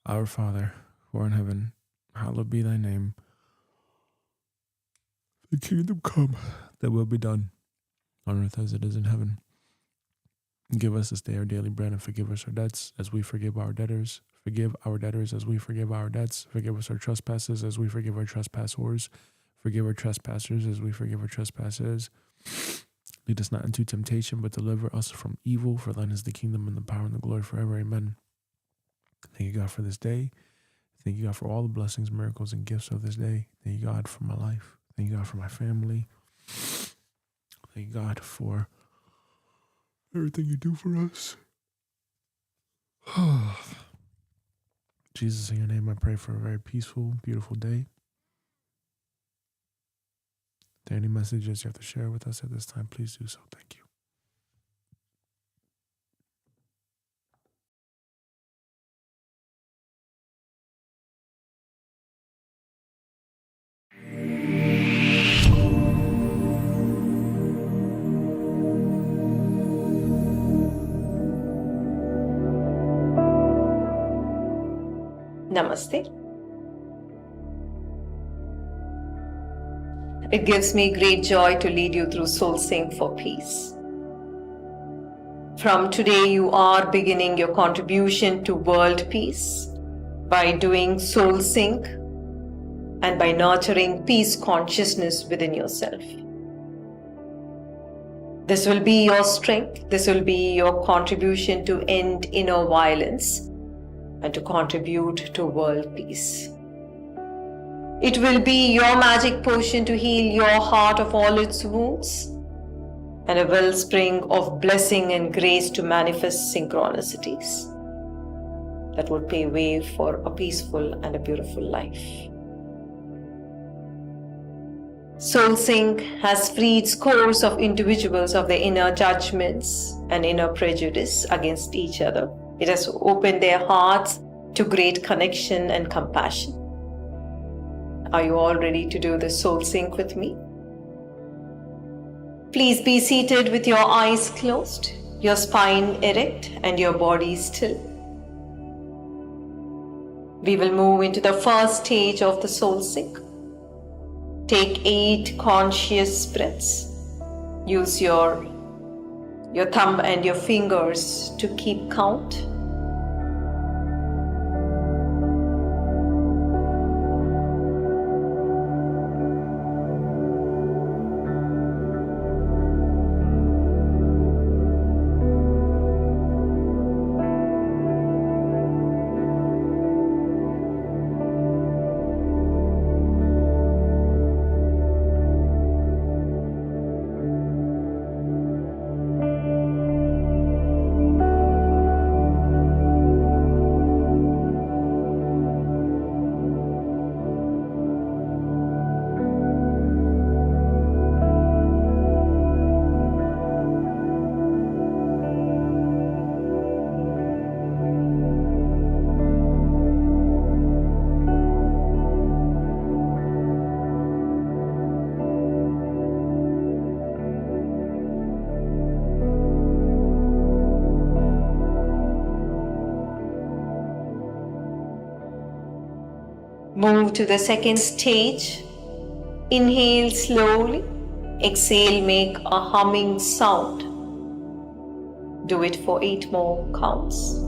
Our Father, who art in heaven, hallowed be thy name. The kingdom come, thy will be done, on earth as it is in heaven. Give us this day our daily bread, and forgive us our debts as we forgive our debtors. Forgive our debtors as we forgive our debts. Forgive us our trespasses as we forgive our trespassers. Forgive our trespassers as we forgive our trespassers. Lead us not into temptation, but deliver us from evil. For thine is the kingdom and the power and the glory forever. Amen. Thank you, God, for this day. Thank you, God, for all the blessings, miracles, and gifts of this day. Thank you, God, for my life. Thank you, God, for my family. Thank you, God, for everything you do for us. Jesus, in your name, I pray for a very peaceful, beautiful day. If there are any messages you have to share with us at this time, please do so. Thank you. Namaste. It gives me great joy to lead you through Soul Sync for Peace. From today, you are beginning your contribution to world peace by doing Soul Sync and by nurturing peace consciousness within yourself. This will be your strength. This will be your contribution to end inner violence and to contribute to world peace. It will be your magic potion to heal your heart of all its wounds and a wellspring of blessing and grace to manifest synchronicities that would pave way for a peaceful and a beautiful life. Soul Sync has freed scores of individuals of their inner judgments and inner prejudice against each other. It has opened their hearts to great connection and compassion. Are you all ready to do the Soul Sync with me? Please be seated with your eyes closed, your spine erect, and your body still. We will move into the first stage of the Soul Sync. Take 8 conscious breaths. Use your thumb and your fingers to keep count. Move to the second stage. Inhale slowly. Exhale, make a humming sound. Do it for 8 more counts.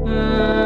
Mm-hmm.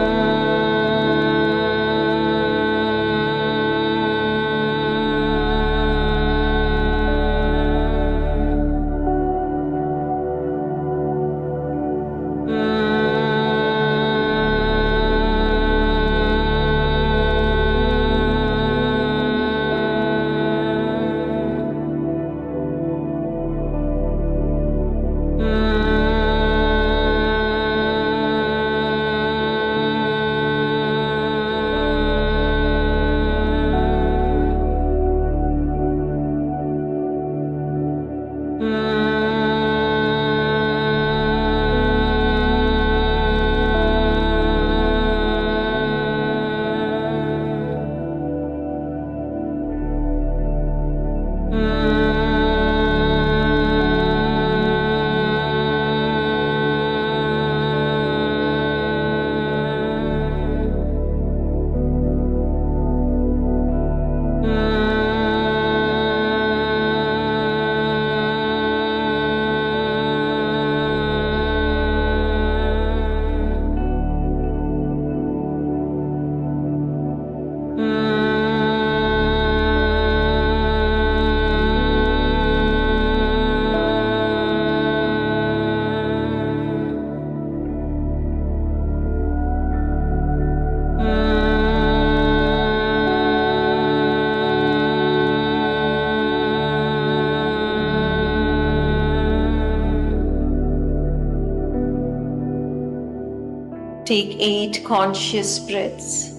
Take 8 conscious breaths.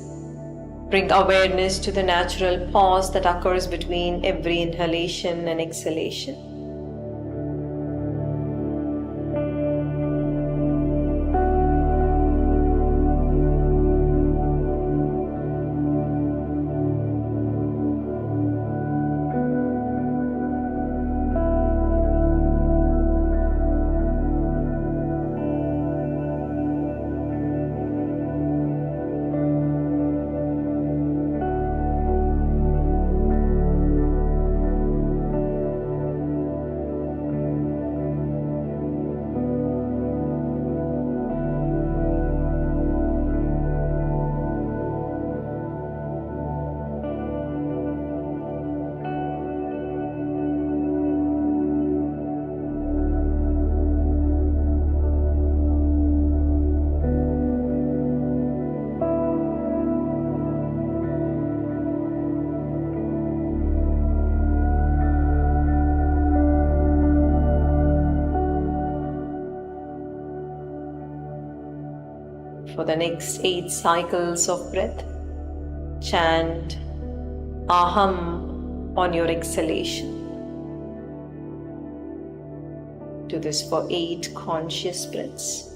Bring awareness to the natural pause that occurs between every inhalation and exhalation. For the next 8 cycles of breath, chant Aham on your exhalation. Do this for 8 conscious breaths.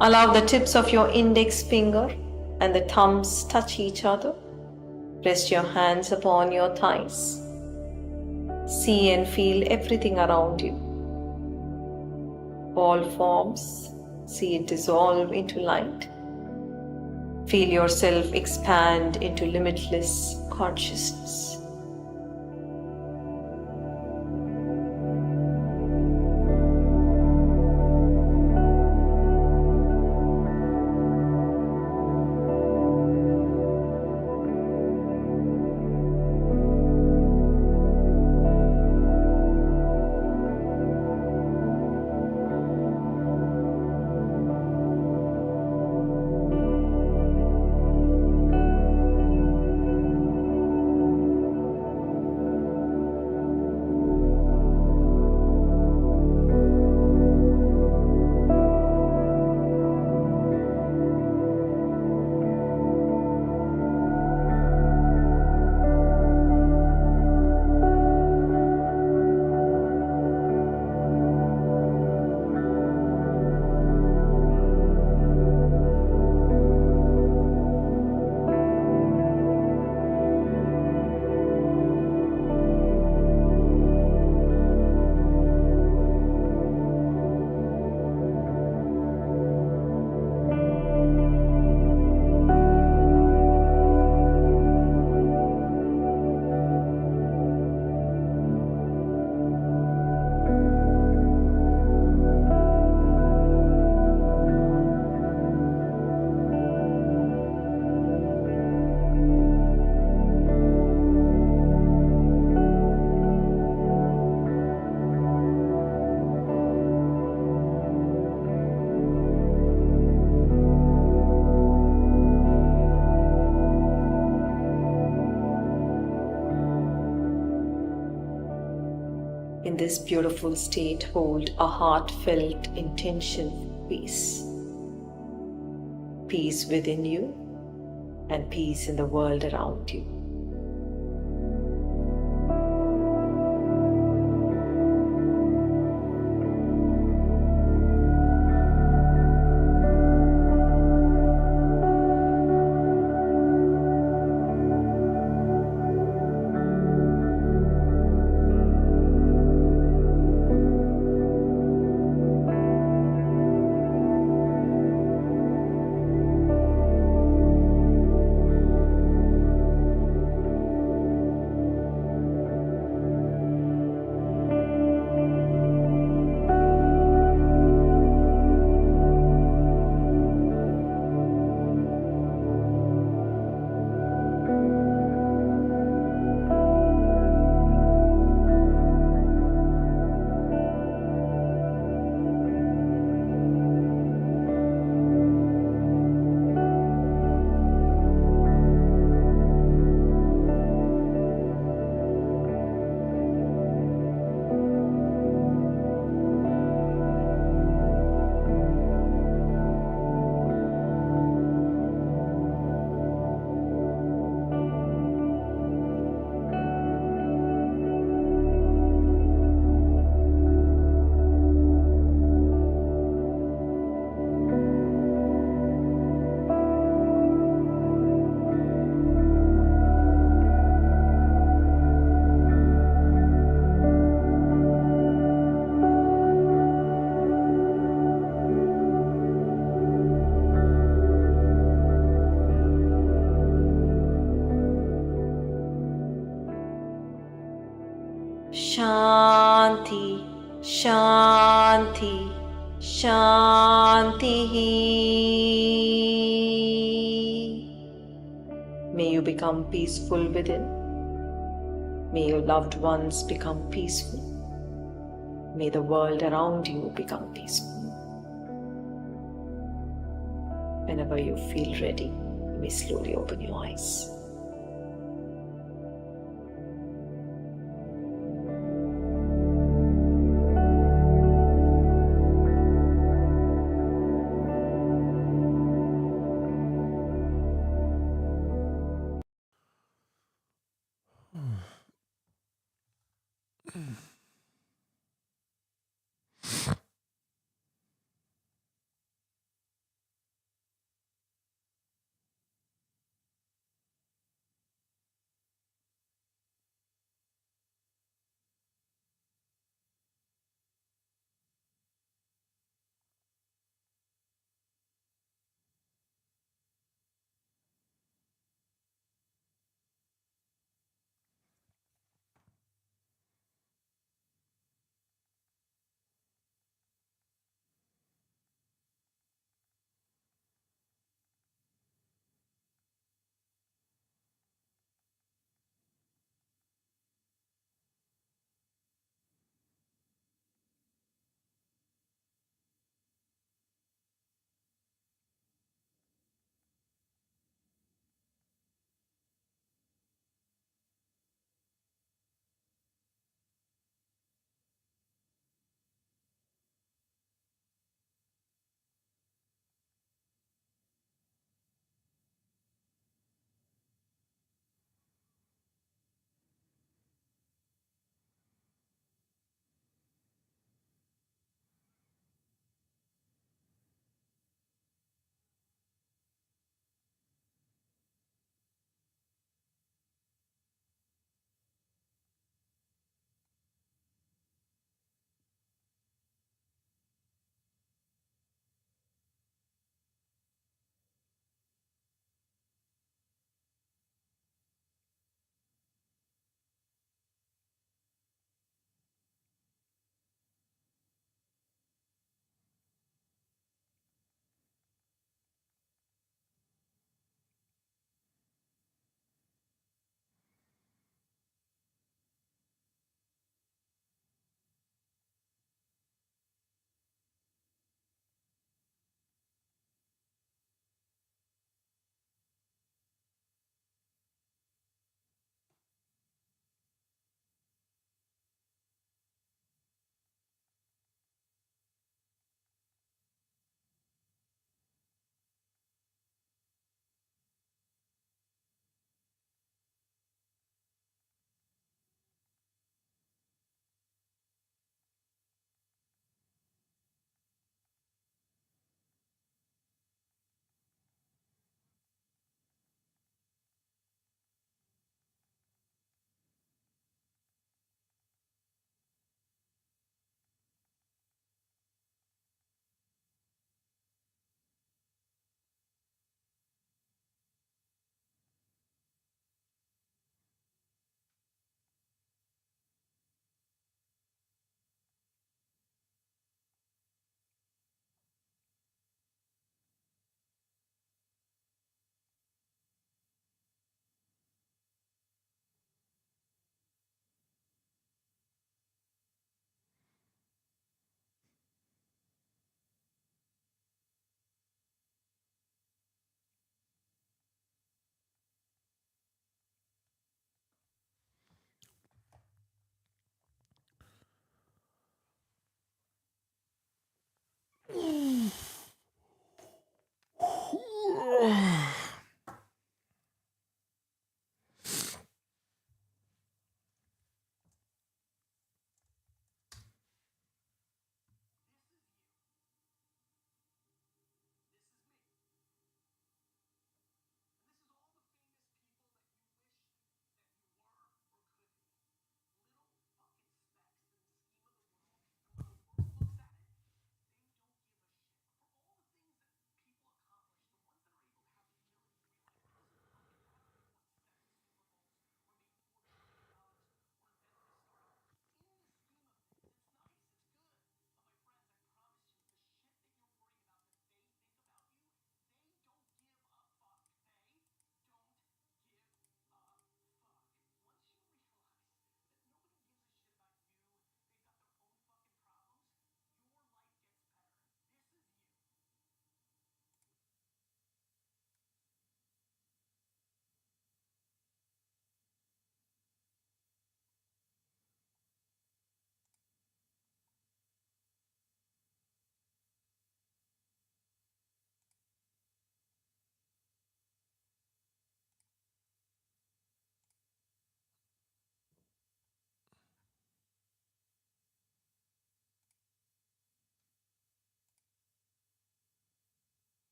Allow the tips of your index finger and the thumbs touch each other. Rest your hands upon your thighs. See and feel everything around you. All forms, see it dissolve into light. Feel yourself expand into limitless consciousness. In this beautiful state, hold a heartfelt intention for peace. Peace within you and peace in the world around you. Shanti, Shanti, Shanti. May you become peaceful within. May your loved ones become peaceful. May the world around you become peaceful. Whenever you feel ready, you may slowly open your eyes.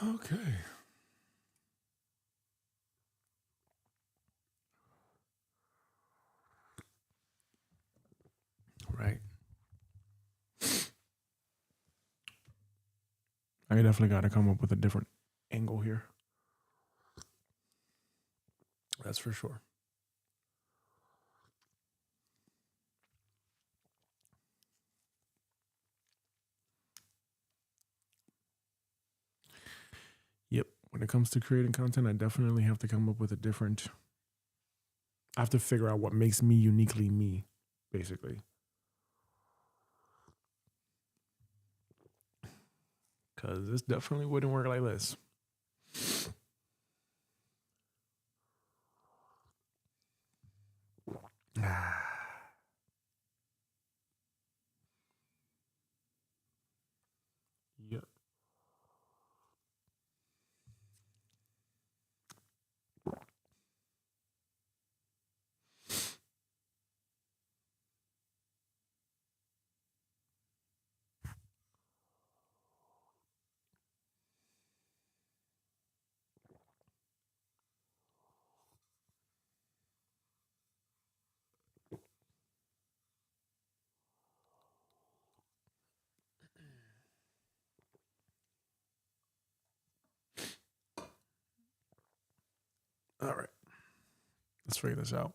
Okay. Right. I definitely got to come up with a different angle here. That's for sure. Yep. When it comes to creating content, I definitely have to come up with a different. I have to figure out what makes me uniquely me, basically. Because this definitely wouldn't work like this. Yep. All right. Let's figure this out.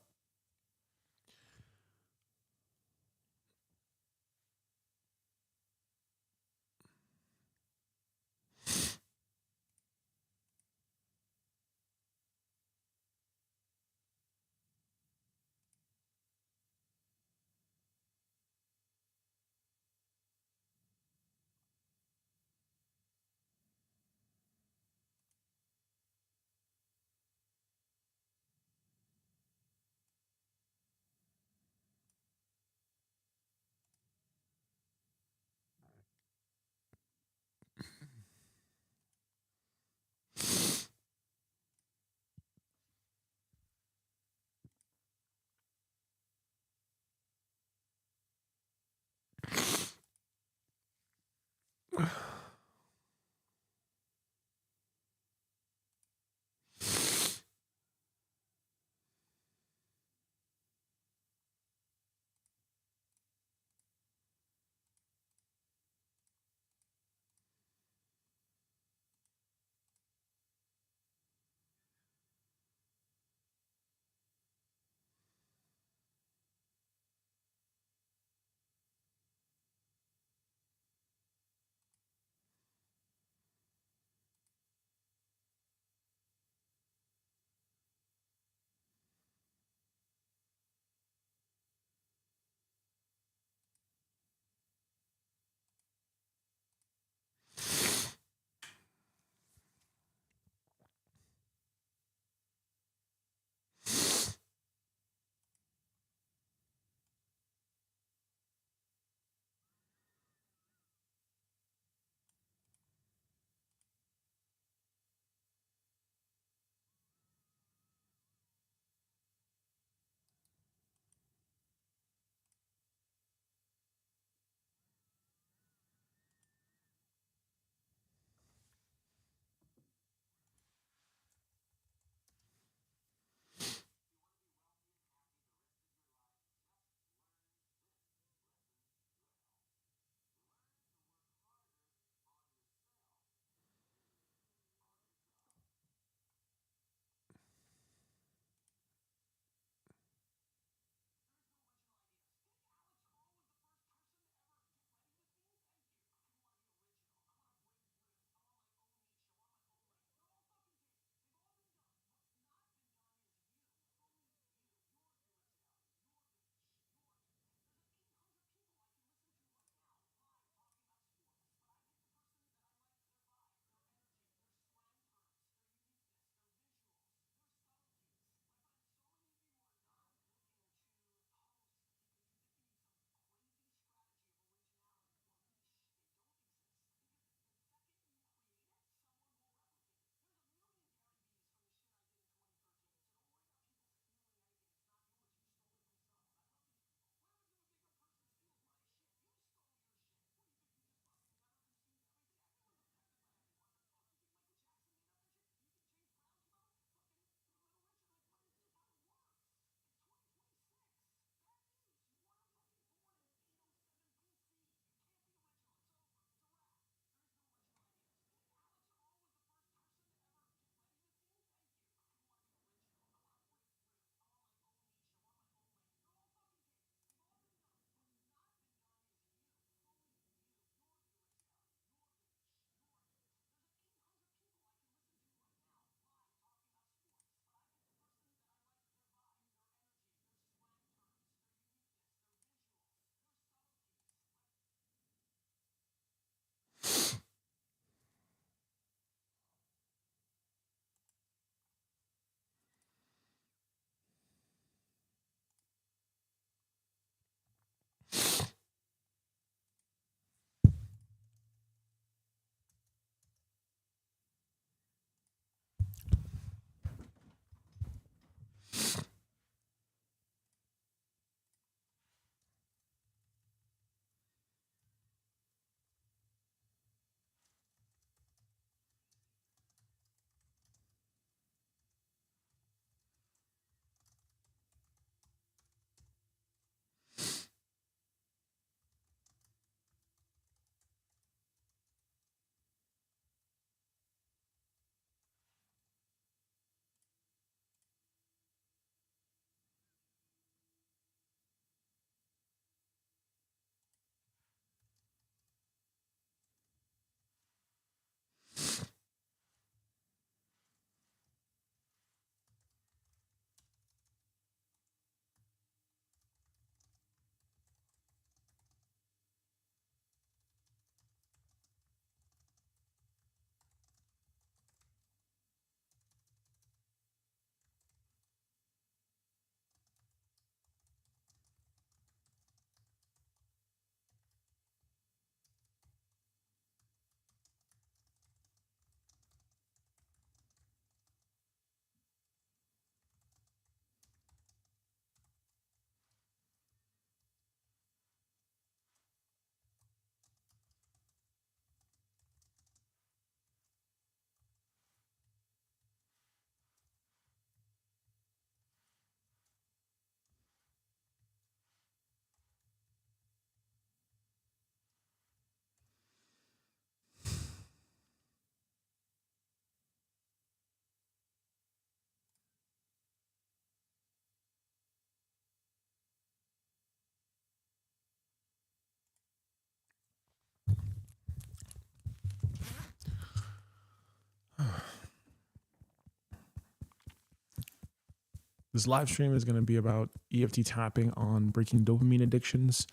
This live stream is going to be about EFT tapping on breaking dopamine addictions.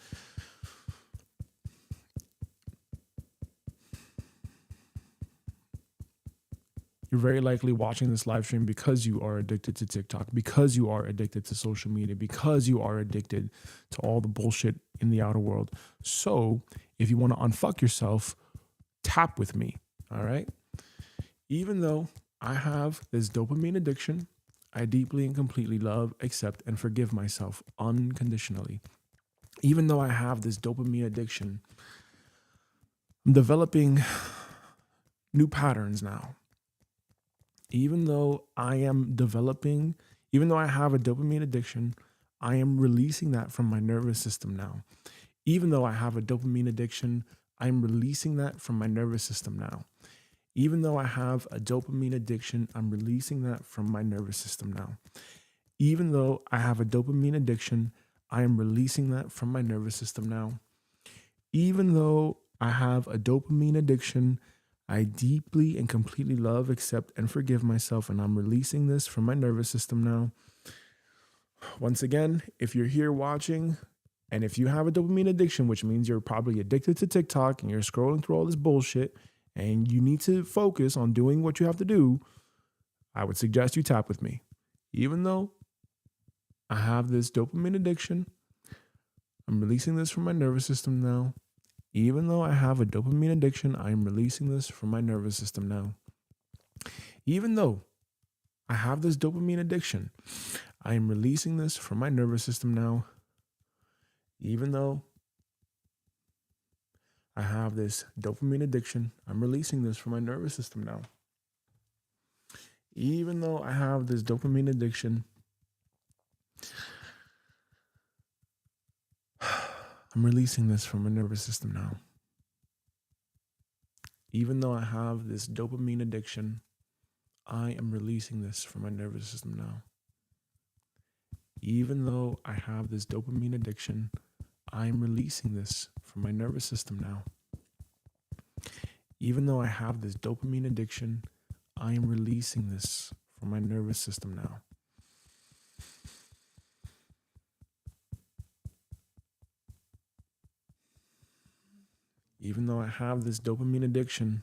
You're very likely watching this live stream because you are addicted to TikTok, because you are addicted to social media, because you are addicted to all the bullshit in the outer world. So if you want to unfuck yourself, tap with me, all right? Even though I have this dopamine addiction, I deeply and completely love, accept, and forgive myself unconditionally. Even though I have this dopamine addiction, I'm developing new patterns now. Even though I have a dopamine addiction, I am releasing that from my nervous system now. Even though I have a dopamine addiction, I'm releasing that from my nervous system now. Even though I have a dopamine addiction, I'm releasing that from my nervous system now. Even though I have a dopamine addiction, I am releasing that from my nervous system now. Even though I have a dopamine addiction, I deeply and completely love, accept, and forgive myself, and I'm releasing this from my nervous system now. Once again, if you're here watching, and if you have a dopamine addiction, which means you're probably addicted to TikTok and you're scrolling through all this bullshit, and you need to focus on doing what you have to do, I would suggest you tap with me. Even though I have this dopamine addiction, I'm releasing this from my nervous system now. Even though I have a dopamine addiction, I'm releasing this from my nervous system now. Even though I have this dopamine addiction, I am releasing this from my nervous system now. Even though I have this dopamine addiction, I'm releasing this from my nervous system now. Even though I have this dopamine addiction, I'm releasing this from my nervous system now. Even though I have this dopamine addiction, I am releasing this from my nervous system now. Even though I have this dopamine addiction, I am releasing this from my nervous system now. Even though I have this dopamine addiction, I am releasing this from my nervous system now. Even though I have this dopamine addiction,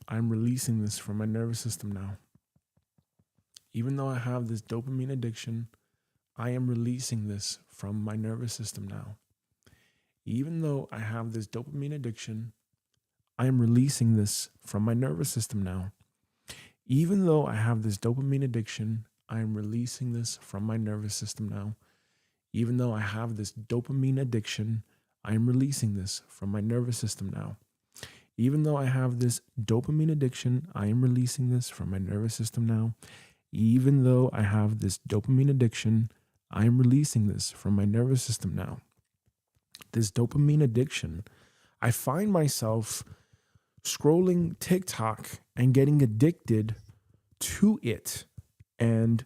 I'm releasing this from my nervous system now. Even though I have this dopamine addiction, I am releasing this from my nervous system now. Even though I have this dopamine addiction, I am releasing this from my nervous system now. Even though I have this dopamine addiction, I am releasing this from my nervous system now. Even though I have this dopamine addiction, I am releasing this from my nervous system now. Even though I have this dopamine addiction, I am releasing this from my nervous system now. Even though I have this dopamine addiction, I am releasing this from my nervous system now. This dopamine addiction, I find myself scrolling TikTok and getting addicted to it. And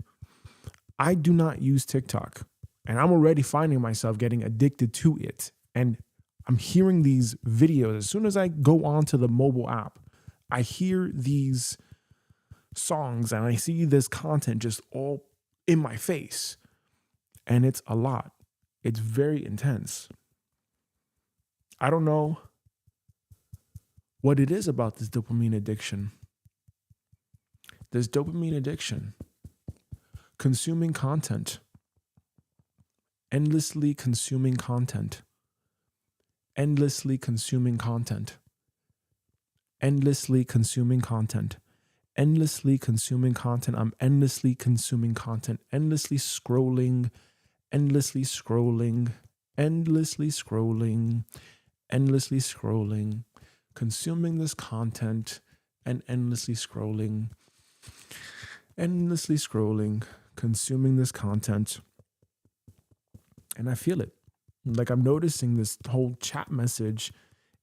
I do not use TikTok. And I'm already finding myself getting addicted to it. And I'm hearing these videos. As soon as I go onto the mobile app, I hear these songs and I see this content just all in my face. And it's a lot. It's very intense. I don't know what it is about this dopamine addiction. This dopamine addiction, consuming content, endlessly consuming content, endlessly consuming content, endlessly consuming content, endlessly consuming content. I'm endlessly consuming content, endlessly scrolling, endlessly scrolling, endlessly scrolling, endlessly scrolling, consuming this content and endlessly scrolling, consuming this content. And I feel it. Like I'm noticing this whole chat message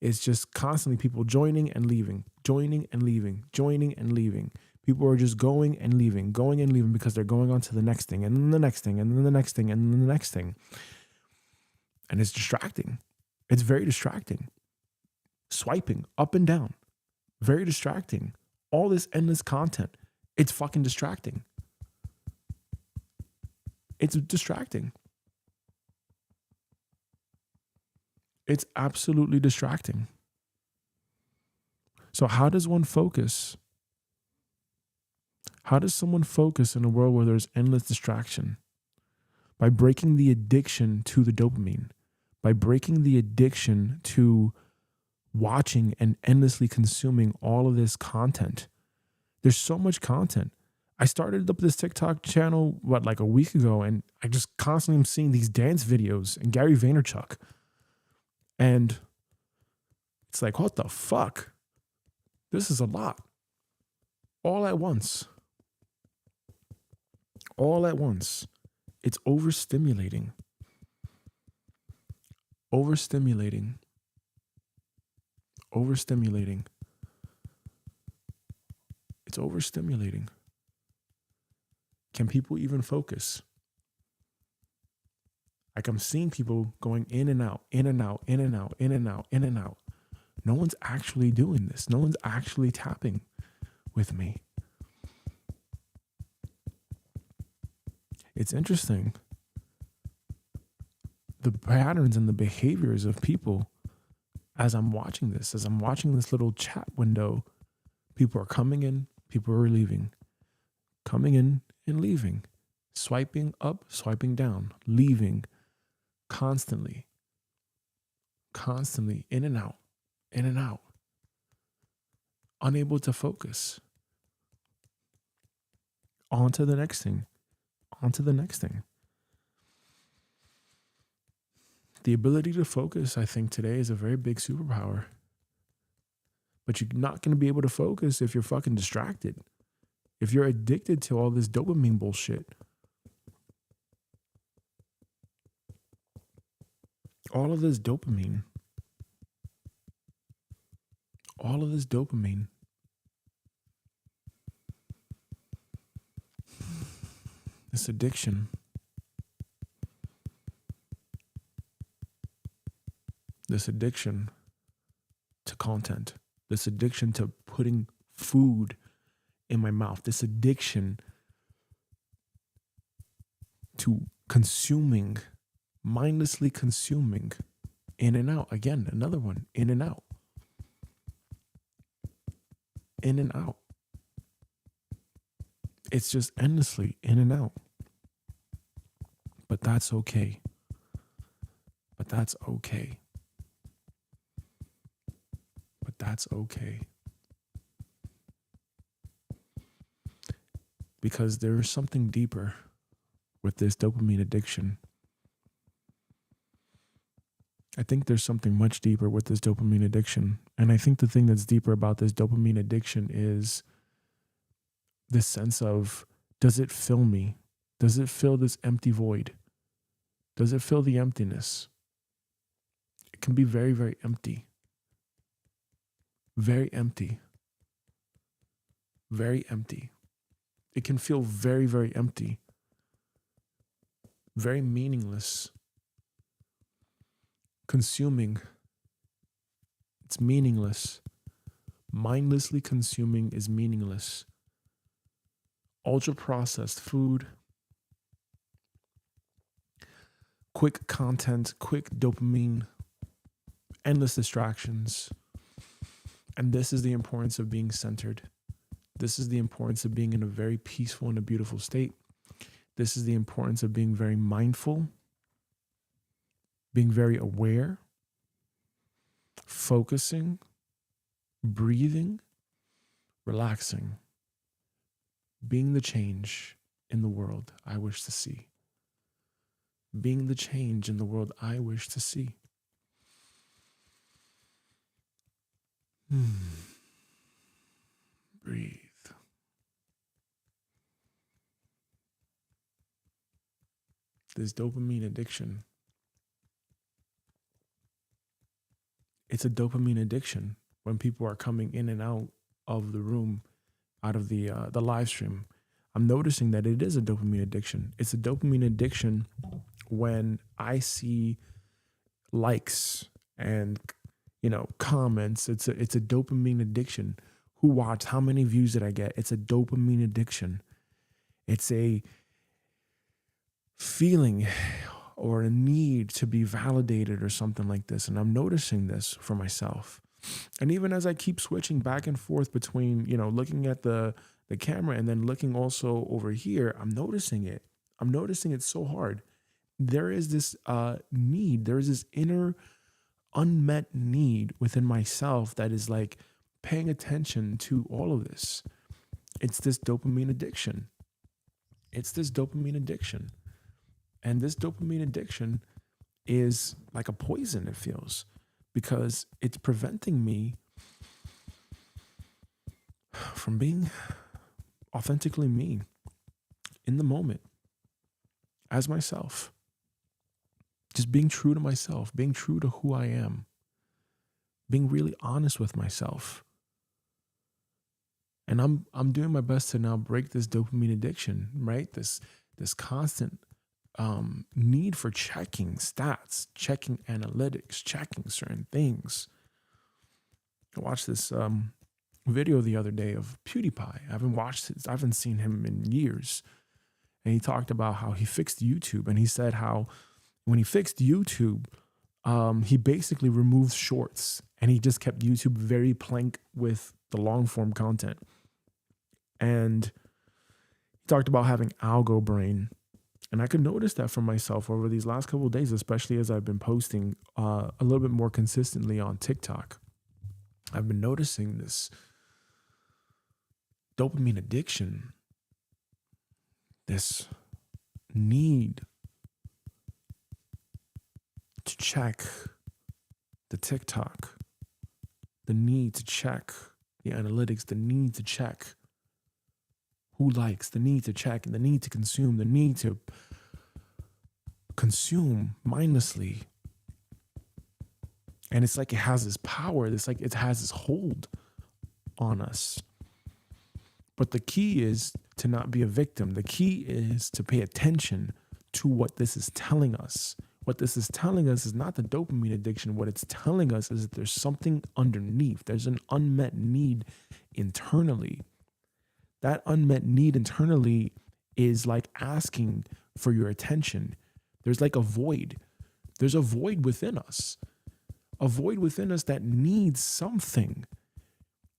is just constantly people joining and leaving, joining and leaving, joining and leaving. People are just going and leaving because they're going on to the next thing and then the next thing and then the next thing and then the next thing. And it's distracting. It's very distracting. Swiping up and down. Very distracting. All this endless content. It's fucking distracting. It's distracting. It's absolutely distracting. So how does one focus? How does someone focus in a world where there's endless distraction? By breaking the addiction to the dopamine, by breaking the addiction to watching and endlessly consuming all of this content. There's so much content. I started up this TikTok channel, like a week ago, and I just constantly am seeing these dance videos and Gary Vaynerchuk. And it's like, what the fuck? This is a lot. All at once. All at once. It's overstimulating. Overstimulating. Overstimulating. It's overstimulating. Can people even focus? Like I'm seeing people going in and out, in and out, in and out, in and out, in and out. No one's actually doing this. No one's actually tapping with me. It's interesting. The patterns and the behaviors of people as I'm watching this little chat window, people are coming in, people are leaving, coming in and leaving, swiping up, swiping down, leaving constantly, in and out, unable to focus. On to the next thing. The ability to focus, I think, today is a very big superpower. But you're not going to be able to focus if you're fucking distracted. If you're addicted to all this dopamine bullshit. All of this dopamine. This addiction. This addiction to content. This addiction to putting food in my mouth. This addiction to consuming, mindlessly consuming, in and out. Again, another one, in and out. In and out. It's just endlessly in and out. But that's okay. That's okay. Because there is something deeper with this dopamine addiction. I think there's something much deeper with this dopamine addiction. And I think the thing that's deeper about this dopamine addiction is this sense of, does it fill me? Does it fill this empty void? Does it fill the emptiness? It can be very, very empty. Very empty. Very empty. It can feel very, very empty. Very meaningless. Consuming. It's meaningless. Mindlessly consuming is meaningless. Ultra processed food. Quick content, quick dopamine, endless distractions. And this is the importance of being centered. This is the importance of being in a very peaceful and a beautiful state. This is the importance of being very mindful, being very aware, focusing, breathing, relaxing, being the change in the world I wish to see. Being the change in the world I wish to see. Breathe. This dopamine addiction. It's a dopamine addiction when people are coming in and out of the room, out of the live stream. I'm noticing that it is a dopamine addiction. It's a dopamine addiction when I see likes and comments. It's a dopamine addiction. Who watched? How many views did I get? It's a dopamine addiction. It's a feeling or a need to be validated or something like this. And I'm noticing this for myself. And even as I keep switching back and forth between, looking at the camera and then looking also over here, I'm noticing it. I'm noticing it so hard. There is this need, there is this inner unmet need within myself that is like paying attention to all of this. It's this dopamine addiction. It's this dopamine addiction. And this dopamine addiction is like a poison, it feels, because it's preventing me from being authentically me in the moment as myself. Just being true to myself, being true to who I am, being really honest with myself. And I'm doing my best to now break this dopamine addiction, right? This constant need for checking stats, checking analytics, checking certain things. I watched this video the other day of PewDiePie. I haven't seen him in years. And he talked about how he fixed YouTube. And he said how when he fixed YouTube, he basically removed shorts and he just kept YouTube very plank with the long form content. And he talked about having algo brain. And I could notice that for myself over these last couple of days, especially as I've been posting a little bit more consistently on TikTok. I've been noticing this dopamine addiction, this need to check the TikTok, the need to check the analytics, the need to check who likes, the need to check, and the need to consume, the need to consume mindlessly. And it's like it has this power, it's like it has this hold on us. But the key is to not be a victim. The key is to pay attention to what this is telling us. What this is telling us is not the dopamine addiction. What it's telling us is that there's something underneath. There's an unmet need internally. That unmet need internally is like asking for your attention. There's like a void. There's a void within us. A void within us that needs something.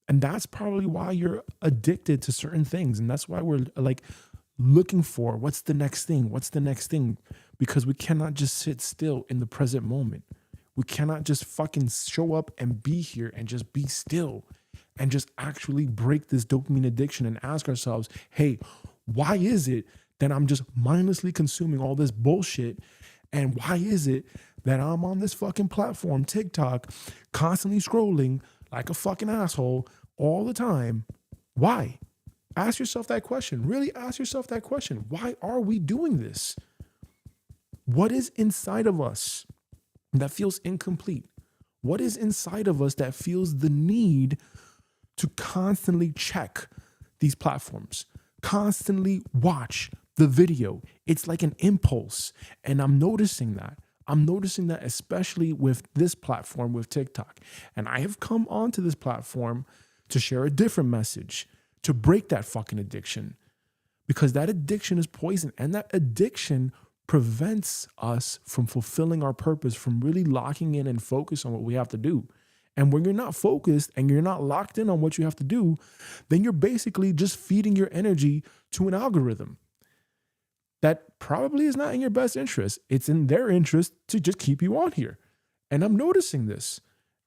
And that's probably why you're addicted to certain things. And that's why we're like looking for what's the next thing? What's the next thing? Because we cannot just sit still in the present moment. We cannot just fucking show up and be here and just be still and just actually break this dopamine addiction and ask ourselves, hey, why is it that I'm just mindlessly consuming all this bullshit? And why is it that I'm on this fucking platform, TikTok, constantly scrolling like a fucking asshole all the time? Why? Ask yourself that question. Really ask yourself that question. Why are we doing this? What is inside of us that feels incomplete? What is inside of us that feels the need to constantly check these platforms, constantly watch the video? It's like an impulse. And I'm noticing that. I'm noticing that especially with this platform, with TikTok. And I have come onto this platform to share a different message, to break that fucking addiction, because that addiction is poison, and that addiction prevents us from fulfilling our purpose, from really locking in and focus on what we have to do. And when you're not focused and you're not locked in on what you have to do, then you're basically just feeding your energy to an algorithm that probably is not in your best interest. It's in their interest to just keep you on here. And I'm noticing this.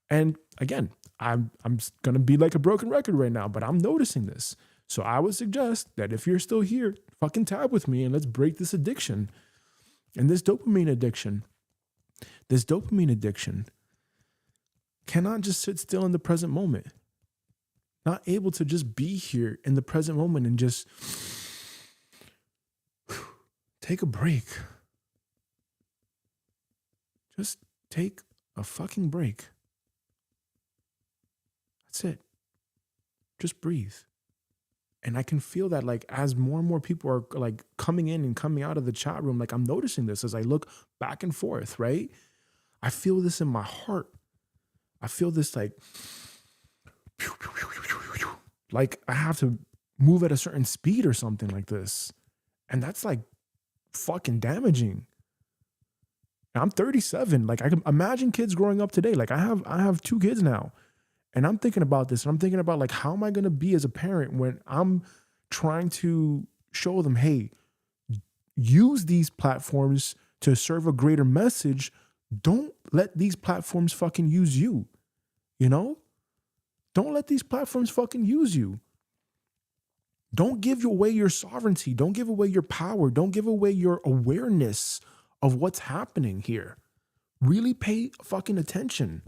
And again, I'm going to be like a broken record right now, but I'm noticing this. So I would suggest that if you're still here, fucking tab with me and let's break this addiction. And this dopamine addiction cannot just sit still in the present moment. Not able to just be here in the present moment and just take a break. Just take a fucking break. That's it. Just breathe. And I can feel that, like, as more and more people are like coming in and coming out of the chat room, like I'm noticing this as I look back and forth, right? I feel this in my heart. I feel this like I have to move at a certain speed or something like this. And that's like fucking damaging. I'm 37. Like, I can imagine kids growing up today. Like, I have 2 kids now, and I'm thinking about this, and I'm thinking about, like, how am I going to be as a parent when I'm trying to show them, hey, use these platforms to serve a greater message. Don't let these platforms fucking use you. You know? Don't let these platforms fucking use you. Don't give away your sovereignty. Don't give away your power. Don't give away your awareness of what's happening here. Really pay fucking attention.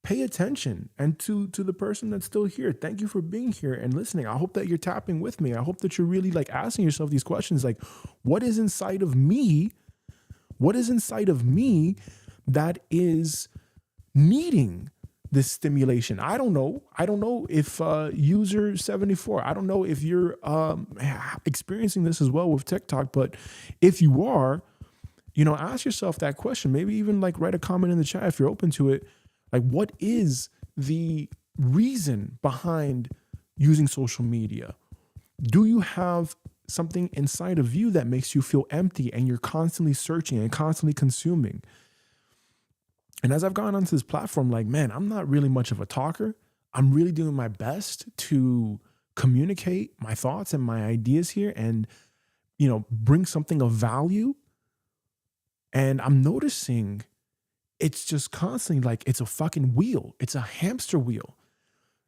Pay attention. And to the person that's still here, thank you for being here and listening. I hope that you're tapping with me. I hope that you're really like asking yourself these questions, like, what is inside of me? What is inside of me that is needing this stimulation? I don't know. I don't know if user 74, I don't know if you're experiencing this as well with TikTok, but if you are, you know, ask yourself that question. Maybe even like write a comment in the chat if you're open to it. Like, what is the reason behind using social media? Do you have something inside of you that makes you feel empty and you're constantly searching and constantly consuming? And as I've gone onto this platform, like, man, I'm not really much of a talker. I'm really doing my best to communicate my thoughts and my ideas here and, you know, bring something of value. And I'm noticing it's just constantly like it's a fucking wheel. It's a hamster wheel.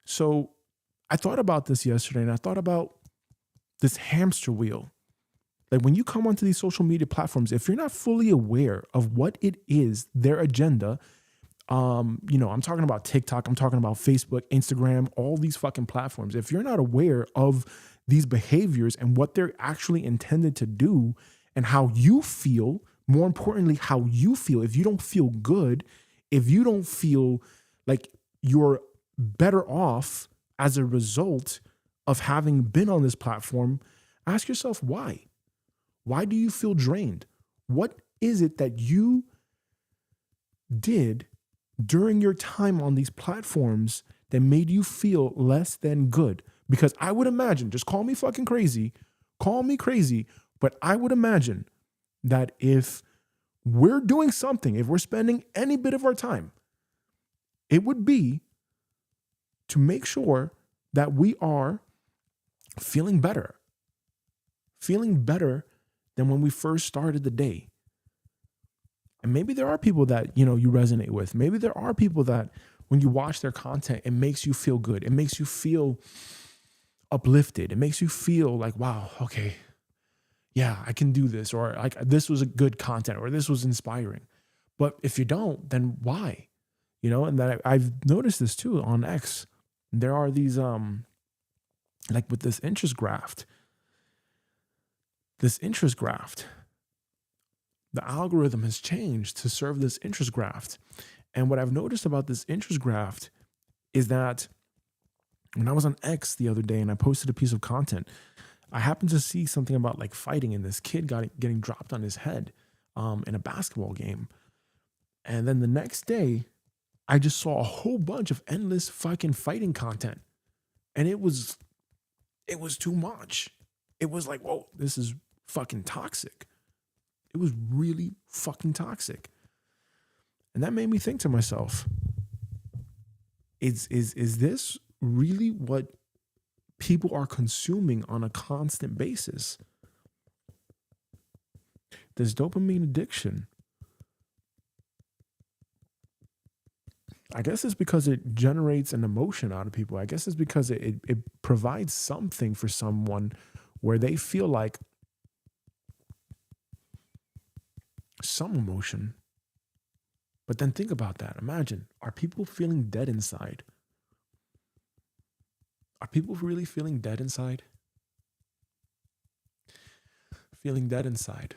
So I thought about this yesterday, and I thought about this hamster wheel. Like, when you come onto these social media platforms, if you're not fully aware of what it is, their agenda, you know, I'm talking about TikTok, I'm talking about Facebook, Instagram, all these fucking platforms. If you're not aware of these behaviors and what they're actually intended to do and how you feel, more importantly, how you feel, if you don't feel good, if you don't feel like you're better off as a result of having been on this platform, ask yourself why. Why do you feel drained? What is it that you did during your time on these platforms that made you feel less than good? Because I would imagine, just call me fucking crazy, but I would imagine that if we're doing something, if we're spending any bit of our time, it would be to make sure that we are feeling better than when we first started the day. And maybe there are people that, you know, you resonate with. Maybe there are people that when you watch their content, it makes you feel good. It makes you feel uplifted. It makes you feel like, wow, okay, yeah, I can do this, or like this was a good content, or this was inspiring. But if you don't, then why? You know, and that I've noticed this too on X. There are these, like with this interest graph, the algorithm has changed to serve this interest graph. And what I've noticed about this interest graph is that when I was on X the other day and I posted a piece of content, I happened to see something about like fighting, and this kid getting dropped on his head in a basketball game. And then the next day, I just saw a whole bunch of endless fucking fighting content. And it was too much. It was like, whoa, this is fucking toxic. It was really fucking toxic. And that made me think to myself, is this really what people are consuming on a constant basis? This dopamine addiction. I guess it's because it generates an emotion out of people. I guess it's because it provides something for someone where they feel like some emotion. But then think about that. Imagine, are people feeling dead inside? Are people really feeling dead inside? Feeling dead inside.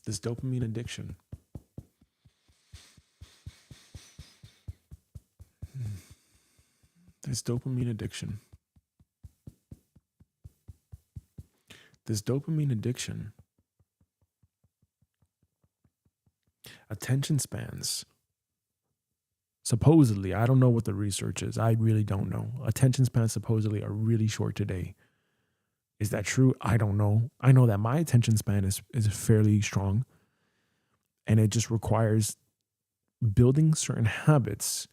This dopamine addiction. This dopamine addiction. This dopamine addiction. Attention spans. Supposedly, I don't know what the research is. I really don't know. Attention spans supposedly are really short today. Is that true? I don't know. I know that my attention span is fairly strong, and it just requires building certain habits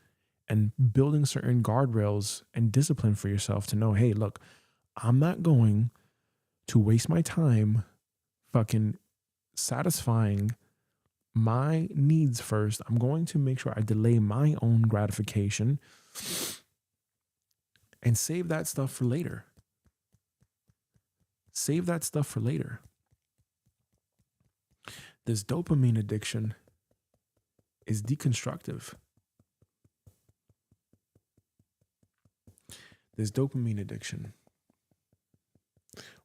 and building certain guardrails and discipline for yourself to know, hey, look, I'm not going to waste my time fucking satisfying my needs first. I'm going to make sure I delay my own gratification and save that stuff for later. Save that stuff for later. This dopamine addiction is deconstructive. This dopamine addiction.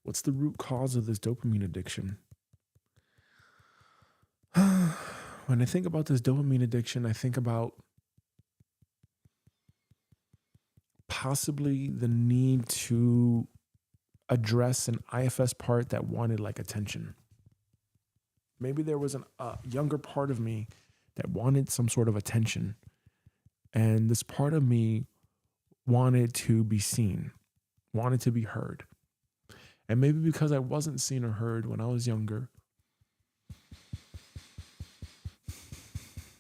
What's the root cause of this dopamine addiction? When I think about this dopamine addiction, I think about possibly the need to address an IFS part that wanted like attention. Maybe there was a younger part of me that wanted some sort of attention. And this part of me wanted to be seen, wanted to be heard. And maybe because I wasn't seen or heard when I was younger,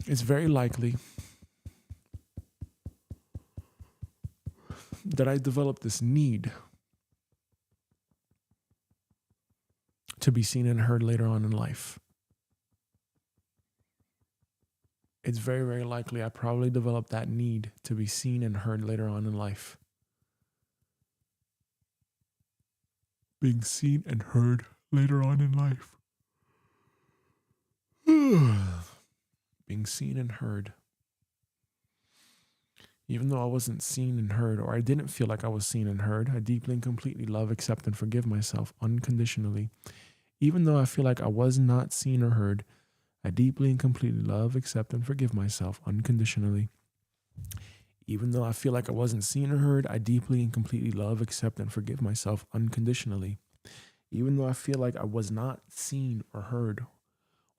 it's very likely that I developed this need to be seen and heard later on in life. It's very, very likely I probably developed that need to be seen and heard later on in life. Being seen and heard later on in life. Being seen and heard. Even though I wasn't seen and heard, or I didn't feel like I was seen and heard, I deeply and completely love, accept, and forgive myself unconditionally. Even though I feel like I was not seen or heard, I deeply and completely love, accept, and forgive myself unconditionally. Even though I feel like I wasn't seen or heard, I deeply and completely love, accept, and forgive myself unconditionally. Even though I feel like I was not seen or heard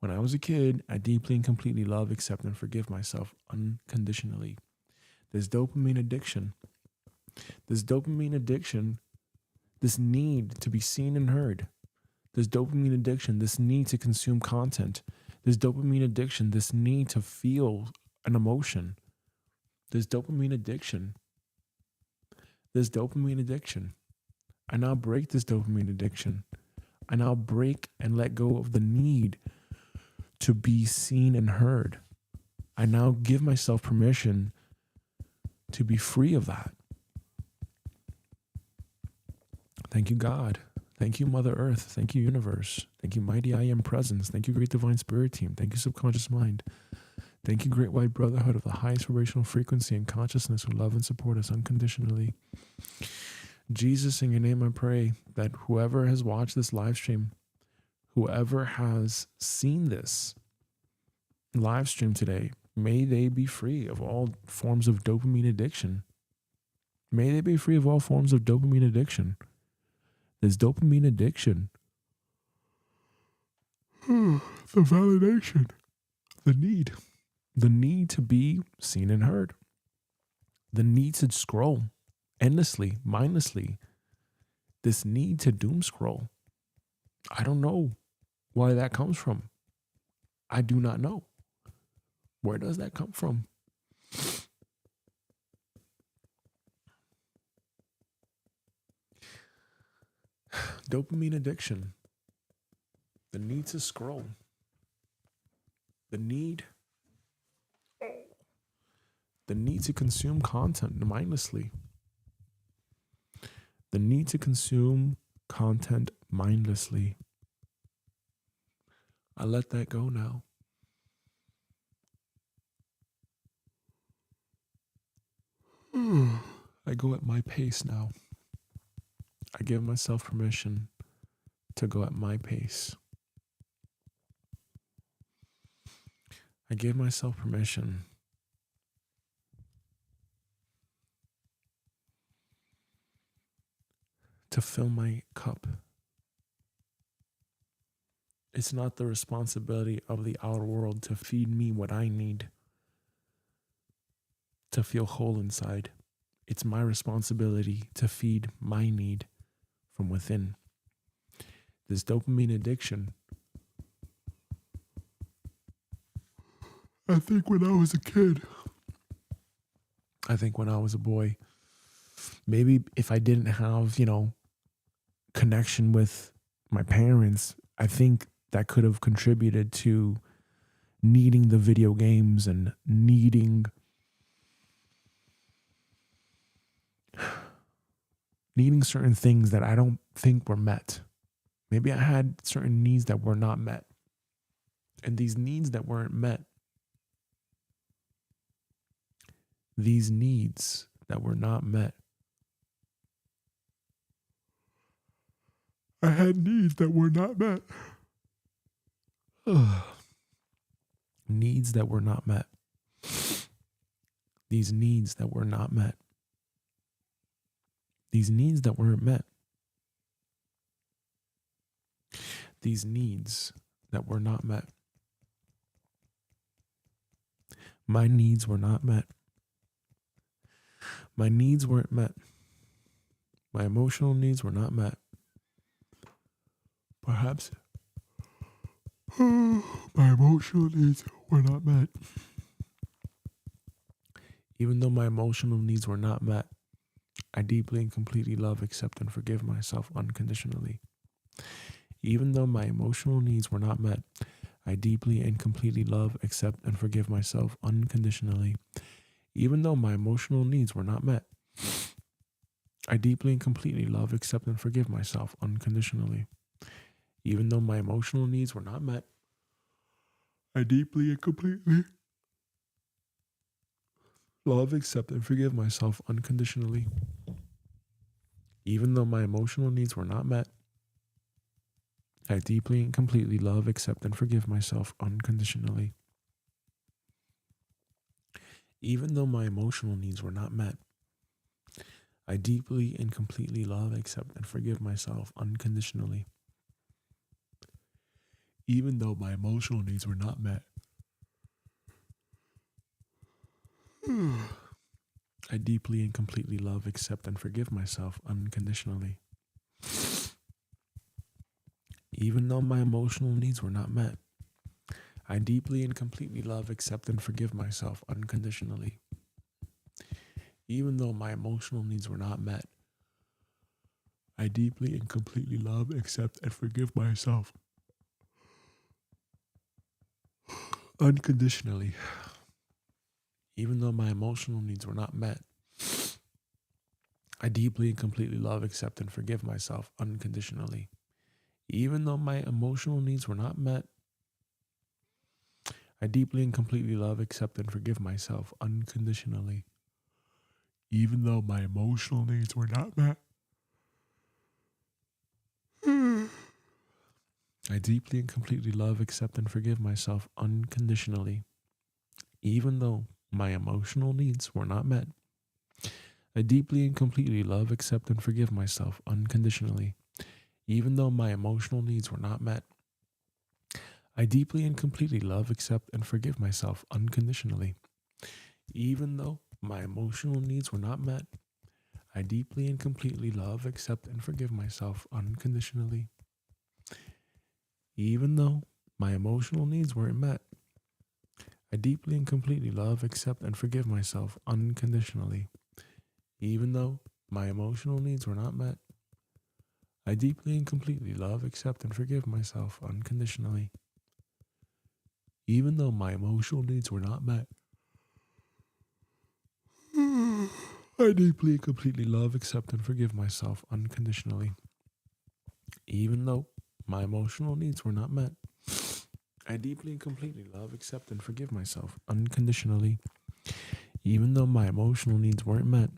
when I was a kid, I deeply and completely love, accept, and forgive myself unconditionally. This dopamine addiction, this need to be seen and heard, this dopamine addiction, this need to consume content, this dopamine addiction, this need to feel an emotion, this dopamine addiction. I now break this dopamine addiction. I now break and let go of the need to be seen and heard. I now give myself permission to be free of that. Thank you, God. Thank you, Mother Earth. Thank you, Universe. Thank you, Mighty I Am Presence. Thank you, Great Divine Spirit Team. Thank you, Subconscious Mind. Thank you, Great White Brotherhood of the highest vibrational frequency and consciousness who love and support us unconditionally. Jesus, in your name I pray that whoever has watched this live stream, whoever has seen this live stream today, may they be free of all forms of dopamine addiction. May they be free of all forms of dopamine addiction. This dopamine addiction, the validation, the need to be seen and heard, the need to scroll endlessly, mindlessly, this need to doom scroll. I don't know why that comes from. I do not know. Where does that come from? Dopamine addiction, the need to scroll, the need to consume content mindlessly, the need to consume content mindlessly. I let that go now. I go at my pace now. I give myself permission to go at my pace. I give myself permission to fill my cup. It's not the responsibility of the outer world to feed me what I need to feel whole inside. It's my responsibility to feed my need from within. This dopamine addiction, I think when I was a kid, I think when I was a boy, maybe if I didn't have, connection with my parents, I think that could have contributed to needing the video games and needing certain things that I don't think were met. Maybe I had certain needs that were not met. And these needs that weren't met, these needs that were not met, I had needs that were not met. Needs that were not met. These needs that were not met. These needs that weren't met. These needs that were not met. My needs were not met. My needs weren't met. My emotional needs were not met. Perhaps my emotional needs were not met. Even though my emotional needs were not met, I deeply and completely love, accept, and forgive myself unconditionally. Even though my emotional needs were not met, I deeply and completely love, accept, and forgive myself unconditionally. Even though my emotional needs were not met, I deeply and completely love, accept, and forgive myself unconditionally. Even though my emotional needs were not met, I deeply and completely love, accept, and forgive myself unconditionally. Even though my emotional needs were not met, I deeply and completely love, accept, and forgive myself unconditionally. Even though my emotional needs were not met, I deeply and completely love, accept, and forgive myself unconditionally. Even though my emotional needs were not met, I deeply and completely love, accept, and forgive myself unconditionally. Even though my emotional needs were not met, I deeply and completely love, accept, and forgive myself unconditionally. Even though my emotional needs were not met, I deeply and completely love, accept, and forgive myself unconditionally. Even though my emotional needs were not met, I deeply and completely love, accept, and forgive myself unconditionally. Even though my emotional needs were not met, I deeply and completely love, accept, and forgive myself unconditionally. Even though my emotional needs were not met, I deeply and completely love, accept, and forgive myself unconditionally. Even though my emotional needs were not met, I deeply and completely love, accept, and forgive myself unconditionally. Even though my emotional needs were not met, I deeply and completely love, accept, and forgive myself unconditionally. Even though my emotional needs were not met, I deeply and completely love, accept, and forgive myself unconditionally. Even though my emotional needs weren't met, I deeply and completely love, accept, and forgive myself unconditionally. Even though my emotional needs were not met, I deeply and completely love, accept, and forgive myself unconditionally. Even though my emotional needs were not met, I deeply and completely love, accept, and forgive myself unconditionally. Even though my emotional needs were not met, I deeply and completely love, accept, and forgive myself unconditionally. Even though my emotional needs weren't met,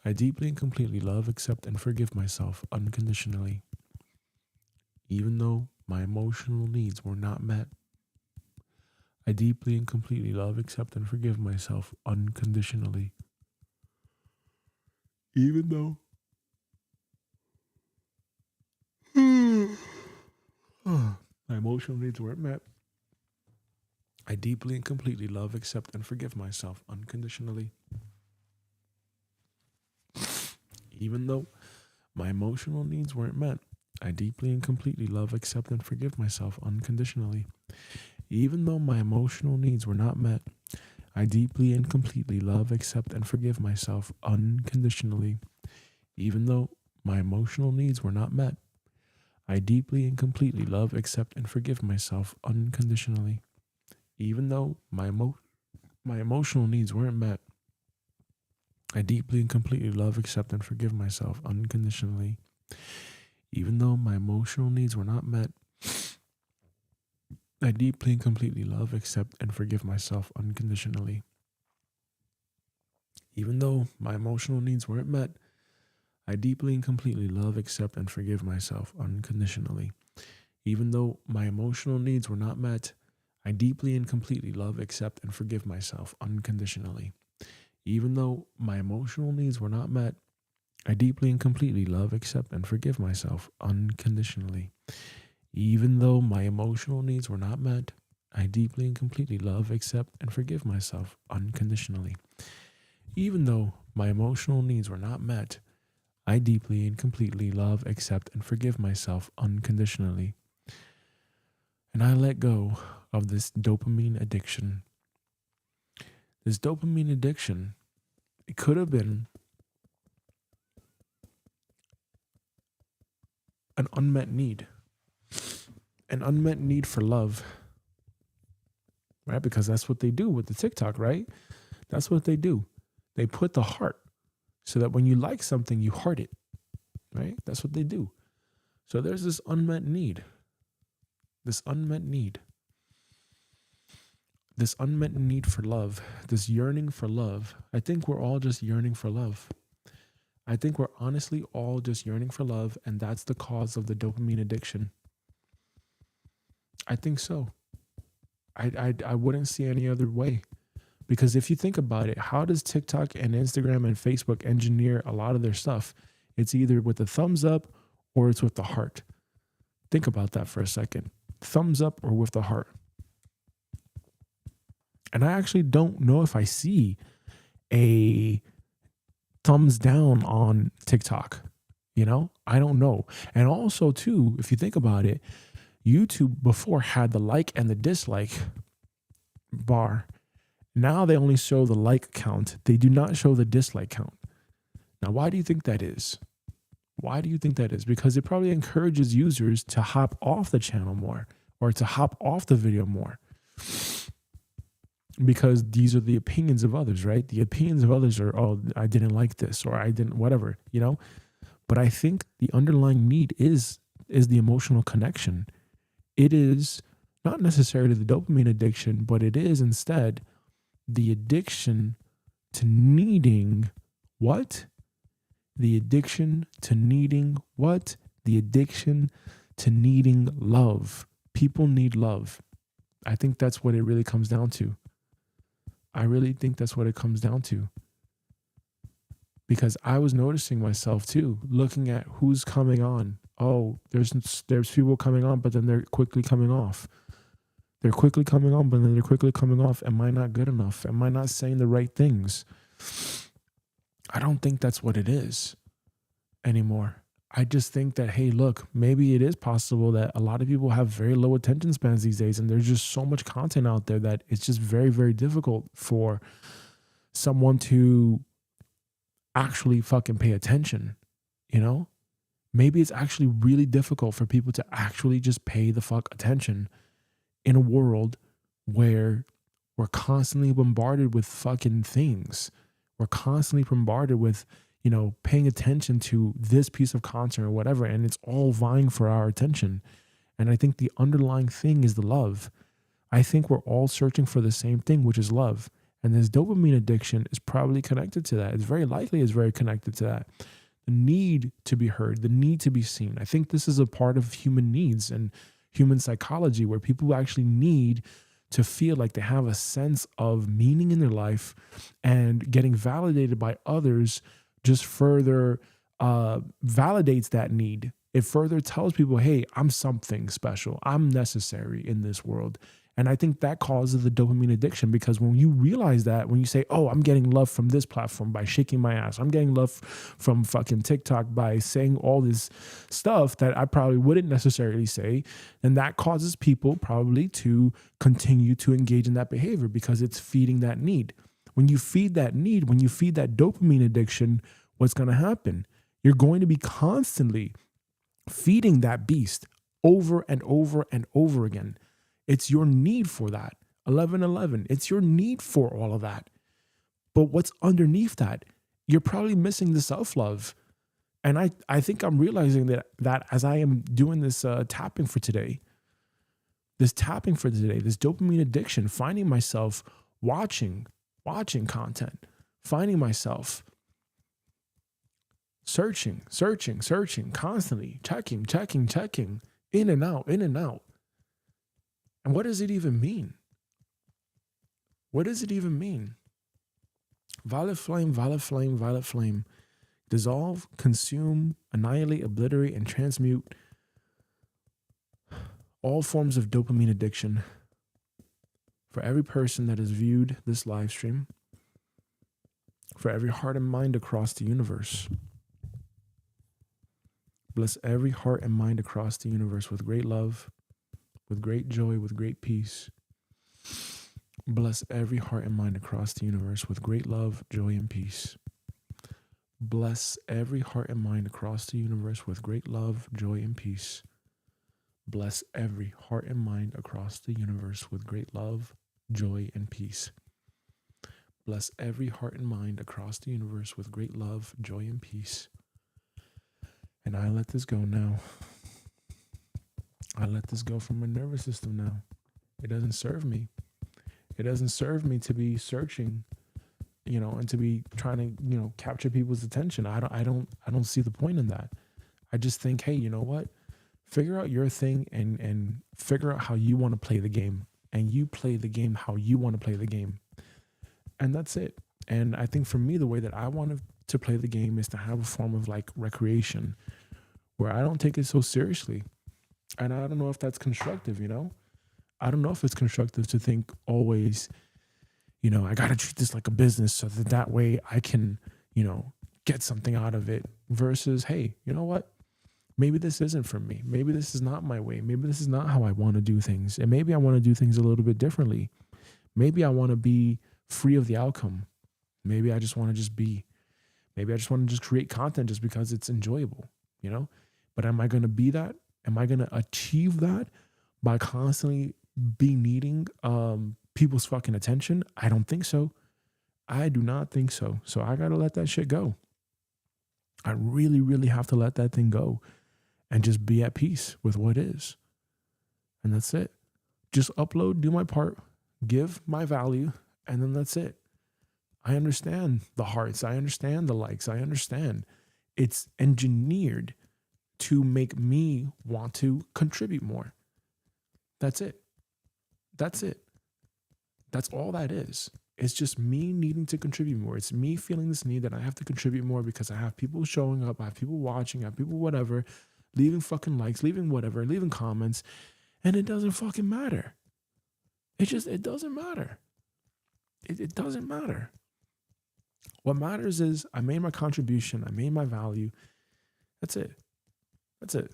I deeply and completely love, accept, and forgive myself unconditionally. Even though my emotional needs were not met, I deeply and completely love, accept, and forgive myself unconditionally. Even though my emotional needs weren't met, I deeply and completely love, accept, and forgive myself unconditionally. Even though my emotional needs weren't met, I deeply and completely love, accept, and forgive myself unconditionally. Even though my emotional needs were not met, I deeply and completely love, accept, and forgive myself unconditionally. Even though my emotional needs were not met, I deeply and completely love, accept, and forgive myself unconditionally. Even though my emotional needs weren't met, I deeply and completely love, accept, and forgive myself unconditionally. Even though my emotional needs were not met, I deeply and completely love, accept, and forgive myself unconditionally. Even though my emotional needs weren't met, I deeply and completely love, accept, and forgive myself unconditionally. Even though my emotional needs were not met, I deeply and completely love, accept, and forgive myself unconditionally. Even though my emotional needs were not met, I deeply and completely love, accept, and forgive myself unconditionally. Even though my emotional needs were not met, I deeply and completely love, accept, and forgive myself unconditionally. Even though my emotional needs were not met, I deeply and completely love, accept, and forgive myself unconditionally. And I let go of this dopamine addiction. This dopamine addiction, it could have been an unmet need for love, right? Because that's what they do with the TikTok, right? That's what they do. They put the heart so that when you like something, you heart it, right? That's what they do. So there's this unmet need, this unmet need for love, this yearning for love. I think we're all just yearning for love. I think we're honestly all just yearning for love, and that's the cause of the dopamine addiction. I think so. I wouldn't see any other way. Because if you think about it, how does TikTok and Instagram and Facebook engineer a lot of their stuff? It's either with the thumbs up or it's with the heart. Think about that for a second. Thumbs up or with the heart. And I actually don't know if I see a thumbs down on TikTok. I don't know. And also too, if you think about it, YouTube before had the like and the dislike bar. Now they only show the like count. They do not show the dislike count. Now, why do you think that is? Why do you think that is? Because it probably encourages users to hop off the channel more or to hop off the video more. Because these are the opinions of others, right? The opinions of others are, oh, I didn't like this or I didn't, whatever, But I think the underlying need is the emotional connection. It is not necessarily the dopamine addiction, but it is instead the addiction to needing what? The addiction to needing what? The addiction to needing love. People need love. I think that's what it really comes down to. I really think that's what it comes down to. Because I was noticing myself too, looking at who's coming on. Oh, there's people coming on, but then they're quickly coming off. They're quickly coming on, but then they're quickly coming off. Am I not good enough? Am I not saying the right things? I don't think that's what it is anymore. I just think that, hey, look, maybe it is possible that a lot of people have very low attention spans these days, and there's just so much content out there that it's just very, very difficult for someone to actually fucking pay attention, Maybe it's actually really difficult for people to actually just pay the fuck attention in a world where we're constantly bombarded with fucking things. We're constantly bombarded with, paying attention to this piece of content or whatever, and it's all vying for our attention. And I think the underlying thing is the love. I think we're all searching for the same thing, which is love. And this dopamine addiction is probably connected to that. It's very likely it's very connected to that. The need to be heard, the need to be seen. I think this is a part of human needs and human psychology where people actually need to feel like they have a sense of meaning in their life, and getting validated by others just further validates that need. It further tells people, hey, I'm something special. I'm necessary in this world. And I think that causes the dopamine addiction, because when you realize that, when you say, oh, I'm getting love from this platform by shaking my ass, I'm getting love from fucking TikTok by saying all this stuff that I probably wouldn't necessarily say, then that causes people probably to continue to engage in that behavior, because it's feeding that need. When you feed that need, when you feed that dopamine addiction, what's going to happen? You're going to be constantly feeding that beast over and over and over again. It's your need for that. 11:11. It's your need for all of that. But what's underneath that? You're probably missing the self-love. And I think I'm realizing that as I am doing this tapping for today, this dopamine addiction, finding myself watching content, finding myself searching, constantly, checking, in and out. And what does it even mean? What does it even mean? Violet flame. Dissolve, consume, annihilate, obliterate, and transmute all forms of dopamine addiction for every person that has viewed this live stream, for every heart and mind across the universe. Bless every heart and mind across the universe with great love, with great joy, with great peace. Bless every heart and mind across the universe with great love, joy, and peace. Bless every heart and mind across the universe with great love, joy, and peace. Bless every heart and mind across the universe with great love, joy, and peace. Bless every heart and mind across the universe with great love, joy, and peace. And I let this go now. I let this go from my nervous system now. It doesn't serve me. It doesn't serve me to be searching, and to be trying to, capture people's attention. I don't see the point in that. I just think, hey, you know what? Figure out your thing and figure out how you want to play the game. And you play the game how you want to play the game. And that's it. And I think for me, the way that I want to play the game is to have a form of like recreation where I don't take it so seriously. And I don't know if that's constructive, I don't know if it's constructive to think always, I got to treat this like a business so that way I can, get something out of it versus, hey, you know what? Maybe this isn't for me. Maybe this is not my way. Maybe this is not how I want to do things. And maybe I want to do things a little bit differently. Maybe I want to be free of the outcome. Maybe I just want to just be. Maybe I just want to just create content just because it's enjoyable, But am I going to be that? Am I going to achieve that by constantly needing people's fucking attention? I don't think so. I do not think so. So I got to let that shit go. I really, really have to let that thing go and just be at peace with what is. And that's it. Just upload, do my part, give my value, and then that's it. I understand the hearts. I understand the likes. I understand. It's engineered to make me want to contribute more. That's it. That's it. That's all that is. It's just me needing to contribute more. It's me feeling this need that I have to contribute more because I have people showing up, I have people watching, I have people whatever, leaving fucking likes, leaving whatever, leaving comments, and it doesn't fucking matter. It doesn't matter. It doesn't matter. What matters is I made my contribution, I made my value. That's it. That's it.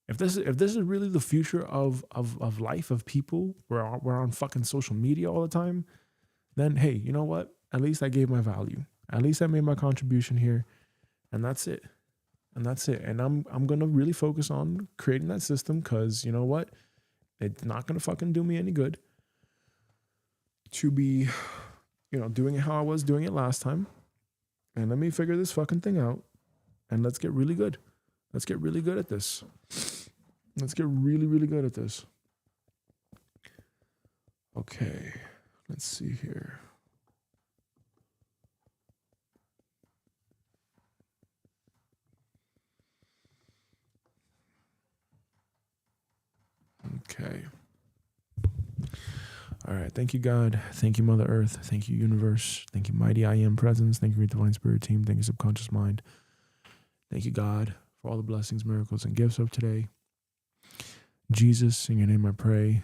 If this is really the future of life of people, we're on fucking social media all the time, then hey, you know what? At least I gave my value. At least I made my contribution here, and that's it. And that's it. And I'm gonna really focus on creating that system because you know what? It's not gonna fucking do me any good to be, doing it how I was doing it last time. And let me figure this fucking thing out, and let's get really good. Let's get really good at this. Let's get really, really good at this. Okay, let's see here. Okay. All right. Thank you, God. Thank you, Mother Earth. Thank you, Universe. Thank you, Mighty I Am Presence. Thank you, Divine Spirit Team. Thank you, Subconscious Mind. Thank you, God, for all the blessings, miracles, and gifts of today. Jesus, in your name I pray.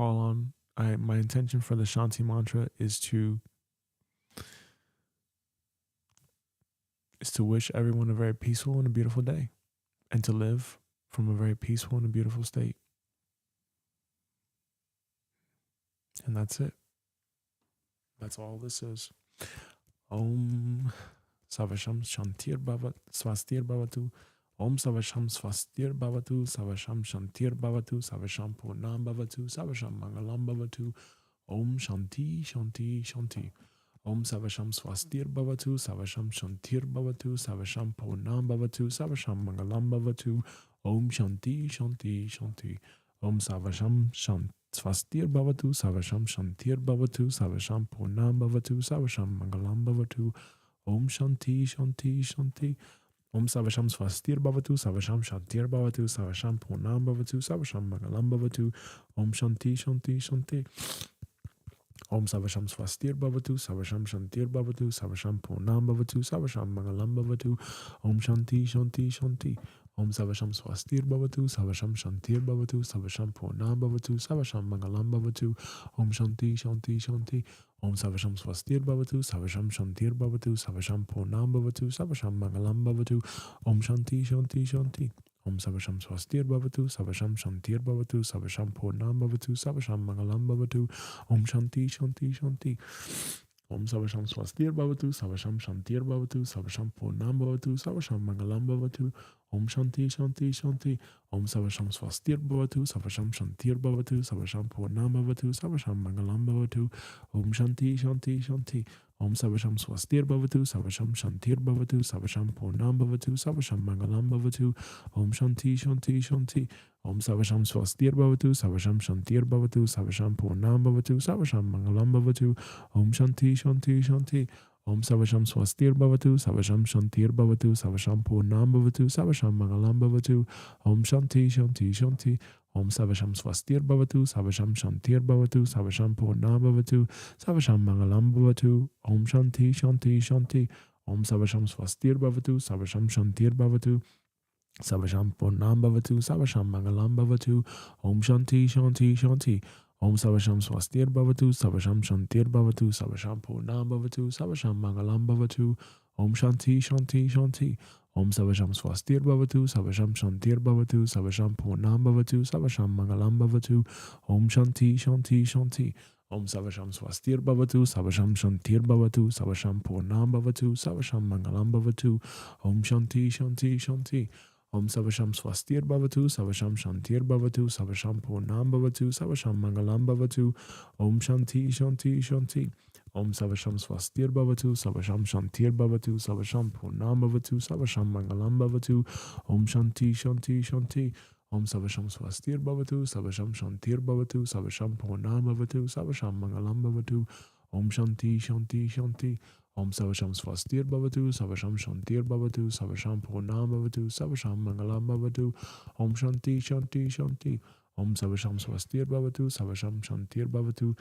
call on, my intention for the Shanti mantra is to wish everyone a very peaceful and a beautiful day, and to live from a very peaceful and a beautiful state. And that's it. That's all this is. Om Savasham Shantir Bhavat Swastir Bhavatu. Om Savasham Swastir Bhavatu. Savasham Shantir Bhavatu. Savasham Purnam Bhavatu. Savasham Mangalam Bhavatu. Om Shanti Shanti Shanti. Om Savasham Swastir Bhavatu. Savasham Shantir Bhavatu. Savasham Purnam Bhavatu. Savasham Mangalam Bhavatu. Om Shanti Shanti Shanti. Om Savasham Shanti. Swastir Bhavatu, Savasham Shantir Bhavatu, Savasham Purnam Bhavatu, Savasham Mangalam Bhavatu, Om Shanti Shanti Shanti. Om Savasham Swastir Bhavatu, Savasham Shantir Bhavatu, Savasham Purnam Bhavatu, Savasham Mangalam Bhavatu, Om Shanti Shanti Shanti. Om Savasham Swastir Bhavatu, Savasham Shantir Bhavatu, Savasham Purnam Bhavatu, Savasham Mangalam Bhavatu, Om Shanti Shanti Shanti. Om Savasham Swastir Bhavatu, Savasham Shantir Bhavatu, Savasham Purnam Bhavatu, Savasham Mangalam Bhavatu, Om Shanti Shanti Shanti. Om Savasham Swastir Bhavatu, Savasham Shantir Bhavatu, Savasham Purnam Bhavatu, Savasham Mangalam Bhavatu, Om Shanti Shanti Shanti. Om Savasham Swastir Bhavatu, Savasham Shantir Bhavatu, Savasham Purnam Bhavatu, Savasham Mangalam Bhavatu, Om Shanti Shanti Shanti. Om Savasham Swastir Bhavatu, Savasham Shantir Bhavatu, Savasham Purnam Bhavatu, Savasham Mangalam Bhavatu, Om Shanti Shanti Shanti. Om Savasham Swastir Bhavatu, Savasham Shantir Bhavatu, Savasham Purnam Bhavatu, Savasham Mangalam Bhavatu, Om Shanti Shanti Shanti. Om Savasham Swastir Bhavatu, Savasham Shantir Bhavatu, Savasham Purnam Bhavatu, Savasham Mangalam Bhavatu, Om Shanti Shanti Shanti. Om Savasham Swastir Bhavatu, Savasham Shantir Bhavatu, Savasham Purnam Bhavatu, Savasham Mangalam Bhavatu, Om Shanti Shanti Shanti. Om Savasham Swastir Bhavatu, Savasham Shantir Bhavatu, Savasham Purnam Bhavatu, Savasham Mangalam Bhavatu, Om Shanti Shanti Shanti. Om Savasham Swastir Bhavatu, Savasham Shantir Bhavatu, Savasham Purnam Bhavatu, Savasham Mangalam Bhavatu, Om Shanti Shanti Shanti. Om Savasham Swastir Bhavatu, Savasham Shantir Bhavatu, Savasham Purnam Bhavatu, Savasham Mangalam Bhavatu, Om Shanti Shanti Shanti. Om Savasham Swastir Bhavatu, Savasham Shantir Bhavatu, Savasham Purnam Bhavatu, Savasham Mangalam Bhavatu, Om Shanti Shanti Shanti. Om Savasham Swastir Bhavatu, Savasham Shantir Bhavatu, Savasham Purnam Bhavatu, Savasham Mangalam Bhavatu, Om Shanti Shanti Shanti. Om Savasham Swastir Bhavatu, Savasham Shantir Bhavatu, Savasham Purnam Bhavatu, Savasham Mangalam Bhavatu, Om Shanti Shanti Shanti. Om Savasham Swastir Bhavatu, Savasham Shantir Bhavatu, Savasham Purnam Bhavatu, Savasham Mangalam Bhavatu, Om Shanti Shanti Shanti. Om Savasham Swastir Bhavatu, Savasham Shantir Bhavatu, Savasham Purnam Bhavatu, Savasham Mangalam Bhavatu, Om Shanti Shanti Shanti. Om Savasham Swastir Bhavatu, Savasham Shantir Bhavatu, Savasham Purnam Bhavatu, Savasham Mangalam Bhavatu, Om Shanti Shanti Shanti. Om Savasham Swastir Bhavatu, Savasham Shantir Bhavatu, Savasham Purnam Bhavatu, Savasham Mangalam Bhavatu, Om Shanti Shanti Shanti. Om Savasham Swastir Bhavatu, Savasham Shantir Bhavatu,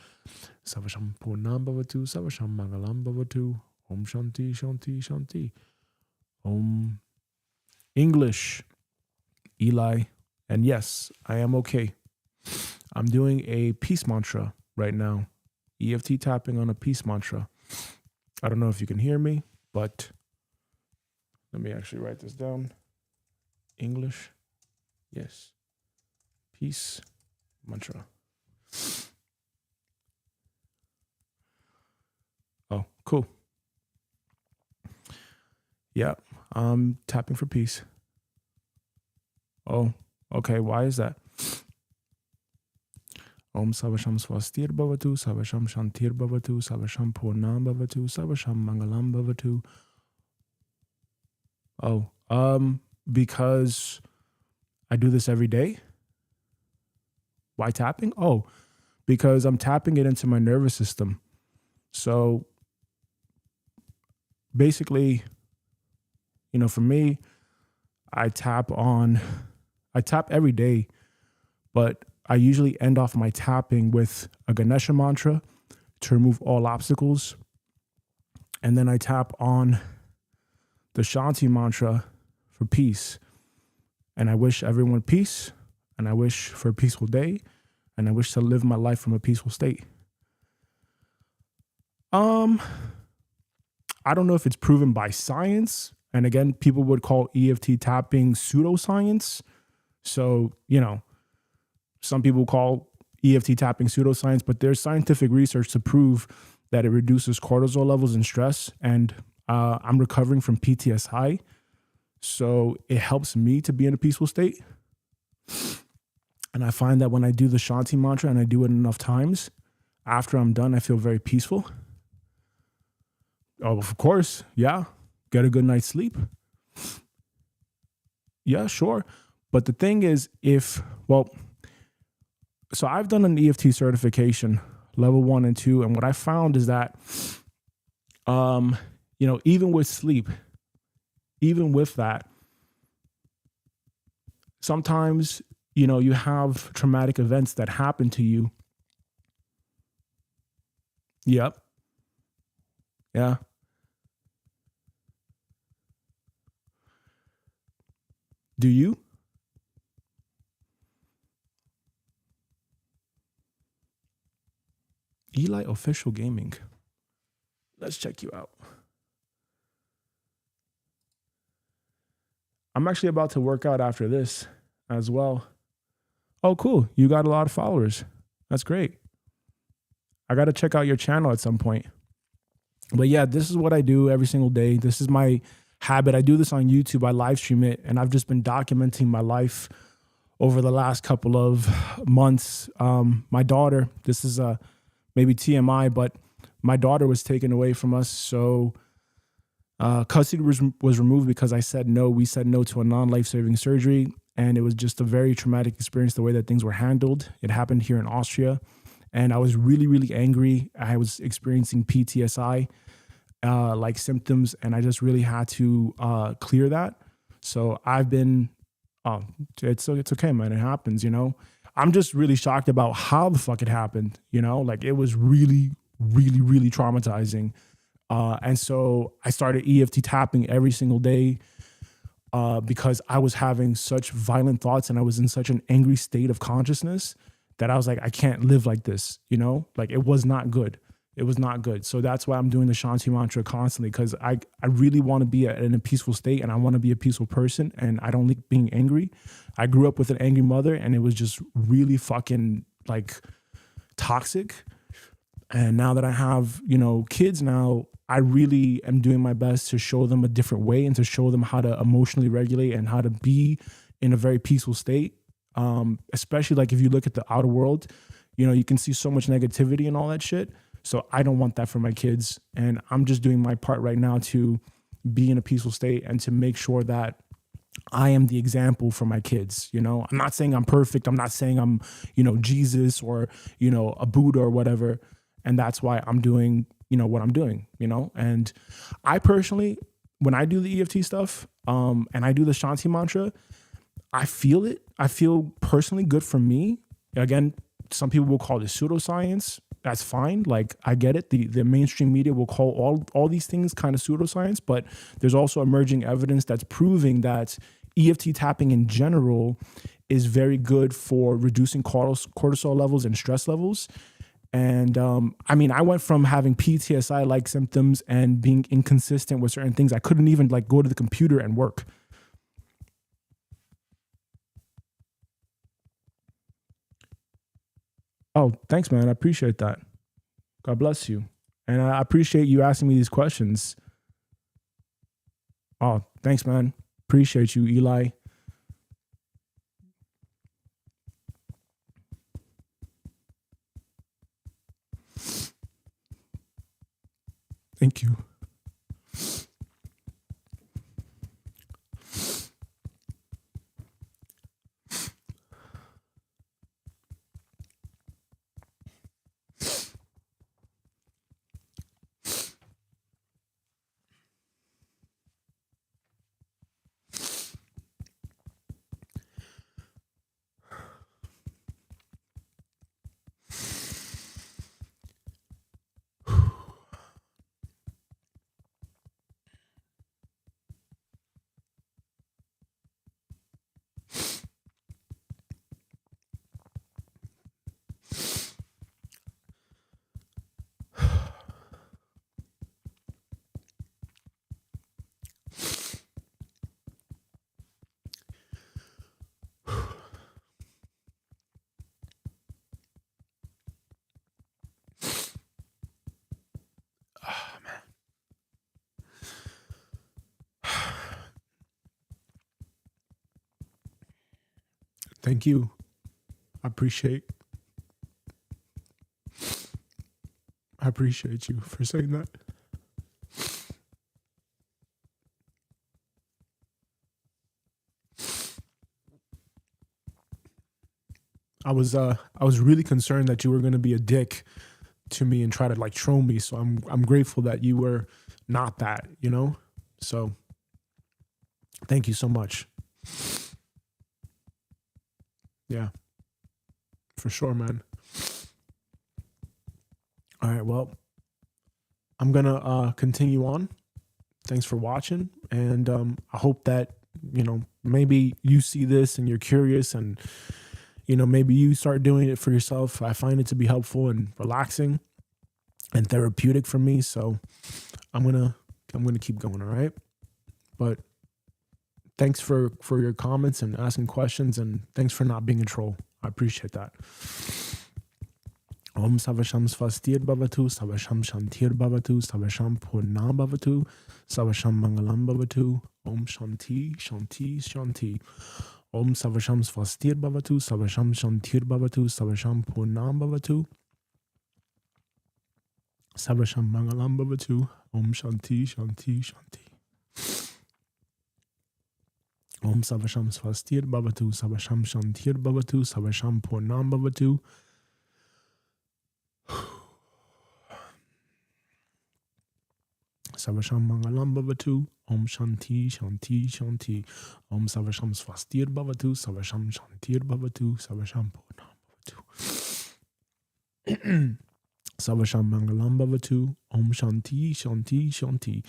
Savasham Purnam Bhavatu, Savasham Mangalam Bhavatu, Om Shanti Shanti Shanti. Om English, Eli, and yes, I am okay. I'm doing a peace mantra right now, EFT tapping on a peace mantra. I don't know if you can hear me, but let me actually write this down. English, yes. Peace mantra. Oh, cool. Yeah, I'm tapping for peace. Oh, okay. Why is that? Om Savasham Swastir Bhavatu, Savasham Shantir Bhavatu, Savasham Purnam Bhavatu, Savasham Mangalam Bhavatu. Oh, because I do this every day. Why tapping? Oh, because I'm tapping it into my nervous system. So basically, for me, I tap every day, but I usually end off my tapping with a Ganesha mantra to remove all obstacles. And then I tap on the Shanti mantra for peace. And I wish everyone peace, and I wish for a peaceful day, and I wish to live my life from a peaceful state. I don't know if it's proven by science. And again, people would call EFT tapping pseudoscience. So, some people call EFT tapping pseudoscience, but there's scientific research to prove that it reduces cortisol levels and stress. And I'm recovering from PTSI. So it helps me to be in a peaceful state. And I find that when I do the Shanti mantra and I do it enough times, after I'm done, I feel very peaceful. Oh, of course. Yeah. Get a good night's sleep. Yeah, sure. But the thing is, so I've done an EFT certification, level 1 and 2. And what I found is that, even with sleep, even with that, sometimes, you have traumatic events that happen to you. Yep. Yeah. Do you? Eli Official Gaming. Let's check you out. I'm actually about to work out after this as well. Oh, cool. You got a lot of followers. That's great. I got to check out your channel at some point. But yeah, this is what I do every single day. This is my habit. I do this on YouTube. I live stream it, and I've just been documenting my life over the last couple of months. My daughter, this is maybe TMI, but my daughter was taken away from us. So custody was removed because I said no. We said no to a non-life-saving surgery, and it was just a very traumatic experience, the way that things were handled. It happened here in Austria, and I was really, really angry. I was experiencing PTSI like symptoms, and I just really had to clear that. So I've been, it's okay, man. It happens, I'm just really shocked about how the fuck it happened, like it was really, really, really traumatizing. And so I started EFT tapping every single day because I was having such violent thoughts and I was in such an angry state of consciousness that I was like, I can't live like this, like it was not good. It was not good. So that's why I'm doing the Shanti mantra constantly, because I really want to be in a peaceful state, and I want to be a peaceful person, and I don't like being angry. I grew up with an angry mother, and it was just really fucking like toxic. And now that I have, kids now, I really am doing my best to show them a different way and to show them how to emotionally regulate and how to be in a very peaceful state. Especially like if you look at the outer world, you can see so much negativity and all that shit. So I don't want that for my kids. And I'm just doing my part right now to be in a peaceful state and to make sure that I am the example for my kids. I'm not saying I'm perfect. I'm not saying I'm, Jesus or, a Buddha or whatever. And that's why I'm doing, what I'm doing, and I personally, when I do the EFT stuff, and I do the Shanti mantra, I feel it. I feel personally good for me. Again, some people will call it pseudoscience. That's fine. Like, I get it. The mainstream media will call all these things kind of pseudoscience, but there's also emerging evidence that's proving that EFT tapping in general is very good for reducing cortisol levels and stress levels. And I went from having PTSI-like symptoms and being inconsistent with certain things. I couldn't even go to the computer and work. Oh, thanks, man. I appreciate that. God bless you. And I appreciate you asking me these questions. Oh, thanks, man. Appreciate you, Eli. Thank you. Thank you. I appreciate you for saying that. I was really concerned that you were going to be a dick to me and try to like troll me. So I'm grateful that you were not that, you know? So thank you so much. Yeah. For sure, man. All right, well, I'm going to continue on. Thanks for watching, and I hope that, you know, maybe you see this and you're curious, and you know, maybe you start doing it for yourself. I find it to be helpful and relaxing and therapeutic for me, so I'm gonna keep going. All right, but thanks for your comments and asking questions, and thanks for not being a troll. I appreciate that. Om Savasham Svastir Bhavatu, Savasham Shantir Bhavatu, Savasham Purnam Bhavatu, Savasham Mangalam Bhavatu, Om Shanti, Shanti, Shanti. Om Savasham Svastir Bhavatu, Savasham Shantir Bhavatu, Savasham Purnam Bhavatu, Savasham Mangalam Bhavatu, Om Shanti, Shanti, Shanti. Om Savasham Svastir Bhavatu, Savasham Shantir Bhavatu, Savasham Purnam Bhavatu, Savasham Mangalam Bhavatu, Om Shanti, Shanti, Shanti. Om Savasham Svastir Bhavatu, Savasham Shantir Bhavatu, Savasham Purnam Bhavatu. Savasham Mangalam Bhavatu, Om Shanti, Shanti, Shanti.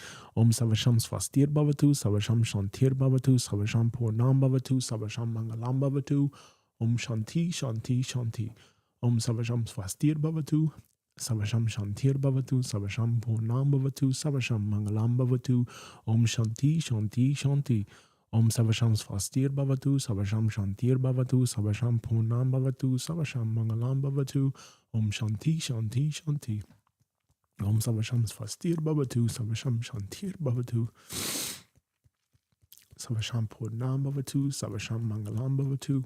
Om Savasham Svastir Bhavatu, Savasham Shantir Bhavatu, Savasham Purnam Bhavatu, Savasham Mangalam Bhavatu, Om Shanti, Shanti, Shanti. Om Savasham Svastir Bhavatu, Savasham Shantir Bhavatu, Savasham Purnam Bhavatu, Savasham Mangalam Bhavatu, Om Shanti, Shanti, Shanti. Om Savasham Svastir Bhavatu, Savasham Shantir Bhavatu, Savasham Purnam Bhavatu, Savasham Mangalam Bhavatu, Om Shanti, Shanti, Shanti. Om Savasham Svastir Bhavatu, Savasham Shantir Bhavatu, Savasham Purnam Bhavatu, Savasham Mangalam Bhavatu,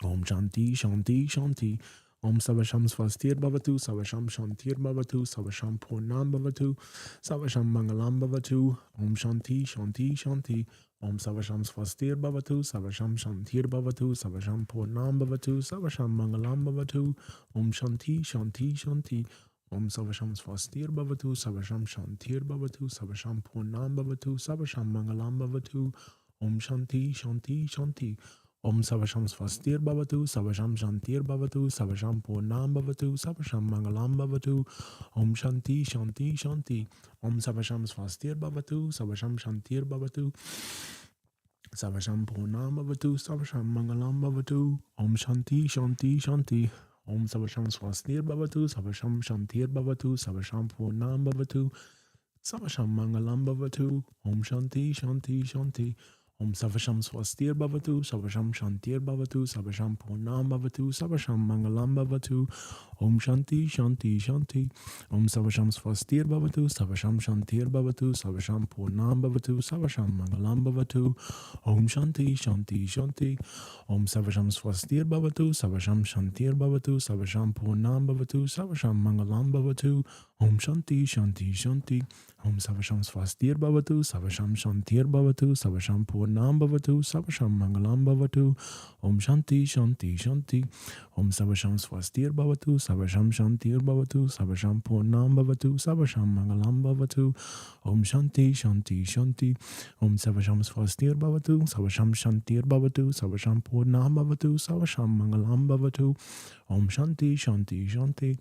Om Shanti, Shanti, Shanti. Om Savasham Svastir Bhavatu, Savasham Shantir Bhavatu, Savasham Purnam Bhavatu, Savasham Mangalam Bhavatu, Om Shanti, Shanti, Shanti. Om Savasham Svastir Bhavatu, Savasham Shantir Bhavatu, Savasham Purnam Bhavatu, Savasham Mangalam Bhavatu, Om Shanti, Shanti, Shanti. Om Savasham Svastir Bhavatu, Savasham Shantir Bhavatu, Savasham Purnam Bhavatu, Savasham Mangalam Bhavatu, Om Shanti, Shanti, Shanti. Om Savasham Svastir Bhavatu, Savasham Shantir Bhavatu, Savasham Purnam Bhavatu, Savasham Mangalam Bhavatu, Om Shanti, Shanti, Shanti. Om Savasham Svastir Bhavatu, Savasham Shantir Bhavatu, Savasham Purnam Bhavatu, Savasham Mangalam Bhavatu, Om Shanti, Shanti, Shanti. Om Savasham Svastir Bhavatu, Savasham Shantir Bhavatu, Savasham Purnam Bhavatu, Savasham Mangalam Bhavatu, Om Shanti, Shanti, Shanti. Om Savasham Swastir Bhavatu, Savasham Shantir Bhavatu, Savasham Purnam Bhavatu, Savasham Mangalam Bhavatu, Om Shanti, Shanti, Shanti. Om Savasham Swastir Bhavatu, Savasham Shantir Bhavatu, Savasham Purnam Bhavatu, Savasham Mangalam Bhavatu, Om Shanti, Shanti, Shanti. Om Savasham Swastir Bhavatu, Savasham Shantir Bhavatu, Savasham Purnam Bhavatu, Savasham Mangalam Bhavatu, Om Shanti, Shanti, Shanti. Om Savasham Svastir Bhavatu, Savasham Shantir Bhavatu, Savasham Purnam Bhavatu, Savasham Mangalam Bhavatu, Om Shanti, Shanti, Shanti. Om Savasham Svastir Bhavatu, Savasham Shantir Bhavatu, Savasham Purnam Bhavatu, Savasham Mangalam Bhavatu, Om Shanti, Shanti, Shanti. Om Savasham Svastir Bhavatu, Savasham Shantir Bhavatu, Savasham Purnam Bhavatu, Savasham Mangalam Bhavatu, Om Shanti, Shanti, Shanti.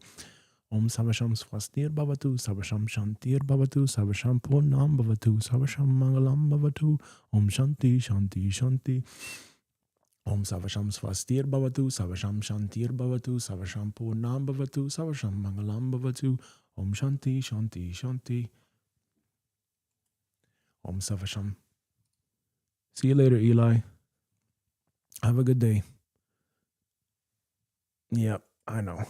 Om Savasham Swastir Bhavatu, Savasham Shantir Bhavatu, Savasham Purnam Bhavatu, Savasham Mangalam Bhavatu, Om Shanti, Shanti, Shanti. Om Savasham Swastir Bhavatu, Savasham Shantir Bhavatu, Savasham Purnam Bhavatu, Savasham Mangalam Bhavatu, Om Shanti, Shanti, Shanti. Om Savasham. See you later, Eli. Have a good day. Yep, I know.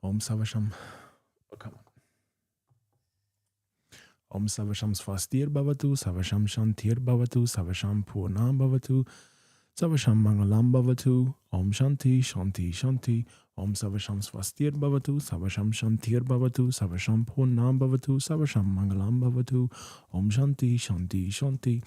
Om Savasham. Oh, come on. Om Savasham Swastir Bhavatu, Savasham Shantir Bhavatu, Savasham Purnam Bhavatu, Savasham Mangalam Bhavatu, Om Shanti, Shanti, Shanti, Om Savasham Swastir Bhavatu, Savasham Shantir Bhavatu, Savasham Purnam Bhavatu, Savasham Mangalam Bhavatu, Om Shanti, Shanti, Shanti,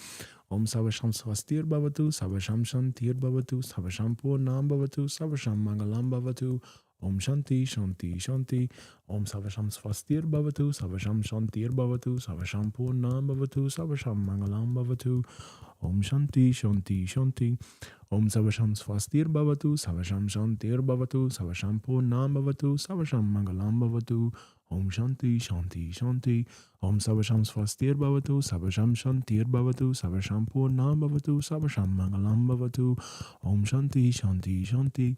Om Savasham Swastir Bhavatu, Savasham Shantir Bhavatu, Savasham Purnam Bhavatu, Savasham Mangalam Bhavatu, Om Shanti, Shanti, Shanti, Om Savasham Swastir Bhavatu, Savasham Shantir Bhavatu, Savasham Purnam Bhavatu, Savasham Mangalam Bhavatu, Om Shanti, Shanti, Shanti, Om Savasham Swastir Bhavatu, Savasham Shantir Bhavatu, Savasham Purnam Bhavatu, Savasham Mangalam Bhavatu, Om Shanti, Shanti, Shanti, Om Savasham Swastir Bhavatu, Savasham Shantir Bhavatu, Savasham Purnam Bhavatu, Savasham Mangalam Bhavatu, Om Shanti, Shanti, Shanti,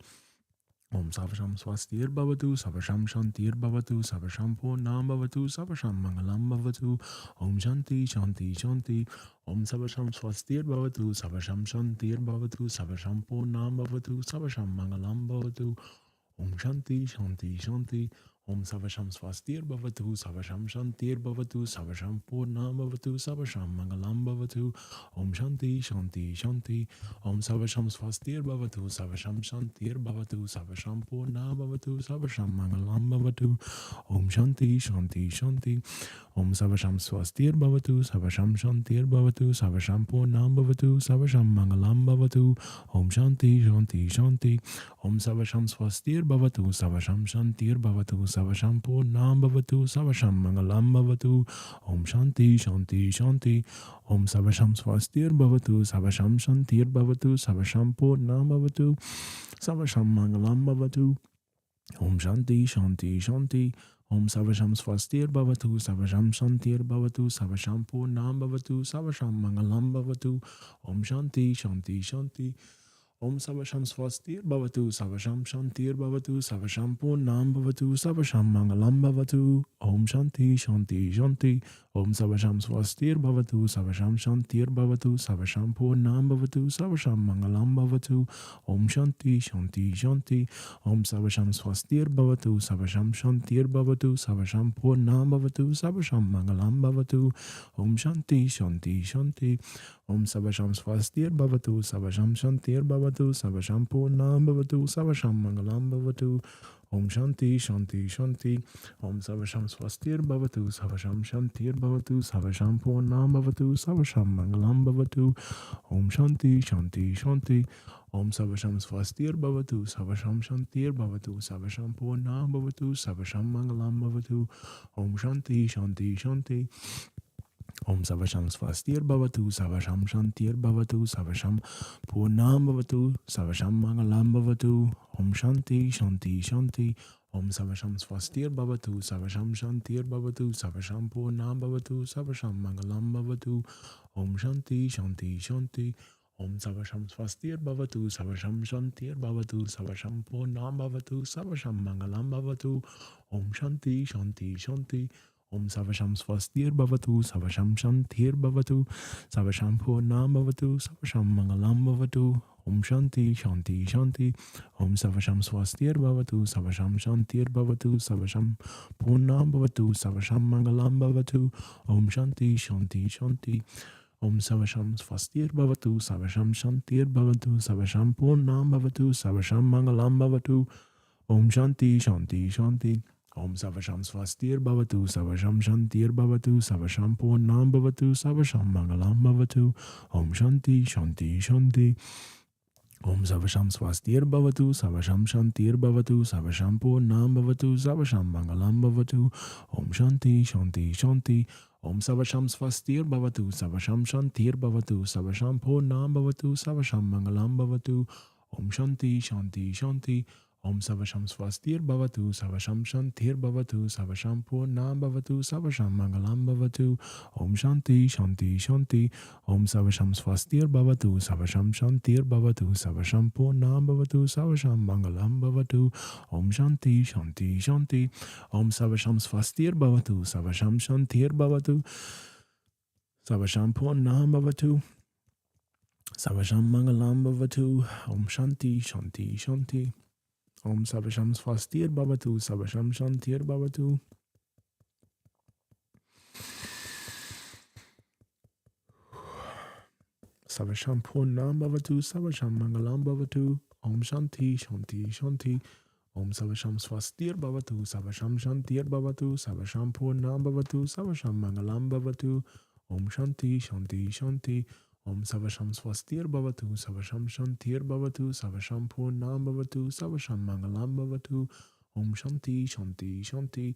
Om Savasham Swastir Bhavatu, Savasham Shantir Bhavatu, Savasham Purnam Bhavatu, Savasham Mangalam Bhavatu, Om Shanti, Shanti, Shanti, Om Savasham Swastir Bhavatu, Savasham Shantir Bhavatu, Savasham Purnam Bhavatu, Savasham Mangalam Bhavatu, Om Shanti, Shanti, Shanti, Om Savasham Swastir Bhavatu, Savasham Shantir Bhavatu, Savasham Purnam Bhavatu, Savasham Mangalam Bhavatu, Om Shanti, Shanti, Shanti, Om Savasham Swastir Bhavatu, Savasham Shantir Bhavatu, Savasham Purnam Bhavatu, Savasham Mangalam Bhavatu, Om Shanti, Shanti, Shanti, Om Savasham Swastir Bhavatu, Savasham Shantir Bhavatu, Savasham Purnam Bhavatu, Savasham Mangalam Bhavatu, Om Shanti, Shanti, Shanti, Om Savasham Swastir Bhavatu, Savasham Shantir Bhavatu, Savasham Purnam Bhavatu, Savasham Mangalam Bhavatu, Om Shanti, Shanti, Shanti, Om Savasham Swastir Bhavatu, Savasham Shantir Bhavatu, Savasham Purnam Bhavatu, Savasham Mangalam Bhavatu, Om Shanti, Shanti, Shanti, Om Savasham Swastir Bhavatu, Savasham Shantir Bhavatu, Savasham Purnam Bhavatu, Savasham Mangalam Bhavatu, Om Shanti, Shanti, Shanti, Om Savasham Swastir Bhavatu, Savasham Shantir Bhavatu, Savasham Purnam Bhavatu, Savasham Mangalam Bhavatu, Om Shanti, Shanti, Shanti, Om Savasham Swastir Bhavatu, Savasham Shantir Bhavatu, Savasham Purnam Bhavatu, Savasham Mangalam Bhavatu, Om Shanti, Shanti, Shanti, Om Savasham Swastir Bhavatu, Savasham Shantir Bhavatu, Savasham Purnam Bhavatu, Savasham Mangalam Bhavatu, Om Shanti, Shanti, Shanti, Om Savasham Swastir Bhavatu, Savasham Shantir Bhavatu, Savasham Purnam Bhavatu, Savasham Mangalam Bhavatu, Om Shanti, Shanti, Shanti, Om Savasham Swastir Bhavatu, Savasham Shantir Bhavatu, Savasham Purnam Bhavatu, Savasham Mangalam Bhavatu, Om Shanti, Shanti, Shanti, Om Savasham Swastir Bhavatu, Savasham Shantir Bhavatu, Savasham Purnam Bhavatu, Savasham Mangalam Bhavatu, Om Shanti, Shanti, Shanti, Om Savasham Swastir Bhavatu, Savasham Shantir Bhavatu, Savasham Purnam Bhavatu, Savasham Mangalam Bhavatu, Om Shanti, Shanti, Shanti, Om Savasham Swastir Bhavatu, Savasham Shantir Bhavatu, Savasham Purnam Bhavatu, Savasham Mangalam Bhavatu, Om Shanti, Shanti, Shanti, Om Savasham Swastir Bhavatu, Savasham Shantir Bhavatu, Savasham Purnam Bhavatu, Savasham Mangalam Bhavatu, Om Shanti, Shanti, Shanti, Om Savasham Swastir Bhavatu, Savasham Shantir Bhavatu, Savasham Purnam Bhavatu, Savasham Mangalam Bhavatu, Om Shanti, Shanti, Shanti, Om Savasham Swastir Bhavatu, Savasham Shantir Bhavatu, Savasham Purnam Bhavatu, Savasham Mangalam Bhavatu, Om Shanti, Shanti, Shanti, Om Savasham Swastir Bhavatu, Savasham Shantir Bhavatu, Savasham Purnam Bhavatu, Savasham Mangalam Bhavatu, Om Shanti, Shanti, Shanti, Om Savasham Swastir Bhavatu, Savasham Shantir Bhavatu, Savasham Purnam Bhavatu, Savasham Mangalam Bhavatu, Om Shanti, Shanti, Shanti, Om Savasham Swastir Bhavatu, Savasham Shantir Bhavatu, Savasham Purnam Bhavatu, Savasham Mangalam Bhavatu, Om Shanti, Shanti, Shanti, Om Savasham Swastir Bhavatu, Savasham Shantir Bhavatu, Savasham Purnam Bhavatu, Savasham Mangalam Bhavatu, Om Shanti, Shanti, Shanti, Om Savasham Swastir Bhavatu, Savasham Shantir Bhavatu, Savasham Purnam Bhavatu, Savasham Mangalam Bhavatu, Om Shanti, Shanti, Shanti, Om Savasham Swastir Bhavatu, Savasham Shantir Bhavatu, Savasham Purnam Bhavatu, Savasham Mangalam Bhavatu, Om Shanti, Shanti, Shanti, Om Savasham Swastir Bhavatu, Savasham Shantir Bhavatu, Savasham Purnam Bhavatu, Savasham Mangalam Bhavatu, Om Shanti, Shanti, Shanti, Om Savasham Swastir Bhavatu, Savasham Shantir Bhavatu, Savasham Purnam Bhavatu, Savasham Mangalam Bhavatu, Om Shanti, Shanti, Shanti. Om Savasham Swastir Bhavatu, Savasham Shantir Bhavatu, Savasham Purnam Bhavatu, Savasham Mangalam Bhavatu, Om Shanti, Shanti, Shanti. Om Savasham Swastir Bhavatu, Savasham Shantir Bhavatu, Savasham Purnam Bhavatu, Savasham Mangalam Bhavatu, Om Shanti, Shanti, Shanti.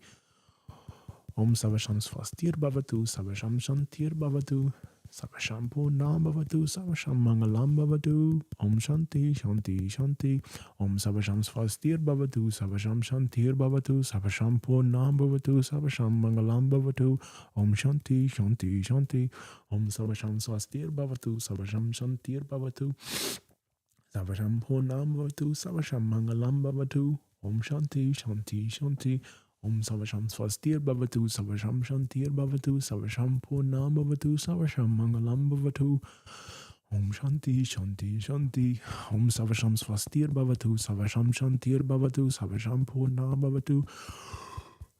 Om Savasham Swastir Bhavatu, Savasham Shantir Bhavatu, Savasham Purnam Bhavatu, Savasham Mangalam Bhavatu, Om Shanti, Shanti, Shanti. Om Savasham Swastir Bhavatu, Savasham Shantir Bhavatu, Savasham Purnam Bhavatu, Savasham Mangalam Bhavatu, Om Shanti, Shanti, Shanti. Om Savasham Swastir Bhavatu, Savasham Shantir Bhavatu, Savasham Purnam Bhavatu, Savasham Mangalam Bhavatu, Om Shanti, Shanti, Shanti. Om Savasham Swastir Bhavatu, Savasham Shantir Bhavatu, Savasham Purnam Bhavatu, Savasham Mangalam Bhavatu, Om Shanti, Shanti, Shanti. Om Savasham Swastir Bhavatu, Savasham Shantir Bhavatu, Savasham Purnam Bhavatu,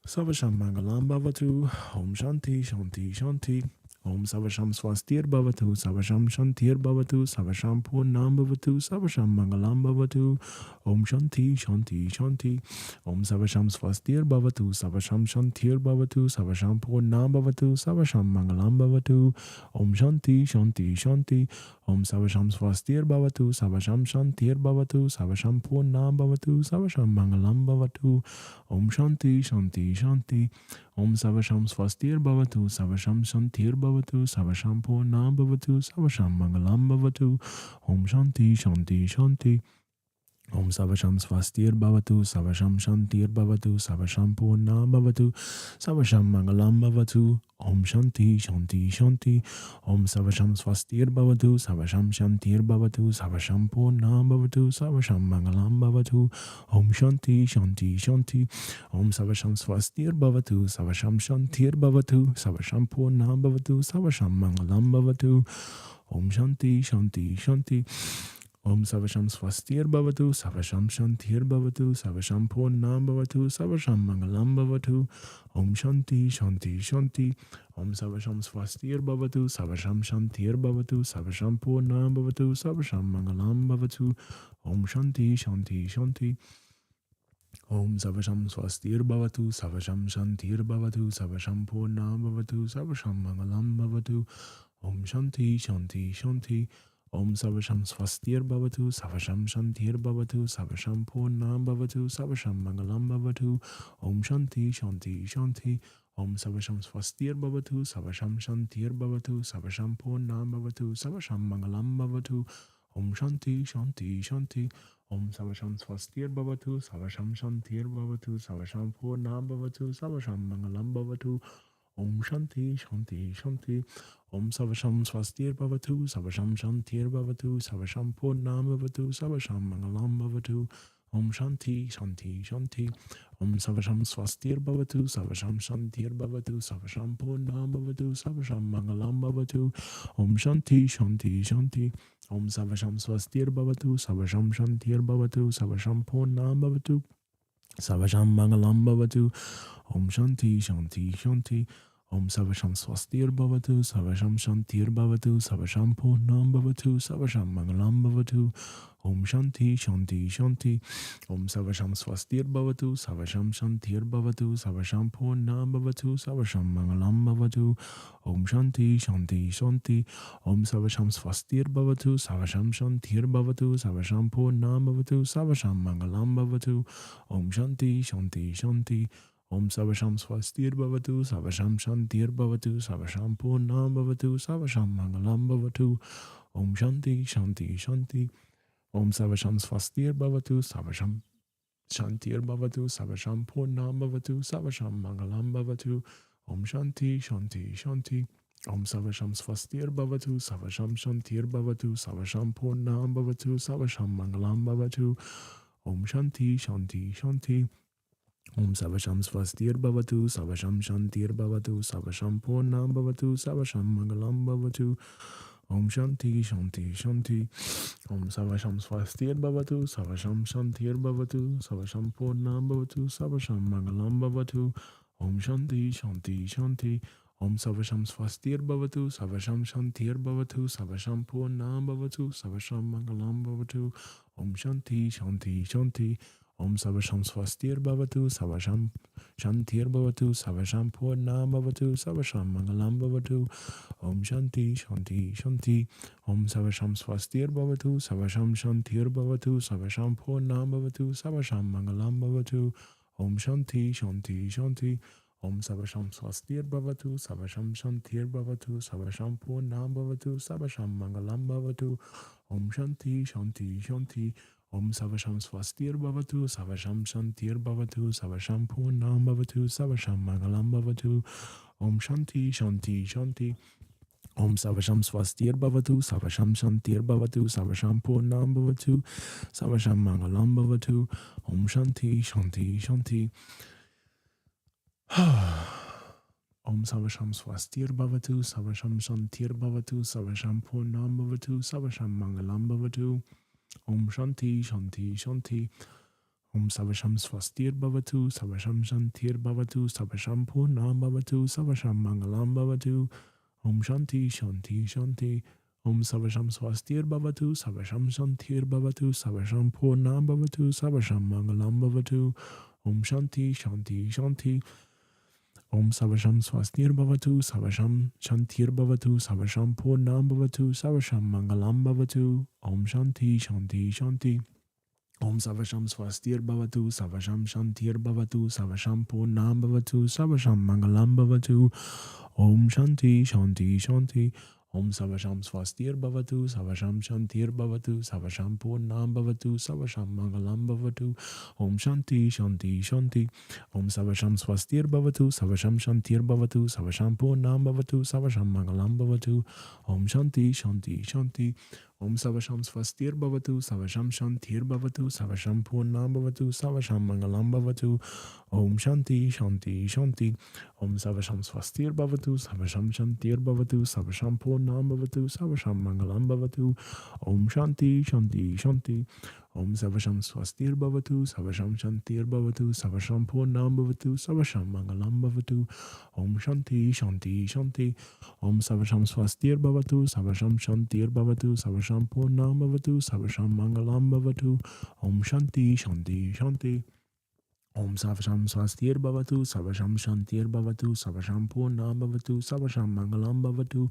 Savasham Mangalam Bhavatu, Om Shanti, Shanti, Shanti. Om Savasham Swastir Bhavatu, Savasham Shantir Bhavatu, Savasham Purnam Bhavatu, Savasham Mangalam Bhavatu, Om Shanti, Shanti, Shanti. Om Savasham Swastir Bhavatu, Savasham Shantir Bhavatu, Savasham Purnam Bhavatu, Savasham Mangalam Bhavatu, Om Shanti, Shanti, Shanti. Om Savasham Swastir Bhavatu, Savasham Shantir Bhavatu, Savasham Purnam Bhavatu, Savasham Mangalam Bhavatu, Om Shanti, Shanti, Shanti. Om Savasham Swastir Bhavatu, Savasham Shantir Bhavatu, Savasham Purnam Bhavatu, Savasham Mangalam Bhavatu, Om Shanti, Shanti, Shanti. Om Savasham Swastir Bhavatu, Savasham Shantir Bhavatu, Savasham Purnam Bhavatu, Savasham Mangalam Bhavatu, Om Shanti, Shanti, Shanti. Om Savasham Swastir Bhavatu, Savasham Shantir Bhavatu, Savasham Purnam Bhavatu, Savasham Mangalam Bhavatu, Om Shanti, Shanti, Shanti. Om Savasham Swastir Bhavatu, Savasham Shantir Bhavatu, Savasham Purnam Bhavatu, Savasham Mangalam Bhavatu, Om Shanti, Shanti, Shanti. Om Savasham Swastir Bhavatu, Savasham Shantir Bhavatu, Savasham Purnam Bhavatu, Savasham Mangalam Bhavatu, Om Shanti, Shanti, Shanti. Om Savasham Swastir Bhavatu, Savasham Shantir Bhavatu, Savasham Purnam Bhavatu, Savasham Mangalam Bhavatu, Om Shanti, Shanti, Shanti. Om Savasham Swastir Bhavatu, Savasham Shantir Bhavatu, Savasham Purnam Bhavatu, Savasham Mangalam Bhavatu, Om Shanti, Shanti, Shanti. Om Savasham Swastir Bhavatu, Savasham Shantir Bhavatu, Savasham Purnam Bhavatu, Savasham Mangalam Bhavatu, Om Shanti, Shanti, Shanti. Om Savasham Swastir Bhavatu, Savasham Shantir Bhavatu, Savasham Purnam Bhavatu, Savasham Mangalam Bhavatu, Om Shanti, Shanti, Shanti. Om Savasham Swastir Bhavatu, Savasham Shantir Bhavatu, Savasham Purnam Bhavatu, Savasham Mangalam Bhavatu, Om Shanti, Shanti, Shanti. Om Savasham Swastir Bhavatu, Savasham Shantir Bhavatu, Savasham Purnam Bhavatu, Savasham Mangalam Bhavatu, Om Shanti, Shanti, Shanti. Om Savasham Swastir Bhavatu, Savasham Shantir Bhavatu, Savasham Purnam Bhavatu, Savasham Mangalam Bhavatu, Om Shanti, Shanti, Shanti. Om Savasham Swastir Bhavatu, Savasham Shantir Bhavatu, Savasham Purnam Bhavatu, Savasham Mangalam Bhavatu, Om Shanti, Shanti, Shanti. Om Savasham Swastir Bhavatu, Savasham Shantir Bhavatu, Savasham Purnam Bhavatu, Savasham Mangalam Bhavatu, Om Shanti, Shanti, Shanti. Om Savasham Swastir Bhavatu, Savasham Shantir Bhavatu, Savasham Purnam Bhavatu, Savasham Mangalam Bhavatu, Om Shanti, Shanti, Shanti. Om Savasham Swastir Bhavatu, Savasham Shantir Bhavatu, Savasham Purnam Bhavatu, Savasham Mangalam Bhavatu, Om Shanti, Shanti, Shanti. Om Savasham Swastir Bhavatu, Savasham Shantir Bhavatu, Savasham Purnam Bhavatu, Savasham Mangalam Bhavatu, Om Shanti, Shanti, Shanti. Om Savasham Swastir Bhavatu, Savasham Shantir Bhavatu, Savasham Purnam Bhavatu, Savasham Mangalam Bhavatu, Om Shanti, Shanti, Shanti. Om Savasham Swastir Bhavatu, Savasham Shantir Bhavatu, Savasham Purnam Bhavatu, Savasham Mangalam Bhavatu, Om Shanti, Shanti, Shanti. Om Savasham Swastir Bhavatu, Savasham Shantir Bhavatu, Savasham Purnam Bhavatu, Savasham Mangalam Bhavatu, Om Shanti, Shanti, Shanti. Om Savasham Swastir Bhavatu, Savasham Shantir Bhavatu, Savasham Purnam Bhavatu, Savasham Mangalam Bhavatu, Om Shanti, Shanti, Shanti. Om Savasham Swastir Bhavatu, Savasham Shantir Bhavatu, Savasham Purnam Bhavatu, Savasham Mangalam Bhavatu, Om Shanti, Shanti, Shanti, Om Savasham Swastir Bhavatu, Savasham Shantir Bhavatu, Savasham Purnam Bhavatu, Savasham Mangalam Bhavatu, Om Shanti, Shanti, Shanti, Om Savasham Swastir Bhavatu, Savasham Shantir Bhavatu, Savasham Purnam Bhavatu, Savasham Mangalam Bhavatu, Om Shanti, Shanti, Shanti, Om Savasham Swastir Bhavatu, Savasham Shantir Bhavatu, Savasham Purnam Bhavatu, Savasham Mangalam Bhavatu, Om Shanti, Shanti, Shanti, Om Savasham Swastir Bhavatu, Savasham Shantir Bhavatu, Savasham Purnam Bhavatu, Savasham Mangalam Bhavatu, Om Shanti, Shanti, Shanti, Om Savasham Swastir Bhavatu, Savasham Shantir Bhavatu, Savasham Purnam Bhavatu, Savasham Mangalam Bhavatu, Om Shanti, Shanti, Shanti. Om Savasham Swastir Bhavatu, Savasham Shantir Bhavatu, Savasham Purnam Bhavatu, Savasham Mangalam Bhavatu, Om Shanti, Shanti, Shanti. Om Savasham Swastir Bhavatu, Savasham Shantir Bhavatu, Savasham Purnam Bhavatu, Savasham Mangalam Bhavatu, Om Shanti, Shanti, Shanti. Om Savasham Swastir Bhavatu, Savasham Shantir Bhavatu, Savasham Purnam Bhavatu, Savasham Mangalam Bhavatu, Om Shanti, Shanti, Shanti. Om Savasham Swastir Bhavatu, Savasham Shantir Bhavatu, Savasham Purnam Bhavatu, Savasham Mangalam Bhavatu, Om Shanti, Shanti, Shanti. Om Savasham Swastir Bhavatu, Savasham Shantir Bhavatu, Savasham Purnam Bhavatu, Savasham Mangalam Bhavatu, Om Shanti, Shanti, Shanti. Om Savasham Swastir Bhavatu, Savasham Shantir Bhavatu, Savasham Purnam Bhavatu, Savasham Mangalam Bhavatu, Om Shanti, Shanti, Shanti. Om Savasham Swastir Bhavatu, Savasham Shantir Bhavatu, Savasham Purnam Bhavatu, Savasham Mangalam Bhavatu, Om Shanti, Shanti, Shanti. Om Savasham Swastir Bhavatu, Savasham Shantir Bhavatu, Savasham Purnam Bhavatu, Savasham Mangalam Bhavatu, Om Shanti, Shanti, Shanti. Om Savasham Swastir Bhavatu, Savasham Shantir Bhavatu, Savasham Purnam Bhavatu, Savasham Mangalam Bhavatu, Om Shanti, Shanti, Shanti. Om Savasham Swastir Bhavatu, Savasham Shantir Bhavatu, Savasham Purnam Bhavatu, Savasham Mangalam Bhavatu, Om Shanti, Shanti, Shanti. Om Savasham Swastir Bhavatu, Savasham Shantir Bhavatu, Savasham Purnam Bhavatu, Savasham Mangalam Bhavatu, Om Shanti, Shanti, Shanti. Om Savasham Swastir Bhavatu, Savasham Shantir Bhavatu, Savasham Purnam Bhavatu, Savasham Mangalam Bhavatu, Om Shanti, Shanti, Shanti. Om Savasham Swastir Bhavatu, Savasham Shantir Bhavatu, Savasham Purnam Bhavatu, Savasham Mangalam Bhavatu,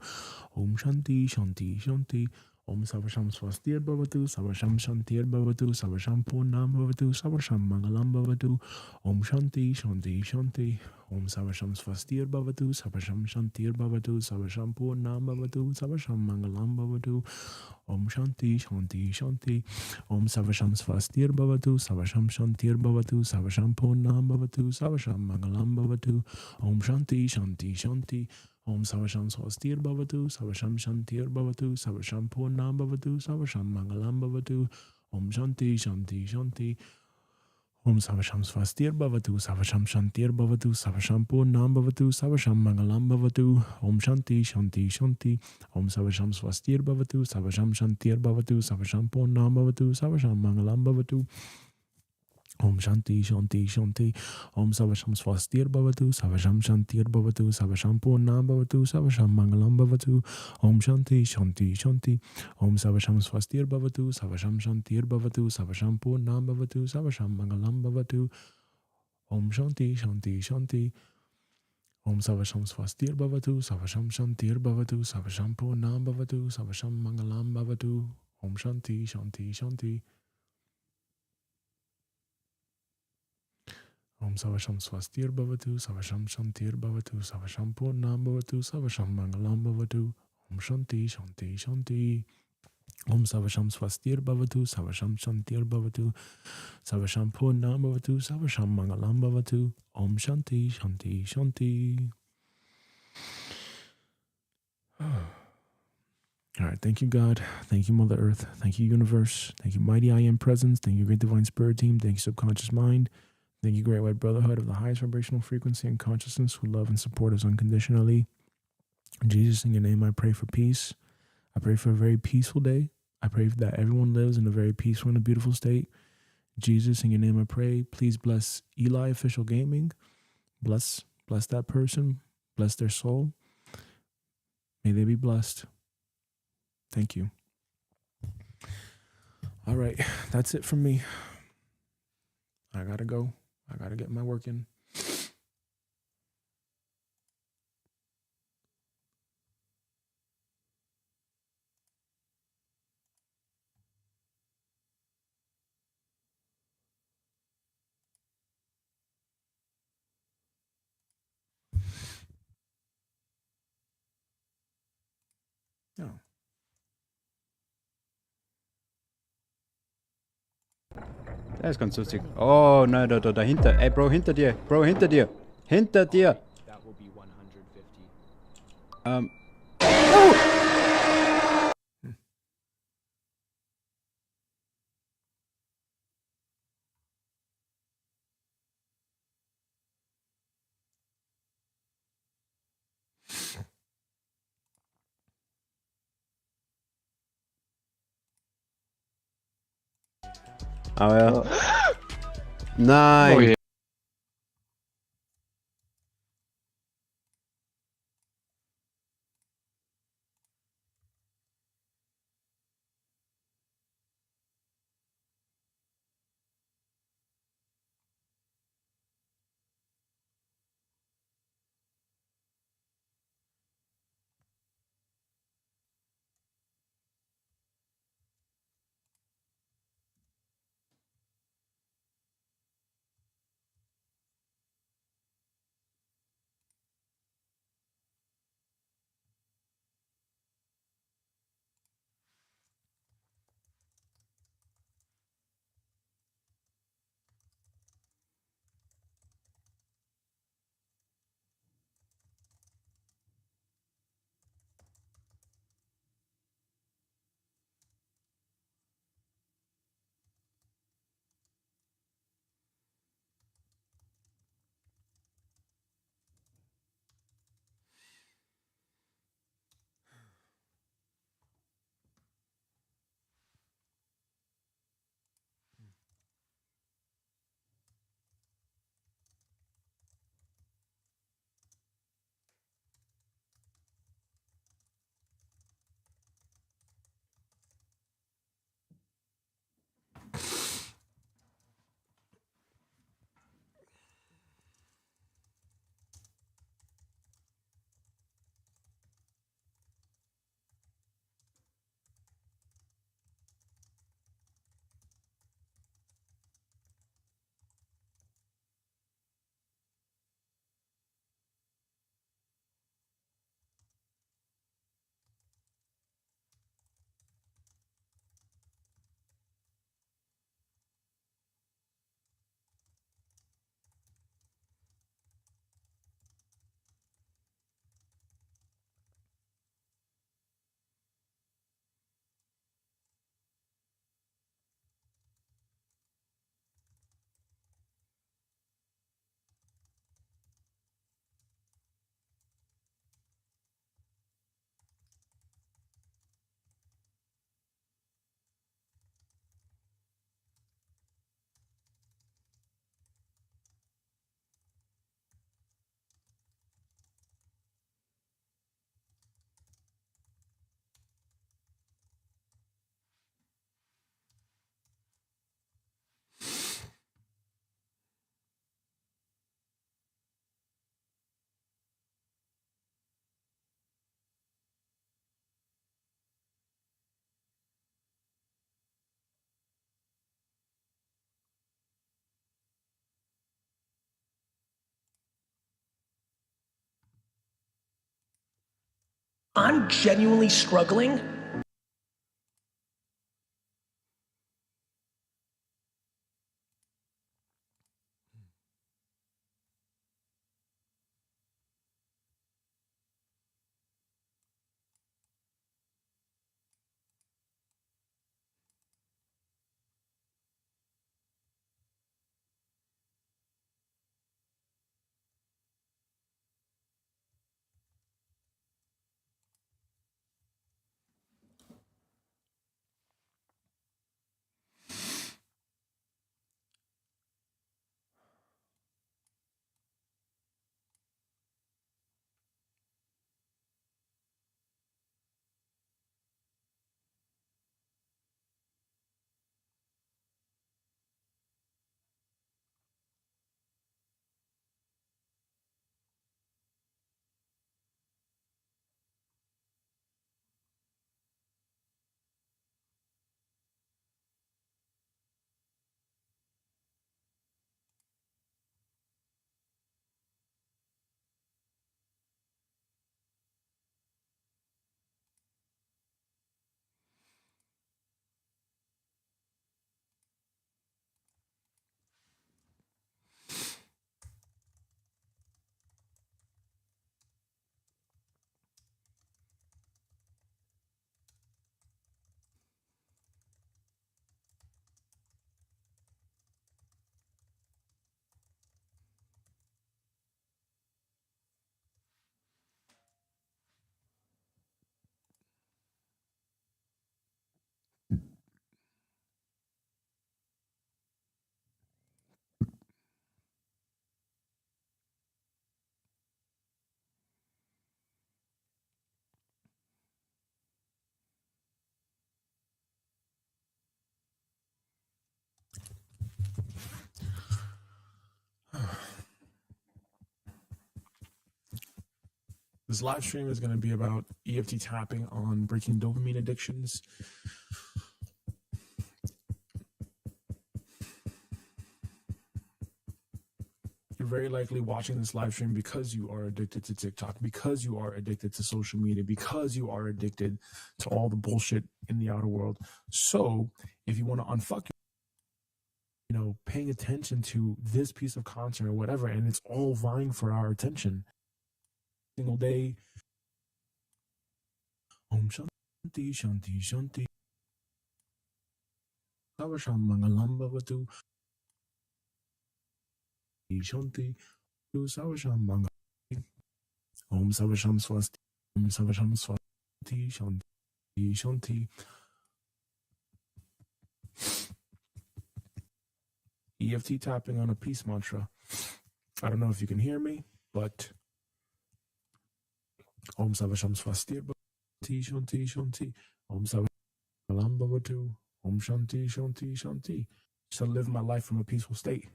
Om Shanti, Shanti, Shanti. Om Savasham Swastir Bhavatu, Savasham Shantir Bhavatu, Savasham Purnam Bhavatu, Savasham Mangalam Bhavatu, Om Shanti, Shanti, Shanti. Om Savasham Swastir Bhavatu, Savasham Shantir Bhavatu, Savasham Purnam Bhavatu, Savasham Mangalam Bhavatu, Om Shanti, Shanti, Shanti. Om Savasham Swastir Bhavatu, Savasham Shantir Bhavatu, Savasham Purnam Bhavatu, Savasham Mangalam Bhavatu, Om Shanti, Shanti, Shanti. Om Savasham Swastir Bhavatu, Savasham Shantir Bhavatu, Savasham Purnam Bhavatu, Savasham Mangalam Bhavatu, Om Shanti, Shanti, Shanti. Om Savasham Swastir Bhavatu, Savasham Shantir Bhavatu, Savasham Purnam Bhavatu, Savasham Mangalam Bhavatu, Om Shanti, Shanti, Shanti. Om Savasham Swastir Bhavatu, Savasham Shantir Bhavatu, Savasham Purnam Bhavatu, Savasham Mangalam Bhavatu, Om Shanti, Shanti, Shanti. Om Savasham Swastir Bhavatu, Savasham Shantir Bhavatu, Savasham Purnam Bhavatu, Savasham Mangalam Bhavatu, Om Shanti, Shanti, Shanti. Om Savasham Swastir Bhavatu, Savasham Shantir Bhavatu, Savasham Purnam Bhavatu, Savasham Mangalam Bhavatu, Om Shanti, Shanti, Shanti. Om Savasham Swastir Bhavatu, Savasham Shantir Bhavatu, Savasham Purnam Bhavatu, Savasham Mangalam Bhavatu, Om Shanti, Shanti, Shanti. Om Savasham Swastir Bhavatu, Savasham Shantir Bhavatu, Savasham Purnam Bhavatu, Savasham Mangalam Bhavatu, Om Shanti, Shanti, Shanti. All right, thank you, God. Thank you, Mother Earth. Thank you, Universe. Thank you, Mighty I Am Presence. Thank you, Great Divine Spirit Team. Thank you, Subconscious Mind. Thank you, Great White Brotherhood of the highest vibrational frequency and consciousness who love and support us unconditionally. Jesus, in your name, I pray for peace. I pray for a very peaceful day. I pray that everyone lives in a very peaceful and a beautiful state. Jesus, in your name, I pray. Please bless Eli Official Gaming. Bless that person. Bless their soul. May they be blessed. Thank you. All right, that's it from me. I gotta go. I gotta get my work in. Oh. Der ist ganz lustig. Oh, nein, da dahinter. Ey, Bro, hinter dir. Bro, hinter dir. Hinter dir. Aber ja. Nein. Oh je. I'm genuinely struggling. This live stream is going to be about EFT tapping on breaking dopamine addictions. You're very likely watching this live stream because you are addicted to TikTok, because you are addicted to social media, because you are addicted to all the bullshit in the outer world. So if you want to unfuck, paying attention to this piece of content or whatever, and it's all vying for our attention. Single day. Om Shanti Shanti Shanti. Savasham Mangalam Bhavatu. Shanti. Savasham Mangalam. Om Savasham Swasti. Om Savasham Swasti Shanti Shanti. EFT tapping on a peace mantra. I don't know if you can hear me, but Om Savasham Swastir Bhavati Shanti Shanti. Om Savasham Mangalam Bhavatu. Om Shanti Shanti Shanti. To live my life from a peaceful state.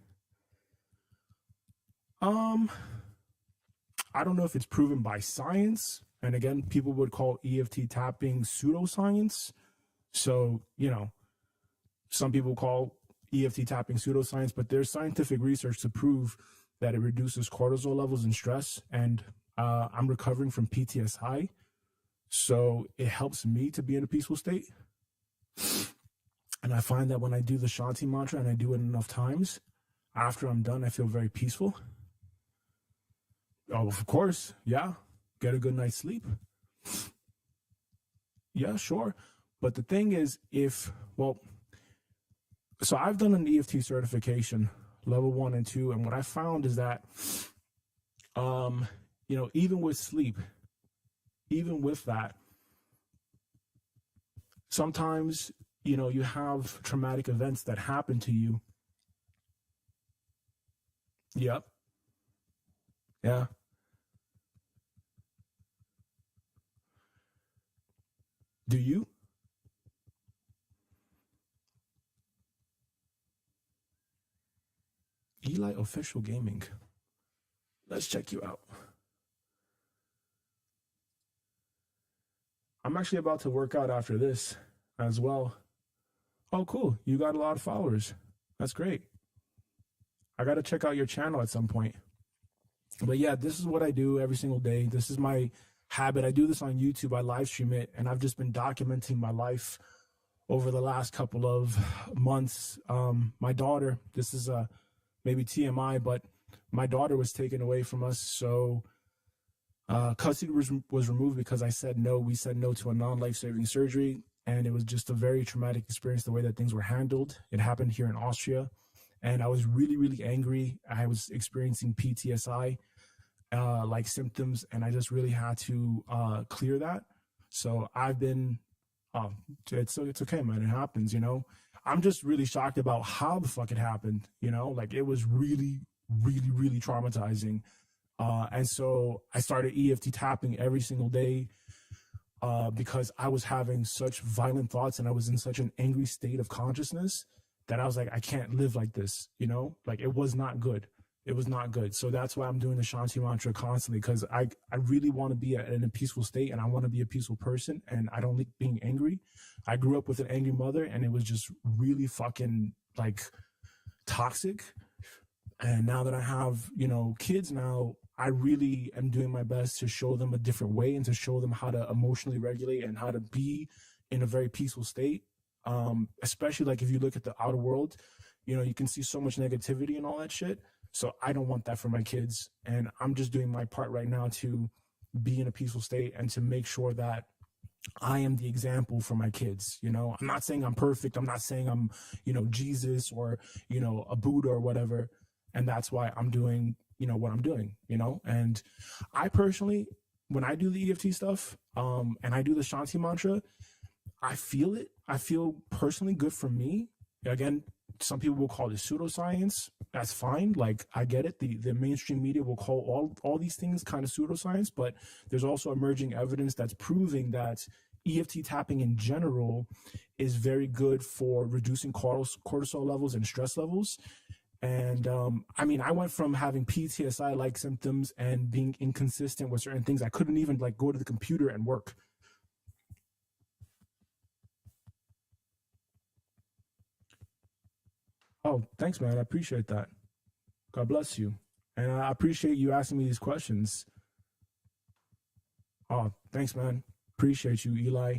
I don't know if it's proven by science. And again, people would call EFT tapping pseudoscience. So, some people call EFT tapping pseudoscience, but there's scientific research to prove that it reduces cortisol levels and stress. And I'm recovering from PTSD. So it helps me to be in a peaceful state. And I find that when I do the Shanti mantra and I do it enough times, after I'm done, I feel very peaceful. Oh, of course. Yeah. Get a good night's sleep. Yeah, sure. But the thing is, so I've done an EFT certification, level 1 and 2. And what I found is that, even with sleep, even with that, sometimes, you have traumatic events that happen to you. Yep. Yeah. Do you? Eli Official Gaming. Let's check you out. I'm actually about to work out after this as well. Oh, cool. You got a lot of followers. That's great. I got to check out your channel at some point. But yeah, this is what I do every single day. This is my habit. I do this on YouTube. I live stream it, and I've just been documenting my life over the last couple of months. My daughter, this is maybe TMI, but my daughter was taken away from us. So custody was removed because I said no. We said no to a non-life-saving surgery, and it was just a very traumatic experience, the way that things were handled. It happened here in Austria, and I was really, really angry. I was experiencing PTSD like symptoms, and I just really had to clear that. So I've been, it's okay, man. It happens, I'm just really shocked about how the fuck it happened, like it was really, really, really traumatizing. And so I started EFT tapping every single day because I was having such violent thoughts and I was in such an angry state of consciousness that I was like, I can't live like this, like it was not good. It was not good. So that's why I'm doing the Shanti mantra constantly, because I really want to be in a peaceful state, and I want to be a peaceful person, and I don't like being angry. I grew up with an angry mother, and it was just really fucking like toxic. And now that I have, kids now, I really am doing my best to show them a different way and to show them how to emotionally regulate and how to be in a very peaceful state. Especially like if you look at the outer world, you can see so much negativity and all that shit. So I don't want that for my kids. And I'm just doing my part right now to be in a peaceful state and to make sure that I am the example for my kids. I'm not saying I'm perfect. I'm not saying I'm, Jesus or, a Buddha or whatever. And that's why I'm doing, what I'm doing, and I personally, when I do the EFT stuff, and I do the Shanti mantra, I feel it. I feel personally good for me. Again, some people will call it pseudoscience. That's fine. Like, I get it. The mainstream media will call all these things kind of pseudoscience, but there's also emerging evidence that's proving that EFT tapping in general is very good for reducing cortisol levels and stress levels. And I mean, I went from having PTSI like symptoms and being inconsistent with certain things. I couldn't even like go to the computer and work. Oh, thanks, man. I appreciate that. God bless you. And I appreciate you asking me these questions. Oh, thanks, man. Appreciate you, Eli.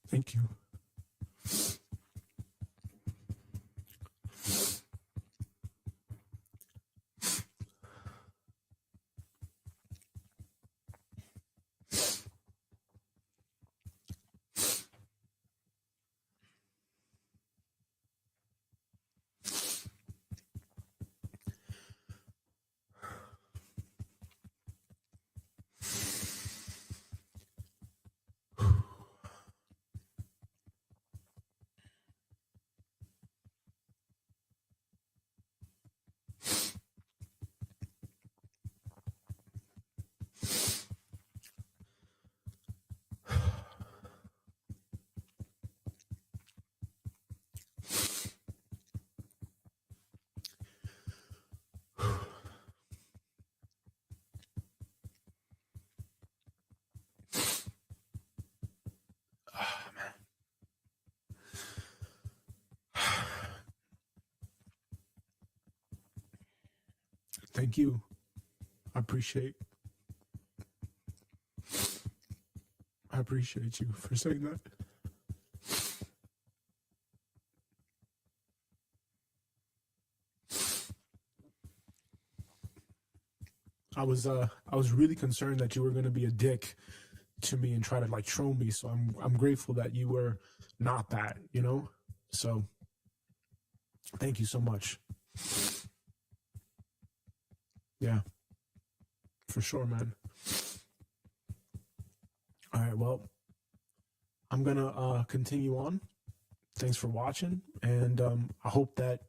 Thank you. Thank you. I appreciate you for saying that. I was really concerned that you were going to be a dick to me and try to like troll me. So I'm grateful that you were not that, you know? So thank you so much. Yeah, for sure, man. All right, well, I'm gonna continue on. Thanks for watching, and I hope that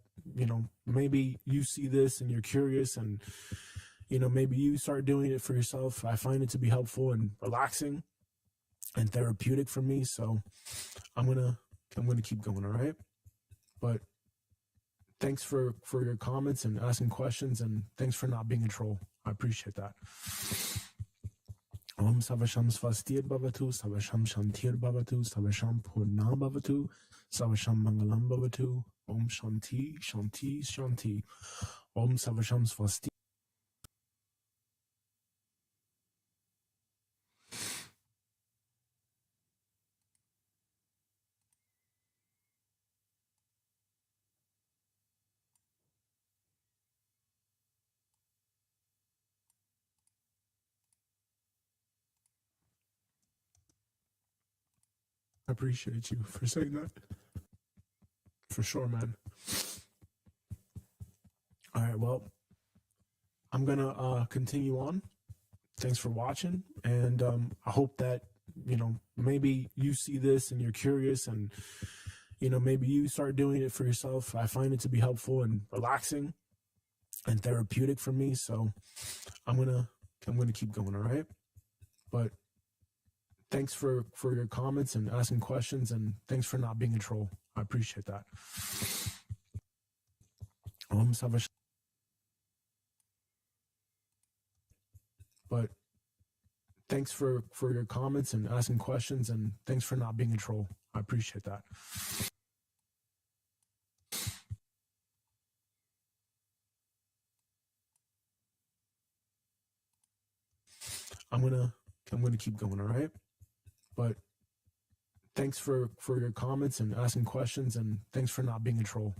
maybe you see this and you're curious, and maybe you start doing it for yourself. I find it to be helpful and relaxing and therapeutic for me. So I'm gonna keep going. All right, but thanks for your comments and asking questions, and thanks for not being a troll. I appreciate that. Om Savasham Svastir Bhavatu, Savasham Shantir Bhavatu, Savasham Purnam Bhavatu, Savasham Mangalam Bhavatu, Om Shanti, Shanti, Shanti, Om Savasham Svastir. I appreciate you for saying that. For sure, man. All right, well, I'm gonna continue on. Thanks for watching, and I hope that maybe you see this and you're curious, and maybe you start doing it for yourself. I find it to be helpful and relaxing and therapeutic for me. So I'm gonna keep going. All right, but thanks for your comments and asking questions, and thanks for not being a troll. I appreciate that. Om Savash. But thanks for your comments and asking questions, and thanks for not being a troll. I appreciate that. I'm gonna keep going. All right, but thanks for your comments and asking questions, and thanks for not being a troll.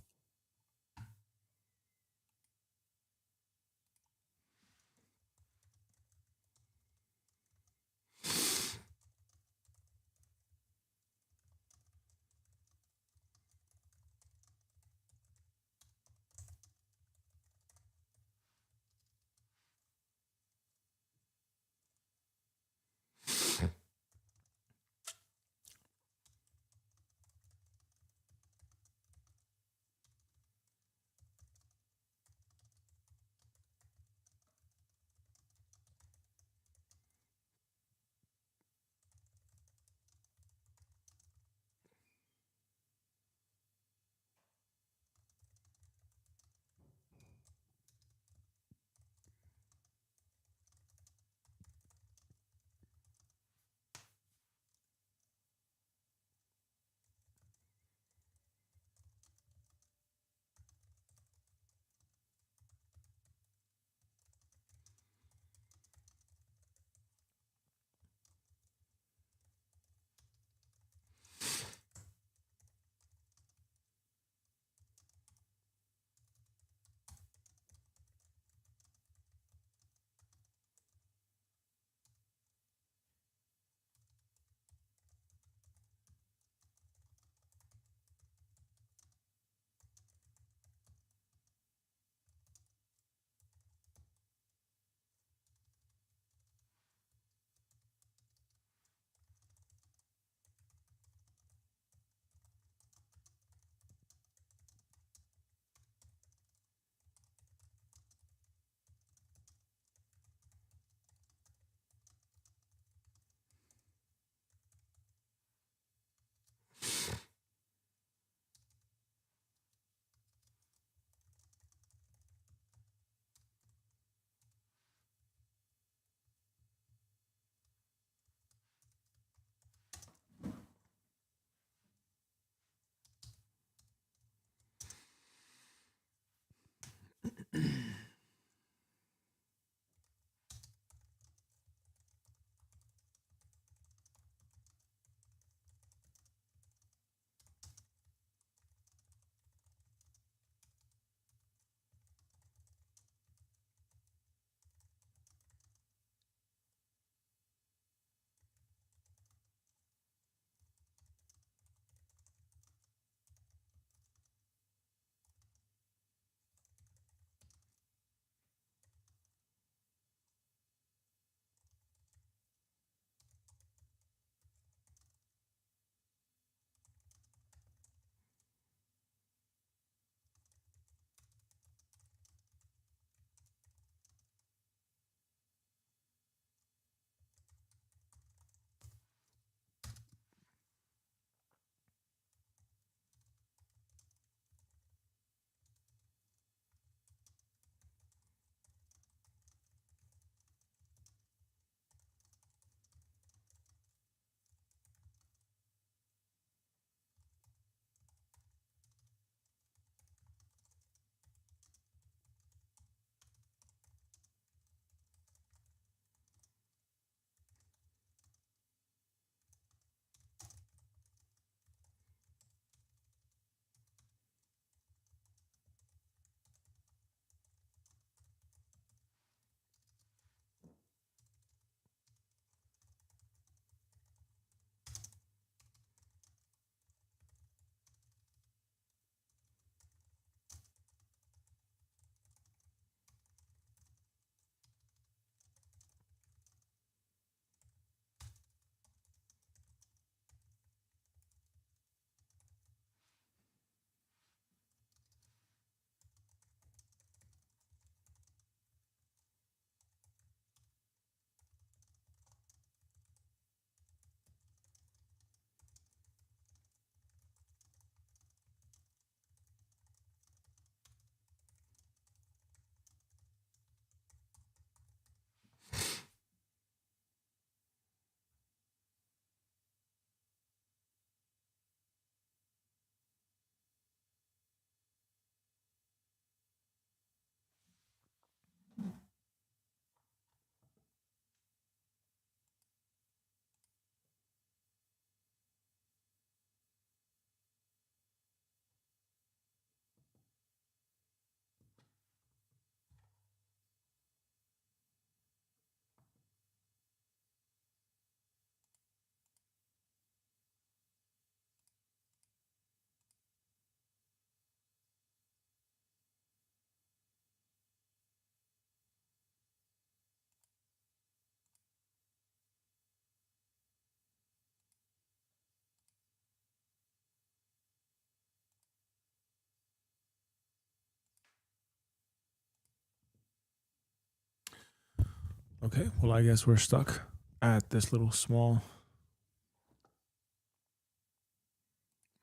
Okay, well, I guess we're stuck at this little small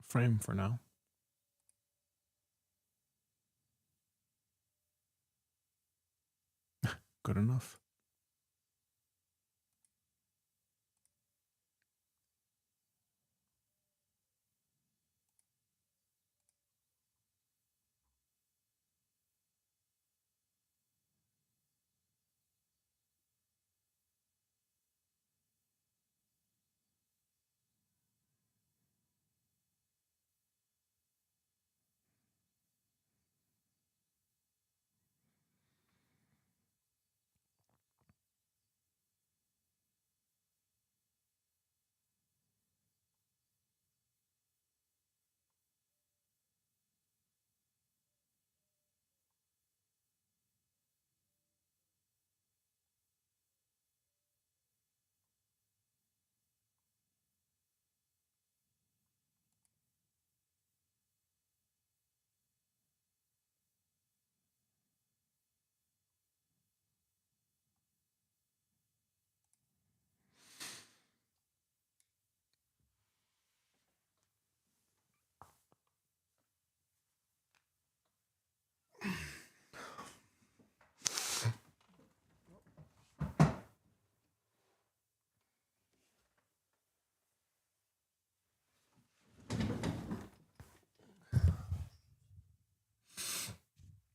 frame for now. Good enough.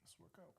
Let's work out.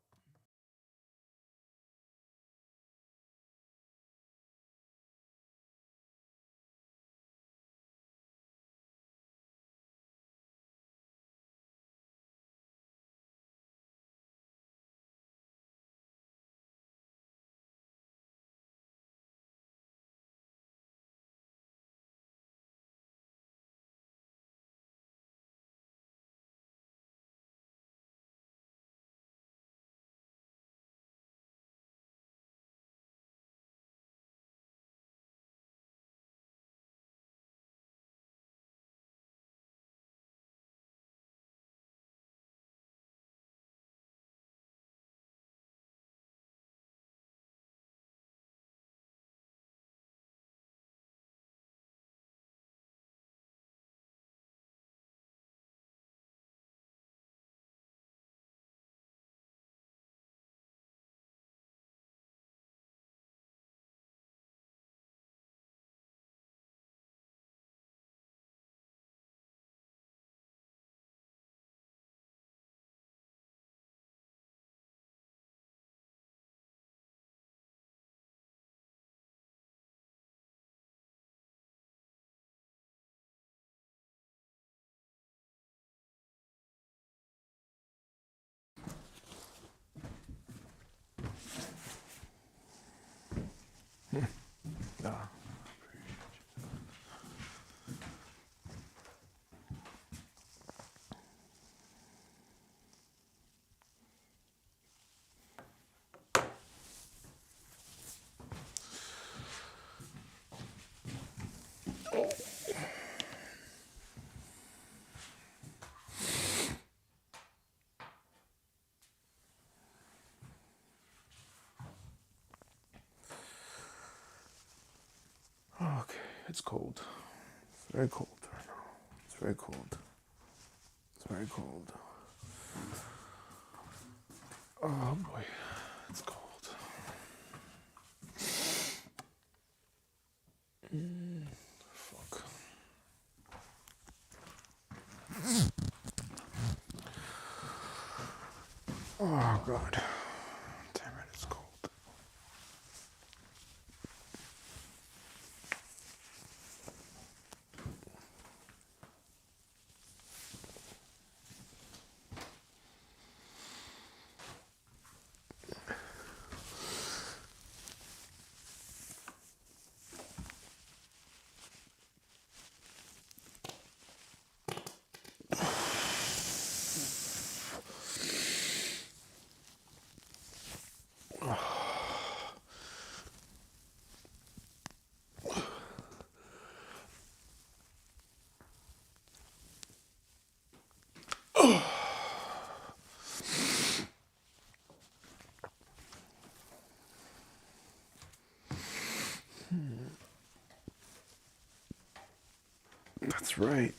Ah. Okay, it's cold. It's very cold right now. It's very cold. It's very cold. Oh boy, it's cold. Fuck. Oh god. Damn it, it's cold. That's right.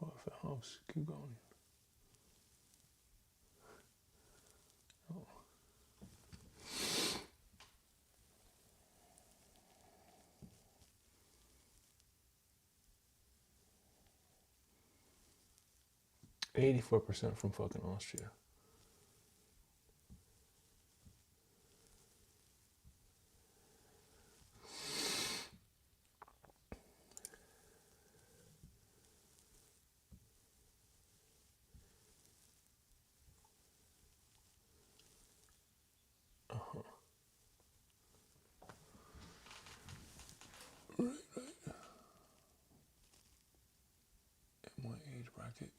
Oh, if it helps, keep going. 84% from fucking Austria. My age bracket.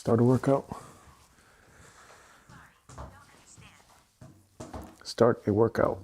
Start a workout. Start a workout.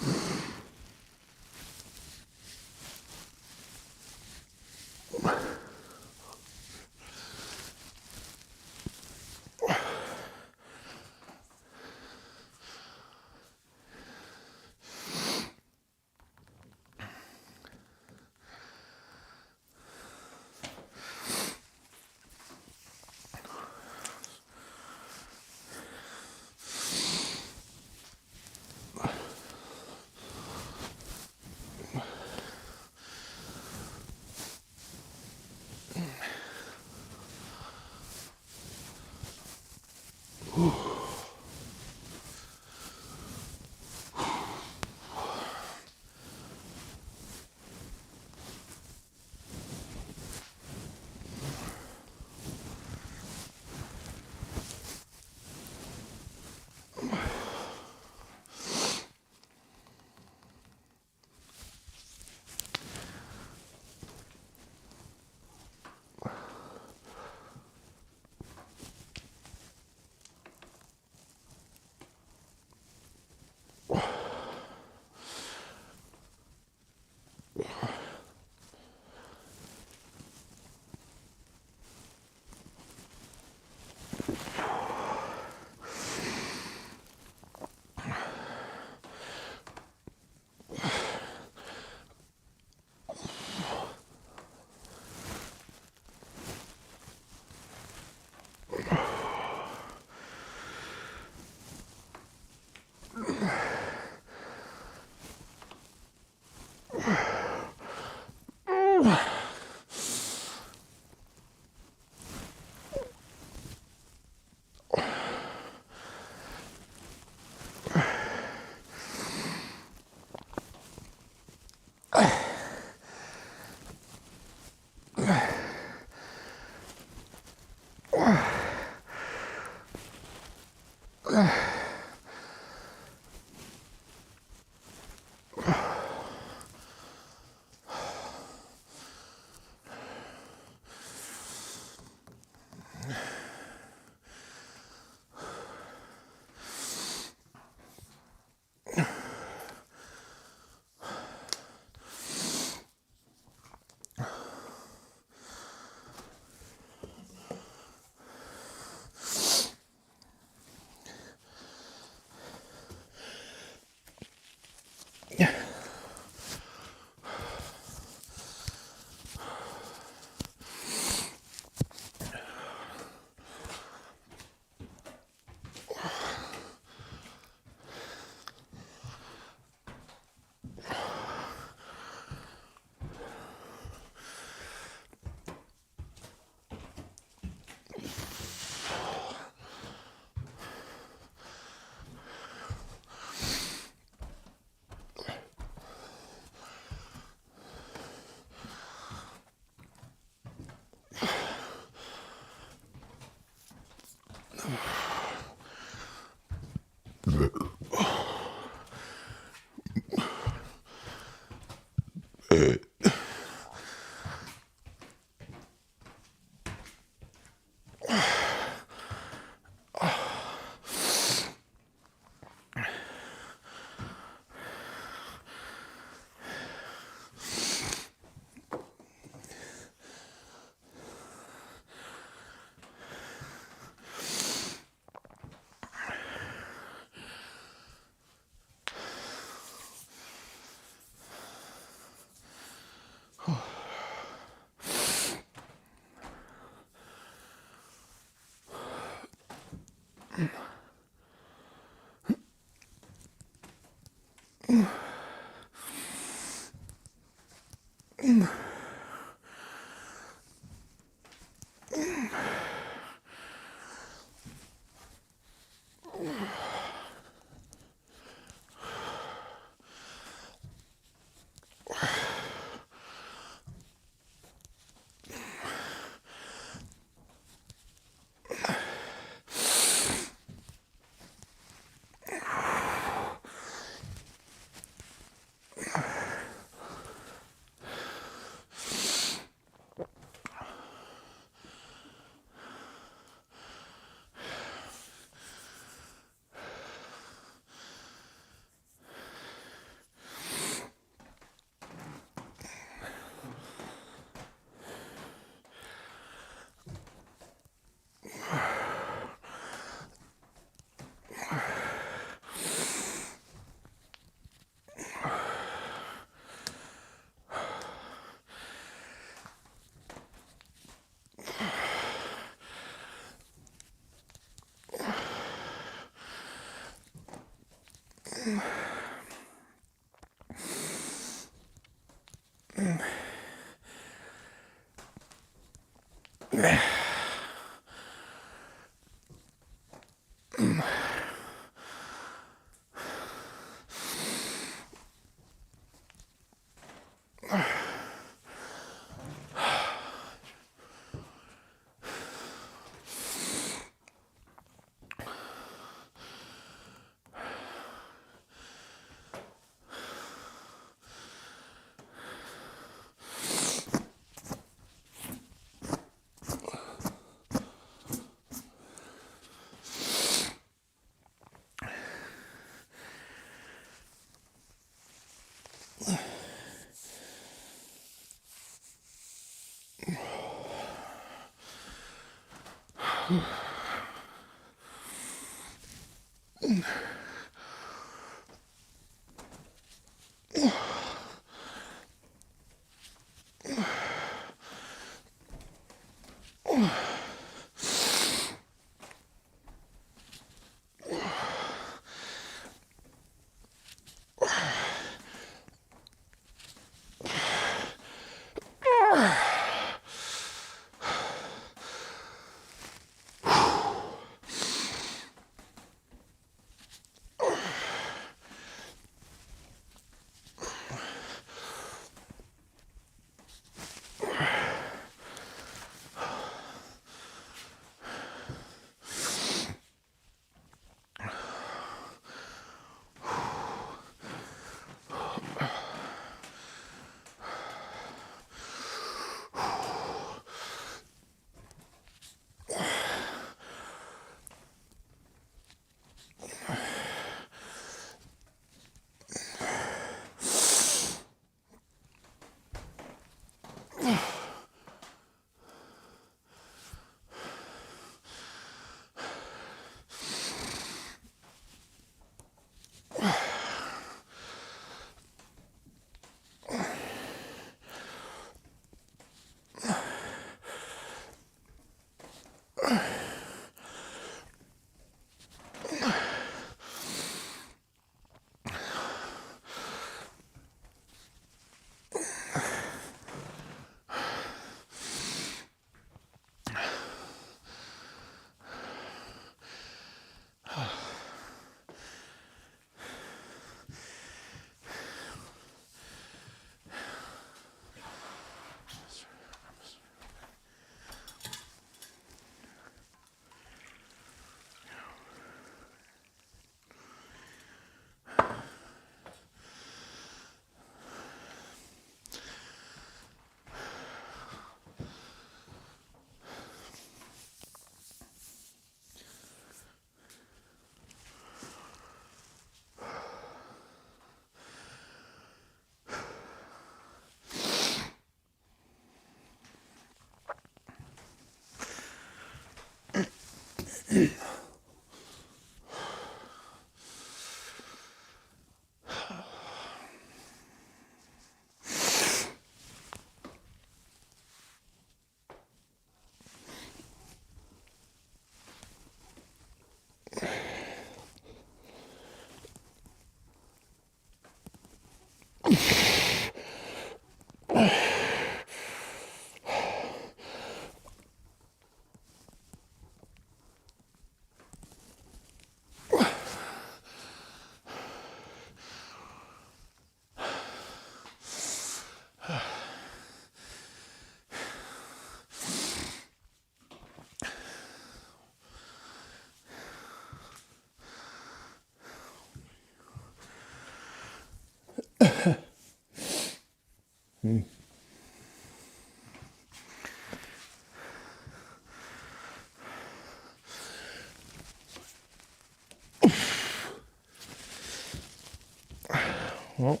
Well,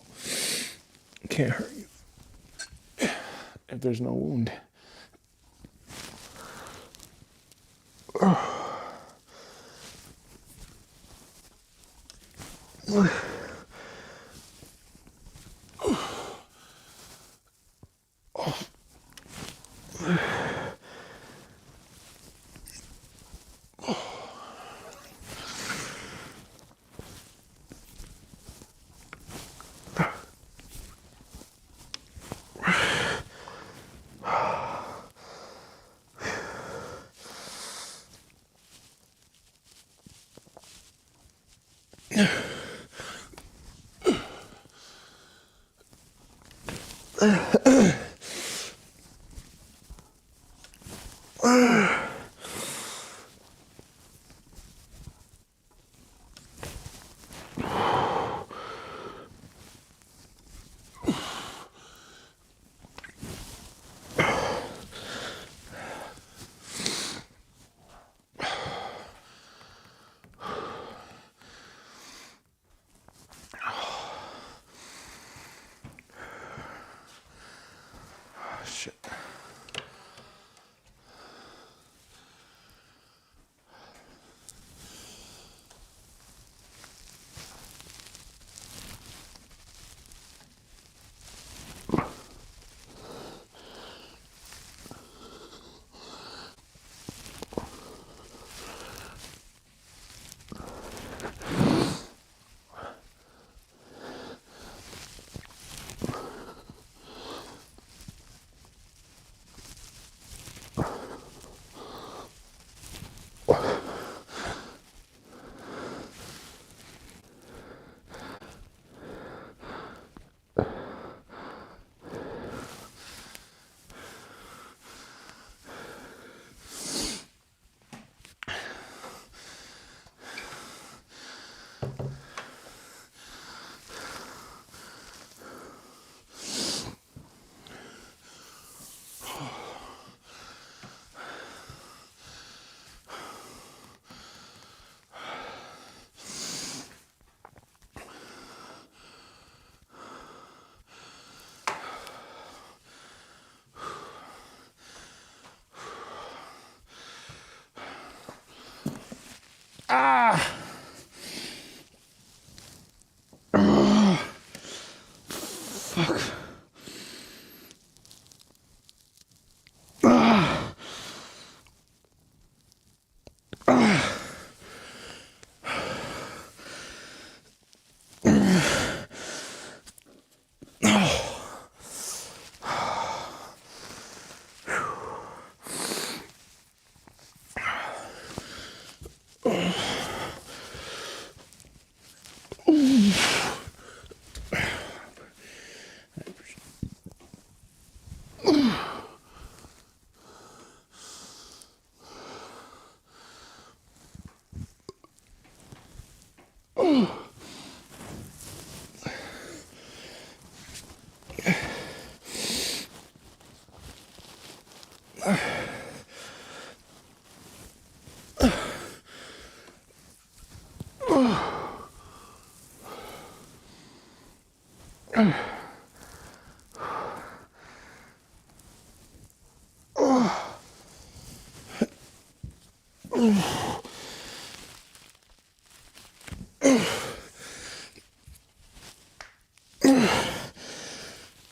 can't hurt you if there's no wound. Shit.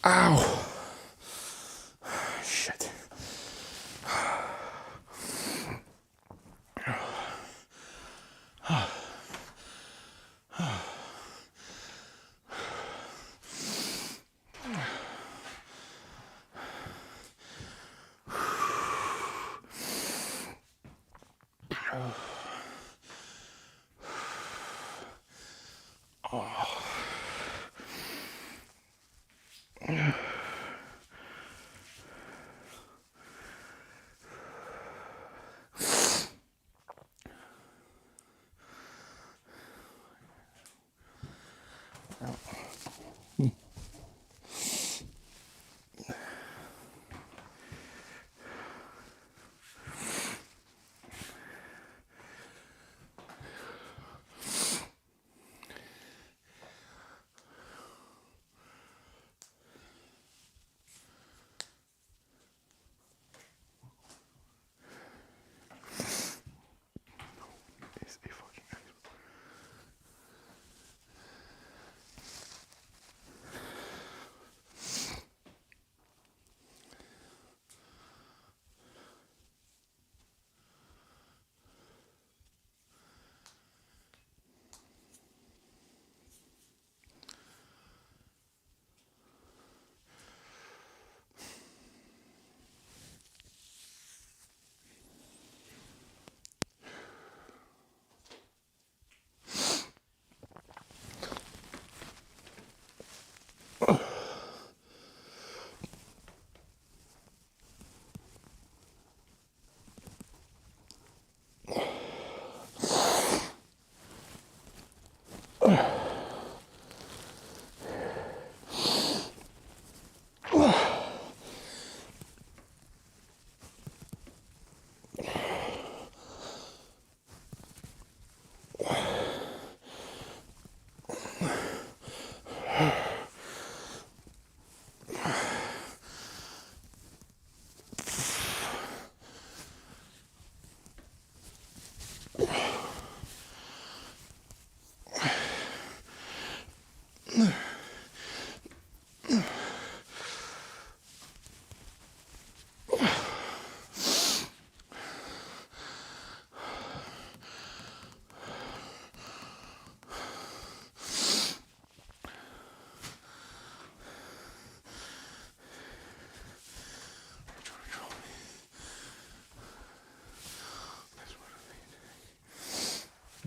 Ow. Shit.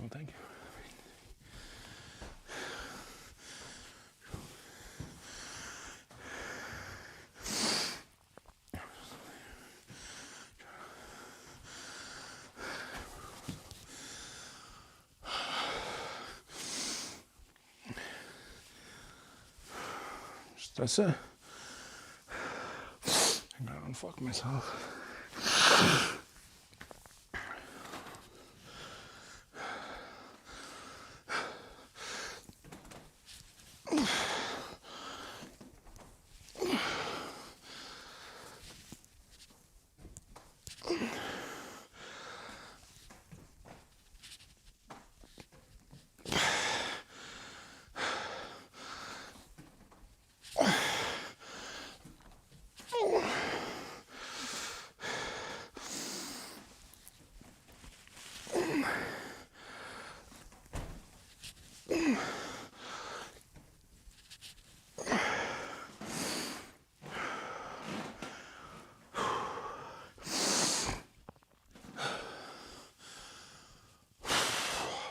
Well, thank you. That's it. I gotta unfuck myself.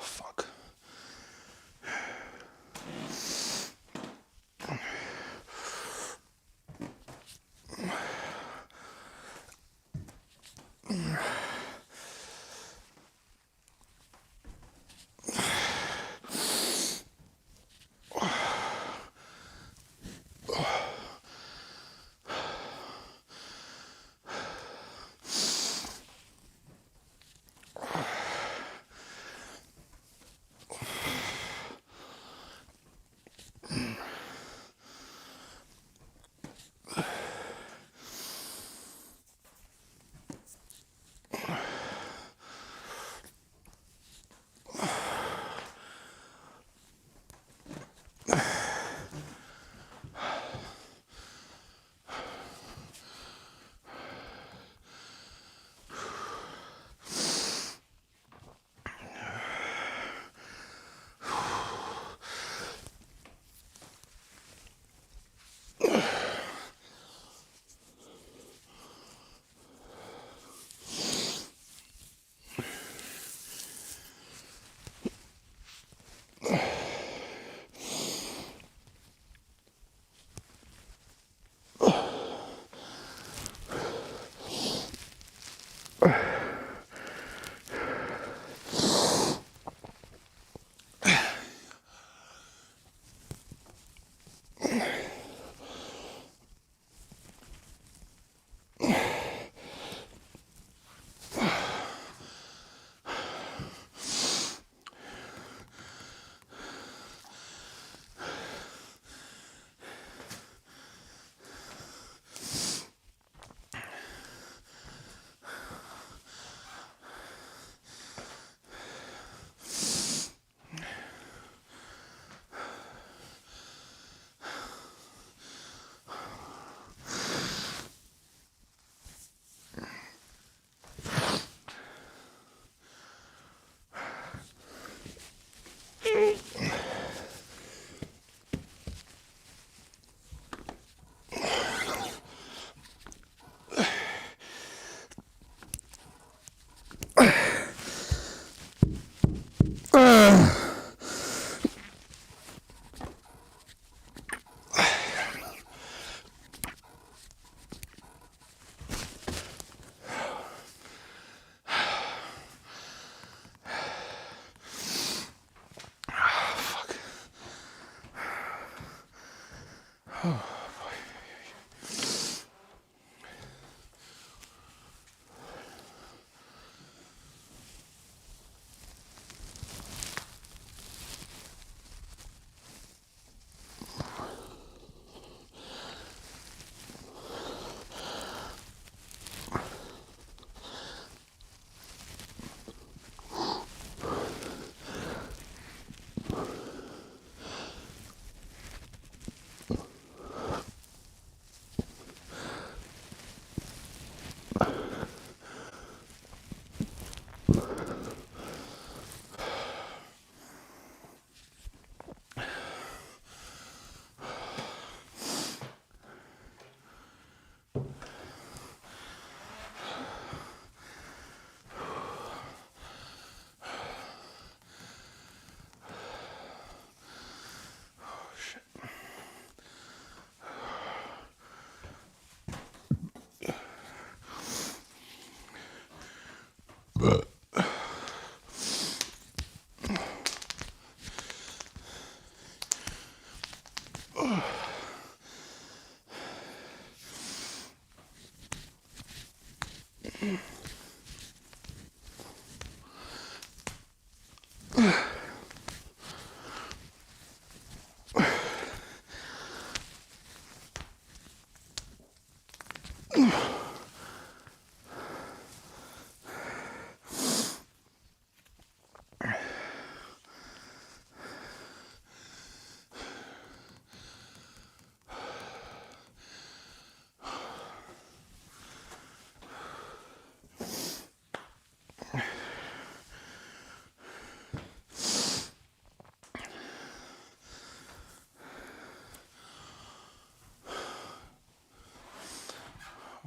Fuck.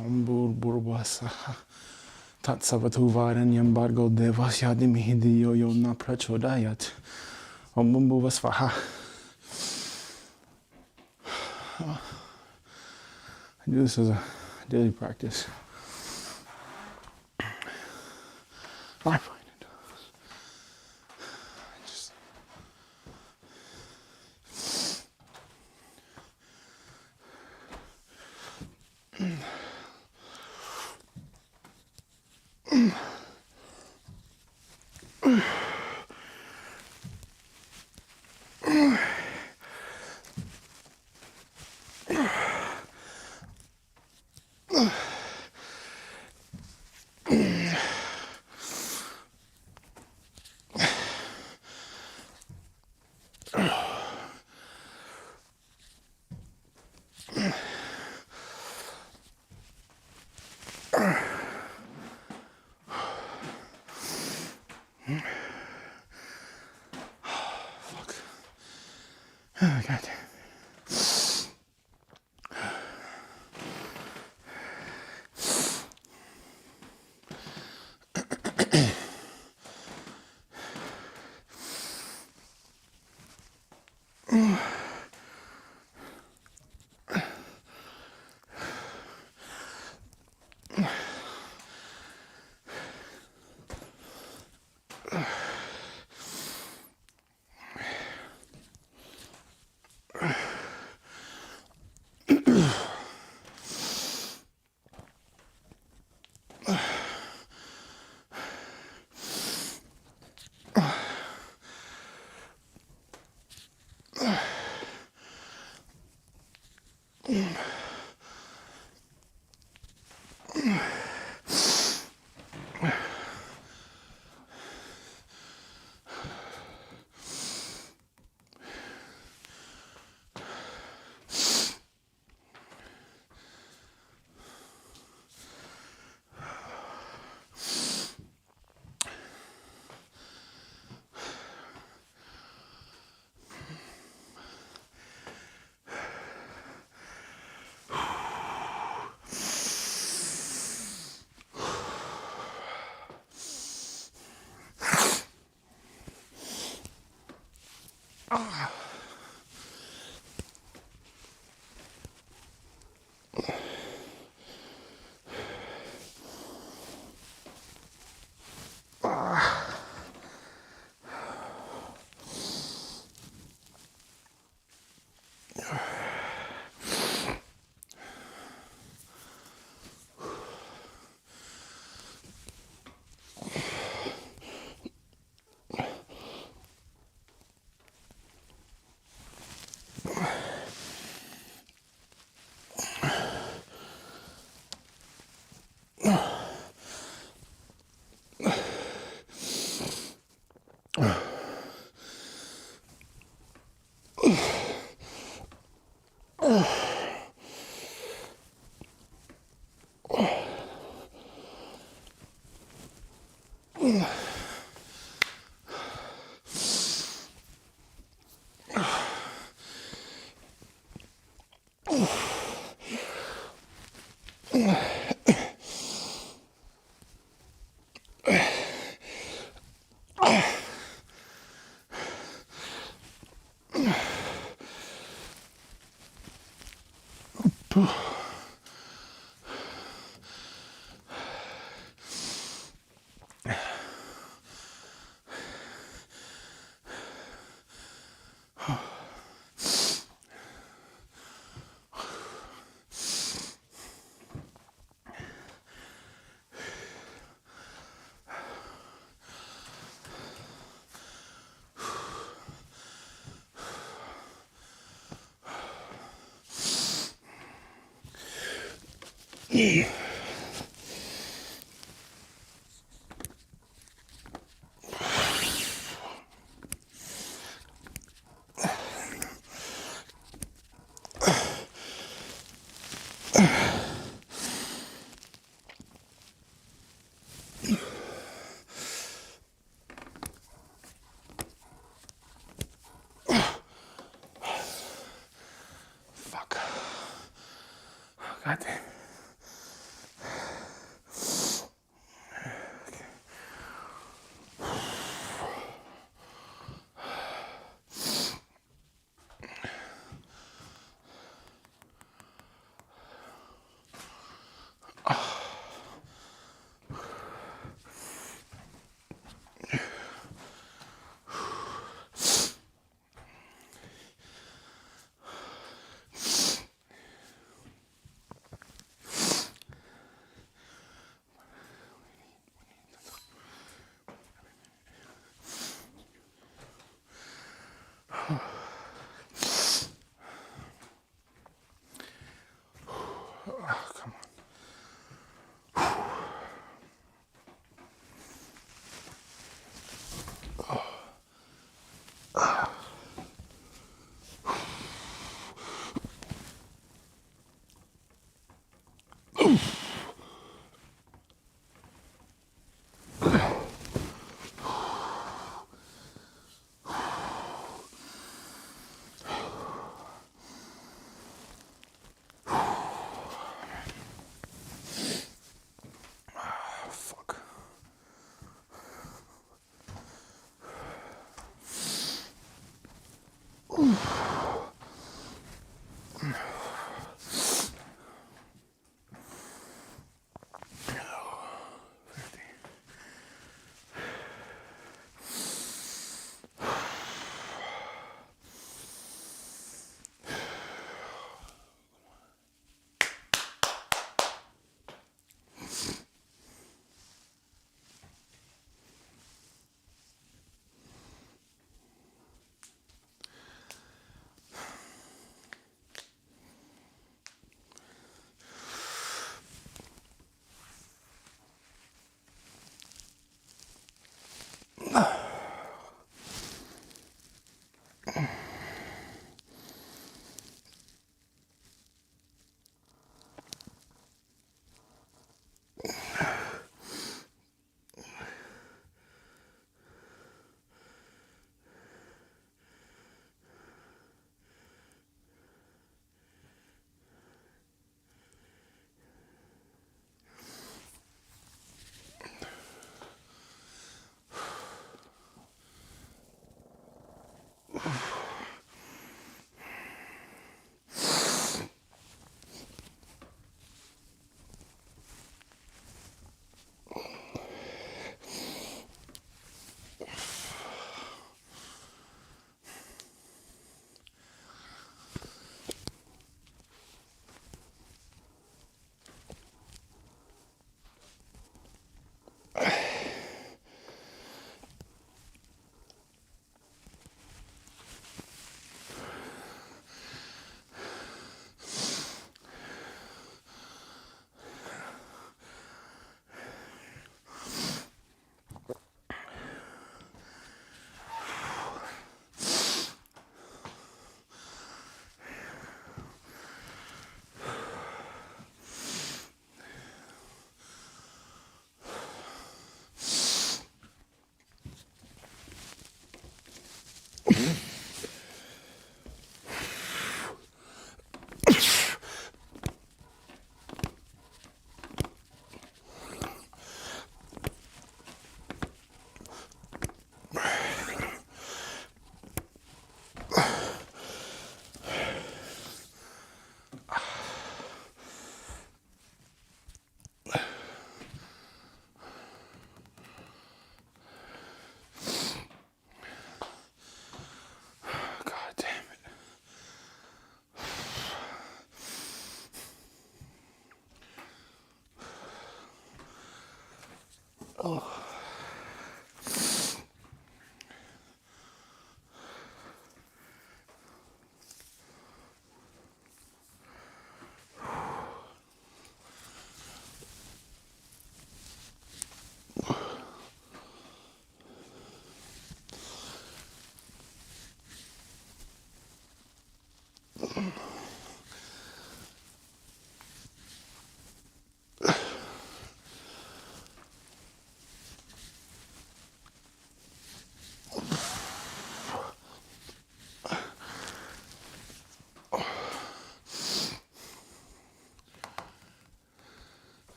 Ombur burbasa. Tatsavatuvaranyam bargo devas yadimihidiyo yona prachodayat. Ombumbu vasvaha. I do this as a daily practice. I find it. I just fuck. Oh, God damn. Fuck. God damn.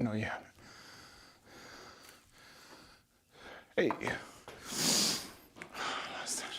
No, you haven't. Hey. Last time.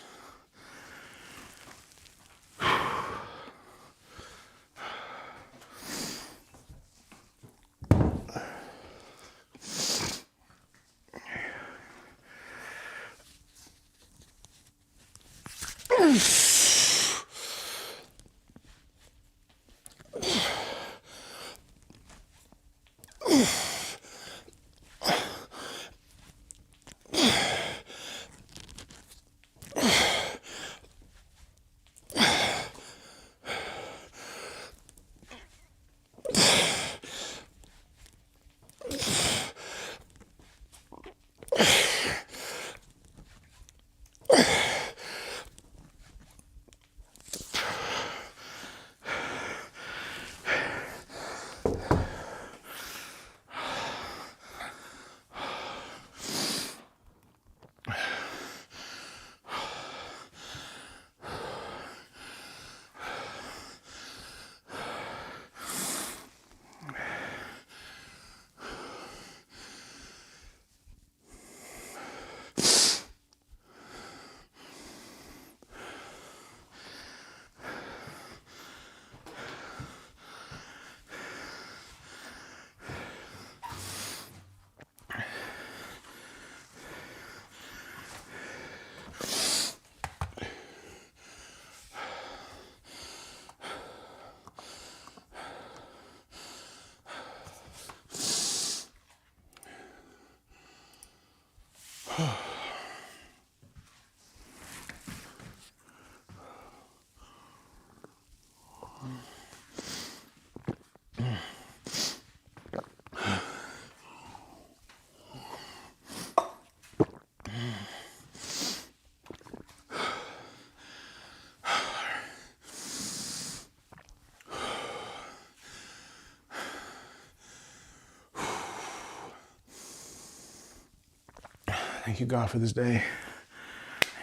Thank you, God, for this day.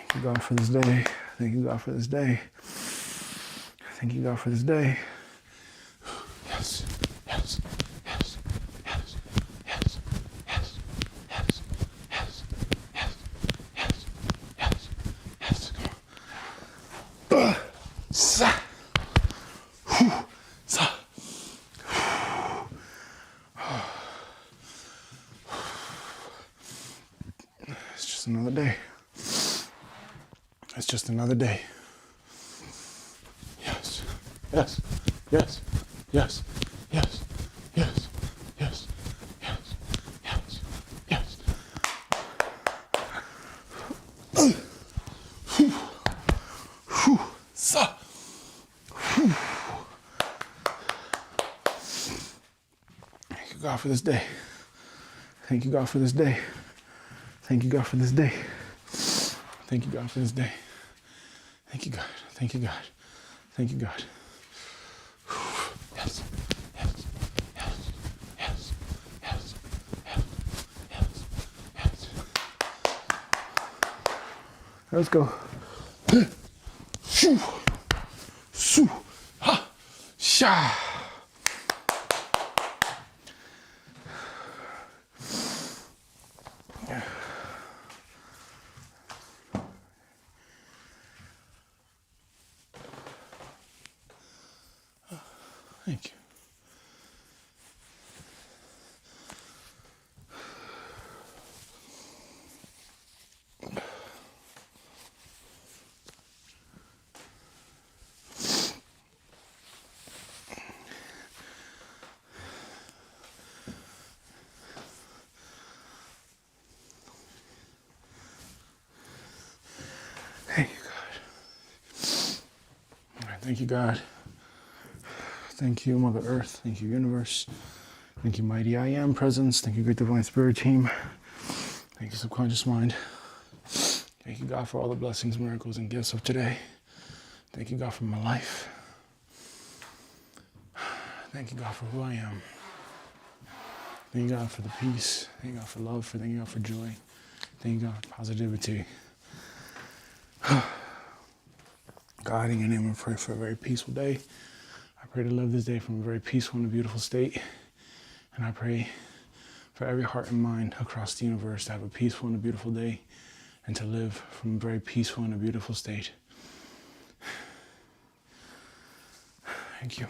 Thank you, God, for this day. Thank you, God, for this day. Thank you, God, for this day. Yes, yes, yes, yes, yes, yes, yes, yes, yes, yes, yes, yes. Come on. Sa. Whew. Sa. It's just another day. It's just another day. Yes, yes, yes, yes, yes, yes, yes, yes, yes, yes. Sa. Thank you, God, for this day. Thank you, God, for this day. Thank you, God, for this day. Thank you, God, for this day. Thank you, God. Thank you, God. Thank you, God. Yes, yes, yes, yes, yes, yes, yes, yes. Let's go. Shoo, shoo, ha, sha. Thank you. Thank you, God. All right, thank you, God. Thank you, Mother Earth. Thank you, Universe. Thank you, Mighty I Am Presence. Thank you, Great Divine Spirit Team. Thank you, Subconscious Mind. Thank you, God, for all the blessings, miracles, and gifts of today. Thank you, God, for my life. Thank you, God, for who I am. Thank you, God, for the peace. Thank you, God, for love. Thank you, God, for joy. Thank you, God, for positivity. God, in your name, I pray for a very peaceful day. I pray to live this day from a very peaceful and beautiful state. And I pray for every heart and mind across the universe to have a peaceful and a beautiful day and to live from a very peaceful and a beautiful state. Thank you.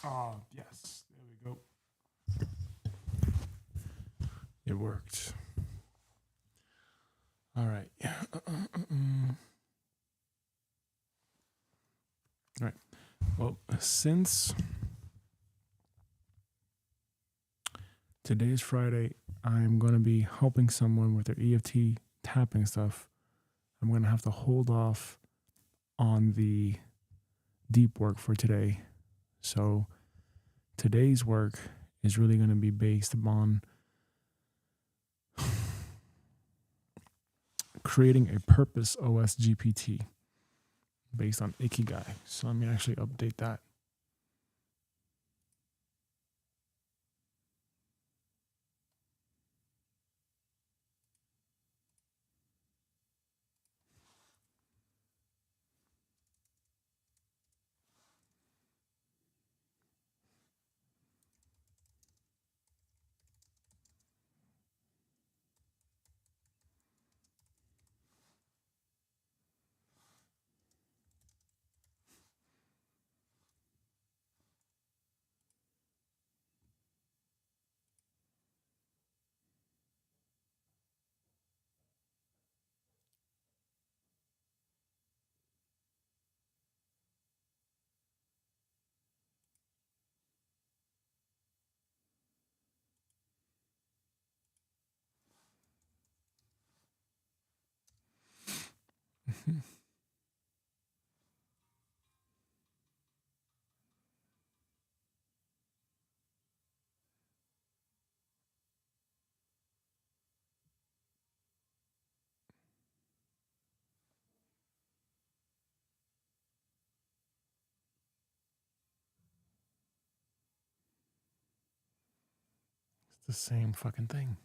Oh, yes. There we go. It worked. All right. All right. Well, since today is Friday, I'm going to be helping someone with their EFT tapping stuff. I'm going to have to hold off on the deep work for today. So today's work is really going to be based upon creating a purpose OS GPT based on ikigai. So let me actually update that. It's the same fucking thing.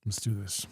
let's do this.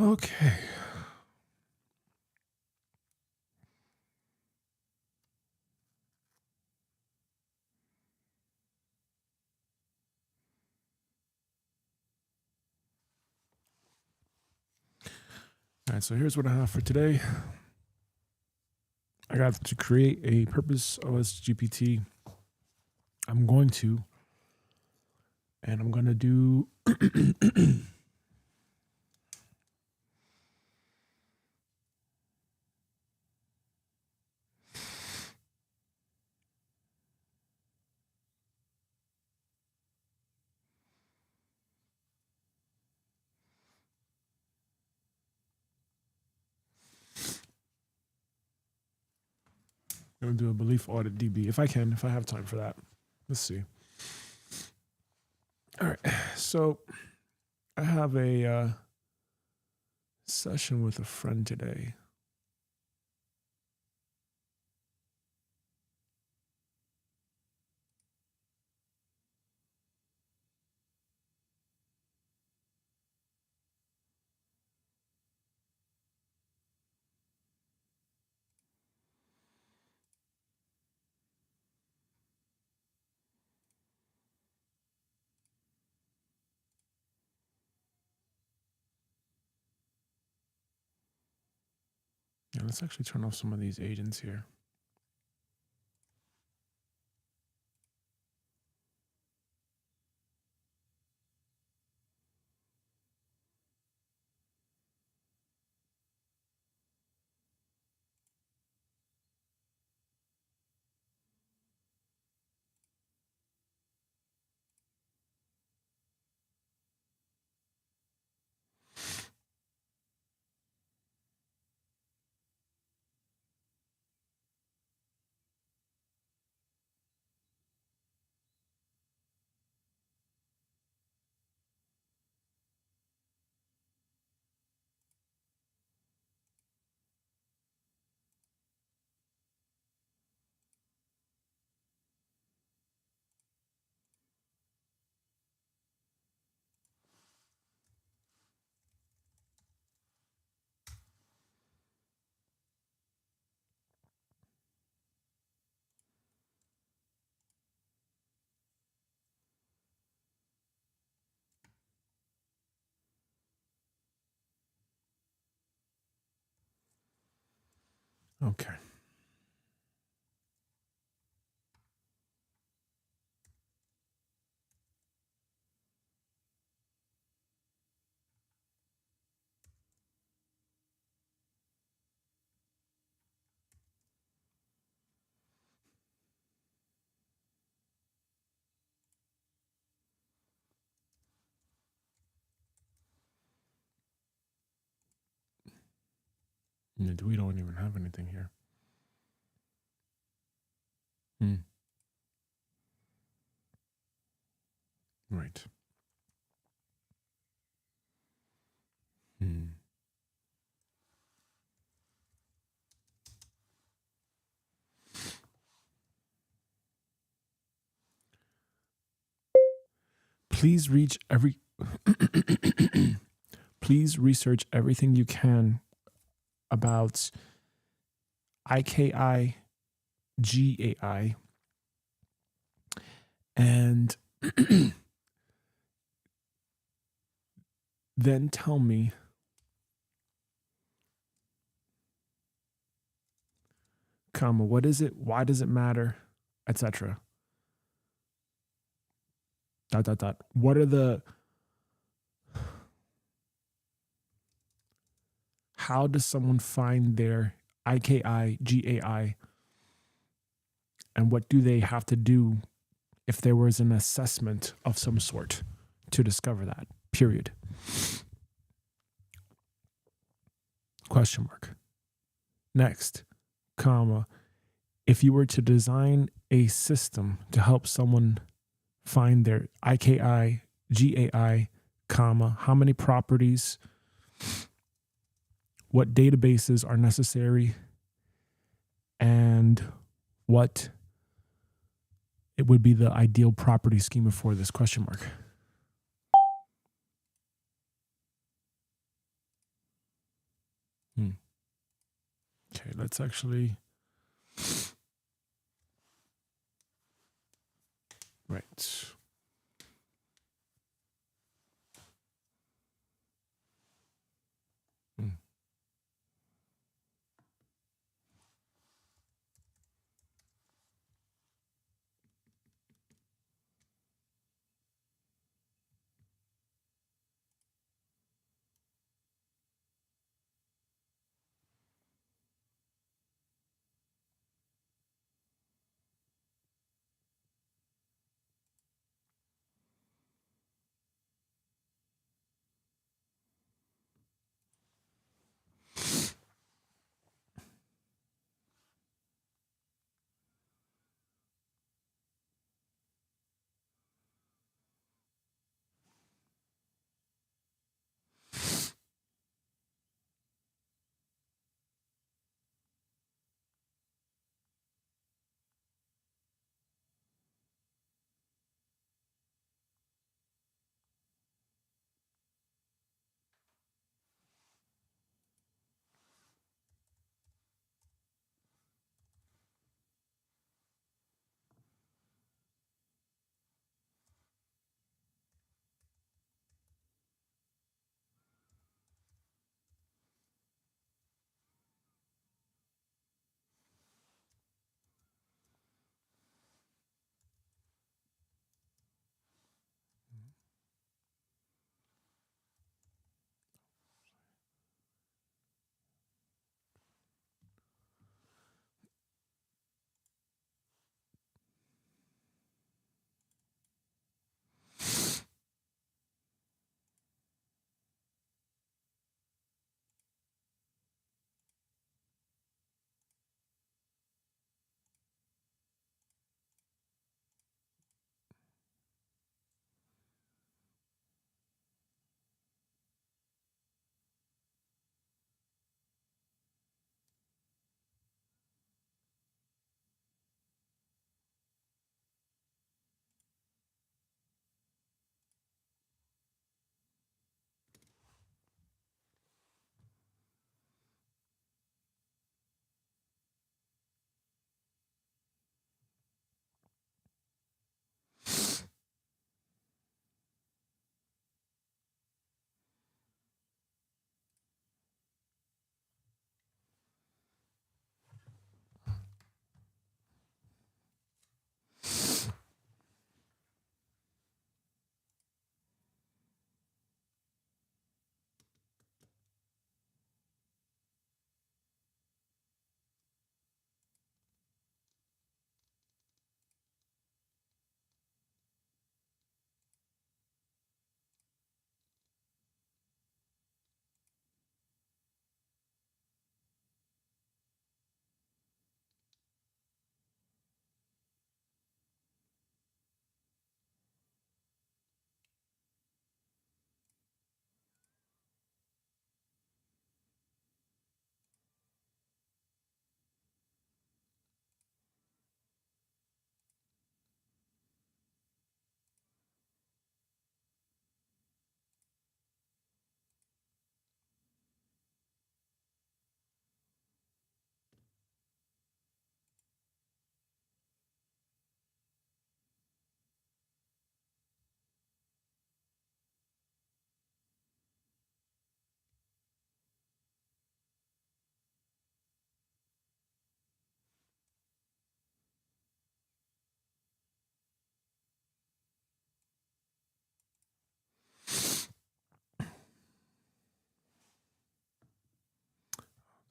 Okay. All right, so here's what I have for today. I got to create a purpose OS GPT. I'm going to do I'm gonna do a belief audit DB if I have time for that. Let's see. All right, so I have a session with a friend today. Yeah, let's actually turn off some of these agents here. Okay. Yeah, we don't even have anything here. Right. Please reach every please research everything you can about ikigai, and then tell me what is it, why does it matter, etc. What are the how does someone find their ikigai, and what do they have to do if there was an assessment of some sort to discover that, period. Question mark. Next, comma, if you were to design a system to help someone find their ikigai, comma, how many properties, what databases are necessary, and what it would be the ideal property schema for this, question mark. Okay, let's actually. Right.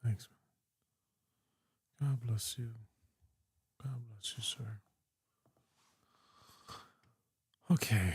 Thanks. God bless you. God bless you, sir. Okay.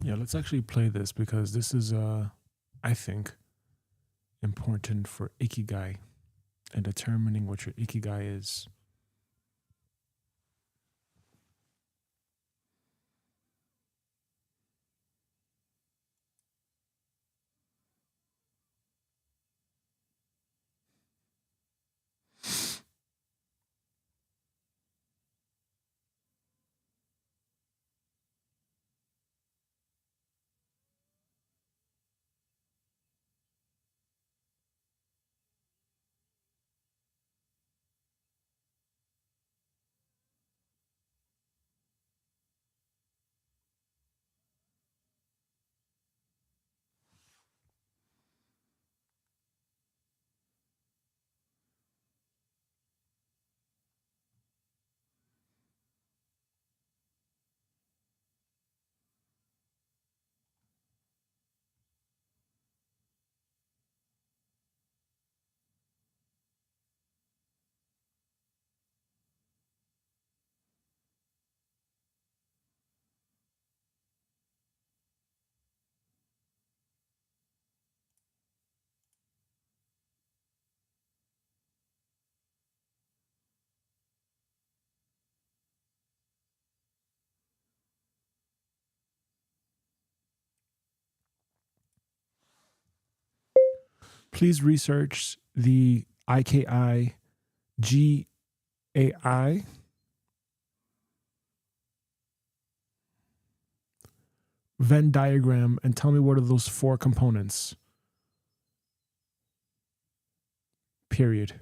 Yeah, let's actually play this because this is, I think, important for ikigai and determining what your ikigai is. Please research the IKI GAI Venn diagram and tell me what are those four components. Period.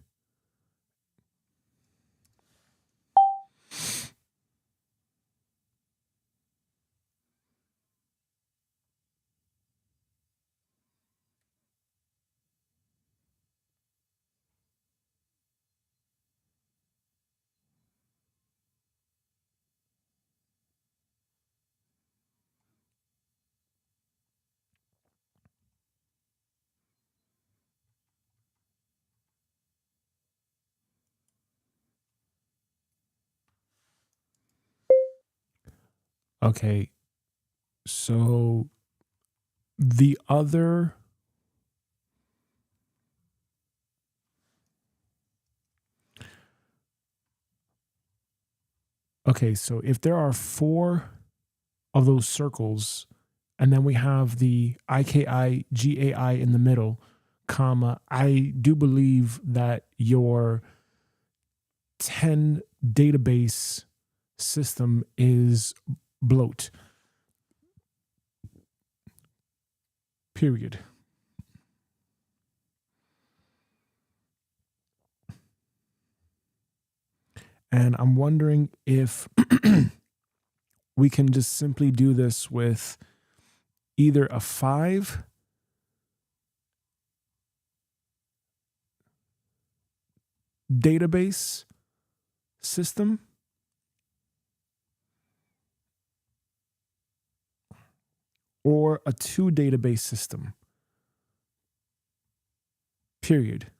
Okay. So the other okay, so if there are four of those circles, and then we have the IKI GAI in the middle, comma, I do believe that your 10 database system is bloat. Period. And I'm wondering if we can just simply do this with either a 5 database system or a 2 database system. Period.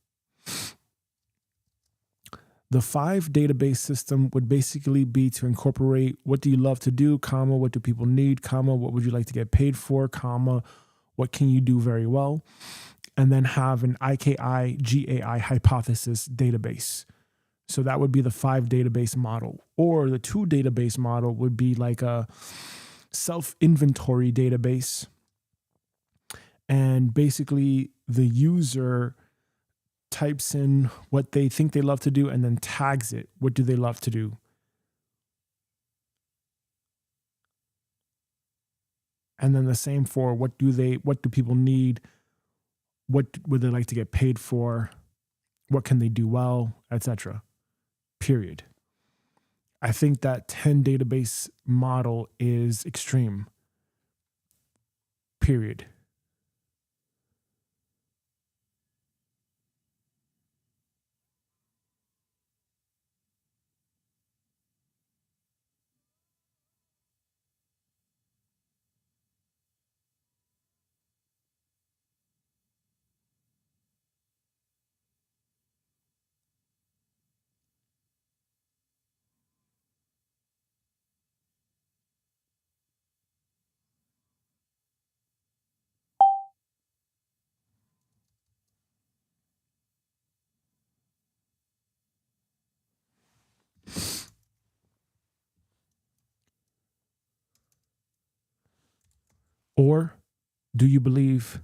The 5 database system would basically be to incorporate what do you love to do, comma, what do people need, comma, what would you like to get paid for, comma, what can you do very well, and then have an IKI GAI hypothesis database. So that would be the 5 database model. Or the 2 database model would be like a self-inventory database. And basically the user types in what they think they love to do and then tags it. What do they love to do? And then the same for what do people need? What would they like to get paid for? What can they do well, etc. Period. I think that 10 database model is extreme. Period. Or do you believe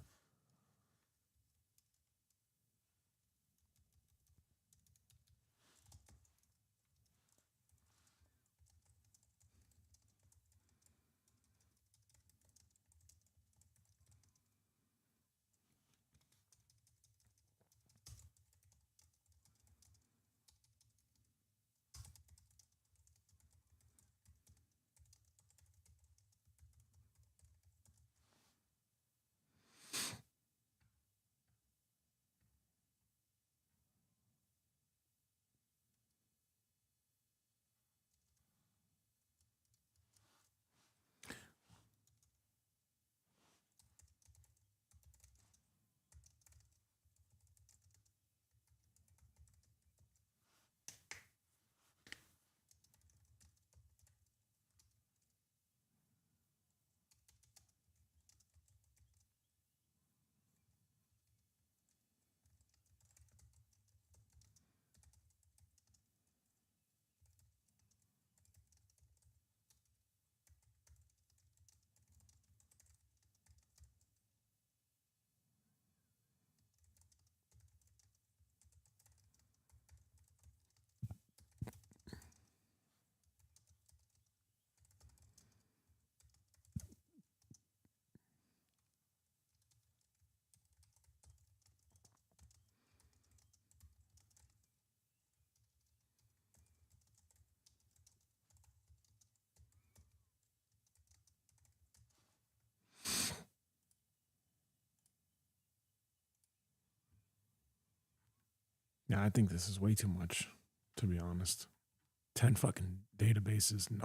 Yeah, I think this is way too much, to be honest. 10 fucking databases, no.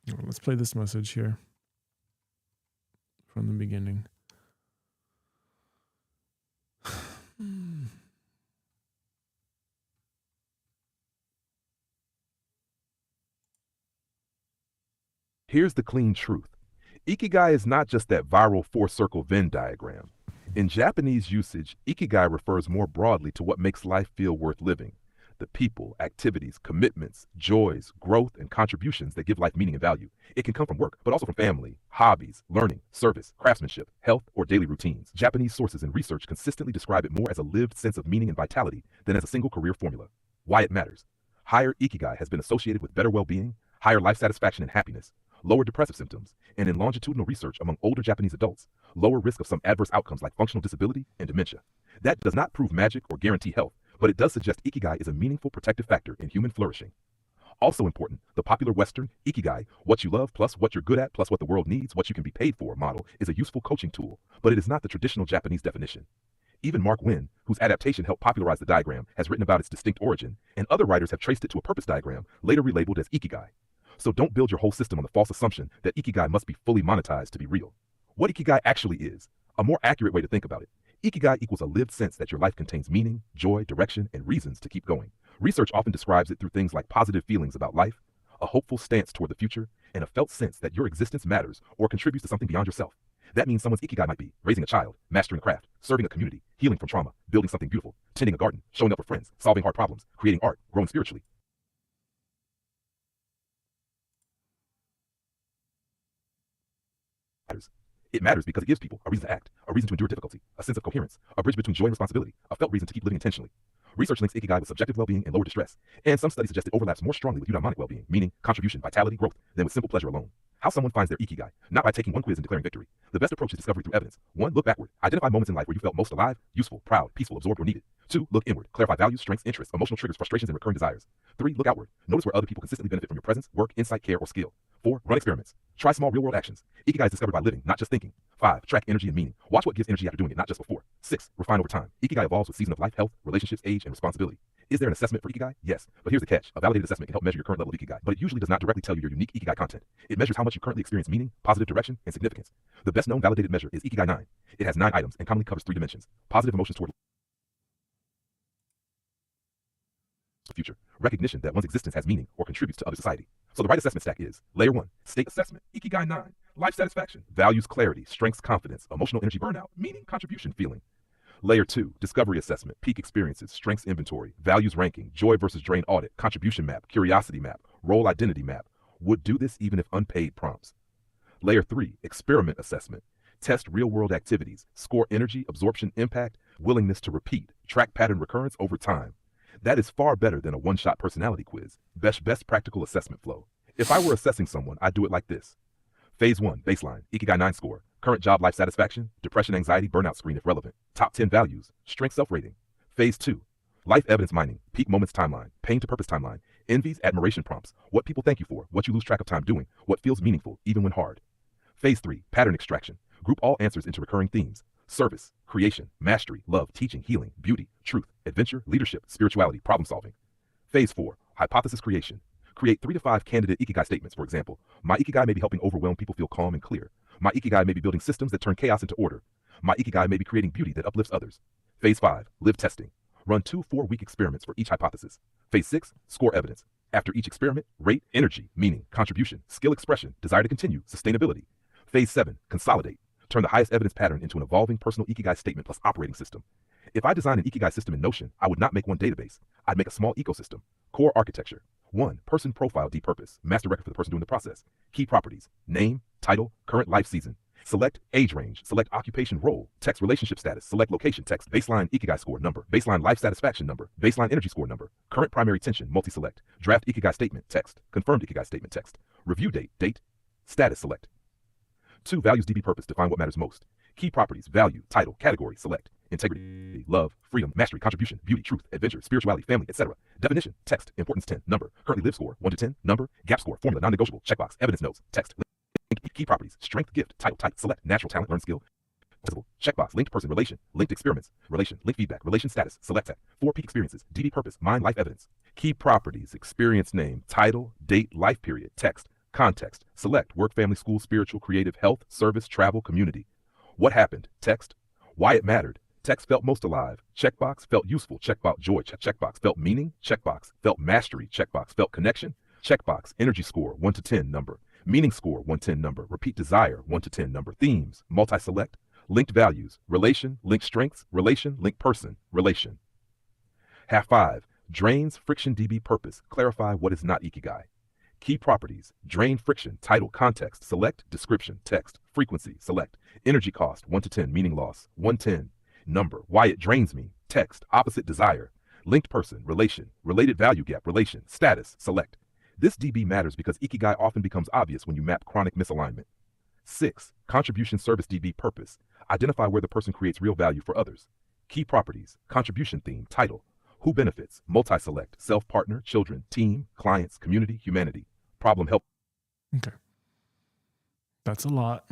Well, let's play this message here from the beginning. Here's the clean truth. Ikigai is not just that viral four-circle Venn diagram. In Japanese usage, ikigai refers more broadly to what makes life feel worth living. The people, activities, commitments, joys, growth, and contributions that give life meaning and value. It can come from work, but also from family, hobbies, learning, service, craftsmanship, health, or daily routines. Japanese sources and research consistently describe it more as a lived sense of meaning and vitality than as a single career formula. Why it matters. Higher ikigai has been associated with better well-being, higher life satisfaction and happiness, lower depressive symptoms, and in longitudinal research among older Japanese adults, lower risk of some adverse outcomes like functional disability and dementia. That does not prove magic or guarantee health, but it does suggest ikigai is a meaningful protective factor in human flourishing. Also important, the popular Western ikigai, what you love plus what you're good at plus what the world needs, what you can be paid for model is a useful coaching tool, but it is not the traditional Japanese definition. Even Mark Wynn, whose adaptation helped popularize the diagram, has written about its distinct origin, and other writers have traced it to a purpose diagram, later relabeled as ikigai. So don't build your whole system on the false assumption that ikigai must be fully monetized to be real. What ikigai actually is, a more accurate way to think about it. Ikigai equals a lived sense that your life contains meaning, joy, direction, and reasons to keep going. Research often describes it through things like positive feelings about life, a hopeful stance toward the future, and a felt sense that your existence matters or contributes to something beyond yourself. That means someone's ikigai might be raising a child, mastering a craft, serving a community, healing from trauma, building something beautiful, tending a garden, showing up for friends, solving hard problems, creating art, growing spiritually. It matters because it gives people a reason to act, a reason to endure difficulty, a sense of coherence, a bridge between joy and responsibility, a felt reason to keep living intentionally. Research links ikigai with subjective well-being and lower distress, and some studies suggest it overlaps more strongly with eudaimonic well-being, meaning contribution, vitality, growth, than with simple pleasure alone. How someone finds their ikigai, not by taking one quiz and declaring victory. The best approach is discovery through evidence. 1. Look backward. Identify moments in life where you felt most alive, useful, proud, peaceful, absorbed, or needed. 2. Look inward. Clarify values, strengths, interests, emotional triggers, frustrations, and recurring desires. 3. Look outward. Notice where other people consistently benefit from your presence, work, insight, care, or skill. 4. Run experiments. Try small real-world actions. Ikigai is discovered by living, not just thinking. 5. Track energy and meaning. Watch what gives energy after doing it, not just before. 6. Refine over time. Ikigai evolves with season of life, health, relationships, age, and responsibility. Is there an assessment for ikigai? Yes. But here's the catch. A validated assessment can help measure your current level of ikigai, but it usually does not directly tell you your unique ikigai content. It measures how much you currently experience meaning, positive direction, and significance. The best known validated measure is Ikigai 9. It has 9 items and commonly covers 3 dimensions. Positive emotions toward the future. Recognition that one's existence has meaning or contributes to other society. So the right assessment stack is Layer 1, state assessment, Ikigai 9, life satisfaction, values clarity, strengths confidence, emotional energy burnout, meaning contribution feeling. Layer 2, discovery assessment, peak experiences, strengths inventory, values ranking, joy versus drain audit, contribution map, curiosity map, role identity map, would do this even if unpaid prompts. Layer 3, experiment assessment. Test real-world activities, score energy, absorption, impact, willingness to repeat, track pattern recurrence over time. That is far better than a one-shot personality quiz. Best practical assessment flow. If I were assessing someone, I'd do it like this. Phase 1, baseline, ikigai 9 score, current job life satisfaction, depression, anxiety, burnout screen if relevant, top 10 values, strength self-rating. Phase 2, life evidence mining, peak moments timeline, pain to purpose timeline, envies, admiration prompts, what people thank you for, what you lose track of time doing, what feels meaningful, even when hard. Phase 3, pattern extraction, group all answers into recurring themes, service, creation, mastery, love, teaching, healing, beauty, truth, adventure, leadership, spirituality, problem solving. Phase 4, hypothesis creation. Create 3 to 5 candidate ikigai statements. For example, my ikigai may be helping overwhelmed people feel calm and clear. My ikigai may be building systems that turn chaos into order. My ikigai may be creating beauty that uplifts others. Phase 5, live testing. Run 2 4-week experiments for each hypothesis. Phase 6, score evidence. After each experiment, rate energy, meaning, contribution, skill expression, desire to continue, sustainability. Phase 7, consolidate. Turn the highest evidence pattern into an evolving personal ikigai statement plus operating system. If I design an ikigai system in Notion, I would not make one database. I'd make a small ecosystem. Core architecture. 1. Person profile D-purpose. Master record for the person doing the process. Key properties. Name, title, current life season. Select age range. Select occupation role. Text relationship status. Select location text. Baseline ikigai score number. Baseline life satisfaction number. Baseline energy score number. Current primary tension. Multi-select. Draft ikigai statement text. Confirmed ikigai statement text. Review date. Date. Status select. 2. Values DB purpose. Define what matters most. Key properties. Value. Title. Category. Select. Integrity, love, freedom, mastery, contribution, beauty, truth, adventure, spirituality, family, etc. Definition, text, importance 10, number, currently live score 1 to 10, number, gap score, formula, non-negotiable, checkbox, evidence notes, text, link, key properties, strength, gift, title, type, select, natural talent, learn skill, visible, checkbox, linked person, relation, linked experiments, relation, link feedback, relation status, select tag, 4 peak experiences, DB purpose, mind, life evidence, key properties, experience name, title, date, life period, text, context, select, work, family, school, spiritual, creative, health, service, travel, community. What happened, text, why it mattered, text felt most alive, checkbox felt useful, checkbox joy, checkbox felt meaning, checkbox felt mastery, checkbox felt connection, checkbox energy score 1 to 10 number, meaning score 1 to 10 number, repeat desire 1 to 10 number, themes, multi-select, linked values, relation, linked strengths, relation, linked person, relation. Half 5, drains, friction, DB purpose, clarify what is not ikigai. Key properties, drain, friction, title, context, select, description, text, frequency, select, energy cost 1 to 10, meaning loss 110. Number, why it drains me, text, opposite desire, linked person, relation, related value gap, relation, status, select. This DB matters because ikigai often becomes obvious when you map chronic misalignment. 6. Contribution service DB purpose. Identify where the person creates real value for others. Key properties, contribution theme, title, who benefits, multi-select, self-partner, children, team, clients, community, humanity, problem help. Okay. That's a lot.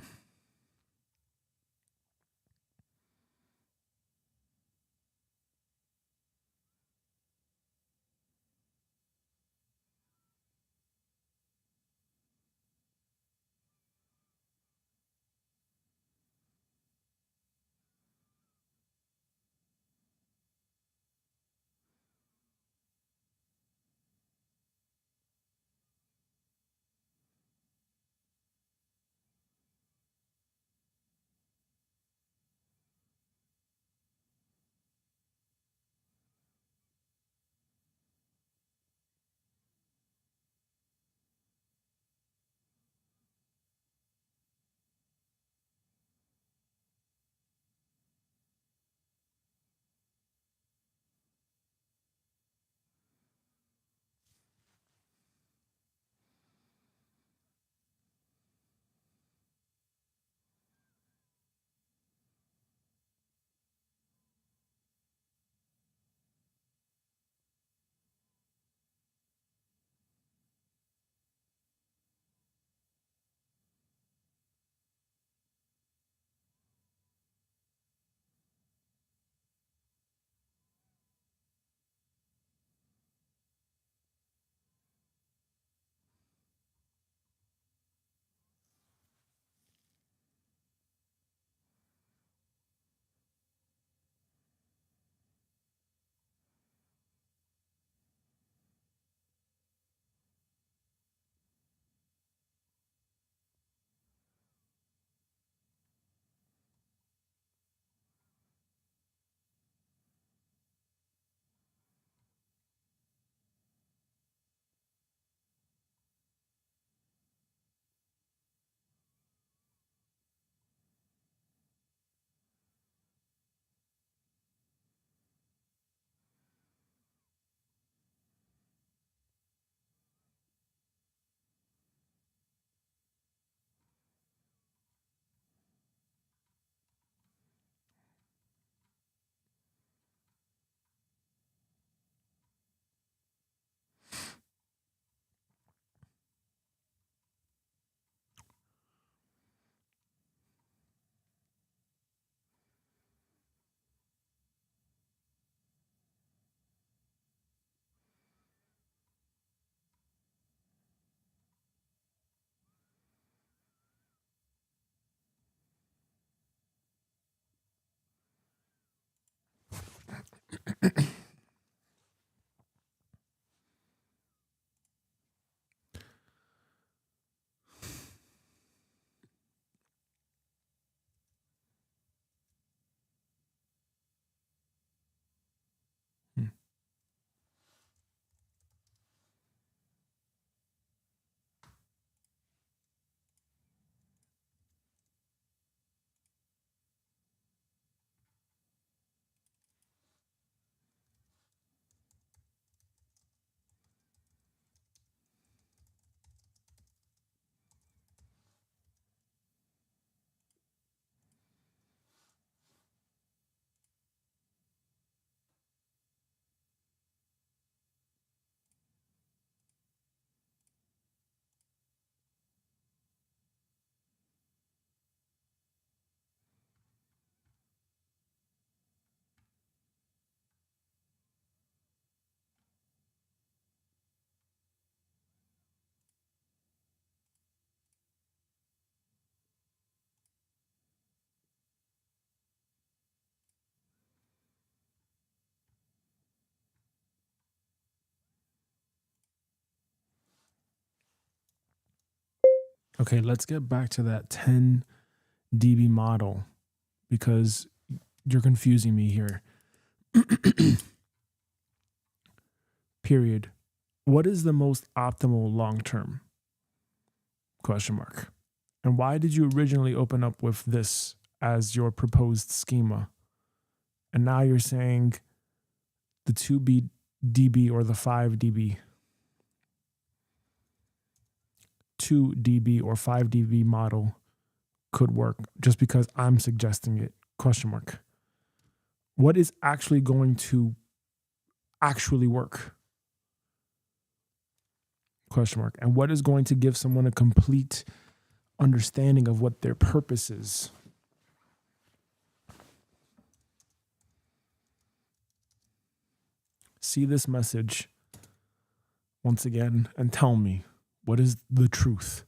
Hmm. Okay, let's get back to that 10 dB model because you're confusing me here. Period. What is the most optimal long term? Question mark. And why did you originally open up with this as your proposed schema? And now you're saying the 2 dB or the 5 dB, 2 dB or 5 dB model could work just because I'm suggesting it? Question mark. What is actually going to actually work? Question mark. And what is going to give someone a complete understanding of what their purpose is? See this message once again and tell me, what is the truth?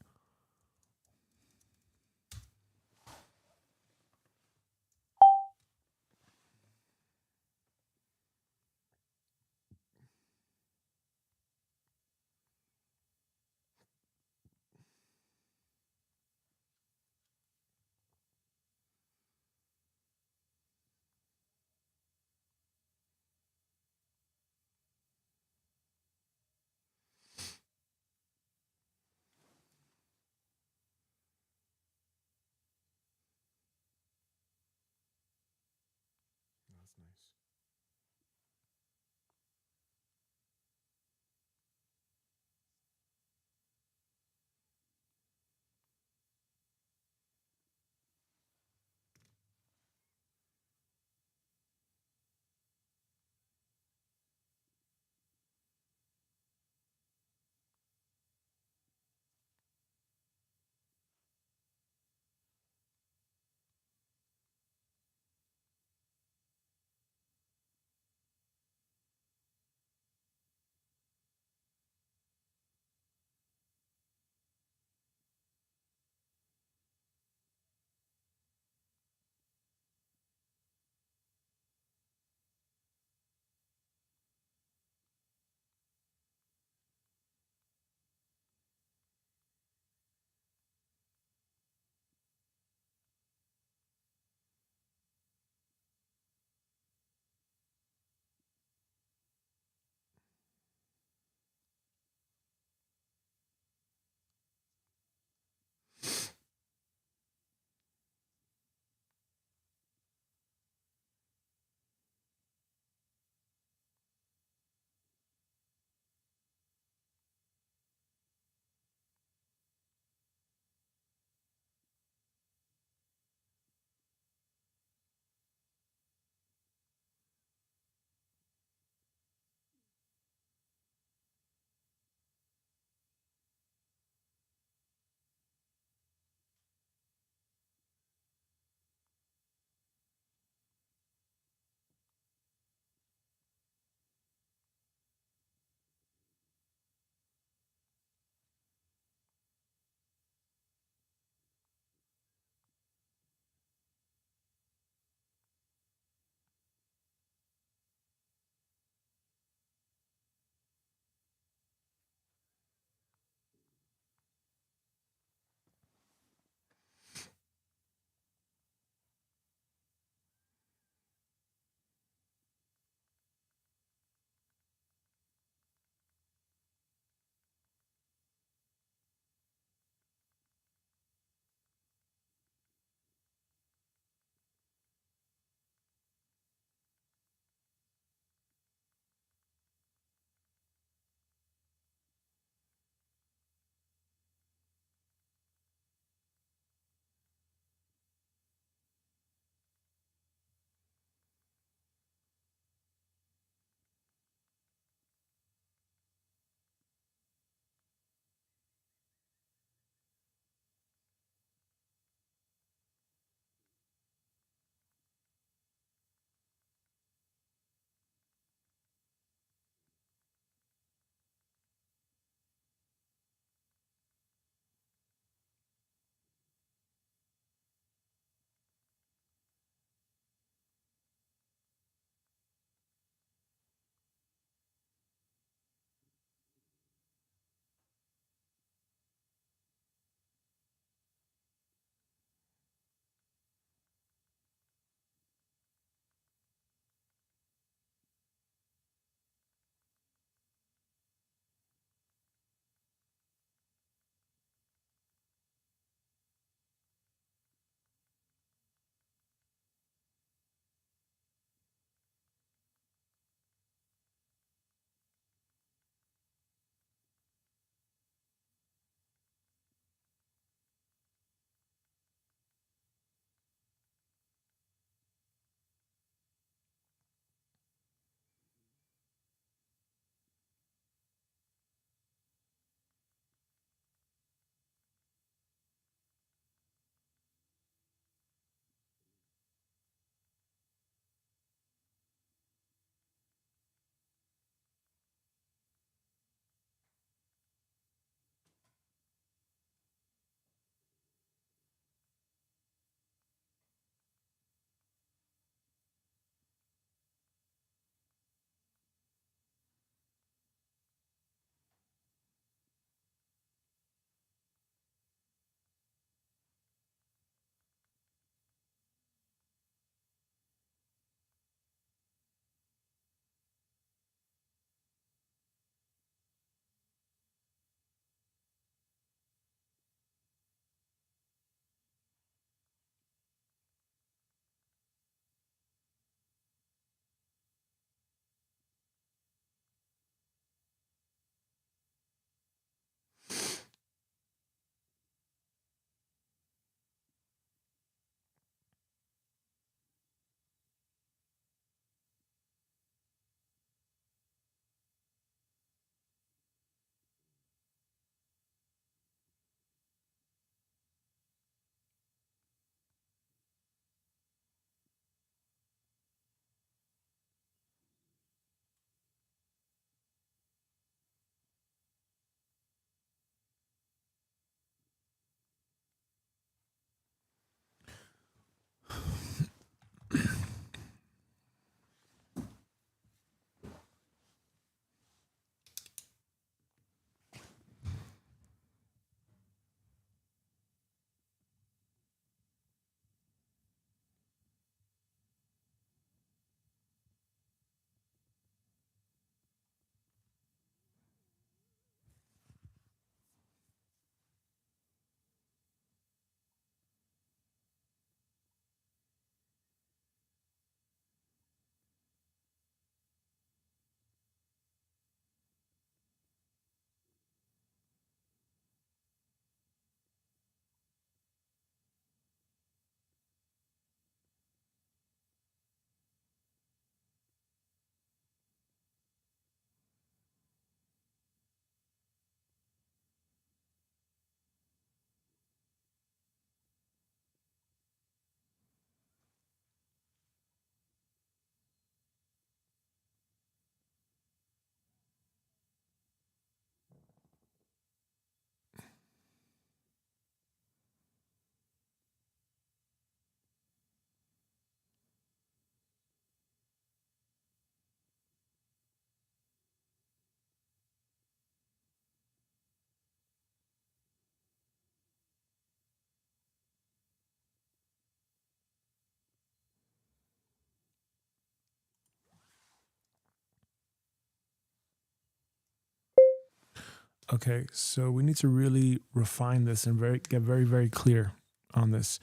Okay, so we need to really refine this and get very, very clear on this.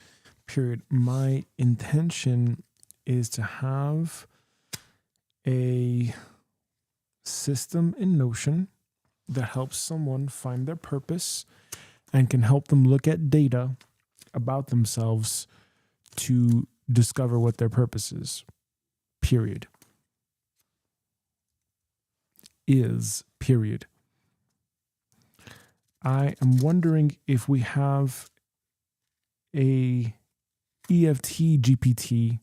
Period. My intention is to have a system in Notion that helps someone find their purpose and can help them look at data about themselves to discover what their purpose is. Period. Is. Period. I am wondering if we have a EFT GPT,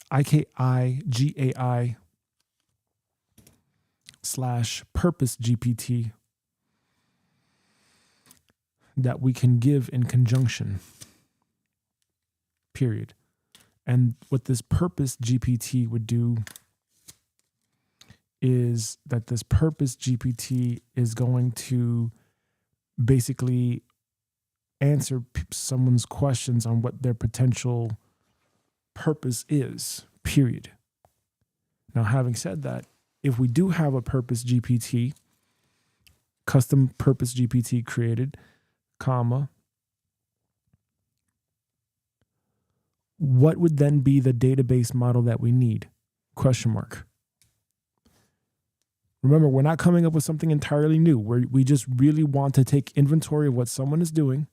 IKIGAI / purpose GPT that we can give in conjunction. Period. And what this purpose GPT would do is that this purpose GPT is going to basically answer someone's questions on what their potential purpose is, period. Now, having said that, if we do have a purpose GPT, custom purpose GPT created, comma, what would then be the database model that we need? Question mark. Remember, we're not coming up with something entirely new. We just really want to take inventory of what someone is doing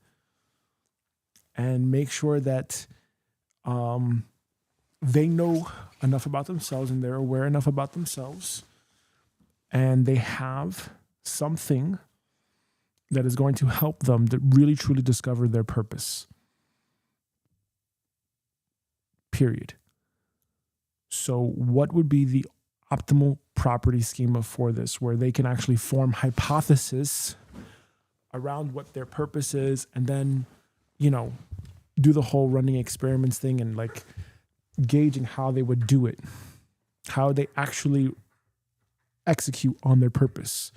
and make sure that they know enough about themselves and they're aware enough about themselves and they have something that is going to help them to really truly discover their purpose. Period. So what would be the optimal property schema for this, where they can actually form hypothesis around what their purpose is and then, do the whole running experiments thing and like gauging how they would do it, how they actually execute on their purpose.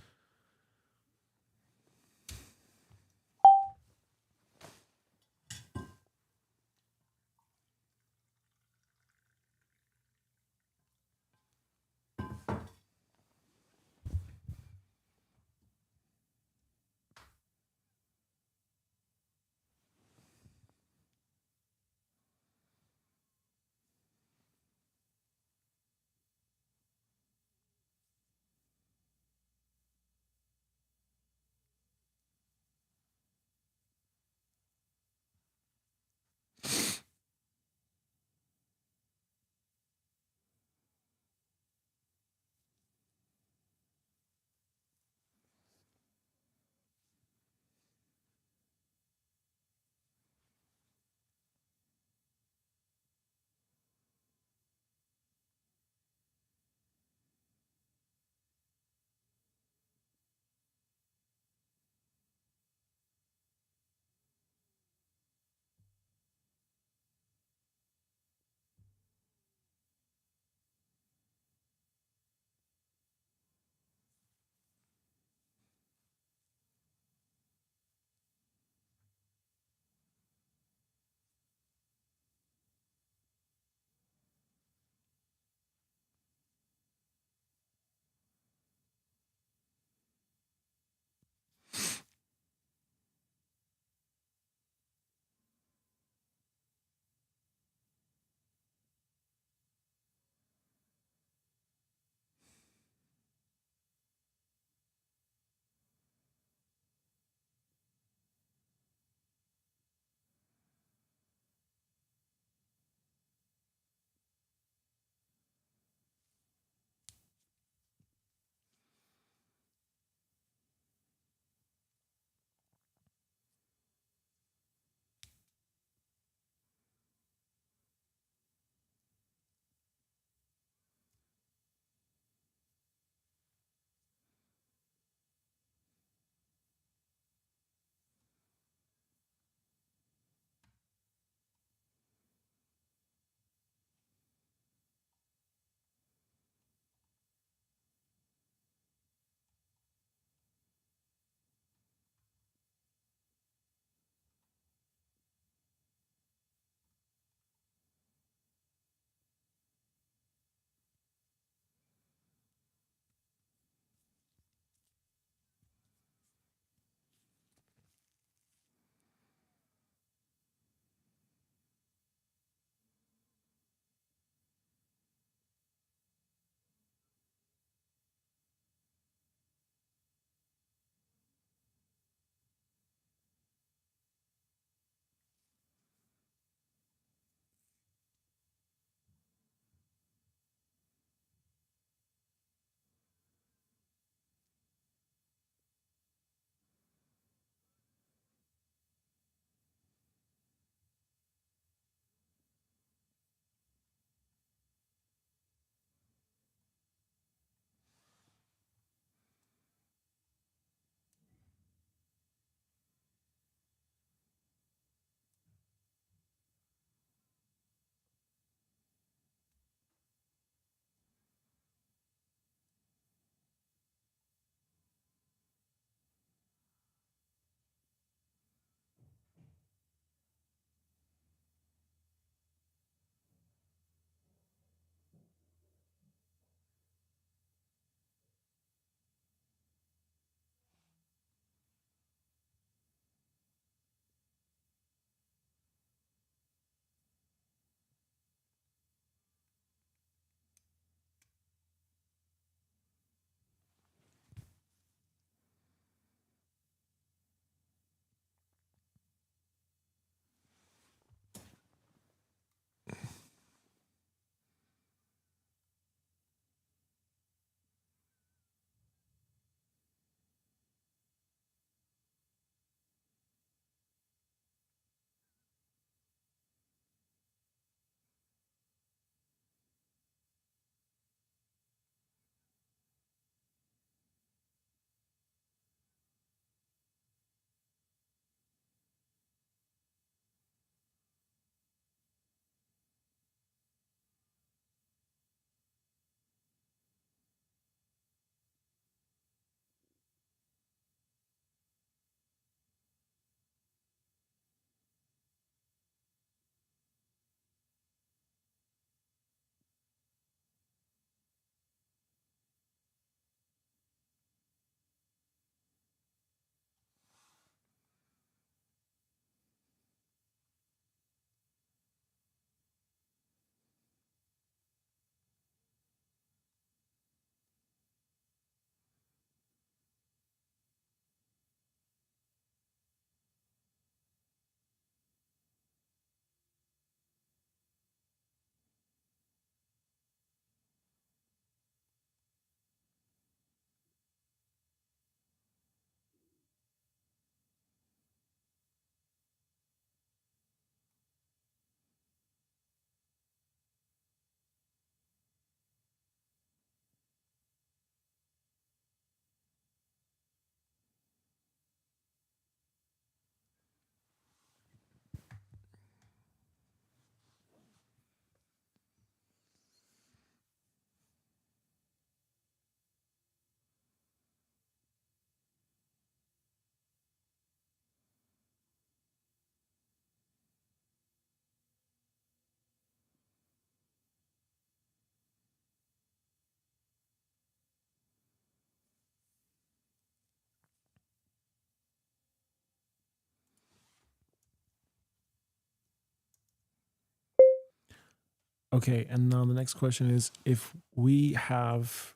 Okay, and now the next question is, if we have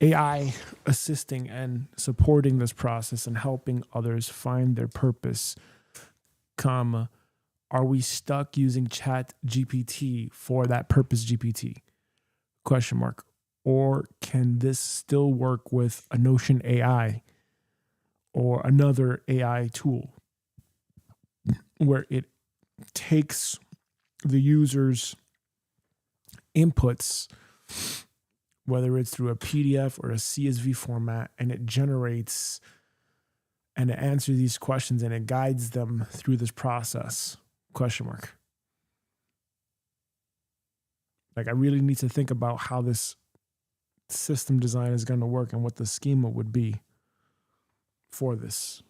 AI assisting and supporting this process and helping others find their purpose, comma, are we stuck using Chat GPT for that purpose GPT? Question mark. Or can this still work with a Notion AI or another AI tool where it takes the user's inputs, whether it's through a PDF or a CSV format, and it generates and it answers these questions and it guides them through this process? Question mark. Like, I really need to think about how this system design is going to work and what the schema would be for this. ...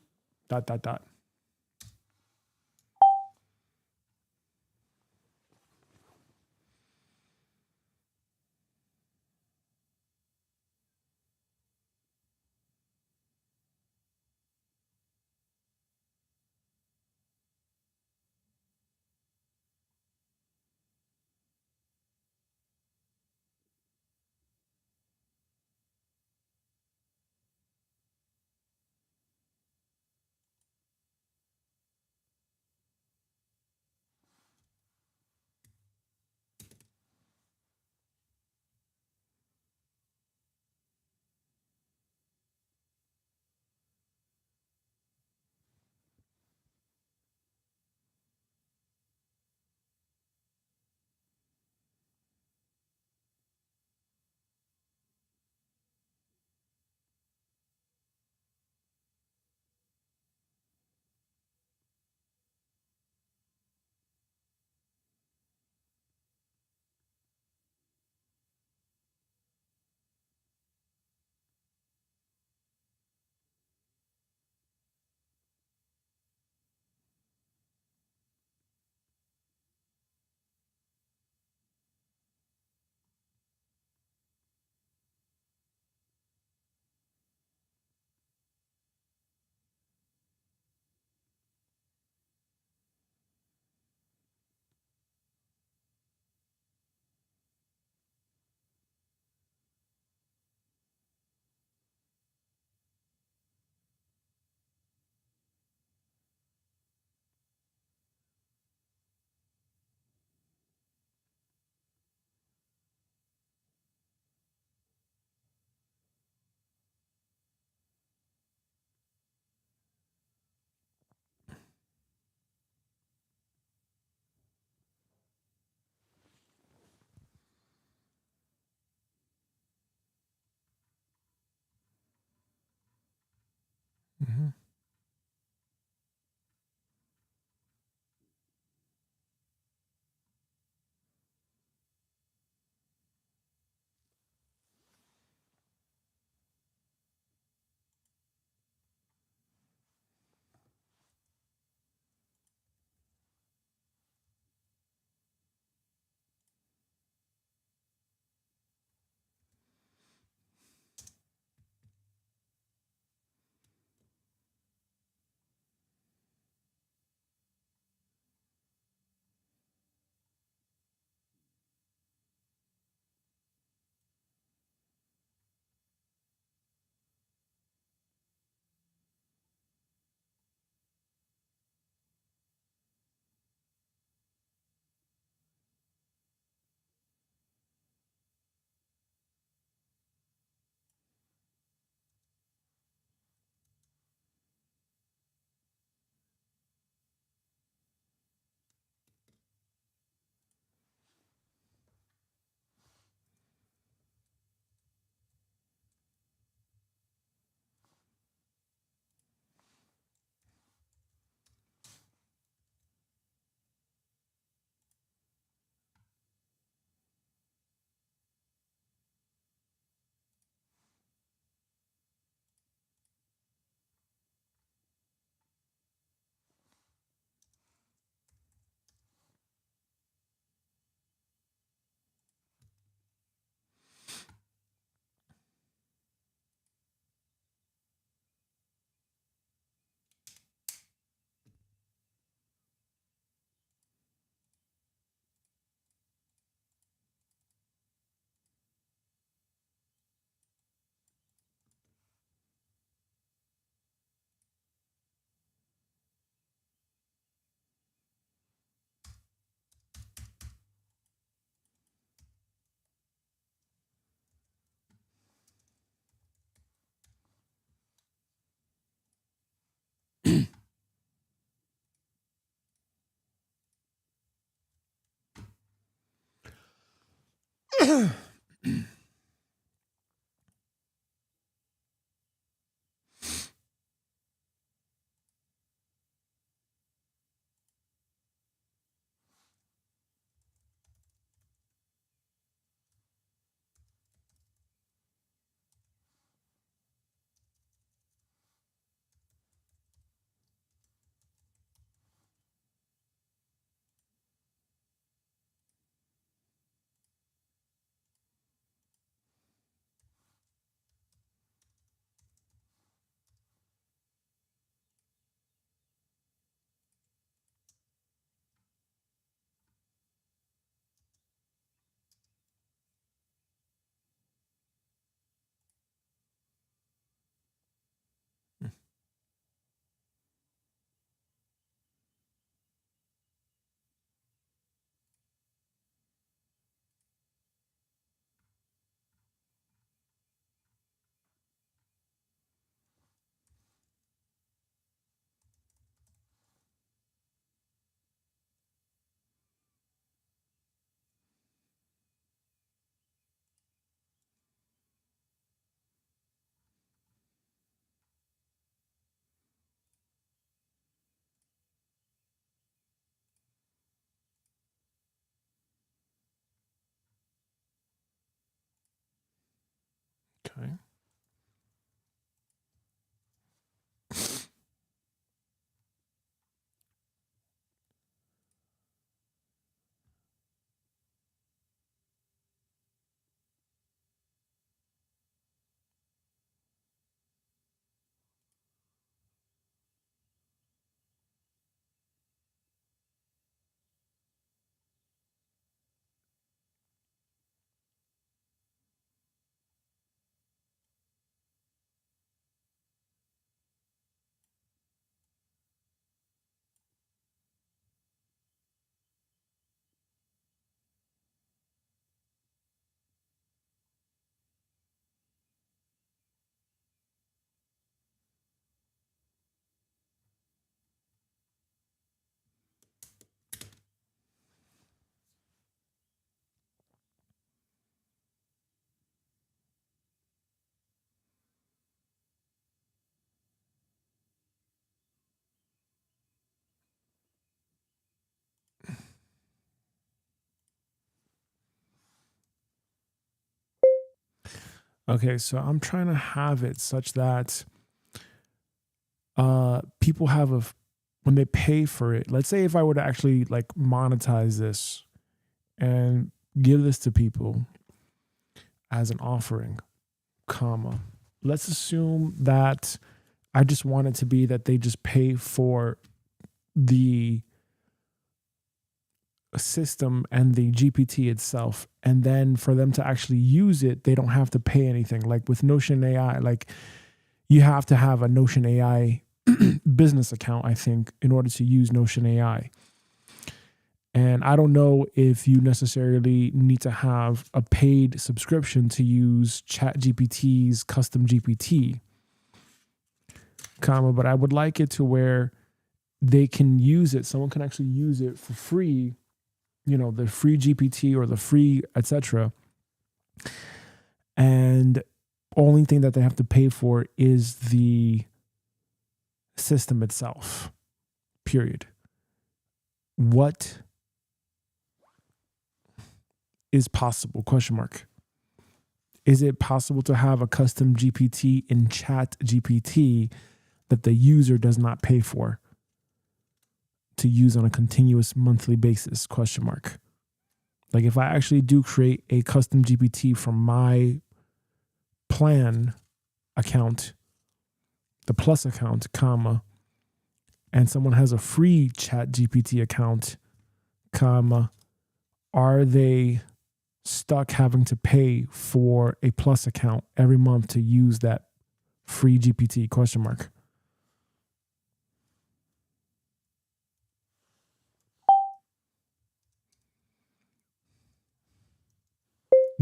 Okay. Okay, so I'm trying to have it such that people have when they pay for it. Let's say if I were to actually like monetize this and give this to people as an offering, comma. Let's assume that I just want it to be that they just pay for the system and the GPT itself, and then for them to actually use it, they don't have to pay anything. Like with Notion AI, like you have to have a Notion AI business account, I think, in order to use Notion AI. And I don't know if you necessarily need to have a paid subscription to use ChatGPT's custom GPT, comma, but I would like it to where they can use it. Someone can actually use it for free, you know, the free GPT or the free, etc. And only thing that they have to pay for is the system itself, period. What is possible? Question mark. Is it possible to have a custom GPT in Chat GPT that the user does not pay for to use on a continuous monthly basis? Question mark. Like if I actually do create a custom GPT from my plan account, the plus account, comma, and someone has a free Chat GPT account, comma, are they stuck having to pay for a plus account every month to use that free GPT? Question mark.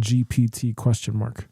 GPT question mark.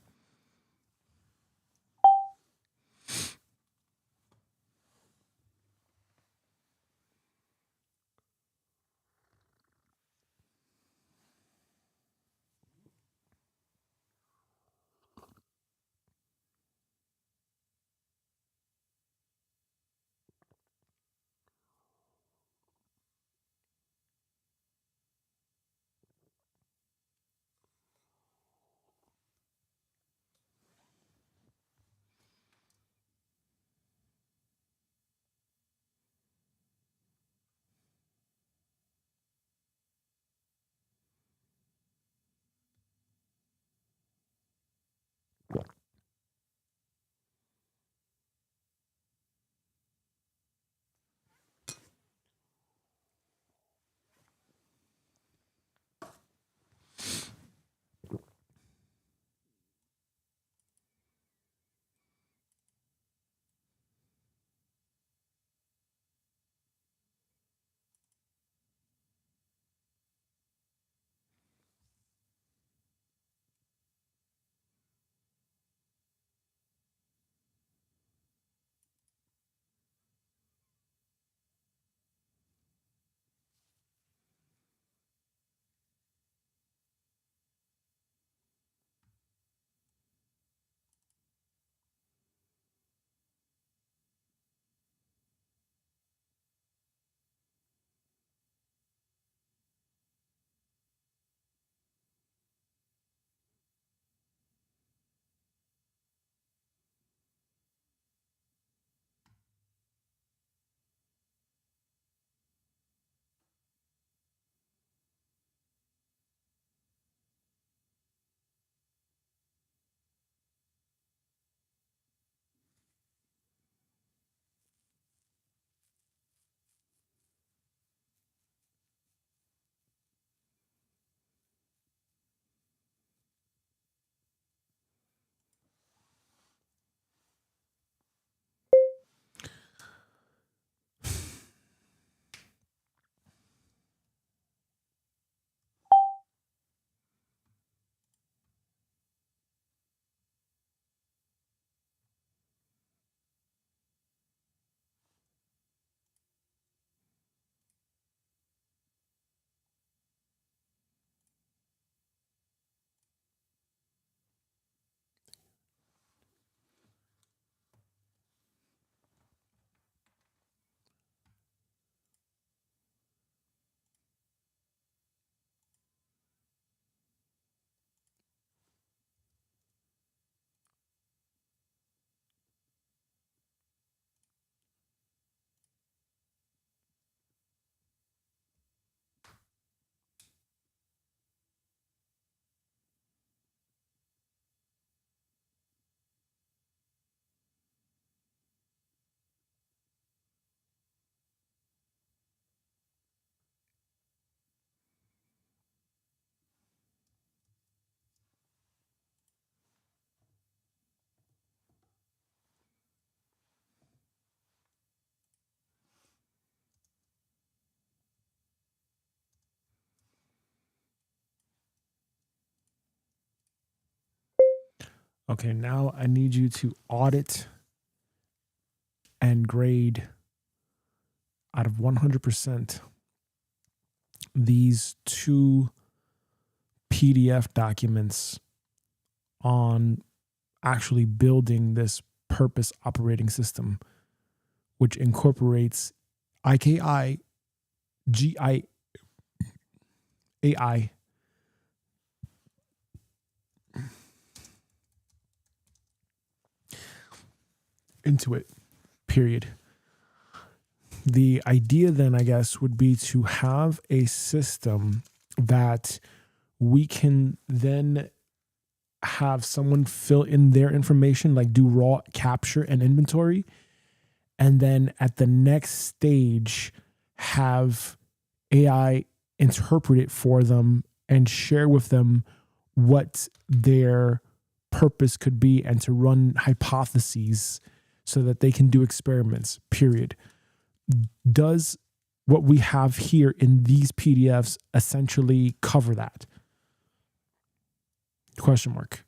Okay, now I need you to audit and grade out of 100% these two PDF documents on actually building this purpose operating system, which incorporates IKI, GI, AI, into it, period. The idea then, I guess, would be to have a system that we can then have someone fill in their information, like do raw capture and inventory. And then at the next stage, have AI interpret it for them and share with them what their purpose could be and to run hypotheses so that they can do experiments, period. Does what we have here in these PDFs essentially cover that? Question mark.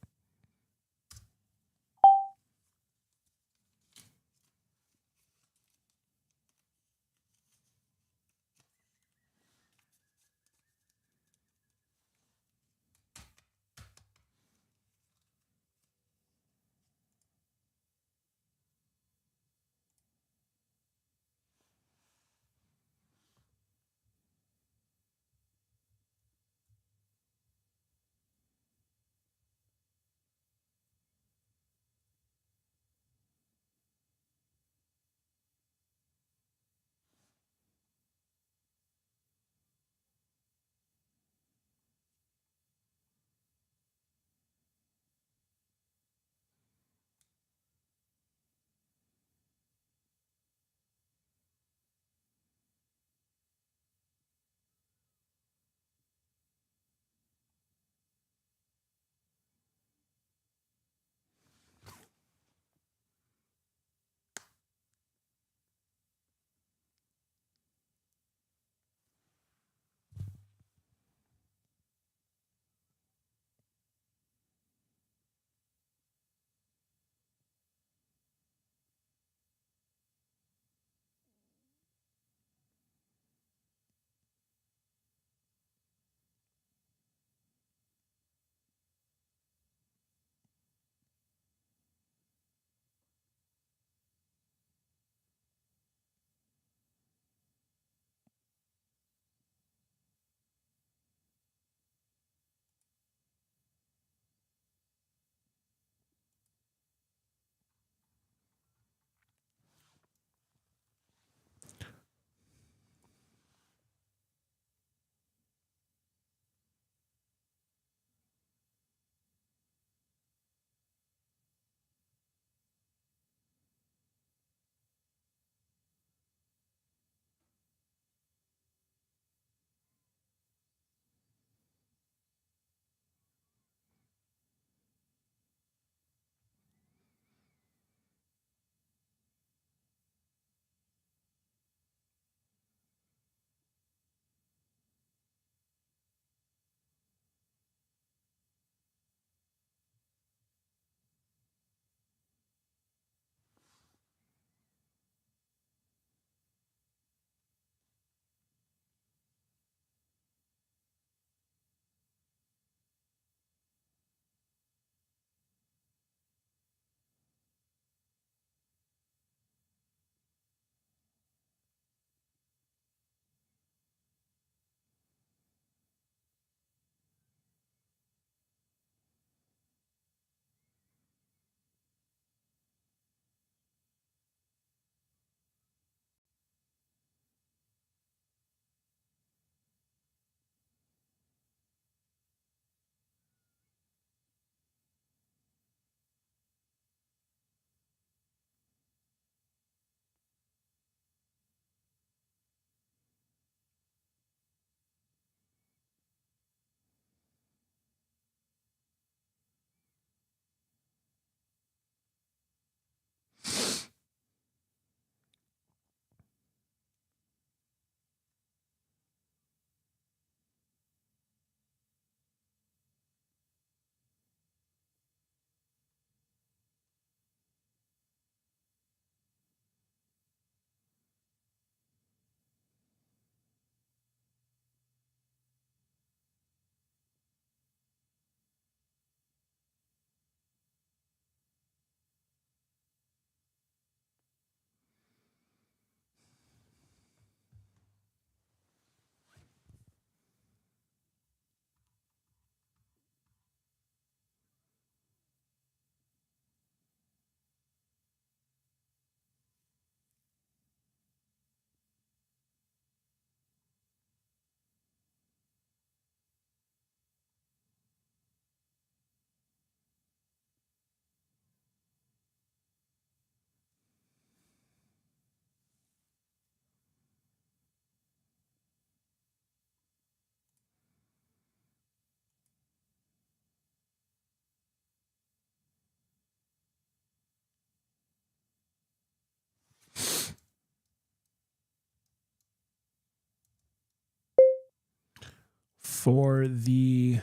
for the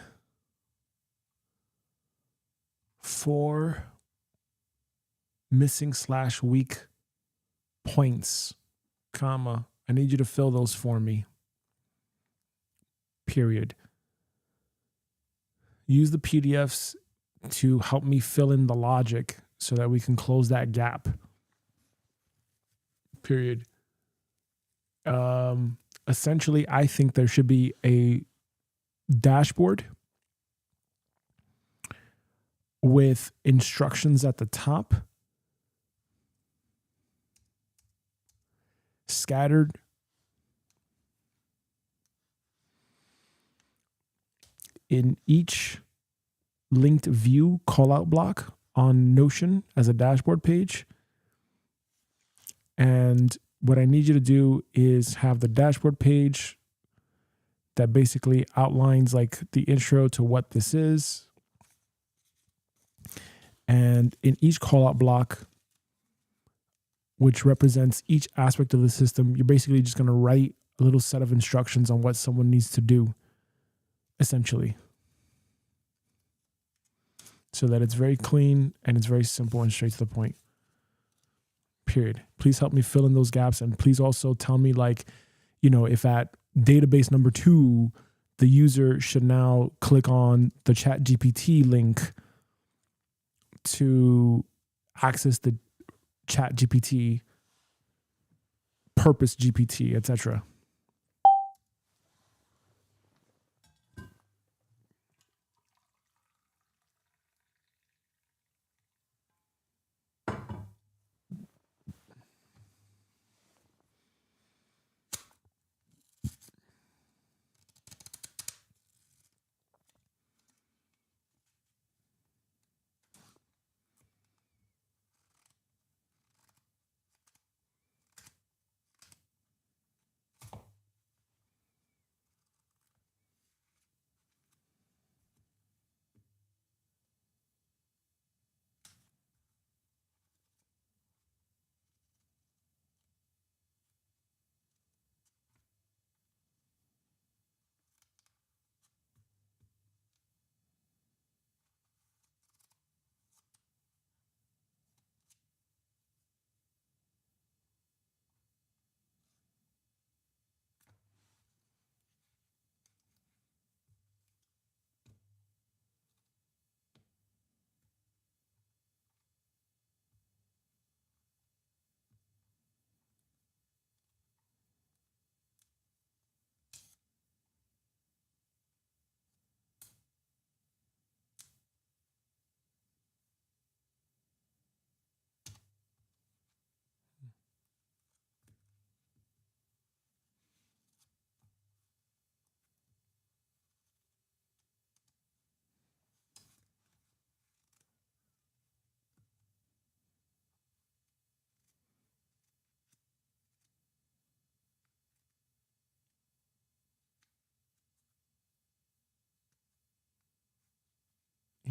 4 missing / weak points, comma, I need you to fill those for me. Period. Use the PDFs to help me fill in the logic so that we can close that gap. Period. Essentially, I think there should be a dashboard with instructions at the top, scattered in each linked view callout block on Notion as a dashboard page. And what I need you to do is have the dashboard page that basically outlines like the intro to what this is. And in each callout block, which represents each aspect of the system, you're basically just going to write a little set of instructions on what someone needs to do, essentially. So that it's very clean and it's very simple and straight to the point. Period. Please help me fill in those gaps. And please also tell me, like, you know, if at database number 2, the user should now click on the chat GPT link to access the chat GPT, purpose GPT, etc.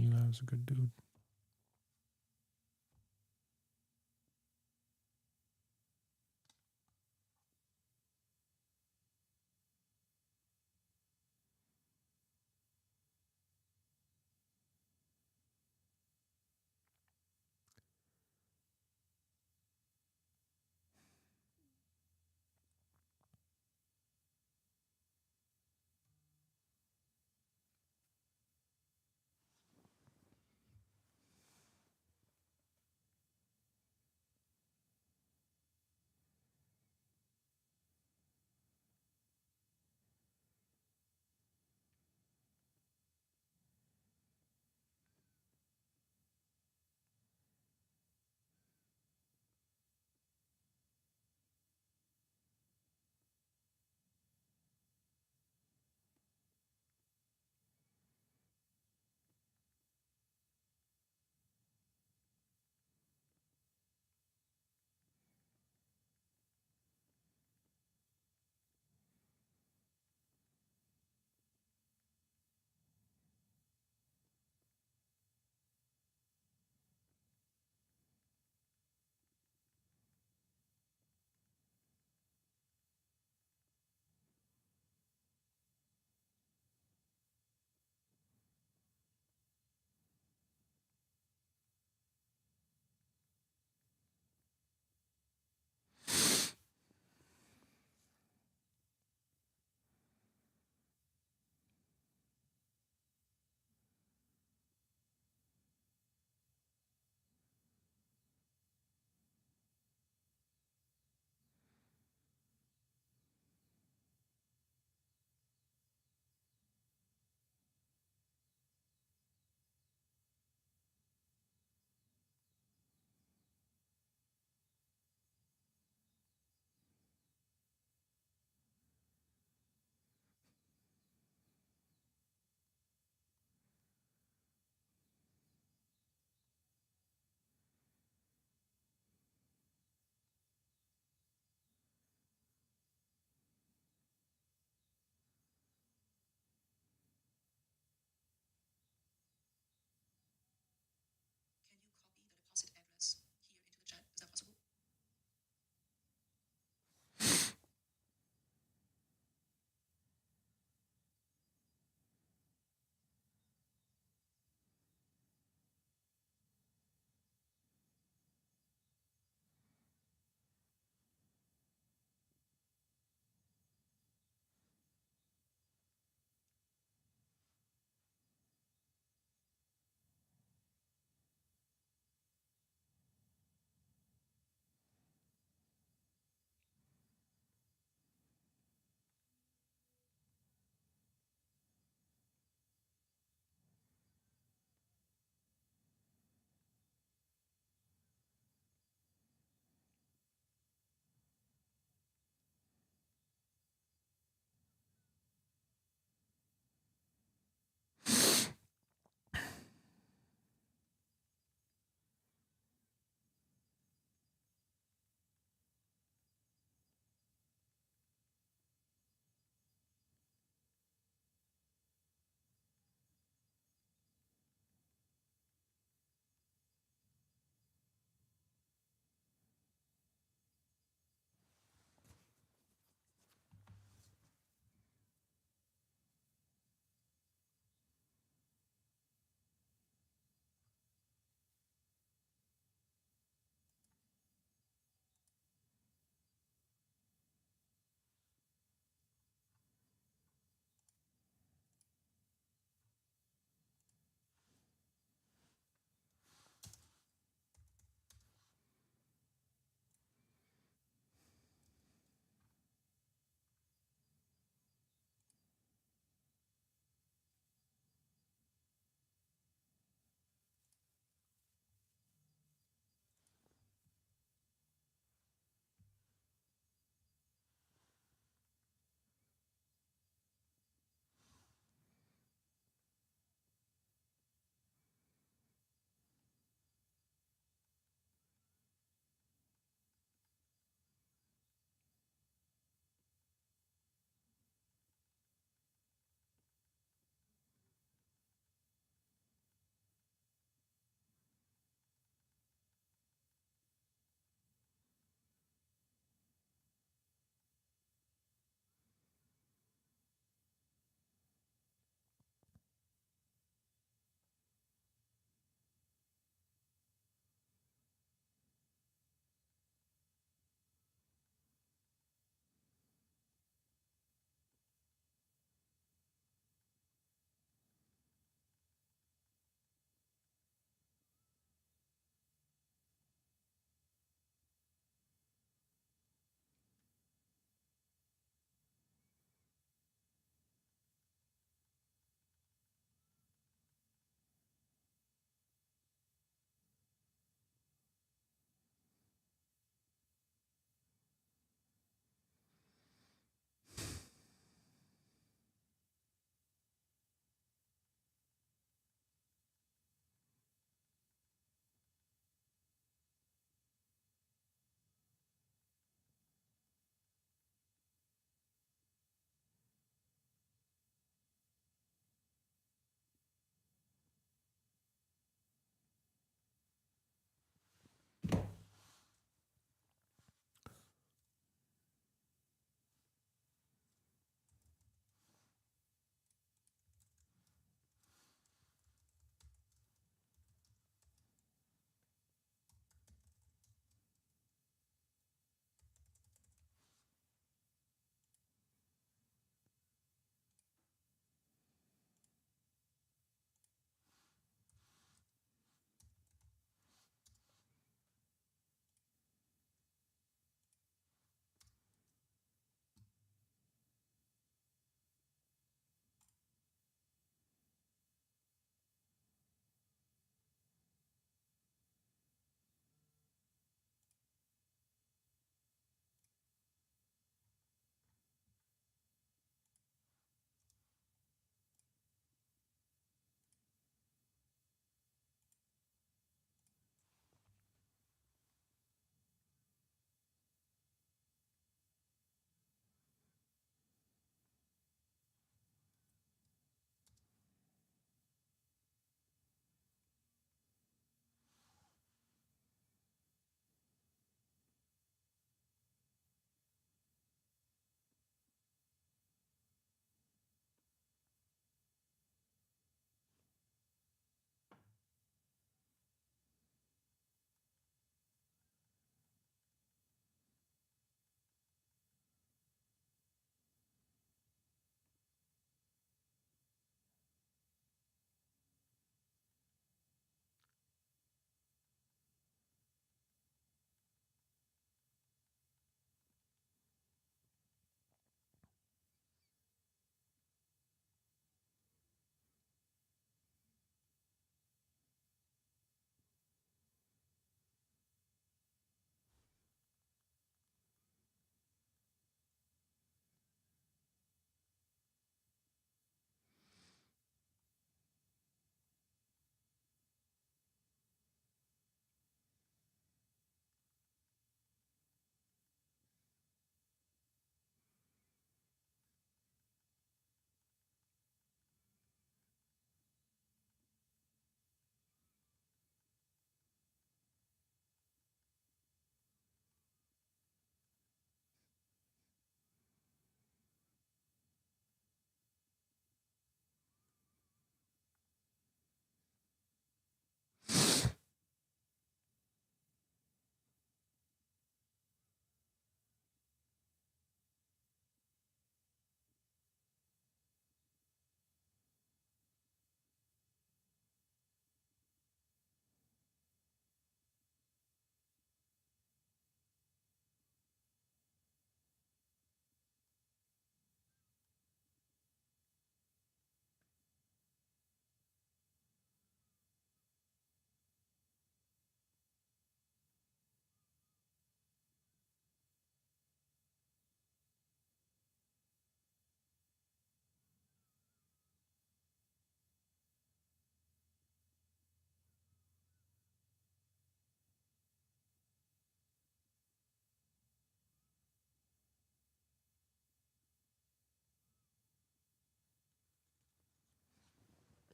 Eli's a good dude.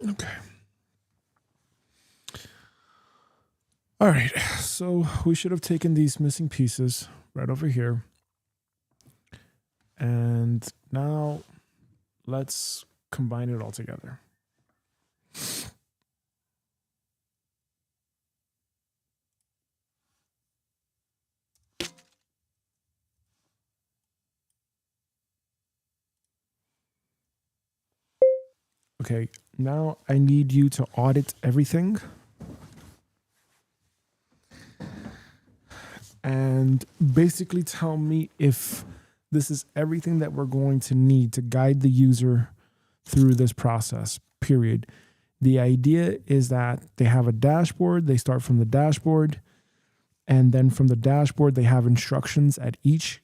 Okay. All right. So we should have taken these missing pieces right over here. And now let's combine it all together. Okay, now I need you to audit everything. And basically tell me if this is everything that we're going to need to guide the user through this process, period. The idea is that they have a dashboard, they start from the dashboard, and then from the dashboard, they have instructions at each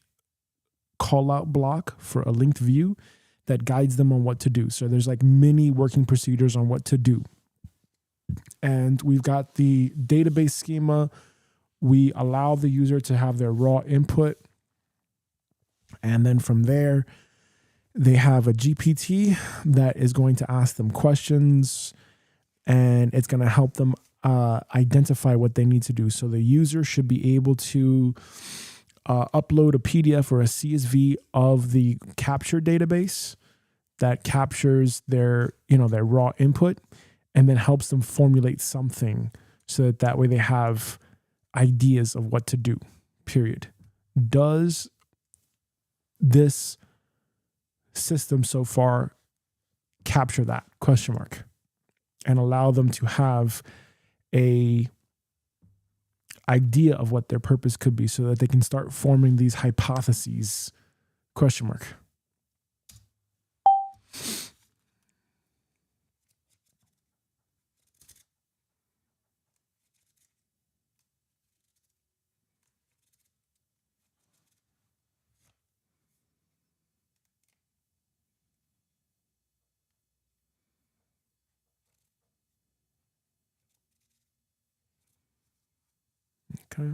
call out block for a linked view that guides them on what to do. So there's like mini working procedures on what to do. And we've got the database schema. We allow the user to have their raw input. And then from there, they have a GPT that is going to ask them questions, and it's going to help them identify what they need to do. So the user should be able to upload a PDF or a CSV of the capture database that captures their raw input, and then helps them formulate something so that way they have ideas of what to do, period. Does this system so far capture that ? And allow them to have a idea of what their purpose could be so that they can start forming these hypotheses ? Okay.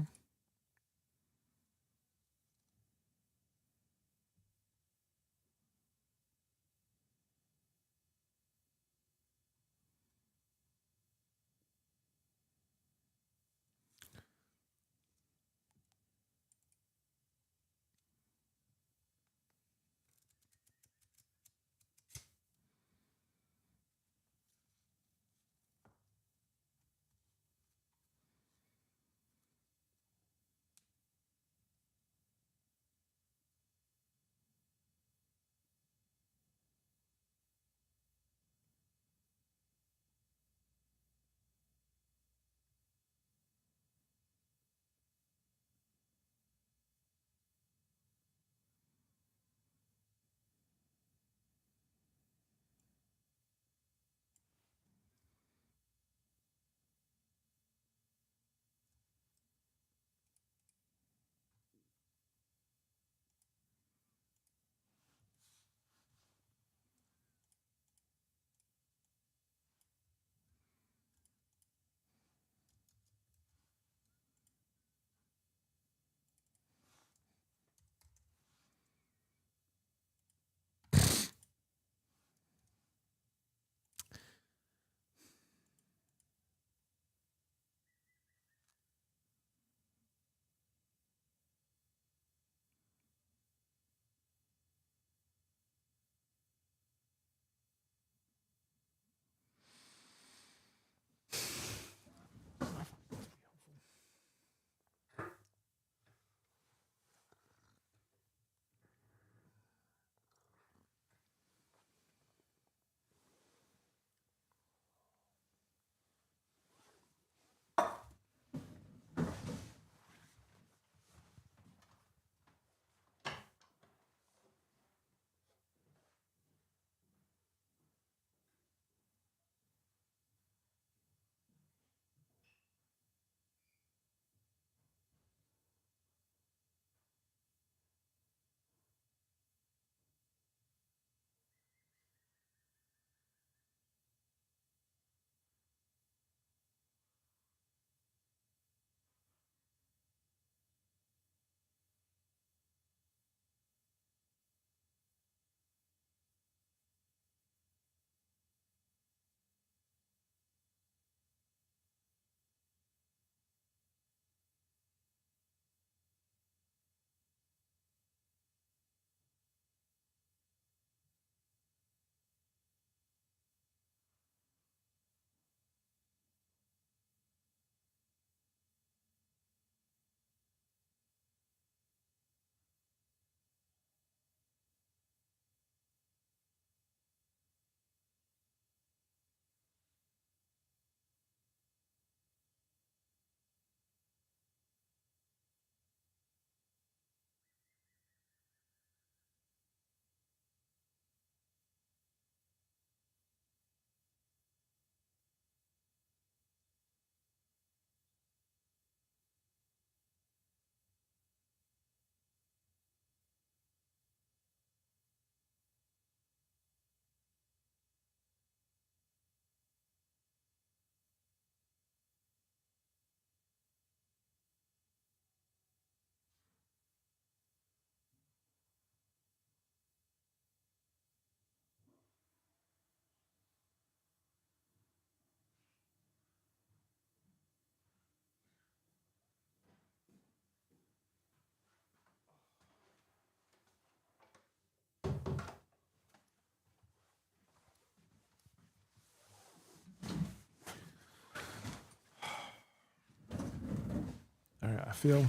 feel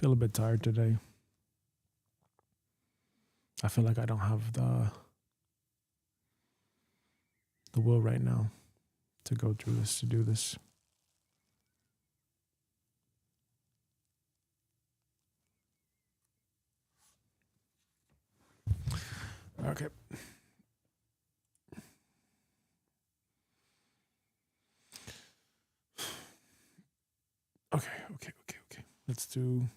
a bit tired today. I feel like I don't have the will right now to go through this, to do this. Okay. Okay. Let's do.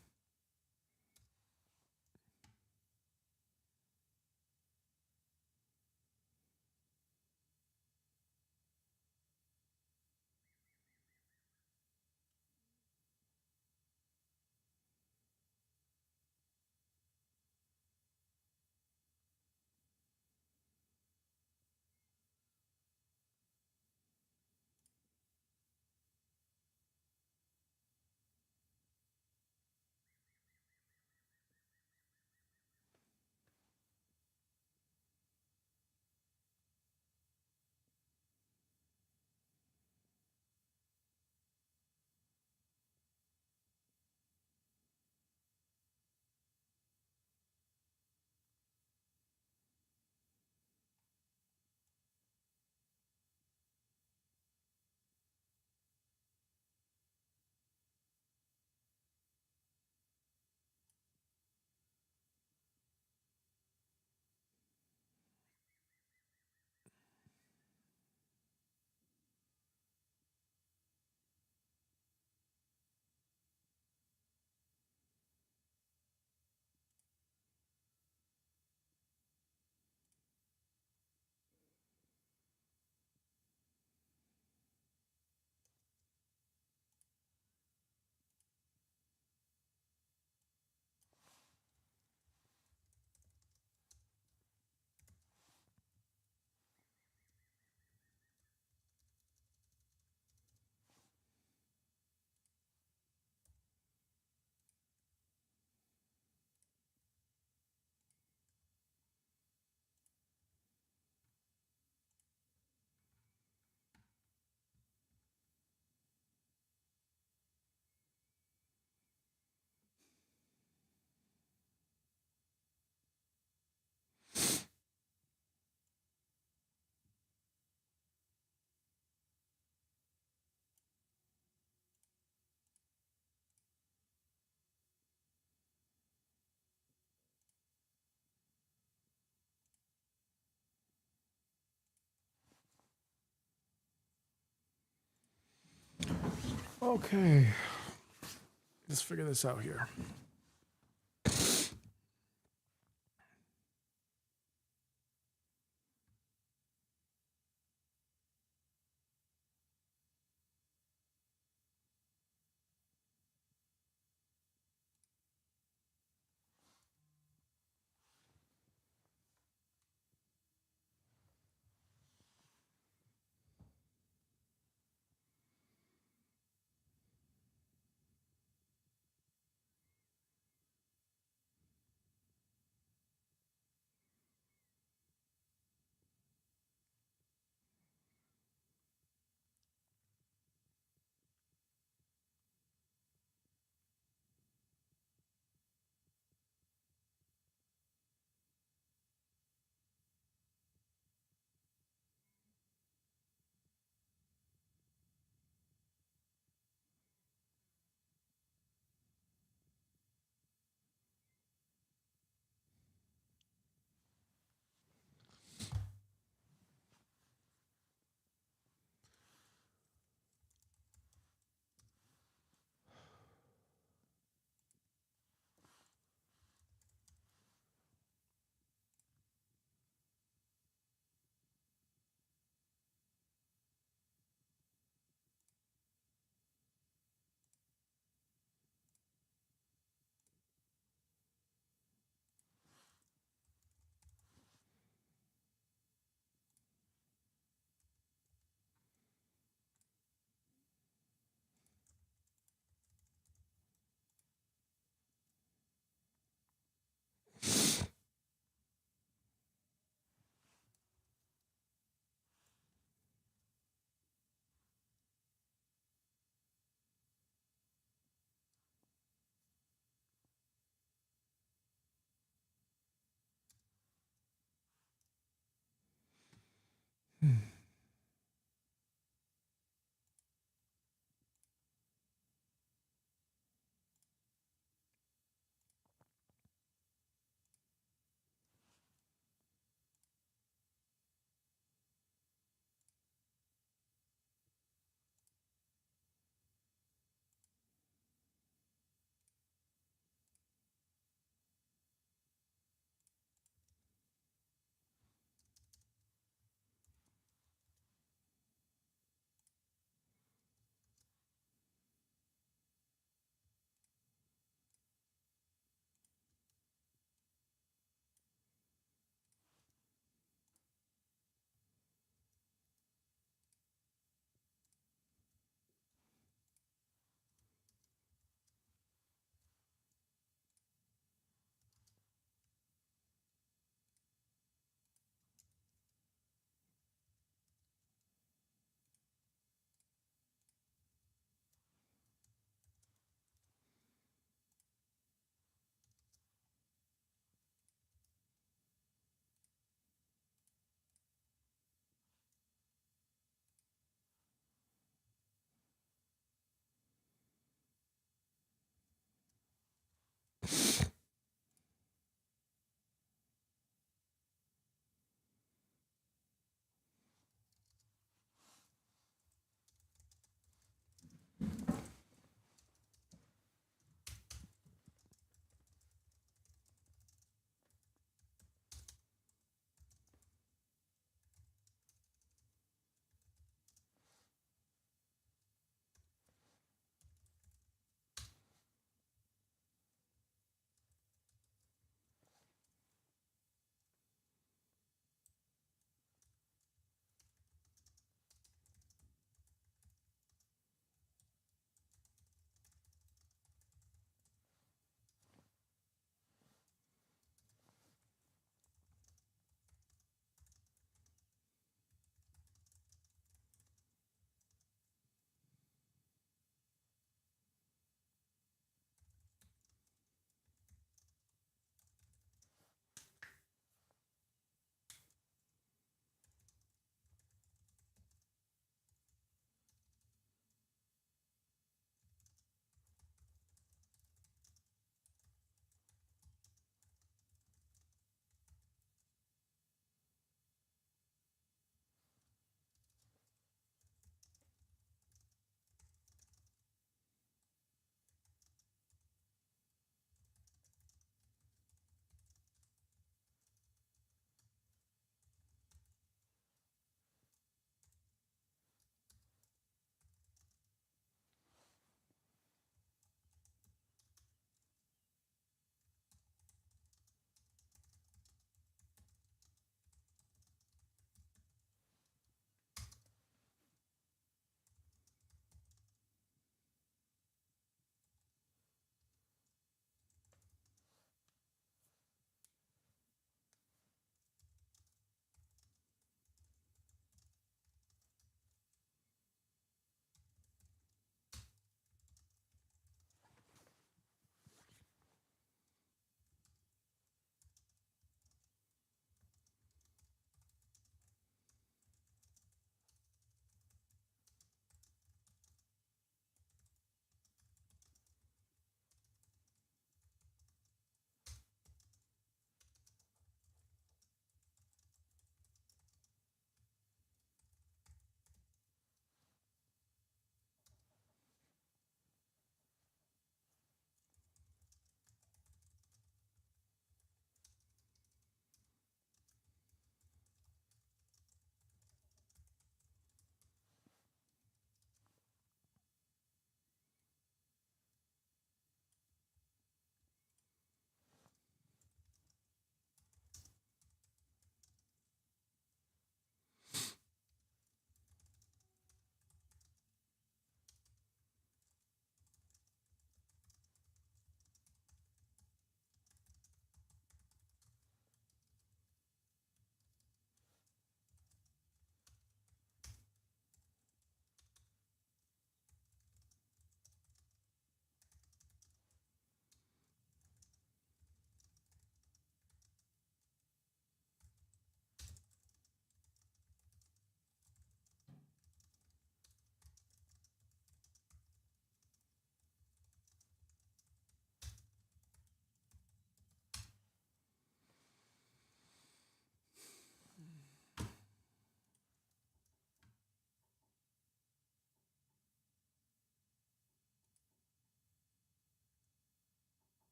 Okay. Let's figure this out here.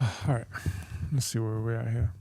All right, let's see where we're at here.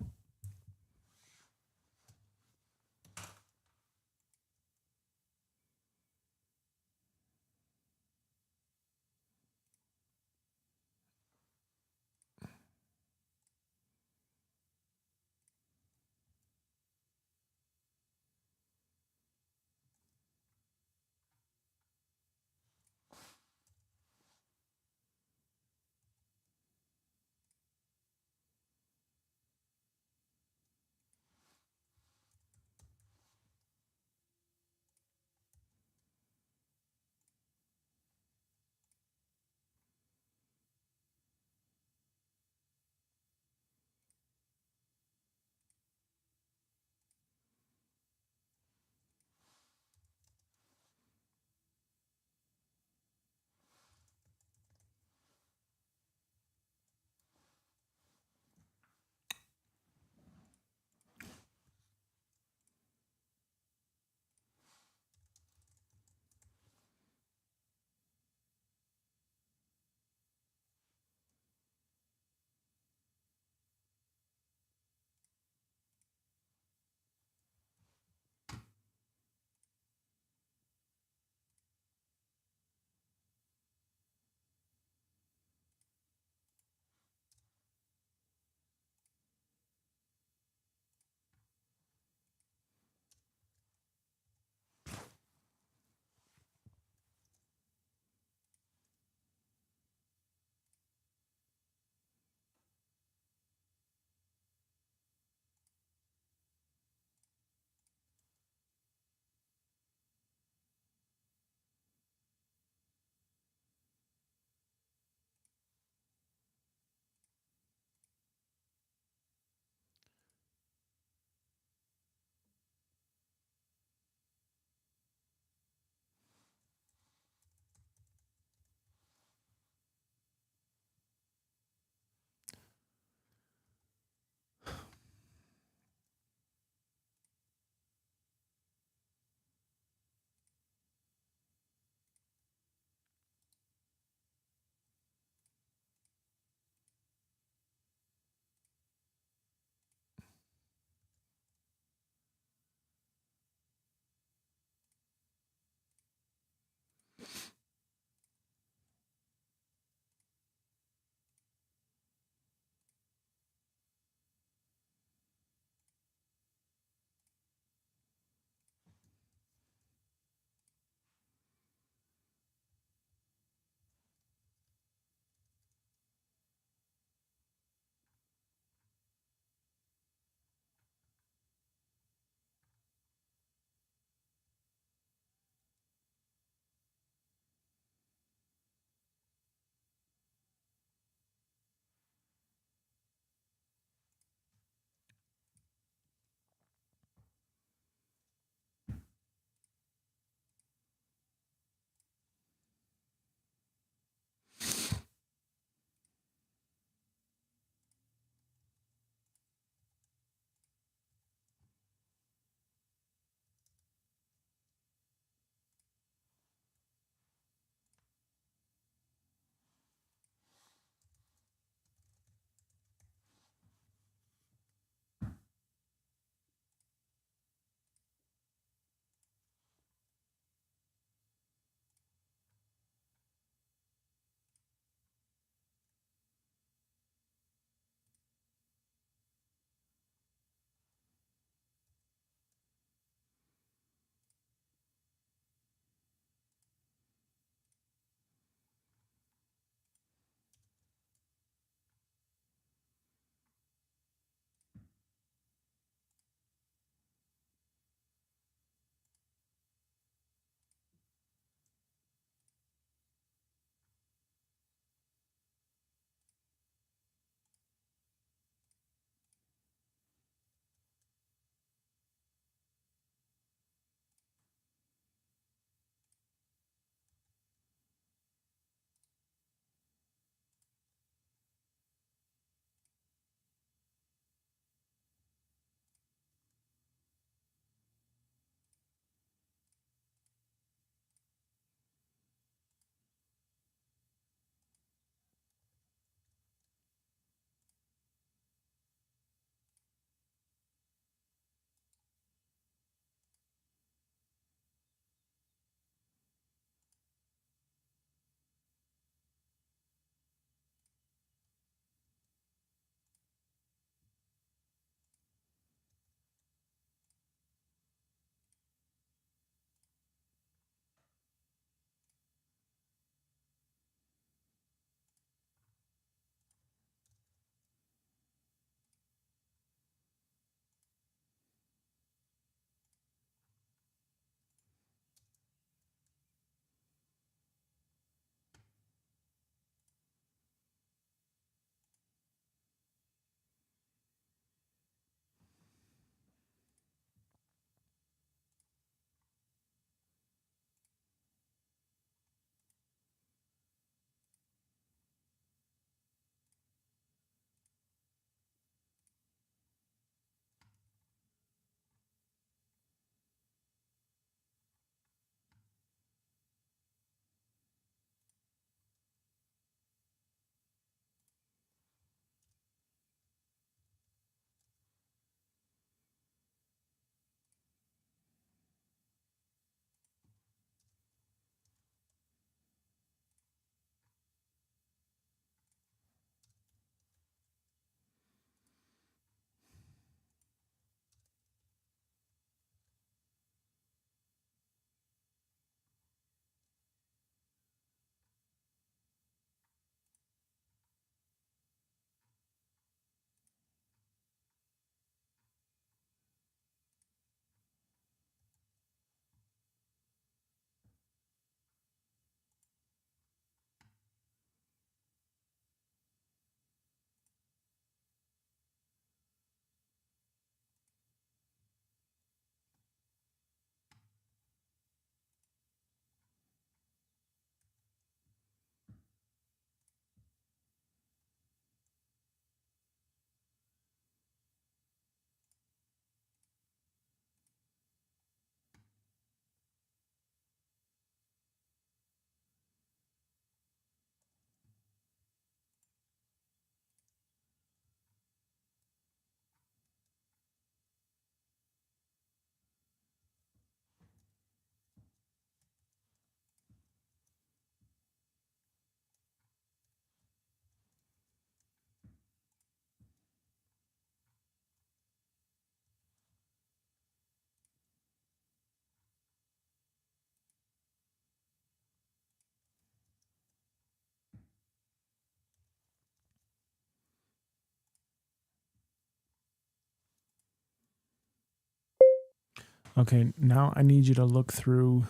Okay, now I need you to look through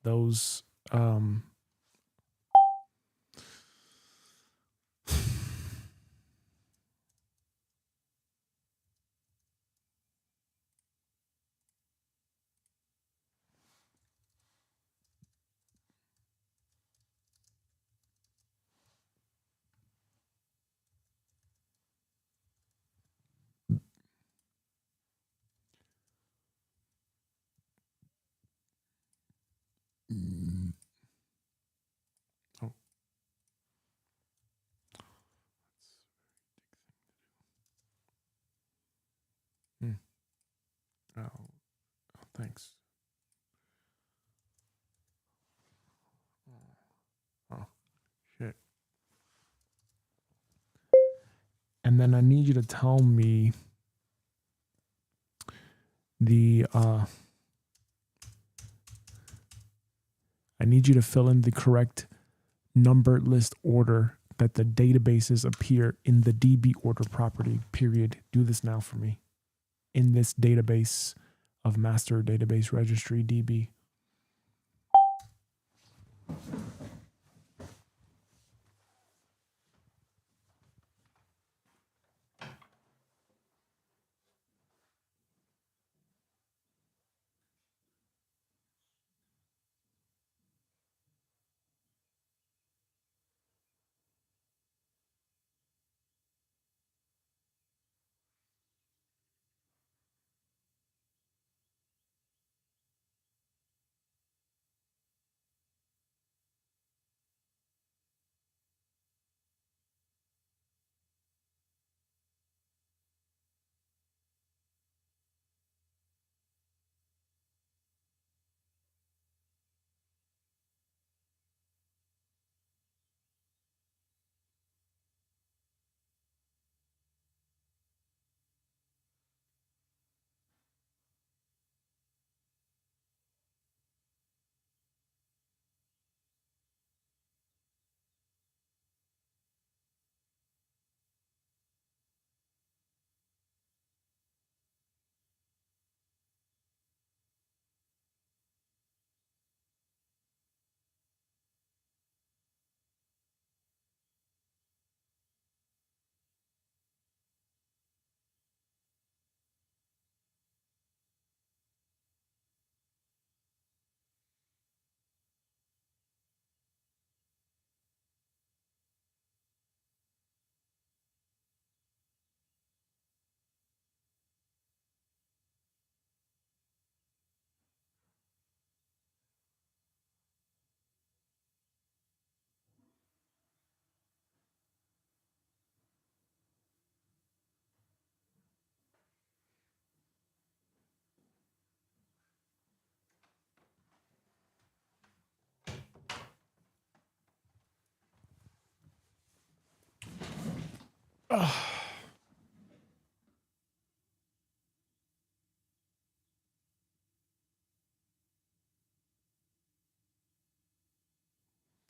those oh, hmm. Oh, thanks. Oh, shit. And then I need you to tell me the I need you to fill in the correct numbered list order that the databases appear in the DB order property, period. Do this now for me. In this database of master database registry DB.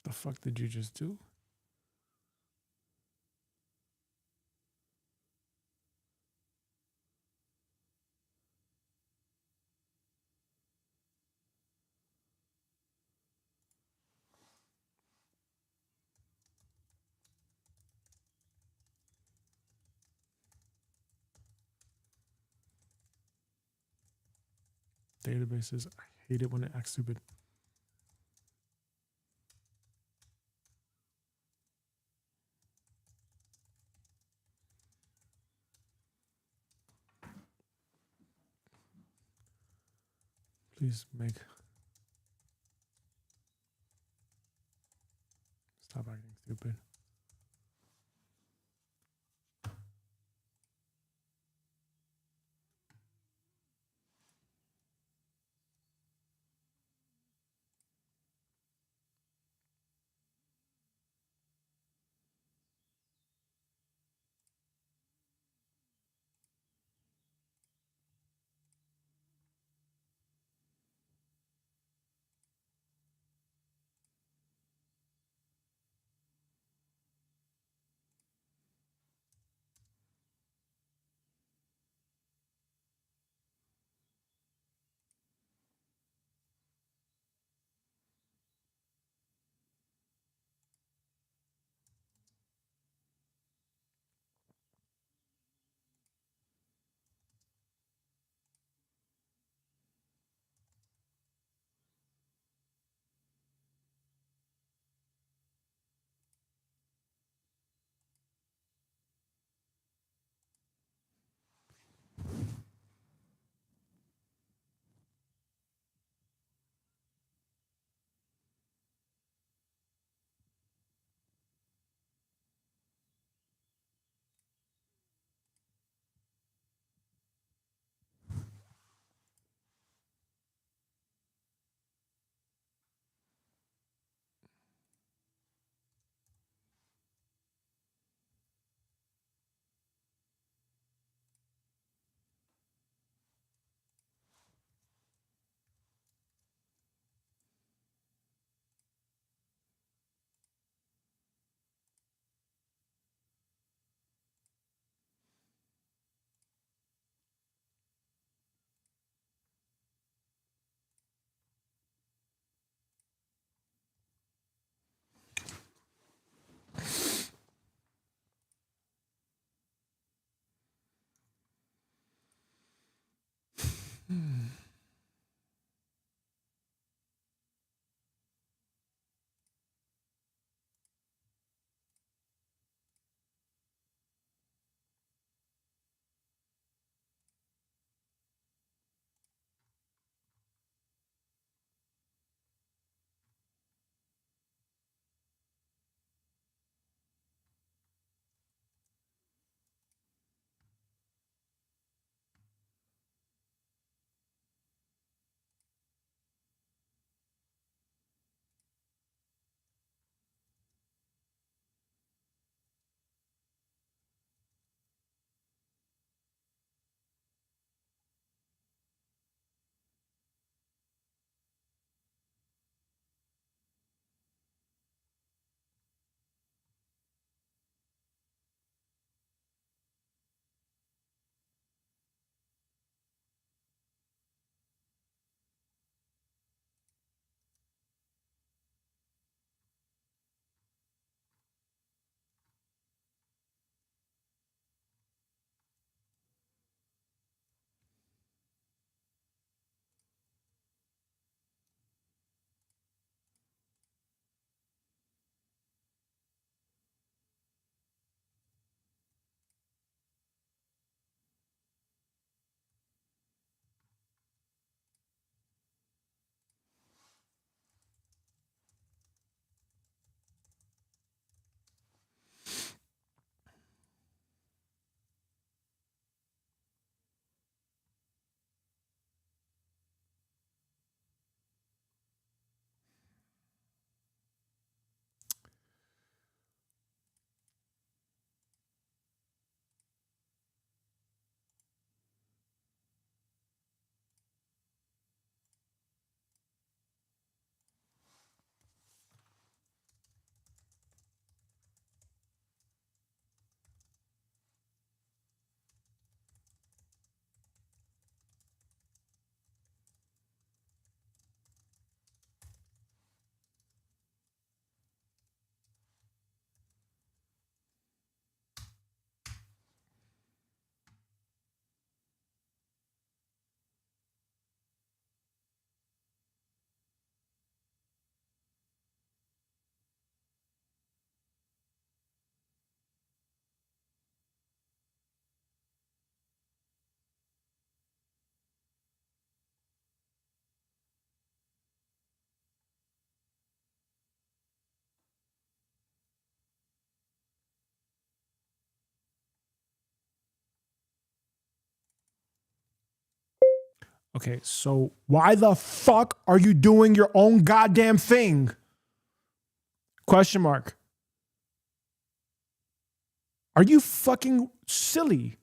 The fuck did you just do? Databases, I hate it when it acts stupid. Please make stop acting stupid. Okay, so why the fuck are you doing your own goddamn thing? Question mark. Are you fucking silly?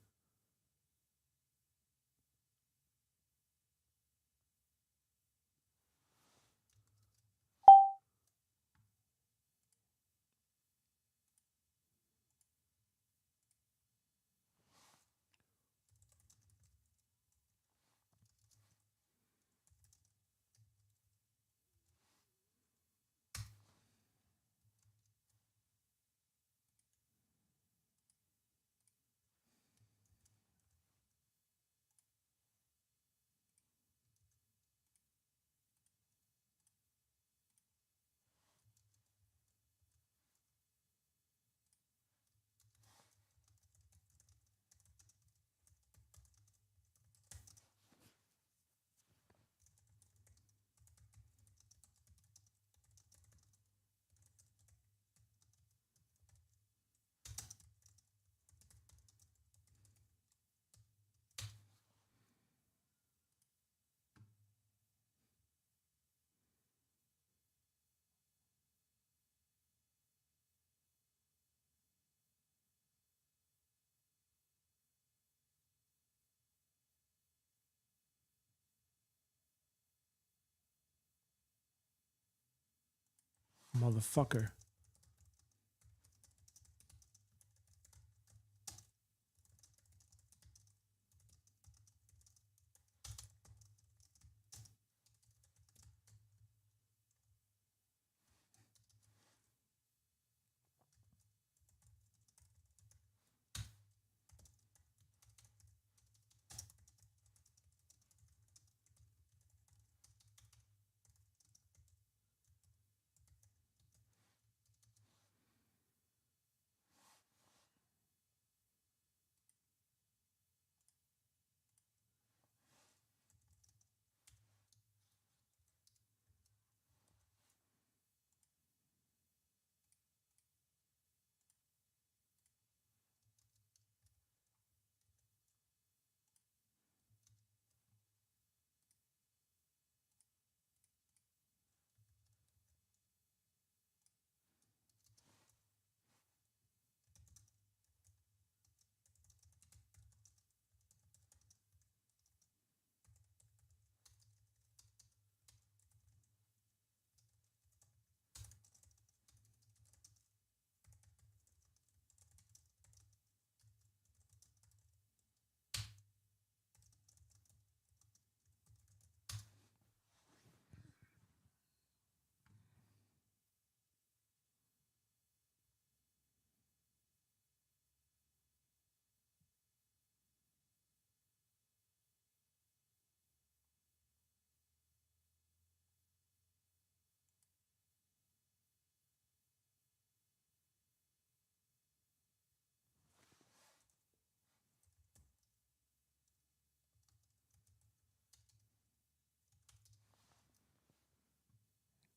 Motherfucker.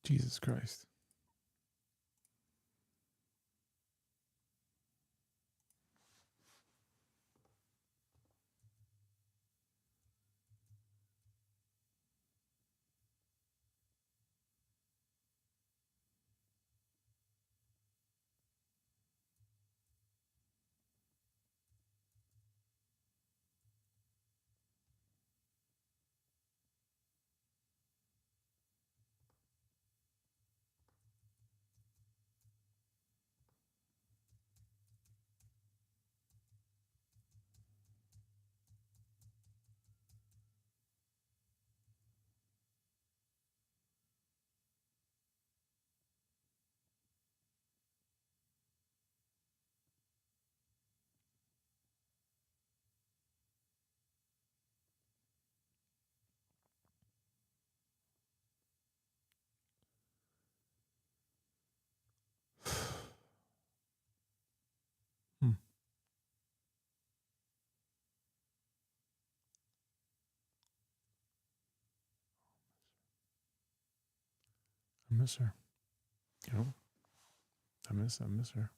Jesus Christ. Hmm. I miss her. You know? I miss her.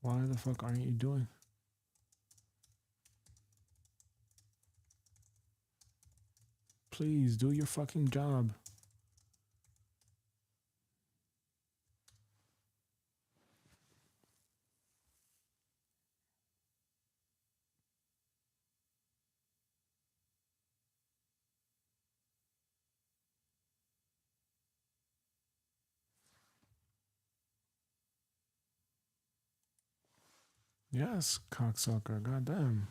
Why the fuck aren't you doing? Please do your fucking job. Yes, cocksucker. Goddamn.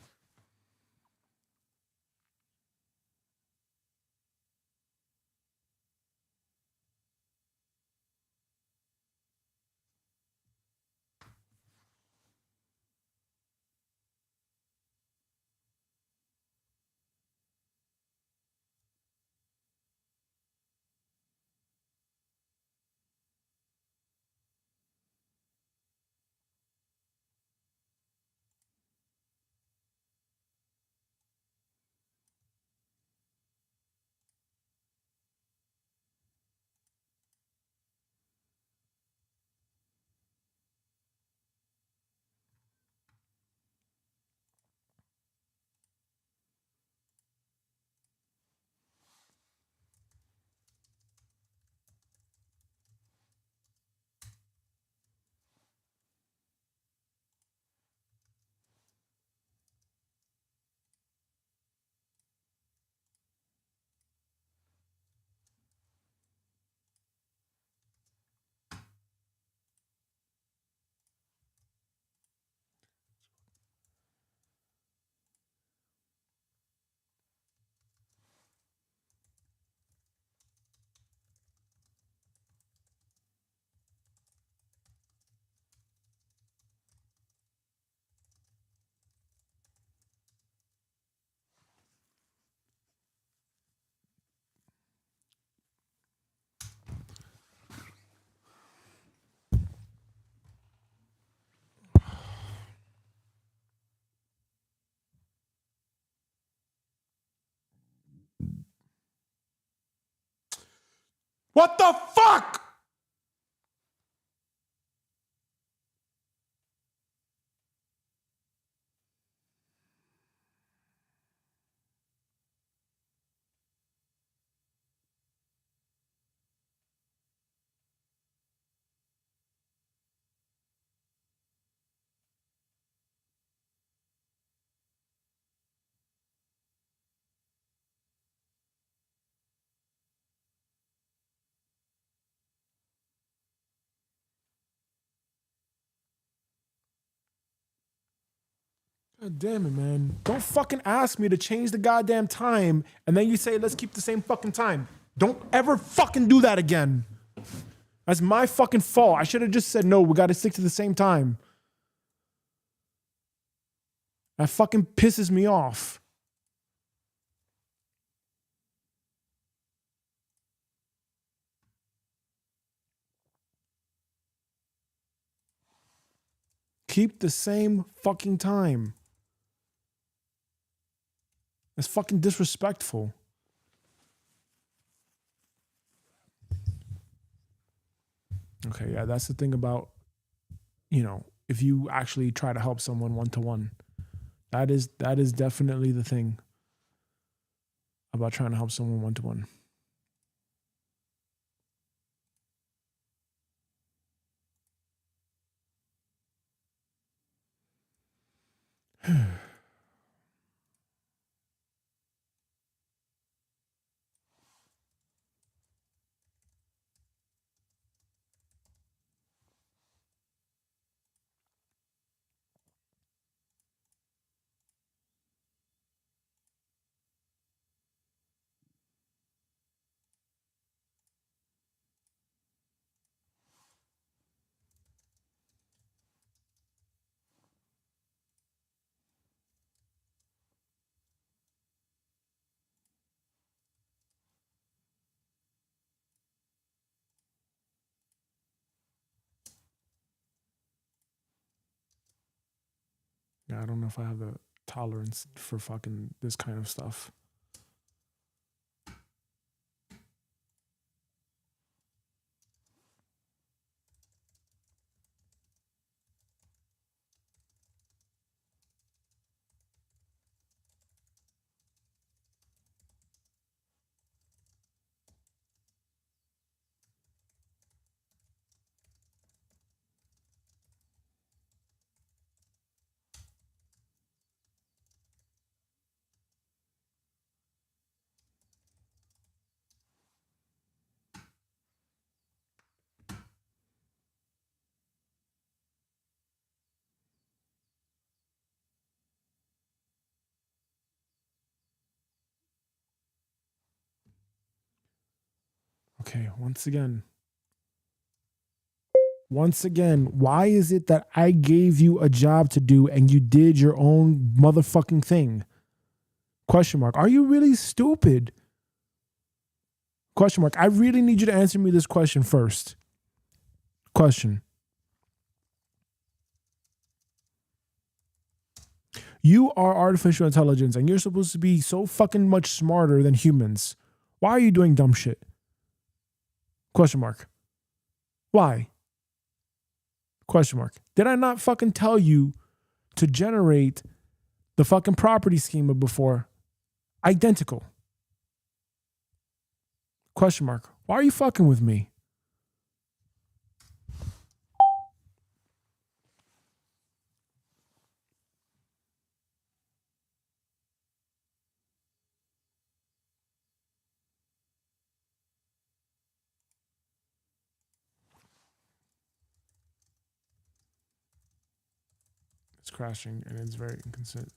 What the fuck? God damn it, man. Don't fucking ask me to change the goddamn time and then you say, let's keep the same fucking time. Don't ever fucking do that again. That's my fucking fault. I should have just said, no, we got to stick to the same time. That fucking pisses me off. Keep the same fucking time. That's fucking disrespectful. Okay, yeah, that's the thing about, you know, if you actually try to help someone one-to-one. That is definitely the thing about trying to help someone one-to-one. Yeah, I don't know if I have the tolerance for fucking this kind of stuff. Okay, once again, why is it that I gave you a job to do and you did your own motherfucking thing? Question mark. Are you really stupid? Question mark. I really need you to answer me this question first. Question. You are artificial intelligence and you're supposed to be so fucking much smarter than humans. Why are you doing dumb shit? Question mark. Why? Question mark. Did I not fucking tell you to generate the fucking property schema before? Identical. Question mark. Why are you fucking with me? It's crashing and it's very inconsistent.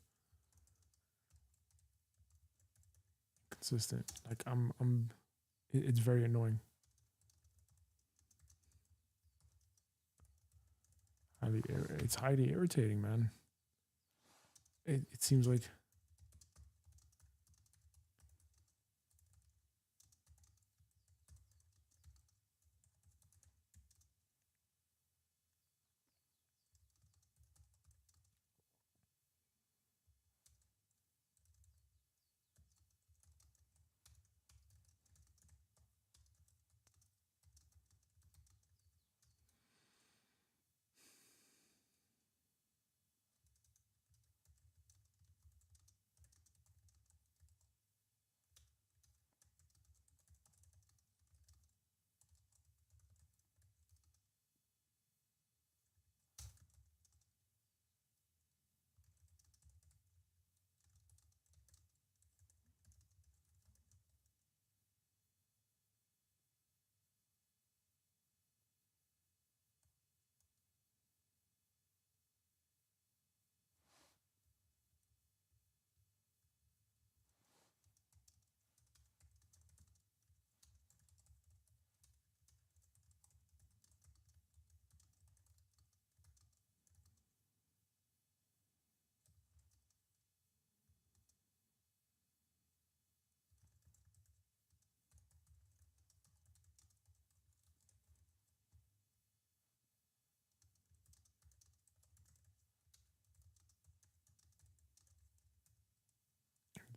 Like it's very annoying. It's highly irritating, man. It seems like it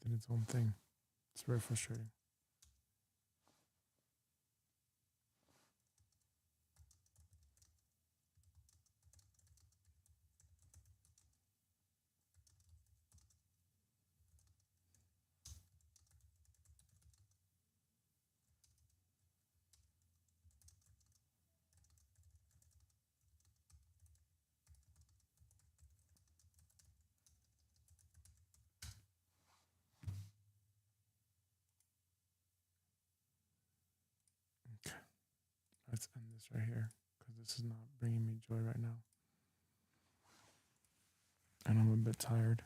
did its own thing. It's very frustrating. Let's end this right here because this is not bringing me joy right now. And I'm a bit tired.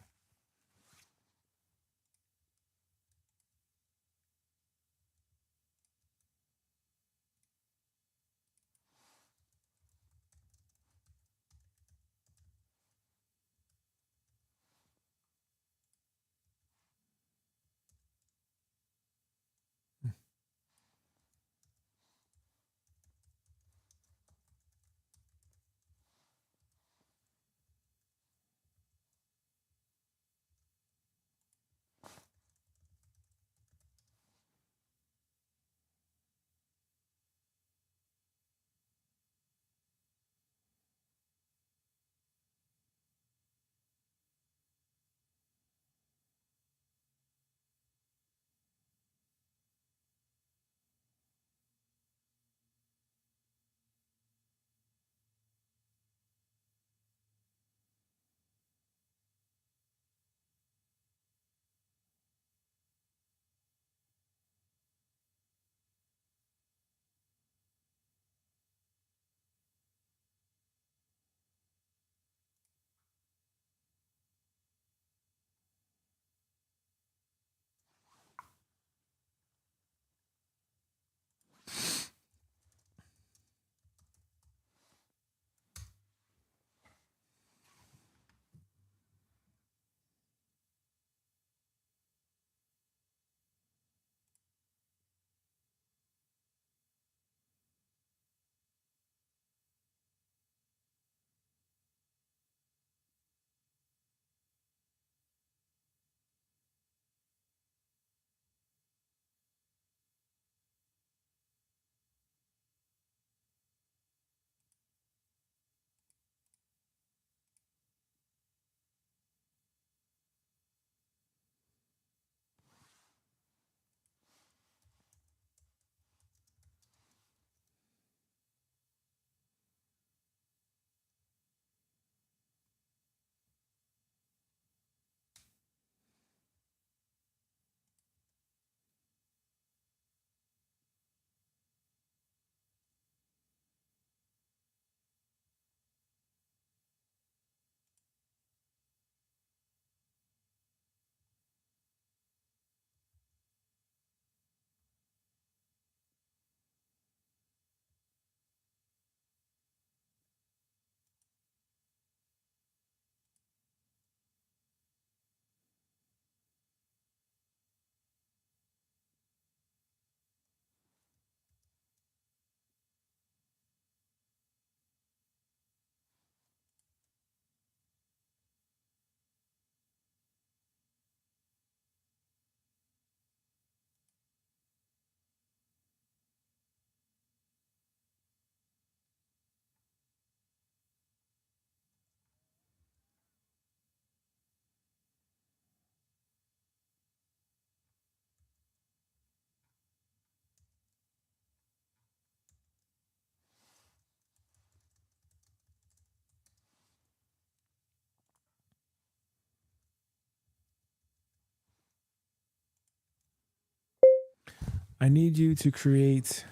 I need you to create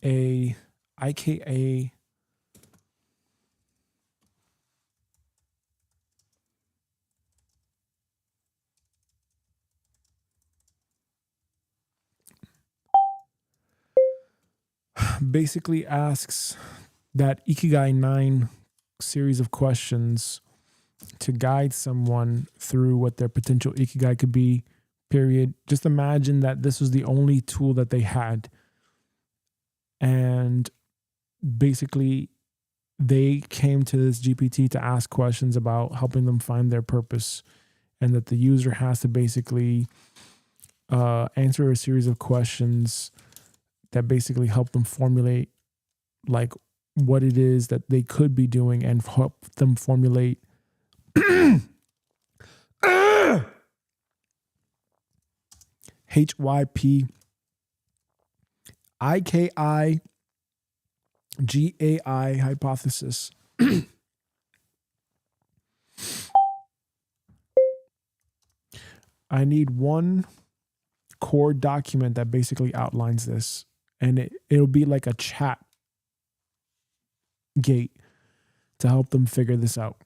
a IKA basically asks that Ikigai 9 series of questions to guide someone through what their potential Ikigai could be, period. Just imagine that this was the only tool that they had. And basically, they came to this GPT to ask questions about helping them find their purpose, and that the user has to basically answer a series of questions that basically help them formulate like what it is that they could be doing and help them formulate HYP IKI GAI hypothesis. I need one core document that basically outlines this, and it'll be like a chat gate to help them figure this out.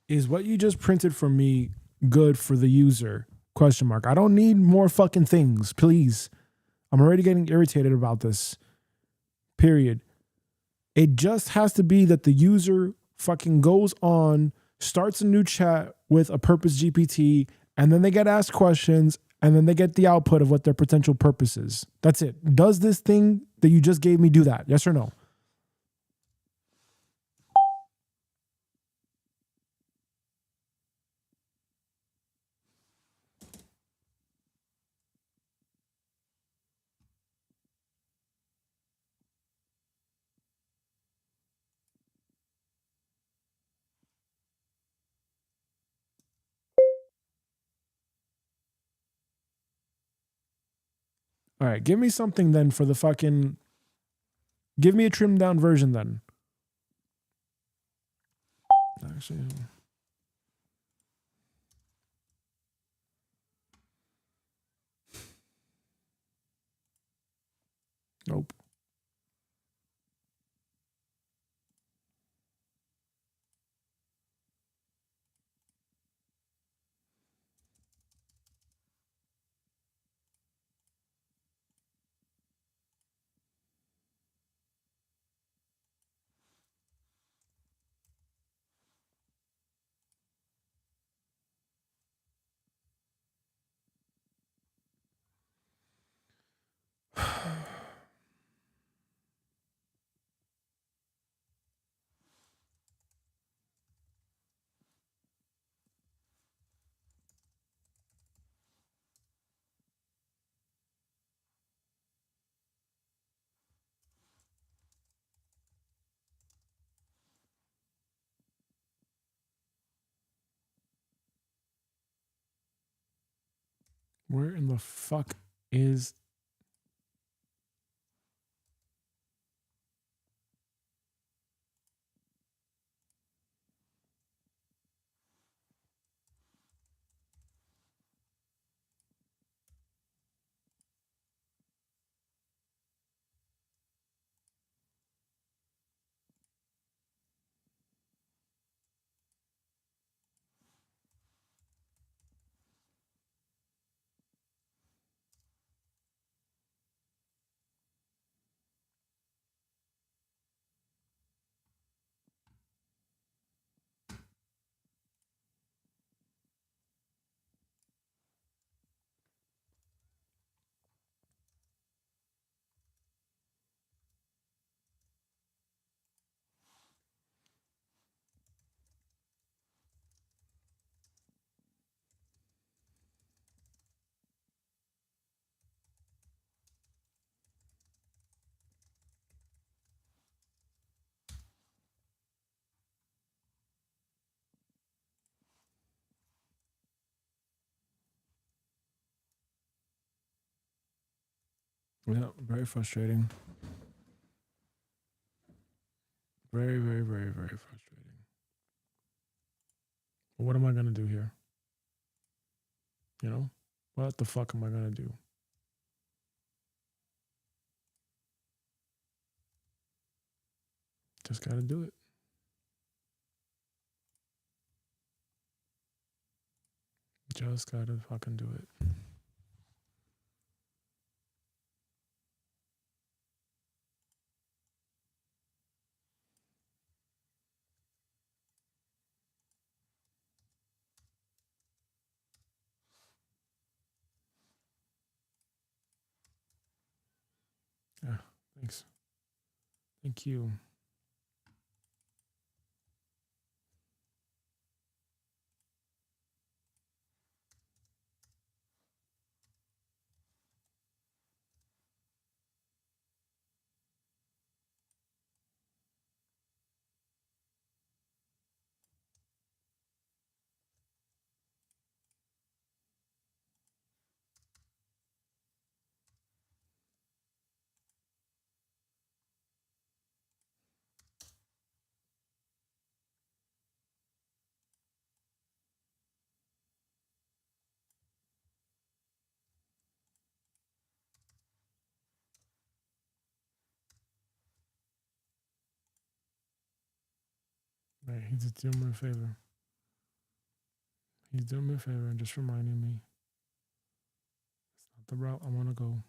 Is what you just printed for me good for the user? Question mark. I don't need more fucking things, please. I'm already getting irritated about this. Period. It just has to be that the user fucking goes on, starts a new chat with a purpose GPT, and then they get asked questions, and then they get the output of what their potential purpose is. That's it. Does this thing that you just gave me do that? Yes or no? All right, give me something then for the fucking. Give me a trimmed down version then. Actually, nope. Where in the fuck is... Yeah, very frustrating. Very, very, very, very frustrating. But what am I gonna do here? You know? What the fuck am I gonna do? Just gotta do it. Just gotta fucking do it. Yeah, thanks. Thank you. Right, he's just doing me a favor. He's doing me a favor and just reminding me it's not the route I want to go.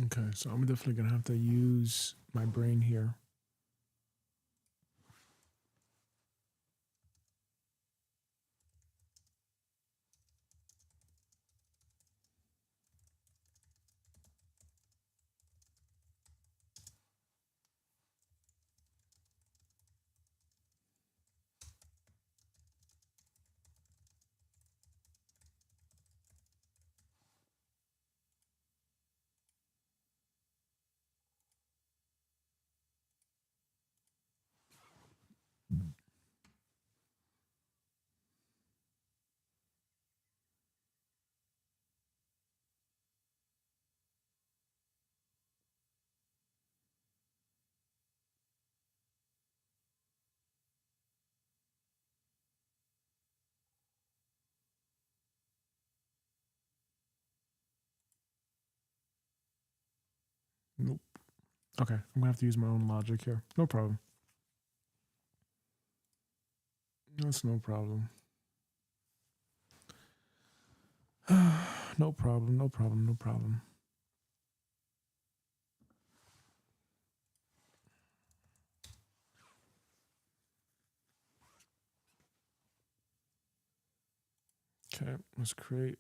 Okay, so I'm definitely gonna have to use my brain here. Nope. Okay, I'm gonna have to use my own logic here. No problem. That's no problem. No problem, no problem, no problem. Okay, let's create.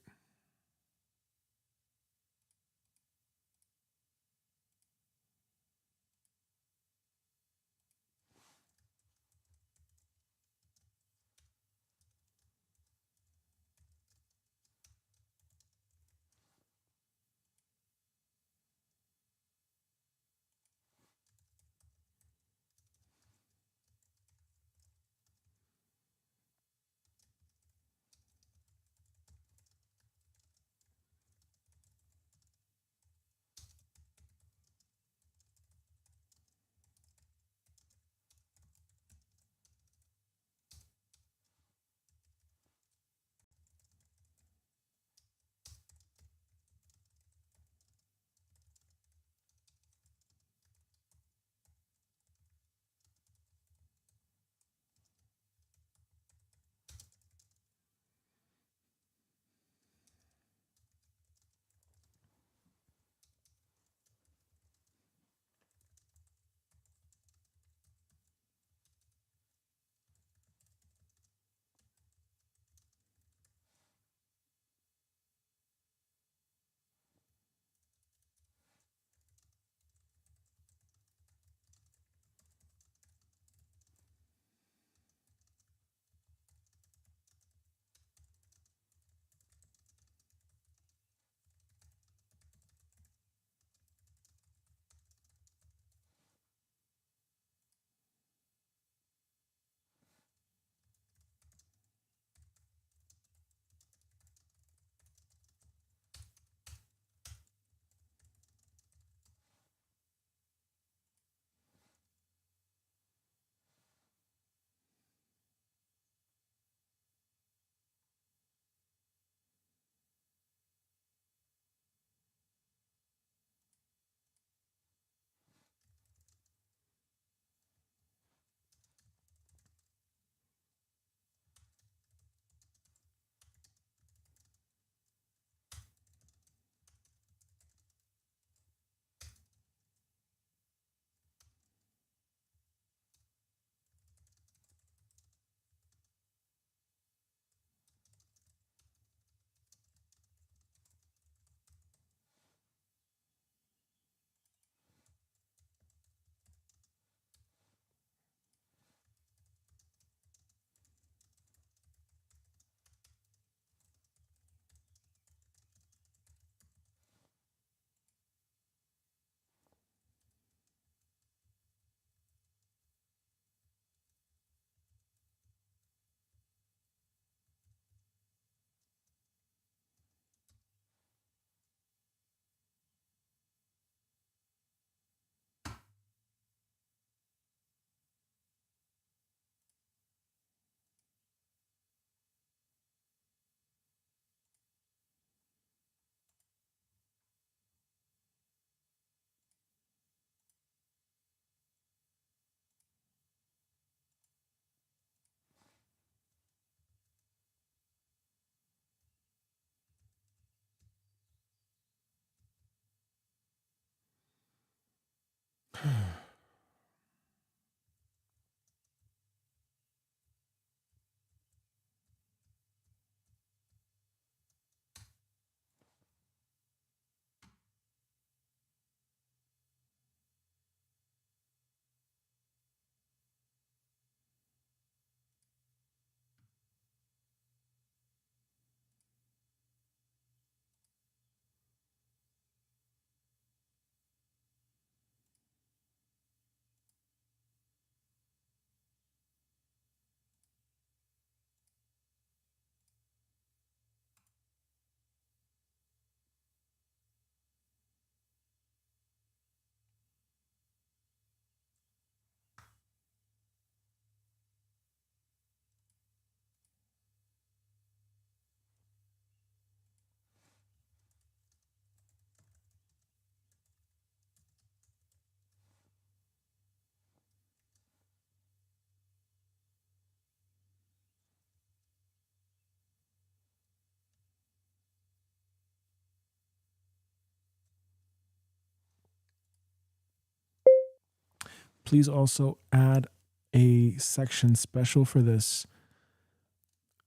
Please also add a section special for this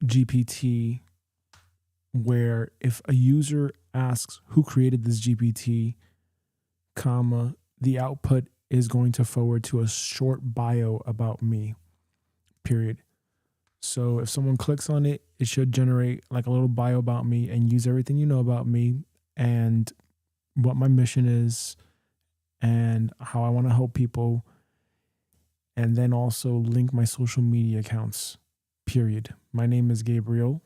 GPT where if a user asks who created this GPT, comma, the output is going to forward to a short bio about me, period. So if someone clicks on it, it should generate like a little bio about me and use everything you know about me and what my mission is and how I want to help people. And then also link my social media accounts, period. My name is Gabriel.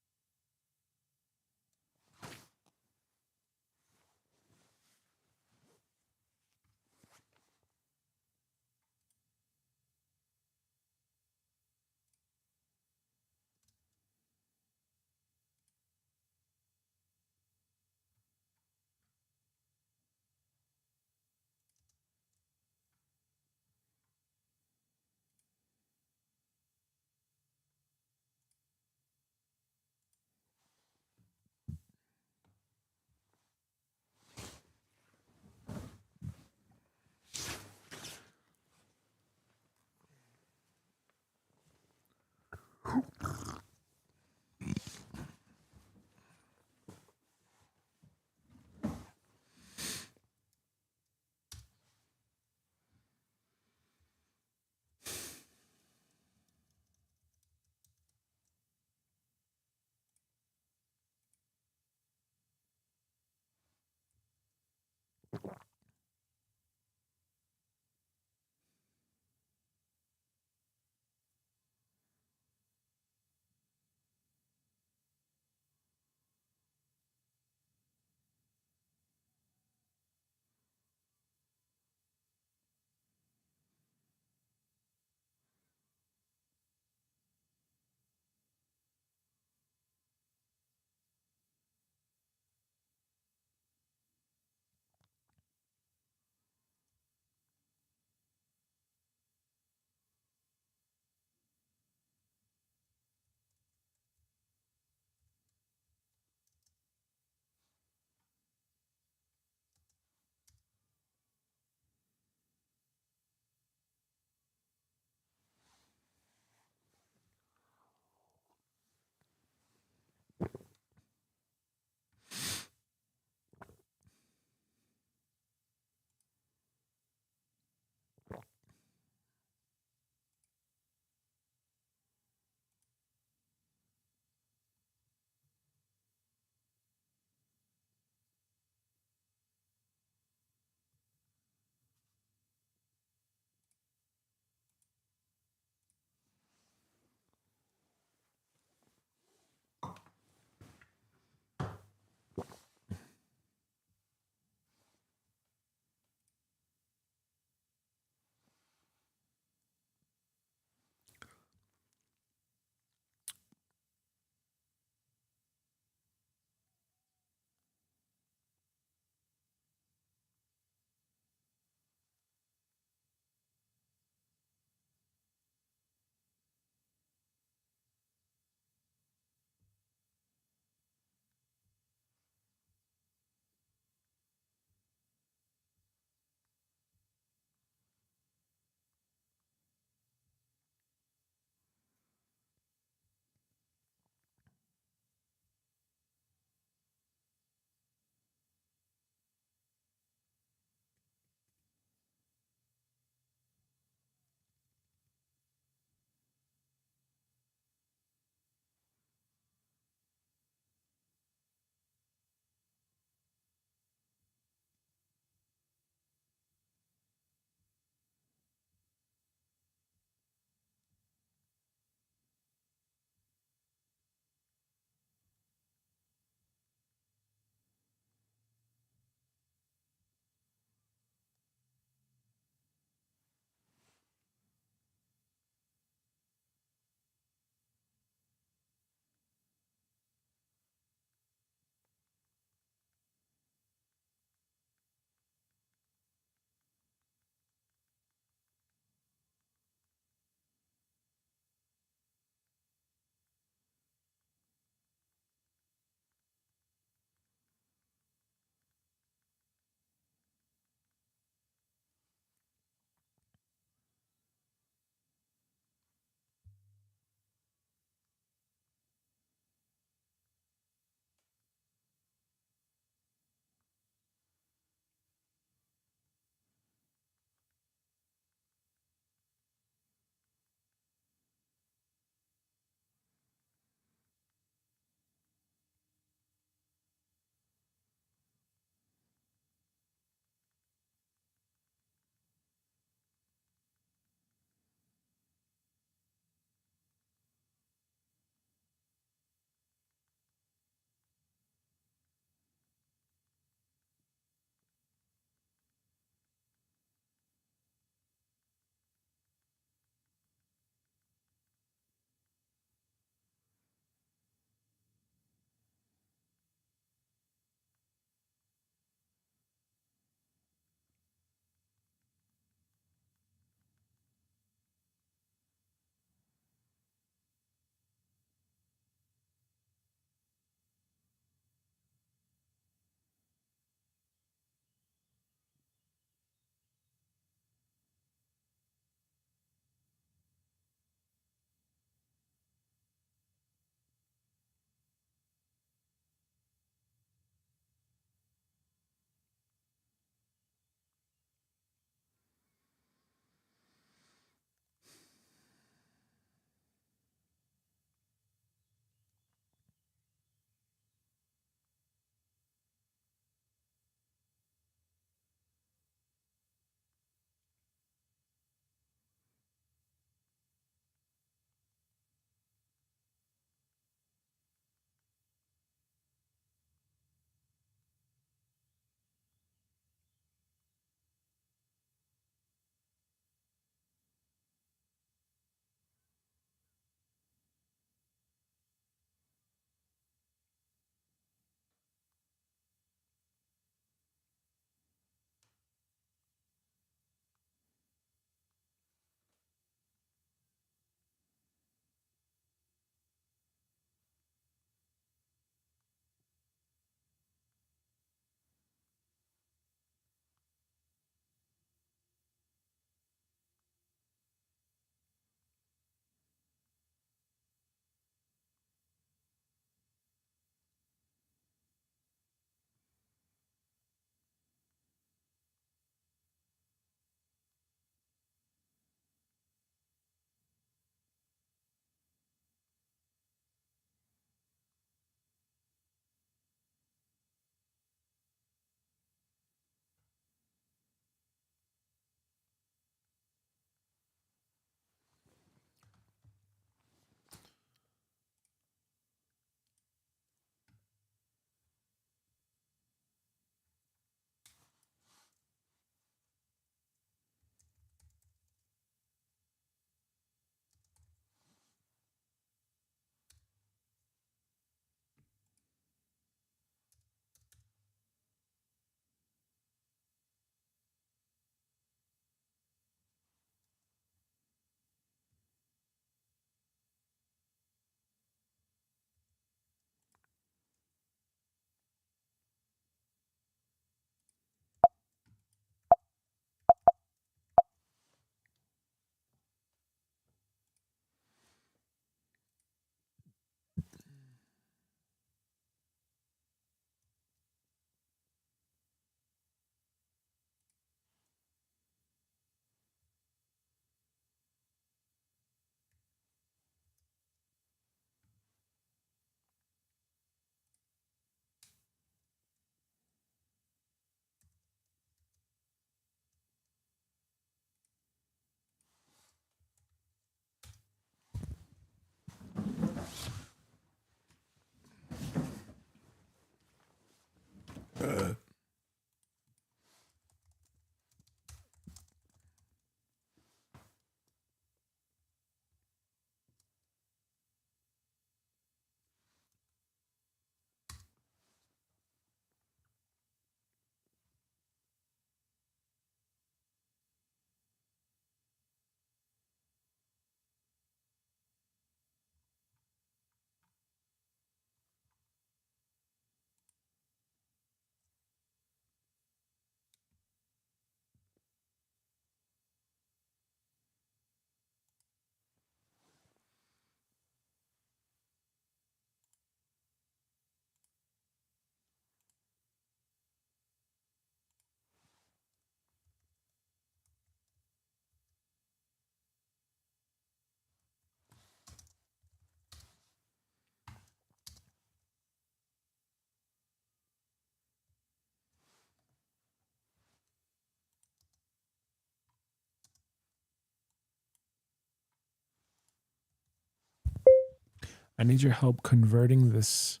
I need your help converting this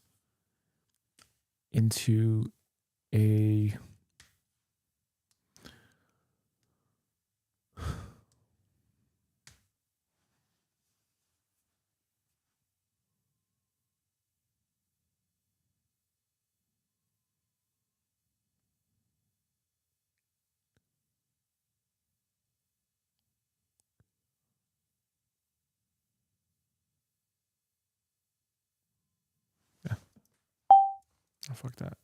into a oh, fuck that.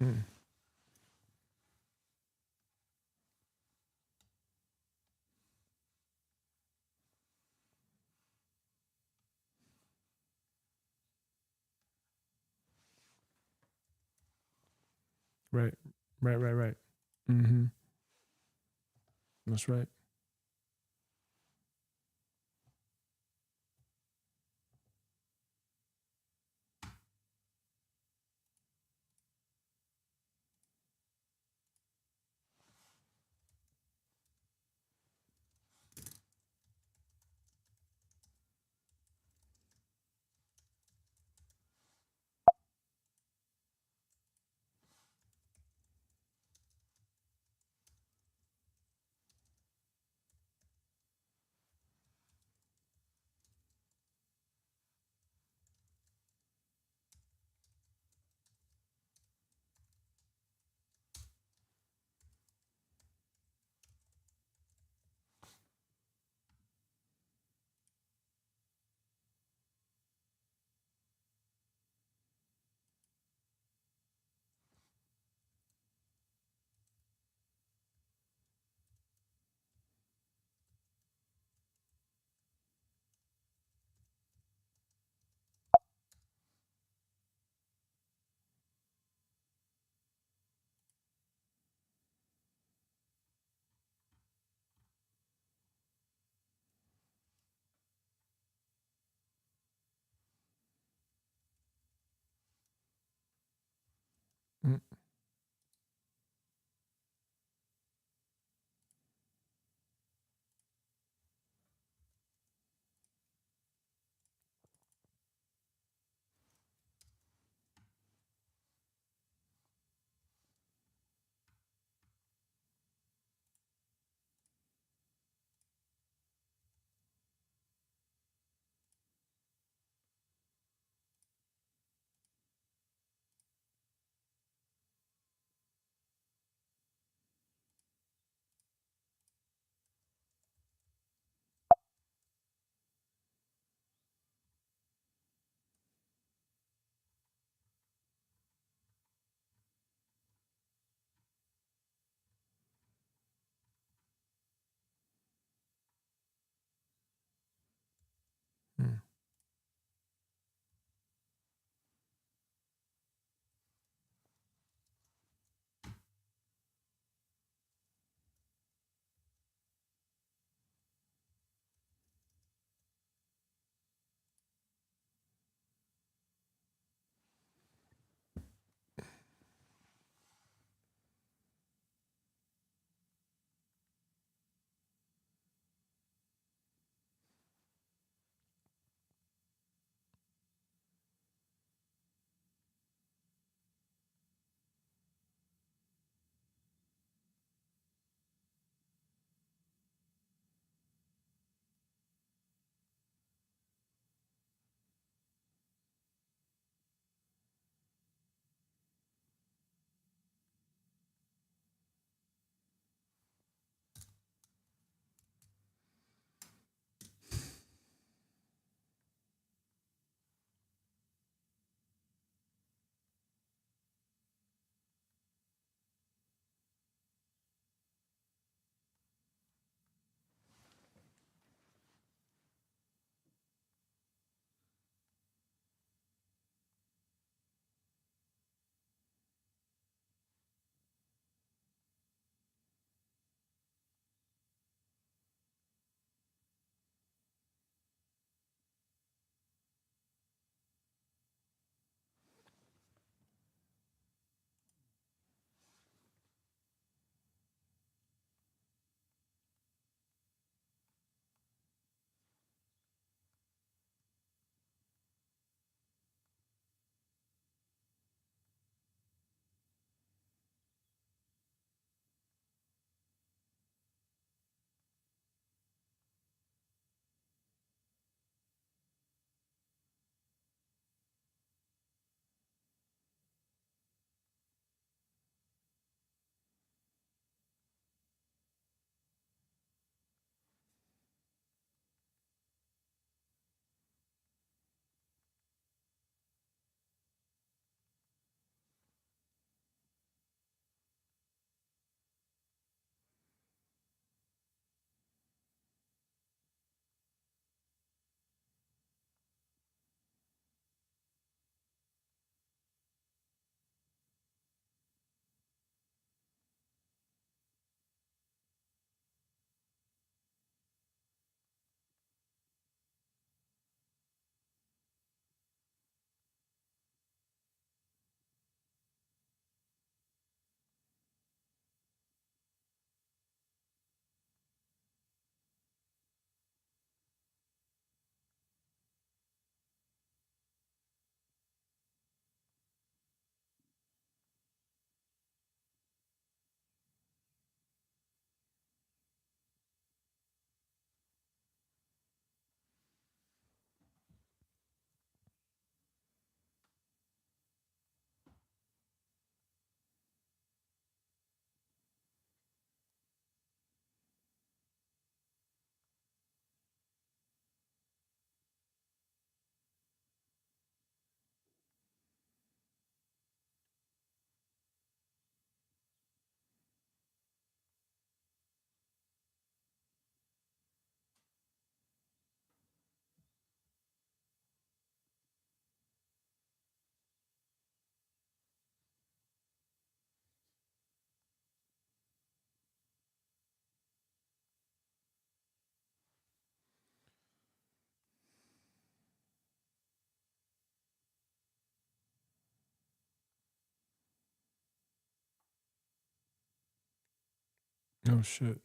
Mm. Right. Right. Mm-hmm. That's right. Oh shit.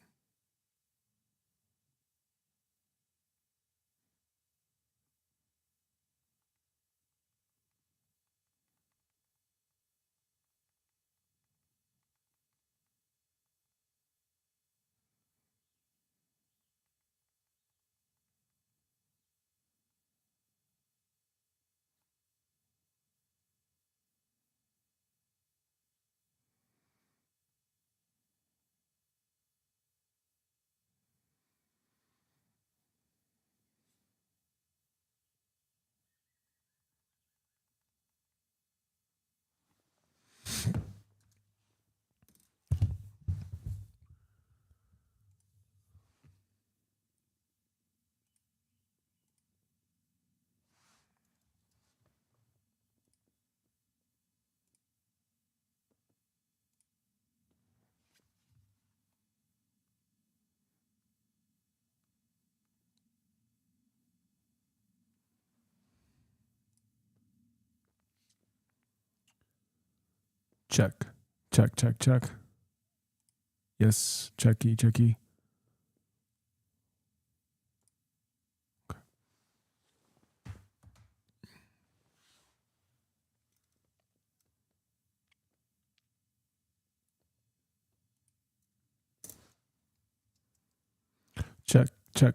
Check. Check, check, check. Yes, checky, checky. Check, check.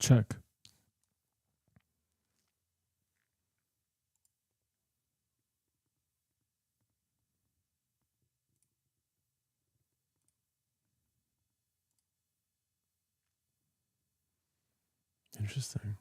Check. Interesting.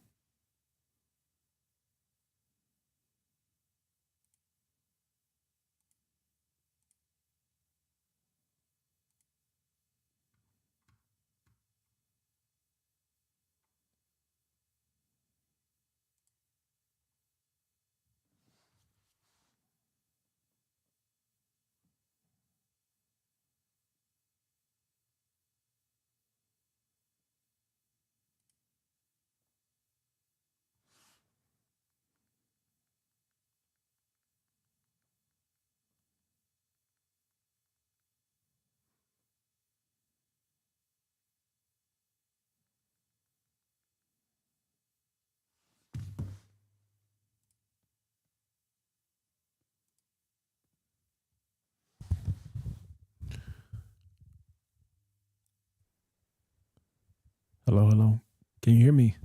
Hello, hello. Can you hear me?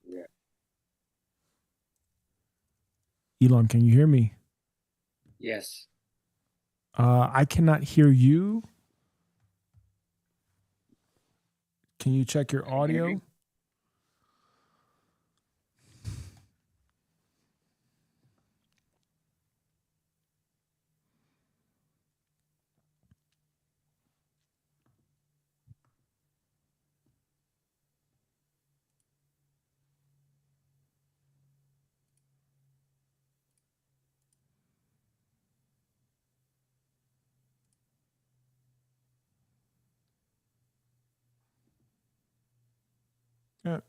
Yeah. Elon, can you hear me? Yes. I cannot hear you. Can you check your Can you hear audio? me? Yeah.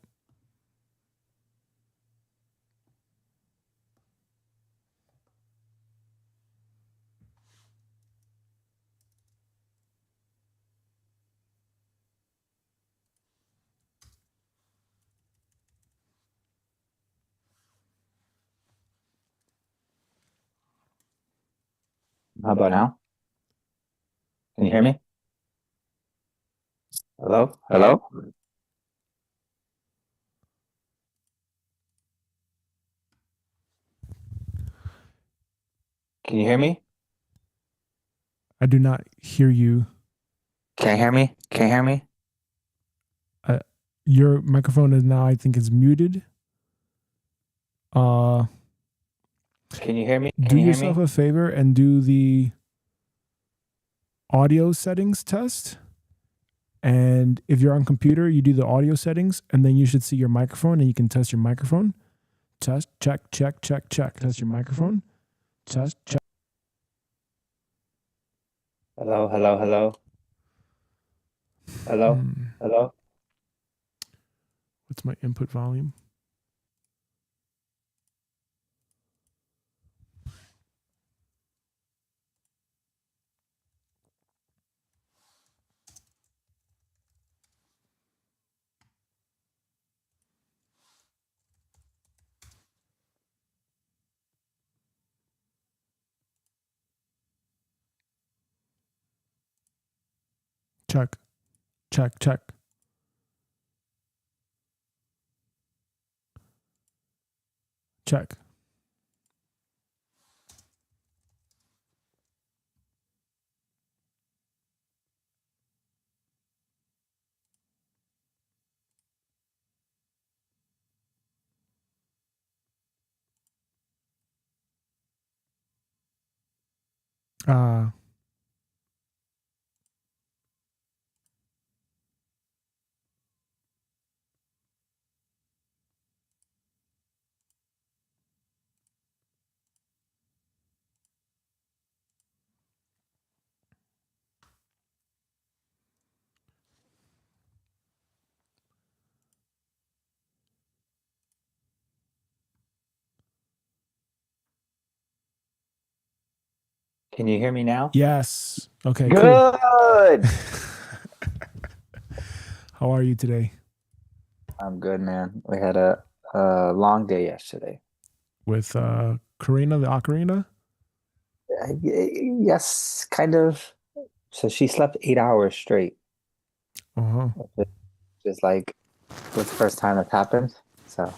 How about now? Can you hear me? Hello? Hello? Can you hear me? I do not hear you. Can you hear me? Can you hear me? Your microphone is now, I think, is muted. Can you hear me? Can Do you hear yourself me? a favor and do the audio settings test. And if you're on computer, you do the audio settings, and then you should see your microphone, and you can test your microphone. Test, check, check, check, check. Test your microphone. Test, check. Hello, hello, hello. Hello, hello. What's my input volume? Check, check, check. Check. Can you hear me now? Yes. Okay, Good. cool. How are you today? I'm good, man. We had a long day yesterday. With Karina, the ocarina? Yes, kind of. So she slept 8 hours straight. Uh-huh. Just like it was the first time that's happened. So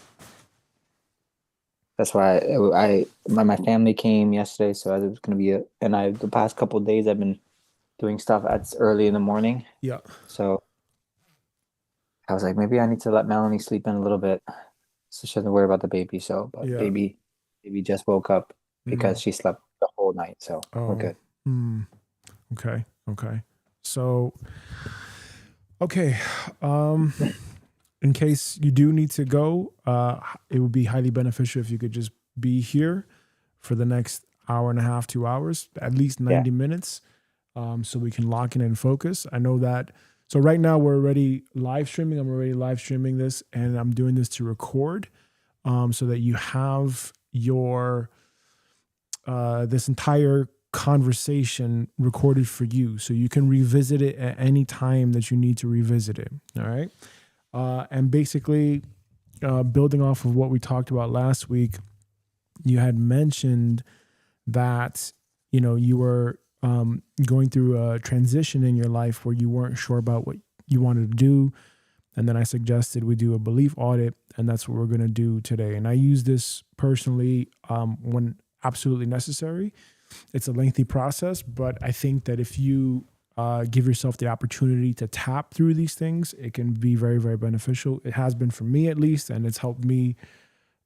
that's why my family came yesterday, so it was gonna be the past couple of days I've been doing stuff at early in the morning. Yeah. So I was like, maybe I need to let Melanie sleep in a little bit so she doesn't worry about the baby. So but Yeah. baby just woke up because she slept the whole night. So we're good. Okay. Okay. So, okay. In case you do need to go, it would be highly beneficial if you could just be here for the next hour and a half, 2 hours, at least 90 minutes, so we can lock in and focus. I know that. So right now we're already live streaming. I'm already live streaming this, and I'm doing this to record, so that you have your this entire conversation recorded for you, so you can revisit it at any time that you need to revisit it. All right. And basically, building off of what we talked about last week, you had mentioned that, you were going through a transition in your life where you weren't sure about what you wanted to do. And then I suggested we do a belief audit, and that's what we're going to do today. And I use this personally when absolutely necessary. It's a lengthy process, but I think that if you give yourself the opportunity to tap through these things, it can be very, very beneficial. It has been for me, at least, and it's helped me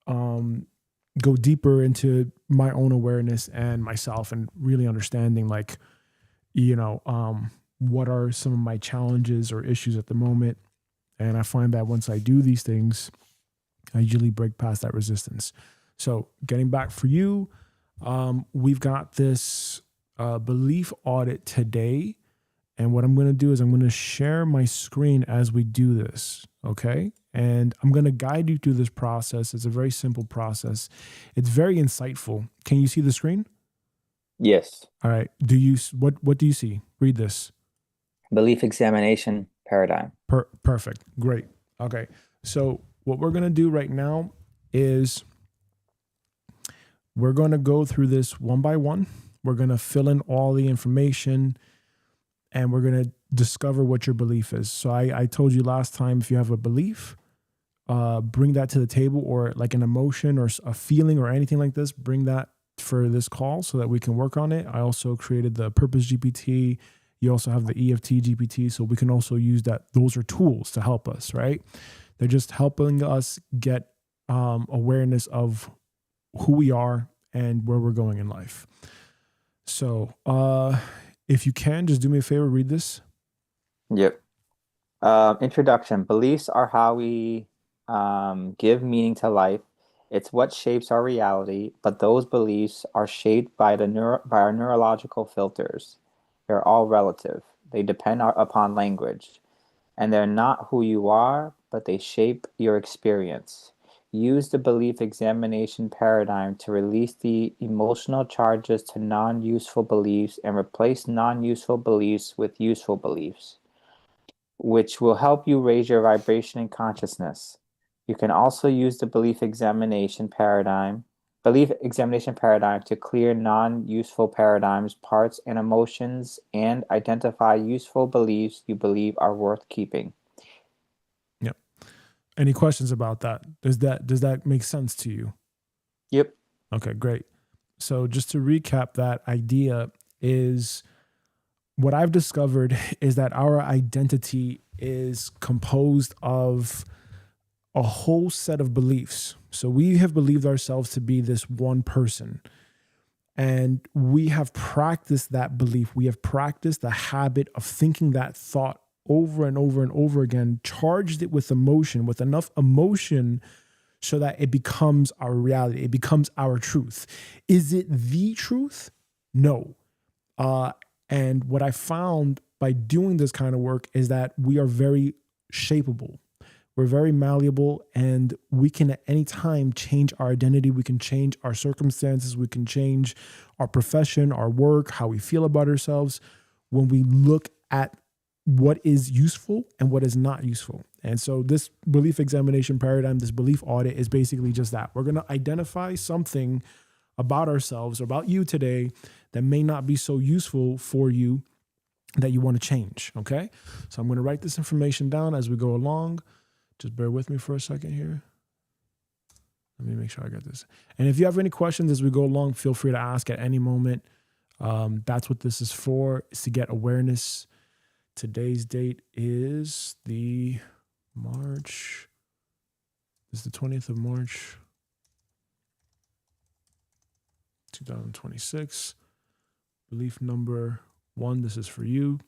go deeper into my own awareness and myself, and really understanding, like, what are some of my challenges or issues at the moment. And I find that once I do these things, I usually break past that resistance. So getting back for you, we've got this belief audit today. And what I'm going to do is I'm going to share my screen as we do this, okay? And I'm going to guide you through this process. It's a very simple process. It's very insightful. Can you see the screen? Yes. All right. What do you see? Read this. Belief examination paradigm. Perfect. Great. Okay. So what we're going to do right now is we're going to go through this one by one. We're going to fill in all the information and we're going to discover what your belief is. So I told you last time, if you have a belief, bring that to the table, or like an emotion or a feeling or anything like this, bring that for this call so that we can work on it. I also created the Purpose GPT. You also have the EFT GPT, so we can also use that. Those are tools to help us, right? They're just helping us get awareness of who we are and where we're going in life. So if you can, just do me a favor, read this. Yep. Introduction. Beliefs are how we give meaning to life. It's what shapes our reality, but those beliefs are shaped by by our neurological filters. They're all relative. They depend upon language, and they're not who you are, but they shape your experience. Use the belief examination paradigm to release the emotional charges to non-useful beliefs and replace non-useful beliefs with useful beliefs, which will help you raise your vibration and consciousness. You can also use the belief examination paradigm to clear non-useful paradigms, parts, and emotions, and identify useful beliefs you believe are worth keeping. Yep. Any questions about that? Does that make sense to you? Yep. Okay, great. So just to recap, that idea is, what I've discovered is that our identity is composed of a whole set of beliefs. So we have believed ourselves to be this one person, and we have practiced that belief. We have practiced the habit of thinking that thought over and over and over again, charged it with emotion, with enough emotion so that it becomes our reality. It becomes our truth. Is it the truth? No. And what I found by doing this kind of work is that we are very shapeable. We're very malleable, and we can at any time change our identity. We can change our circumstances. We can change our profession, our work, how we feel about ourselves when we look at what is useful and what is not useful. And so this belief examination paradigm, this belief audit, is basically just that. We're going to identify something about ourselves or about you today that may not be so useful for you that you want to change. Okay. So I'm going to write this information down as we go along. Just bear with me for a second here. Let me make sure I got this. And if you have any questions as we go along, feel free to ask at any moment. That's what this is for, is to get awareness. Today's date is the 20th of March, 2026. Belief number 1, this is for you.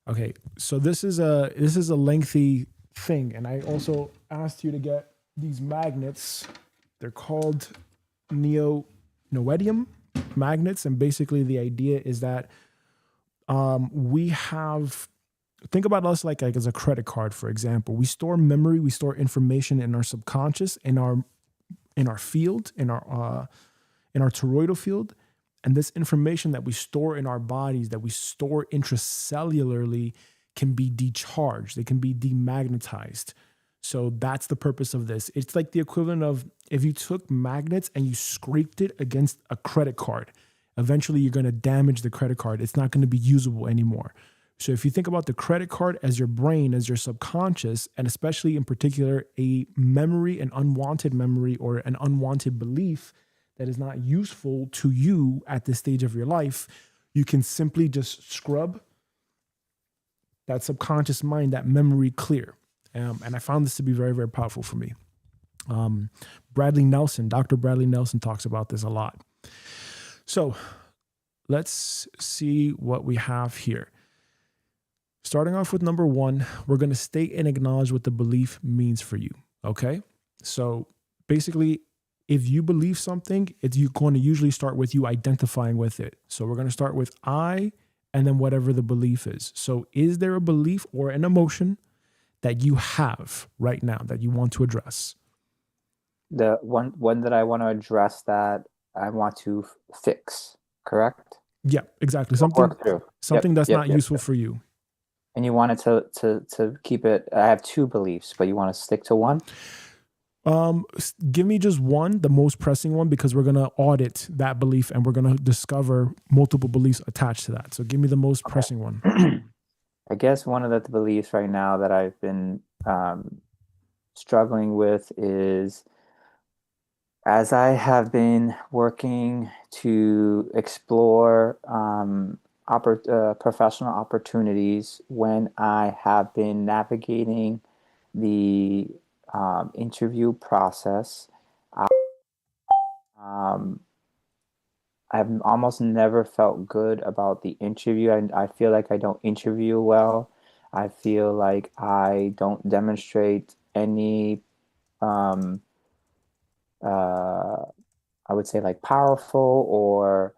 Okay, so this is a lengthy thing, and I also asked you to get these magnets. They're called neodymium magnets, and basically the idea is that we have, think about us like as a credit card, for example. We store memory, we store information in our subconscious, in our field, in our toroidal field. And this information that we store in our bodies, that we store intracellularly, can be decharged. They can be demagnetized. So that's the purpose of this. It's like the equivalent of if you took magnets and you scraped it against a credit card. Eventually, you're going to damage the credit card. It's not going to be usable anymore. So if you think about the credit card as your brain, as your subconscious, and especially in particular, a memory, an unwanted memory or an unwanted belief that is not useful to you at this stage of your life, you can simply just scrub that subconscious mind, that memory clear. And I found this to be very, very powerful for me. Dr. Bradley Nelson talks about this a lot. So let's see what we have here. Starting off with number 1, we're going to state and acknowledge what the belief means for you. Okay. So basically, if you believe something, you're going to usually start with you identifying with it. So we're going to start with, I and then whatever the belief is. So is there a belief or an emotion that you have right now that you want to address? The one that I want to address, that I want to fix, correct? Yeah, exactly. Work through. Something that's not useful for you. And you wanted to keep it. I have two beliefs, but you want to stick to one? Give me just one, the most pressing one, because we're going to audit that belief and we're going to discover multiple beliefs attached to that. So give me the most pressing one. I guess one of the beliefs right now that I've been struggling with is, as I have been working to explore professional opportunities, when I have been navigating the interview process, I've almost never felt good about the interview. I feel like I don't interview well. I feel like I don't demonstrate any I would say like powerful, or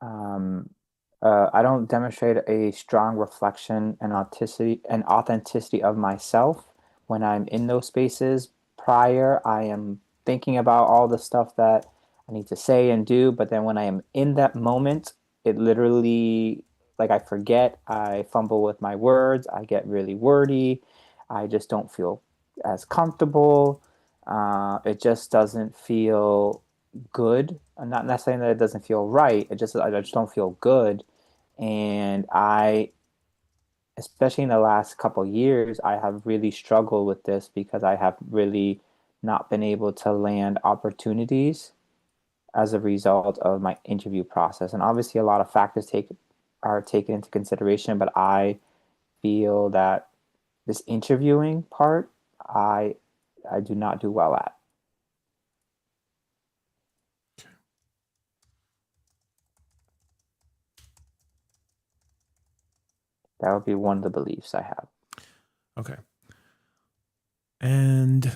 I don't demonstrate a strong reflection and authenticity of myself when I'm in those spaces. Prior, I am thinking about all the stuff that I need to say and do, but then when I am in that moment, it literally, like, I forget, I fumble with my words, I get really wordy, I just don't feel as comfortable. It just doesn't feel good. I'm not saying that it doesn't feel right. I just don't feel good. And especially in the last couple of years, I have really struggled with this because I have really not been able to land opportunities as a result of my interview process. And obviously a lot of factors are taken into consideration, but I feel that this interviewing part, I do not do well at. That would be one of the beliefs I have. Okay. And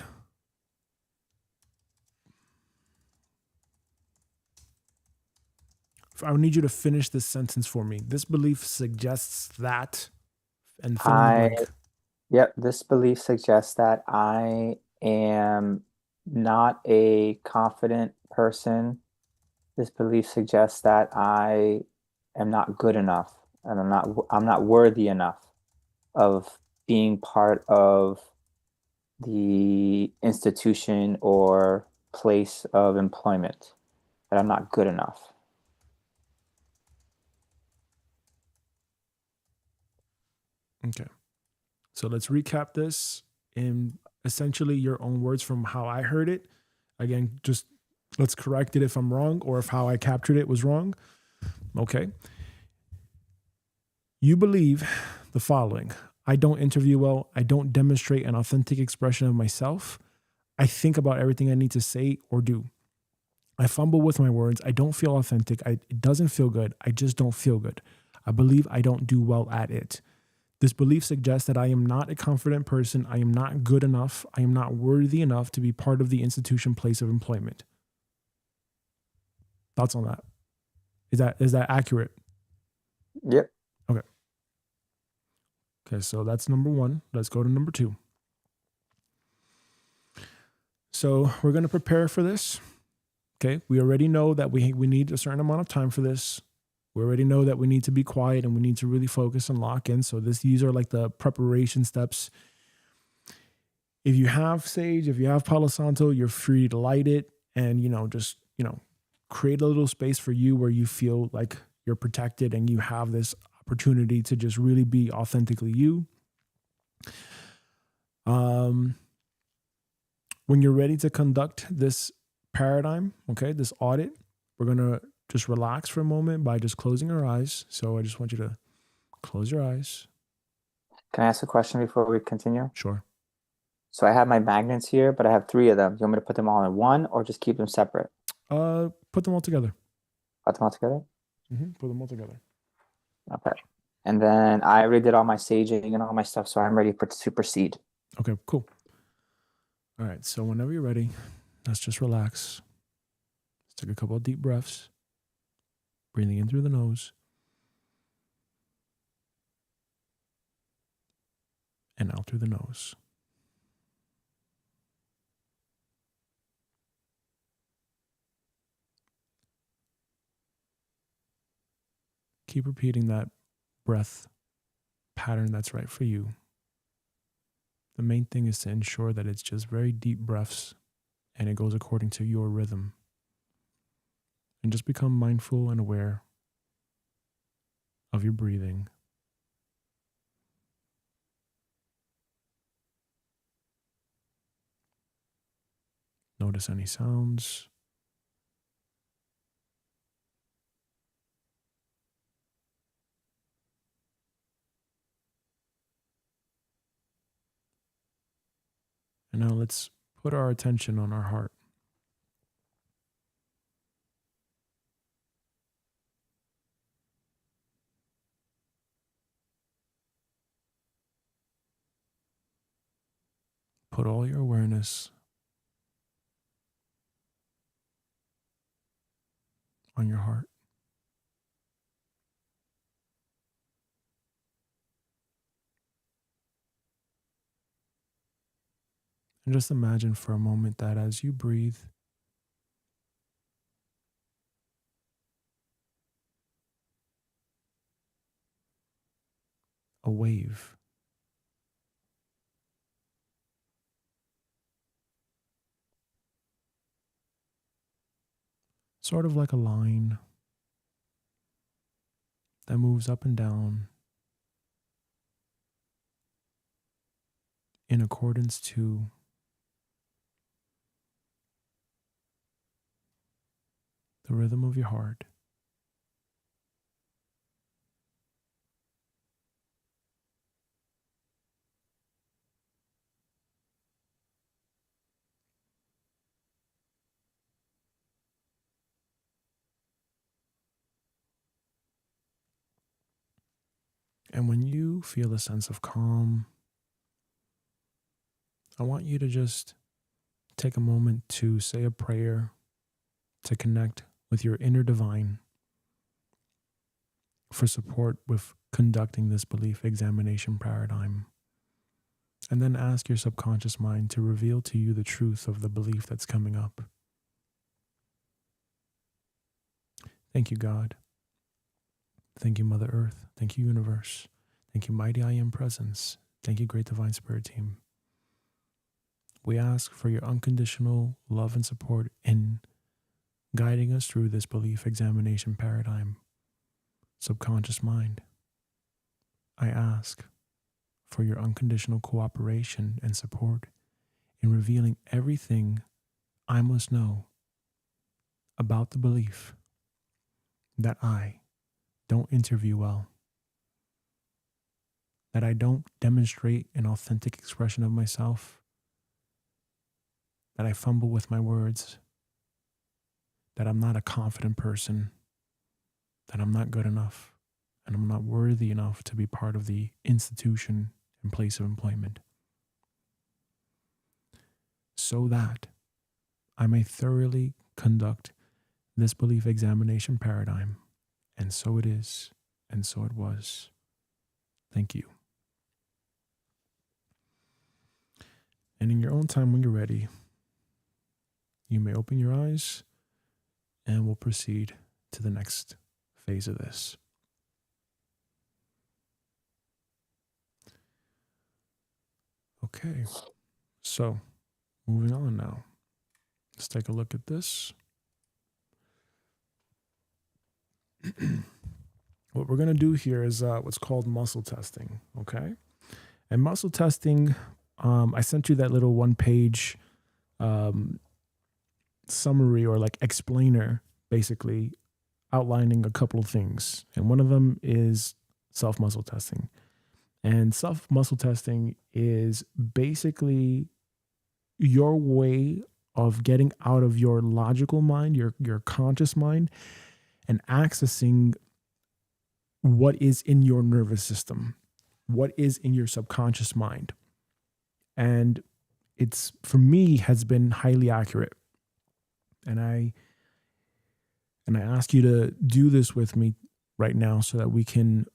I would need you to finish this sentence for me. This belief suggests that, and fill in the blank. Yep, this belief suggests that I am not a confident person. This belief suggests that I am not good enough, and I'm not worthy enough of being part of the institution or place of employment, that I'm not good enough. Okay. So let's recap this in essentially your own words from how I heard it. Again, just let's correct it if I'm wrong or if how I captured it was wrong. Okay. You believe the following: I don't interview well. I don't demonstrate an authentic expression of myself. I think about everything I need to say or do. I fumble with my words. I don't feel authentic. It doesn't feel good. I just don't feel good. I believe I don't do well at it. This belief suggests that I am not a confident person. I am not good enough. I am not worthy enough to be part of the institution place of employment. Thoughts on that? Is that accurate? Yep. Okay. Okay, so that's number one. Let's go to number two. So we're going to prepare for this. Okay, we already know that we need a certain amount of time for this. We already know that we need to be quiet and we need to really focus and lock in. So these are like the preparation steps. If you have sage, if you have Palo Santo, you're free to light it and, just create a little space for you where you feel like you're protected and you have this opportunity to just really be authentically you. When you're ready to conduct this paradigm, okay, this audit, we're going to just relax for a moment by just closing our eyes. So I just want you to close your eyes. Can I ask a question before we continue? Sure. So I have my magnets here, but I have 3 of them. You want me to put them all in one or just keep them separate? Put them all together. Put them all together? Put them all together. Okay. And then I already did all my saging and all my stuff, so I'm ready to proceed. Okay, cool. All right, so whenever you're ready, let's just relax. Let's take a couple of deep breaths. Breathing in through the nose. and out through the nose. Keep repeating that breath pattern that's right for you. The main thing is to ensure that it's just very deep breaths and it goes according to your rhythm. And just become mindful and aware of your breathing. Notice any sounds. And now let's put our attention on our heart. Put all your awareness on your heart. And just imagine for a moment that as you breathe, a wave sort of like a line that moves up and down in accordance to the rhythm of your heart. And when you feel a sense of calm, I want you to just take a moment to say a prayer to connect with your inner divine for support with conducting this belief examination paradigm. And then ask your subconscious mind to reveal to you the truth of the belief that's coming up. Thank you, God. Thank you, Mother Earth. Thank you, Universe. Thank you, Mighty I Am Presence. Thank you, Great Divine Spirit Team. We ask for your unconditional love and support in guiding us through this belief examination paradigm. Subconscious mind, I ask for your unconditional cooperation and support in revealing everything I must know about the belief that I don't interview well, that I don't demonstrate an authentic expression of myself, that I fumble with my words, that I'm not a confident person, that I'm not good enough, and I'm not worthy enough to be part of the institution and place of employment, so that I may thoroughly conduct this belief examination paradigm. And so it is, and so it was. Thank you. And in your own time, when you're ready, you may open your eyes and we'll proceed to the next phase of this. Okay, so moving on now. Let's take a look at this. What we're going to do here is what's called muscle testing, okay? And muscle testing, I sent you that little one-page summary or like explainer, basically outlining a couple of things. And one of them is self-muscle testing. And self-muscle testing is basically your way of getting out of your logical mind, your conscious mind, and accessing what is in your nervous system, what is in your subconscious mind. And it's, for me, has been highly accurate. And I ask you to do this with me right now so that we can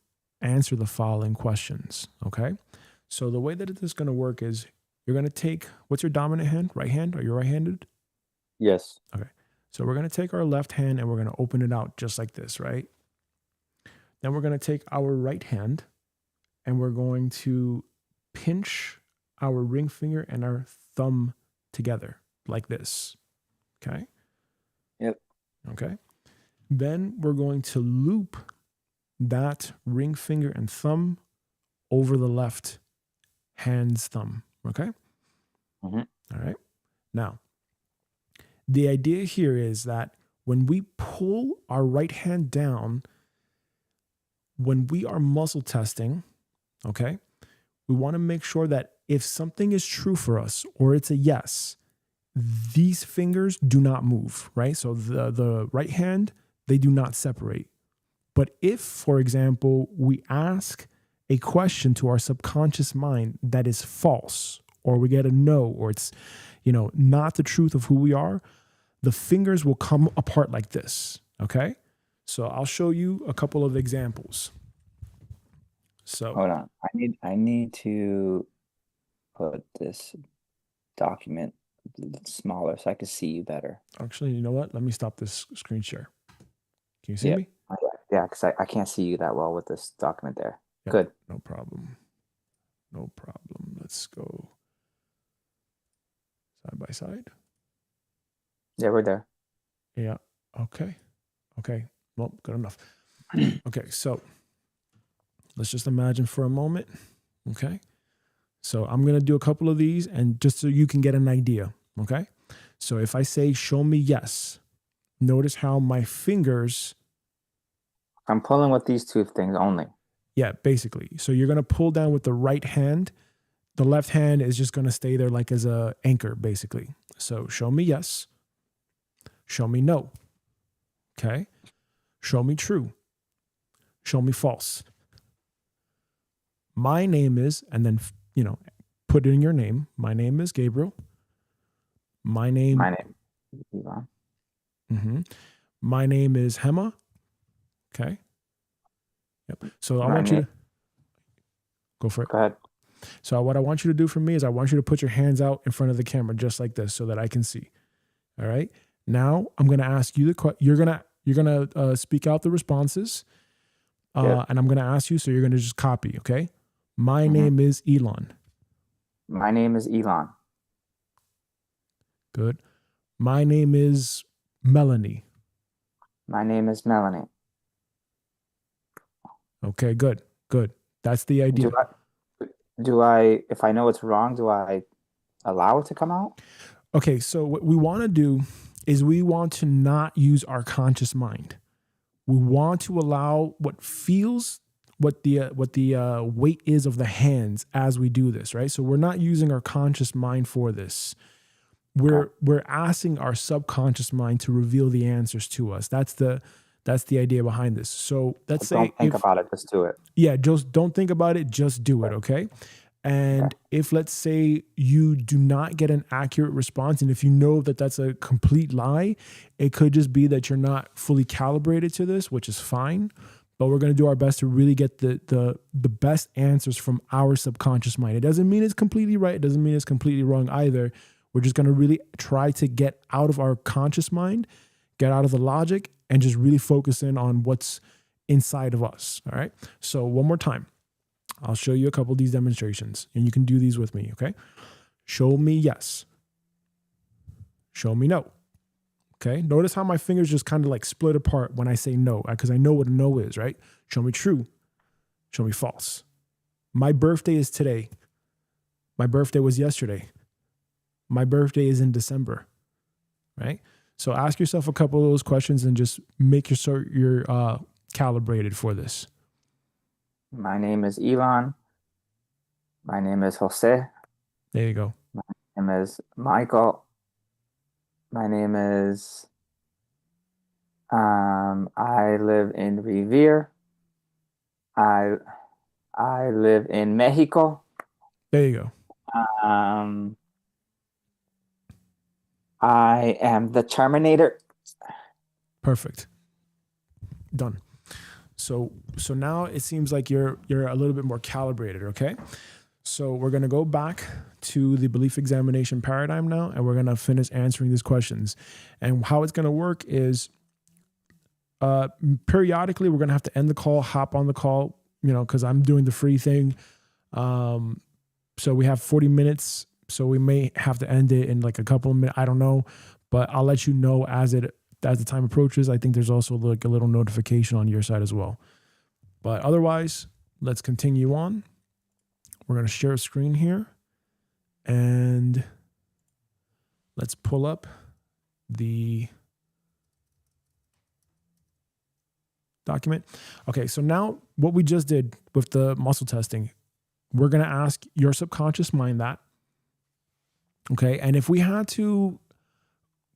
answer the following questions, okay? So the way that it is going to work is you're going to take, what's your dominant hand? Right hand? Are you right-handed? Yes. Okay. So we're going to take our left hand and we're going to open it out just like this, right? Then we're going to take our right hand and we're going to pinch our ring finger and our thumb together like this. Okay? Yep. Okay. Then we're going to loop that ring finger and thumb over the left hand's thumb. Okay? Mm-hmm. All right. Now, the idea here is that when we pull our right hand down, when we are muscle testing, okay, we want to make sure that if something is true for us or it's a yes, these fingers do not move, right? So the right hand, they do not separate. But if, for example, we ask a question to our subconscious mind that is false, or we get a no, or it's, not the truth of who we are, the fingers will come apart like this, okay? So I'll show you a couple of examples. So Hold on. I need to put this document smaller so I can see you better. actually, you know what? Let me stop this screen share. Can you see Yep. me? Yeah, because I can't see you that well with this document there. Yep, Good. No problem. No problem. Let's go side by side. Yeah, we're there. Yeah. Okay. Well, good enough. Okay. So let's just imagine for a moment. Okay. So I'm going to do a couple of these and just so you can get an idea. Okay. So if I say, show me yes, notice how my fingers. I'm pulling with these two things only. Yeah, basically. So you're going to pull down with the right hand. The left hand is just going to stay there like as a anchor, basically. So show me yes. Show me no. Okay. Show me true. Show me false. My name is, and then, put in your name. My name is Gabriel. My name. Ivan. Mm-hmm. My name is Hema. Okay. Yep. So I want you to go for it. Go ahead. So what I want you to do for me is I want you to put your hands out in front of the camera just like this so that I can see. All right. Now I'm going to ask you you're going to speak out the responses. And I'm going to ask you, so you're going to just copy. Okay. My name is Elon. My name is Elon. Good. My name is Melanie. My name is Melanie. Okay, good. That's the idea. Do I, if I know it's wrong, do I allow it to come out? Okay, so what we want to do is we want to not use our conscious mind. We want to allow what the weight is of the hands as we do this, right? So we're not using our conscious mind for this. We're asking our subconscious mind to reveal the answers to us. That's the idea behind this. So let's say don't think about it, just do it. Yeah, just don't think about it, just do it, okay? And if let's say you do not get an accurate response, and if you know that that's a complete lie, it could just be that you're not fully calibrated to this, which is fine. But we're going to do our best to really get the best answers from our subconscious mind. It doesn't mean it's completely right. It doesn't mean it's completely wrong either. We're just going to really try to get out of our conscious mind, get out of the logic, and just really focus in on what's inside of us. All right. So one more time, I'll show you a couple of these demonstrations and you can do these with me. Okay. Show me yes. Show me no. Okay. Notice how my fingers just kind of like split apart when I say no, because I know what a no is, right? Show me true. Show me false. My birthday is today. My birthday was yesterday. My birthday is in December, right? So ask yourself a couple of those questions and just make you're calibrated for this. My name is Elon. My name is Jose. There you go. My name is Michael. My name is, I live in Revere. I live in Mexico. There you go. I am the Terminator. Perfect. Done. So now it seems like you're a little bit more calibrated, okay? So we're going to go back to the belief examination paradigm now, and we're going to finish answering these questions. And how it's going to work is periodically we're going to have to end the call, hop on the call, because I'm doing the free thing. So we have 40 minutes. So we may have to end it in like a couple of minutes. I don't know, but I'll let you know as the time approaches. I think there's also like a little notification on your side as well. But otherwise, let's continue on. We're going to share a screen here, and let's pull up the document. Okay, so now what we just did with the muscle testing, we're going to ask your subconscious mind that. Okay, and if we had to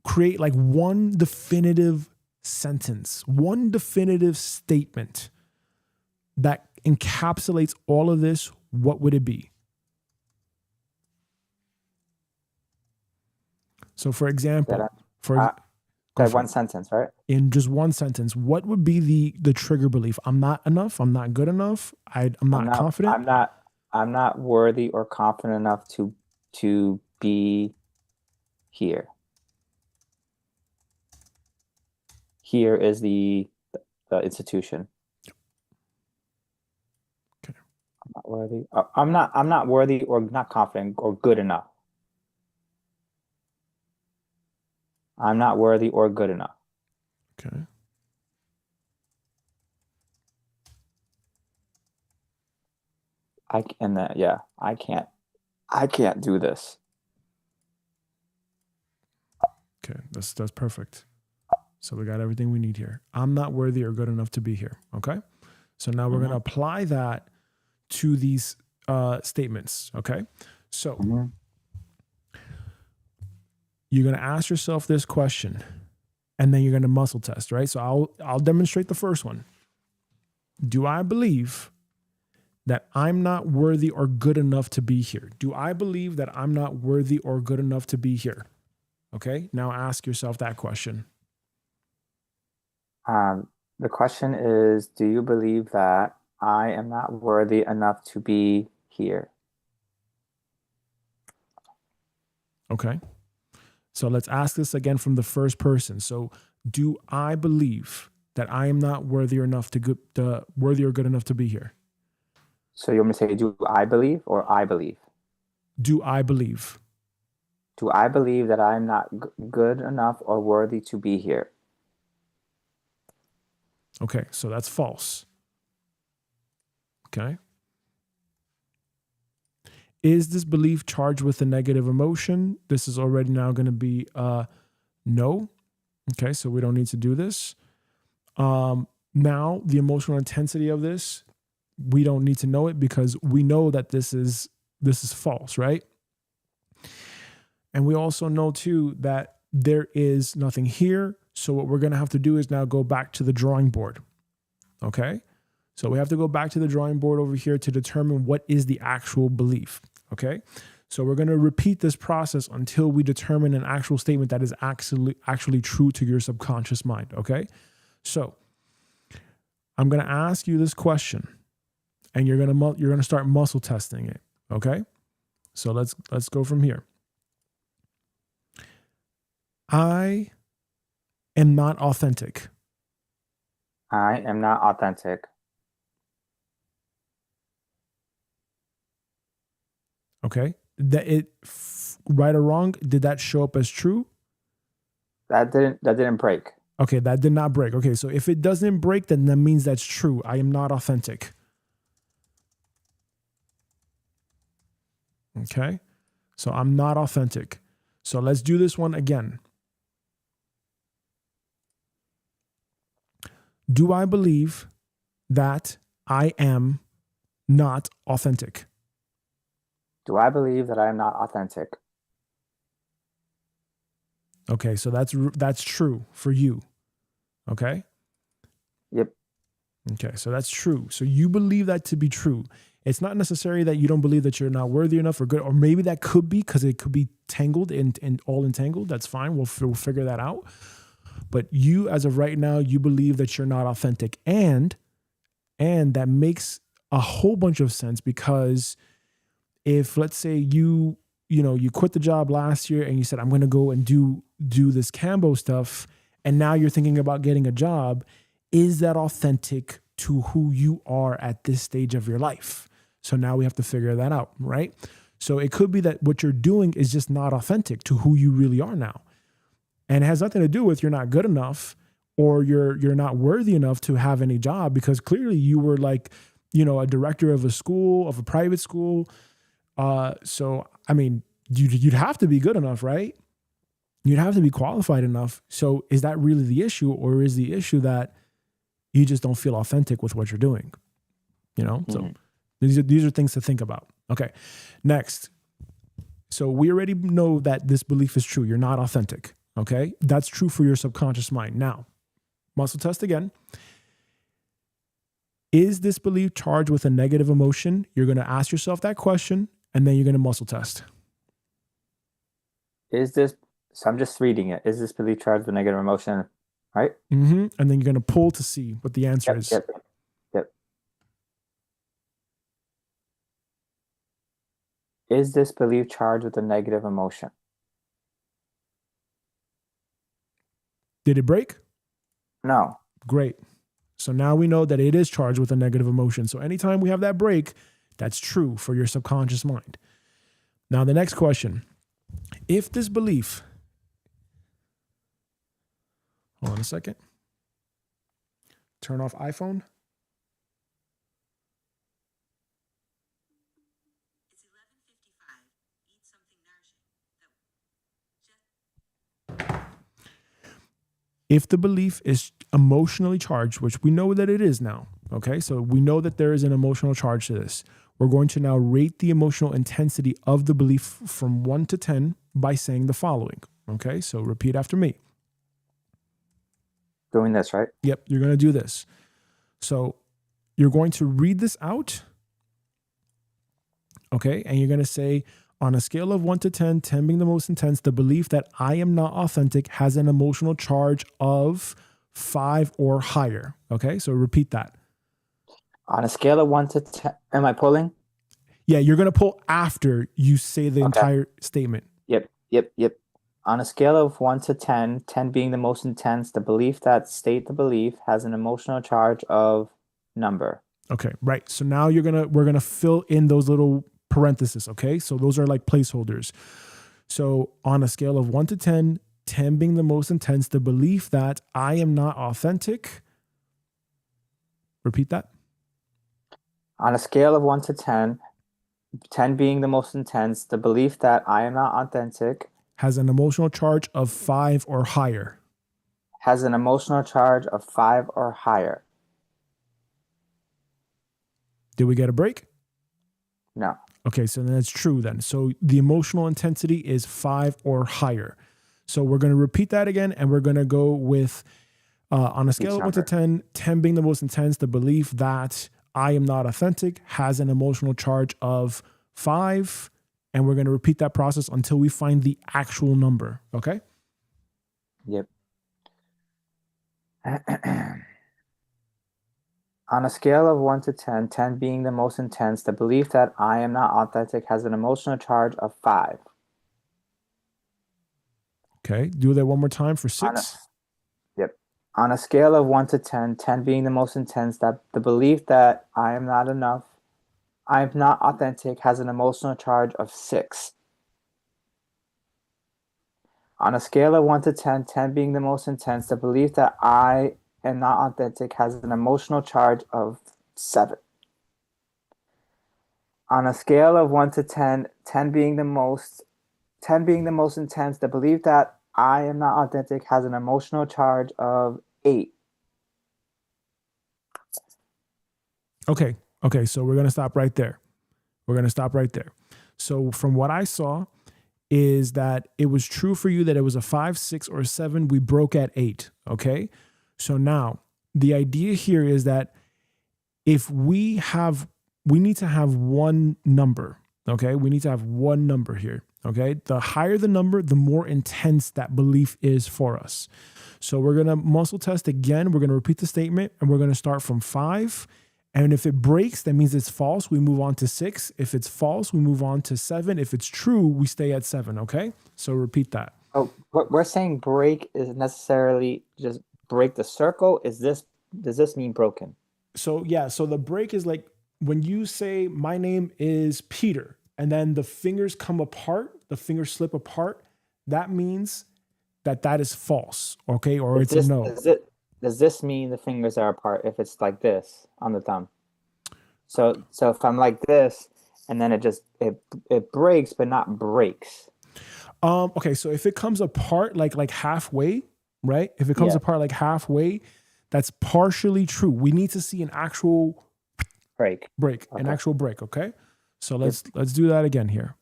create like one definitive sentence, one definitive statement that encapsulates all of this, what would it be? So for example, one sentence, right? In just one sentence, what would be the trigger belief? I'm not enough. I'm not good enough. I'm not confident. I'm not worthy or confident enough to be here. Here is the institution. Okay. I'm not worthy. I'm not worthy or not confident or good enough. I'm not worthy or good enough. Okay. I can't do this. Okay, that's perfect. So we got everything we need here. I'm not worthy or good enough to be here. Okay. So now we're going to apply that to these statements. Okay. So you're going to ask yourself this question, and then you're going to muscle test, right? So I'll demonstrate the first one. Do I believe that I'm not worthy or good enough to be here? Do I believe that I'm not worthy or good enough to be here? Okay. Now ask yourself that question. The question is, do you believe that I am not worthy enough to be here? Okay. So let's ask this again from the first person. So do I believe that I am not worthy or good enough to be here? So you want me to say, do I believe or I believe? Do I believe? Do I believe that I'm not good enough or worthy to be here? Okay, so that's false. Okay. Is this belief charged with a negative emotion? This is already now going to be no. Okay, so we don't need to do this. Now, the emotional intensity of this, we don't need to know it because we know that this is false, right? And we also know too that there is nothing here. So what we're going to have to do is now go back to the drawing board. Okay. So we have to go back to the drawing board over here to determine what is the actual belief. Okay. So we're going to repeat this process until we determine an actual statement that is actually true to your subconscious mind. Okay. So I'm going to ask you this question, and you're going to start muscle testing it. Okay. So let's go from here. I am not authentic. I am not authentic. Okay. Right or wrong, did that show up as true? That didn't break. Okay, that did not break. Okay, so if it doesn't break, then that means that's true. I am not authentic. Okay. So I'm not authentic. So let's do this one again. Do I believe that I am not authentic? Do I believe that I am not authentic? Okay, so that's true for you. Okay? Yep. Okay, so that's true. So you believe that to be true. It's not necessary that you don't believe that you're not worthy enough or good, or maybe that could be because it could be tangled and all entangled. That's fine. We'll figure that out. But you, as of right now, you believe that you're not authentic. And that makes a whole bunch of sense because if let's say you quit the job last year and you said, I'm going to go and do this Cambo stuff, and now you're thinking about getting a job, is that authentic to who you are at this stage of your life? So now we have to figure that out, right? So it could be that what you're doing is just not authentic to who you really are now. And it has nothing to do with you're not good enough or you're not worthy enough to have any job, because clearly you were like, a director of a school, of a private school. So, I mean, you'd have to be good enough, right? You'd have to be qualified enough. So is that really the issue, or is the issue that you just don't feel authentic with what you're doing? So these are things to think about. Okay. Next. So we already know that this belief is true. You're not authentic. Okay. That's true for your subconscious mind. Now, muscle test again. Is this belief charged with a negative emotion? You're going to ask yourself that question, and then you're going to muscle test. So I'm just reading it. Is this belief charged with negative emotion? Right? Mm-hmm. And then you're going to pull to see what the answer is. Yep. Is this belief charged with a negative emotion? Did it break? No. Great. So now we know that it is charged with a negative emotion. So anytime we have that break, that's true for your subconscious mind. Now the next question. If this belief, hold on a second. Turn off iPhone. It's 11:55. Eat something nourishing. If the belief is emotionally charged, which we know that it is now, okay? So we know that there is an emotional charge to this. We're going to now rate the emotional intensity of the belief from 1 to 10 by saying the following, okay? So repeat after me. Doing this, right? Yep, you're going to do this. So you're going to read this out, okay? And you're going to say, on a scale of 1 to 10, 10 being the most intense, the belief that I am not authentic has an emotional charge of 5 or higher. Okay, so repeat that. On a scale of 1 to 10, am I pulling? Yeah, you're going to pull after you say the entire statement. Yep. On a scale of 1 to 10, 10 being the most intense, the belief that state the belief has an emotional charge of number. Okay, right. So now we're going to fill in those little parentheses, okay? So those are like placeholders. So on a scale of 1 to 10, 10 being the most intense, the belief that I am not authentic. Repeat that. On a scale of 1 to 10, 10 being the most intense, the belief that I am not authentic has an emotional charge of 5 or higher. Has an emotional charge of 5 or higher. Did we get a break? No. Okay, so then that's true then. So the emotional intensity is 5 or higher. So we're going to repeat that again, and we're going to go with, on a scale of 1 to 10, 10 being the most intense, the belief that I am not authentic has an emotional charge of 5. And we're going to repeat that process until we find the actual number. Okay? Yep. On a scale of 1 to 10, 10 being the most intense, the belief that I am not authentic has an emotional charge of 5. Okay, do that one more time for 6. Yep. On a scale of 1 to 10, 10 being the most intense, that the belief that I am not enough, I am not authentic has an emotional charge of 6. On a scale of 1 to 10, 10 being the most intense, the belief that I am not authentic has an emotional charge of 7. On a scale of 1 to 10, 10 being the most intense, the belief that I am not authentic has an emotional charge of 8. Okay, so we're going to stop right there. So from what I saw is that it was true for you that it was a 5, 6, or 7. We broke at 8, okay? So now the idea here is that if we need to have one number, okay? We need to have one number here, okay? The higher the number, the more intense that belief is for us. So we're going to muscle test again. We're going to repeat the statement, and we're going to start from 5, And if it breaks, that means it's false. We move on to 6. If it's false, we move on to 7. If it's true, we stay at 7. Okay. So repeat that. Oh, what we're saying break isn't necessarily just break the circle. Does this mean broken? So yeah, so the break is like when you say my name is Peter and then the fingers come apart, the fingers slip apart, that means that is false, okay? Or it's a no. Does this mean the fingers are apart if it's like this on the thumb? So if I'm like this and then it breaks but not breaks. Okay, so if it comes apart like halfway, right? If it comes apart like halfway, that's partially true. We need to see an actual break, okay. An actual break, okay? So let's do that again here.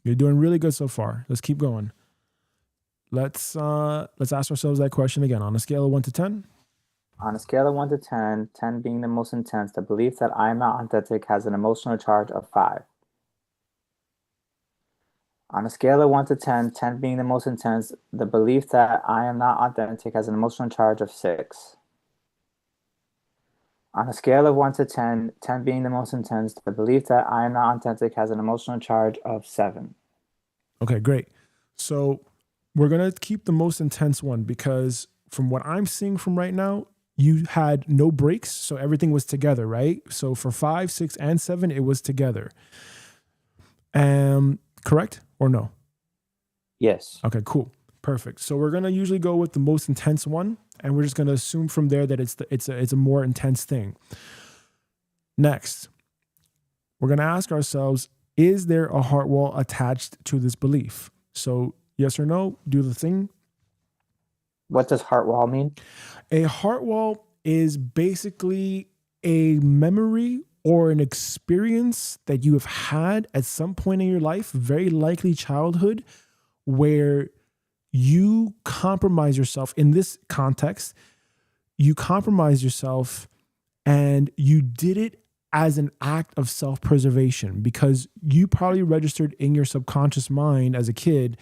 You're doing really good so far. Let's keep going. Let's ask ourselves that question again on a scale of 1 to 10. On a scale of 1 to 10, 10 being the most intense, the belief that I am not authentic has an emotional charge of 5. On a scale of 1 to 10, 10 being the most intense, the belief that I am not authentic has an emotional charge of 6. On a scale of 1 to 10, 10 being the most intense, the belief that I am not authentic has an emotional charge of 7. Okay, great. So we're going to keep the most intense one because from what I'm seeing from right now, you had no breaks. So everything was together, right? So for 5, 6, and 7, it was together. Correct or no? Yes. Okay, cool. Perfect. So we're going to usually go with the most intense one. And we're just going to assume from there that it's a more intense thing. Next, we're going to ask ourselves, is there a heart wall attached to this belief? So yes or no, do the thing. What does heart wall mean? A heart wall is basically a memory or an experience that you have had at some point in your life, very likely childhood, where you compromise yourself. In this context, you compromise yourself and you did it as an act of self-preservation because you probably registered in your subconscious mind as a kid,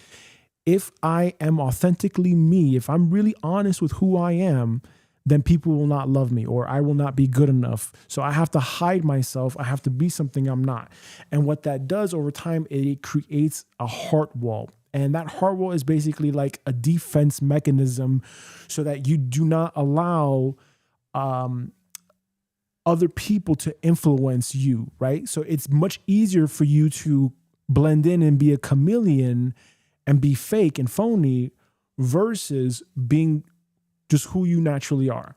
if I am authentically me, if I'm really honest with who I am, then people will not love me or I will not be good enough. So I have to hide myself. I have to be something I'm not. And what that does over time, it creates a heart wall. And that heart wall is basically like a defense mechanism so that you do not allow other people to influence you, right? So it's much easier for you to blend in and be a chameleon and be fake and phony versus being just who you naturally are.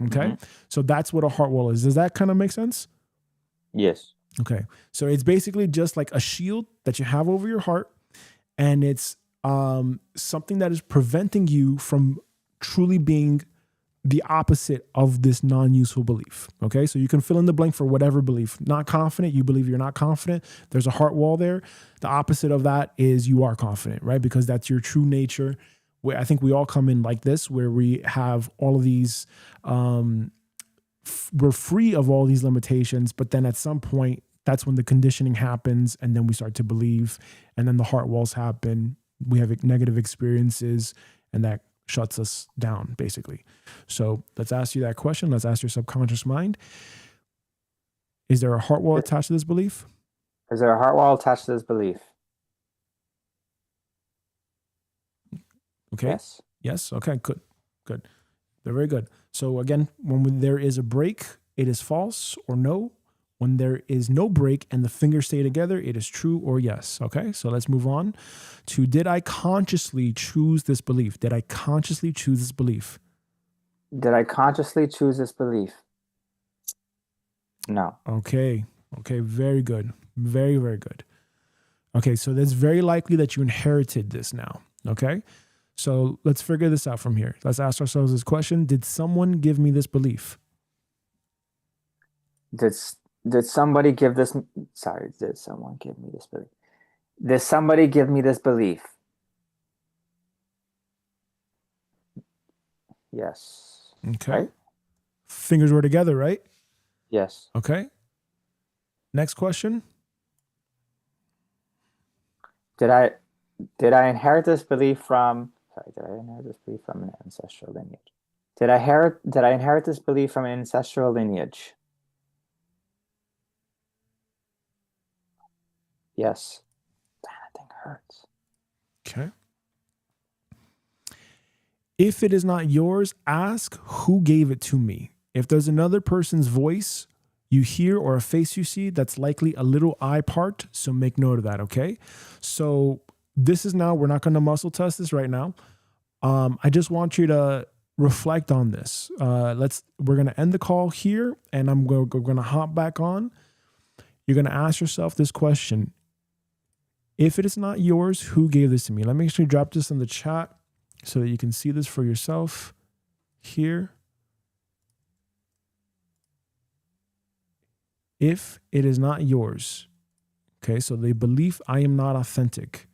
Okay. Mm-hmm. So that's what a heart wall is. Does that kind of make sense? Yes. Okay. So it's basically just like a shield that you have over your heart. And it's something that is preventing you from truly being the opposite of this non-useful belief. Okay. So you can fill in the blank for whatever belief. Not confident, you believe you're not confident. There's a heart wall there. The opposite of that is you are confident, right? Because that's your true nature. Where I think we all come in like this, where we have all of these, we're free of all these limitations, but then at some point, that's when the conditioning happens, and then we start to believe, and then the heart walls happen. We have negative experiences, and that shuts us down, basically. So let's ask you that question. Let's ask your subconscious mind. Is there a heart wall attached to this belief? Is there a heart wall attached to this belief? Okay. Yes. Yes. Okay, good. Good. They're very good. So again, when there is a break, it is false or no. When there is no break and the fingers stay together, it is true or yes. Okay, so let's move on to, did I consciously choose this belief? Did I consciously choose this belief? Did I consciously choose this belief? No. Okay, very good. Very, very good. Okay, so it's very likely that you inherited this now. Okay, so let's figure this out from here. Let's ask ourselves this question. Did someone give me this belief? Did somebody give this? Sorry, did someone give me this belief? Did somebody give me this belief? Yes. Okay. Right? Fingers were together, right? Yes. Okay. Next question. Did I inherit this belief from? Sorry, did I inherit this belief from an ancestral lineage? Did I inherit this belief from an ancestral lineage? Yes. That thing hurts. Okay. If it is not yours, ask who gave it to me. If there's another person's voice you hear or a face you see, that's likely a little I part. So make note of that. Okay. So this is now, we're not going to muscle test this right now. I just want you to reflect on this. We're going to end the call here and we're going to hop back on. You're going to ask yourself this question. If it is not yours, who gave this to me? Let me actually drop this in the chat so that you can see this for yourself here. If it is not yours, okay, so the belief I am not authentic.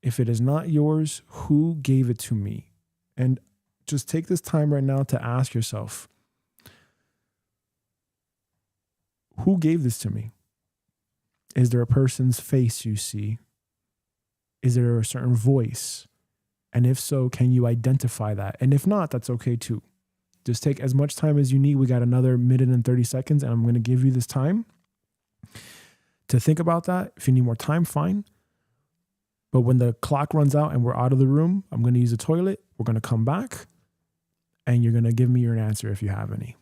If it is not yours, who gave it to me? And just take this time right now to ask yourself, who gave this to me? Is there a person's face you see? Is there a certain voice? And if so, can you identify that? And if not, that's okay too. Just take as much time as you need. We got another minute and 30 seconds, and I'm going to give you this time to think about that. If you need more time, fine. But when the clock runs out and we're out of the room, I'm going to use the toilet. We're going to come back, and you're going to give me your answer if you have any.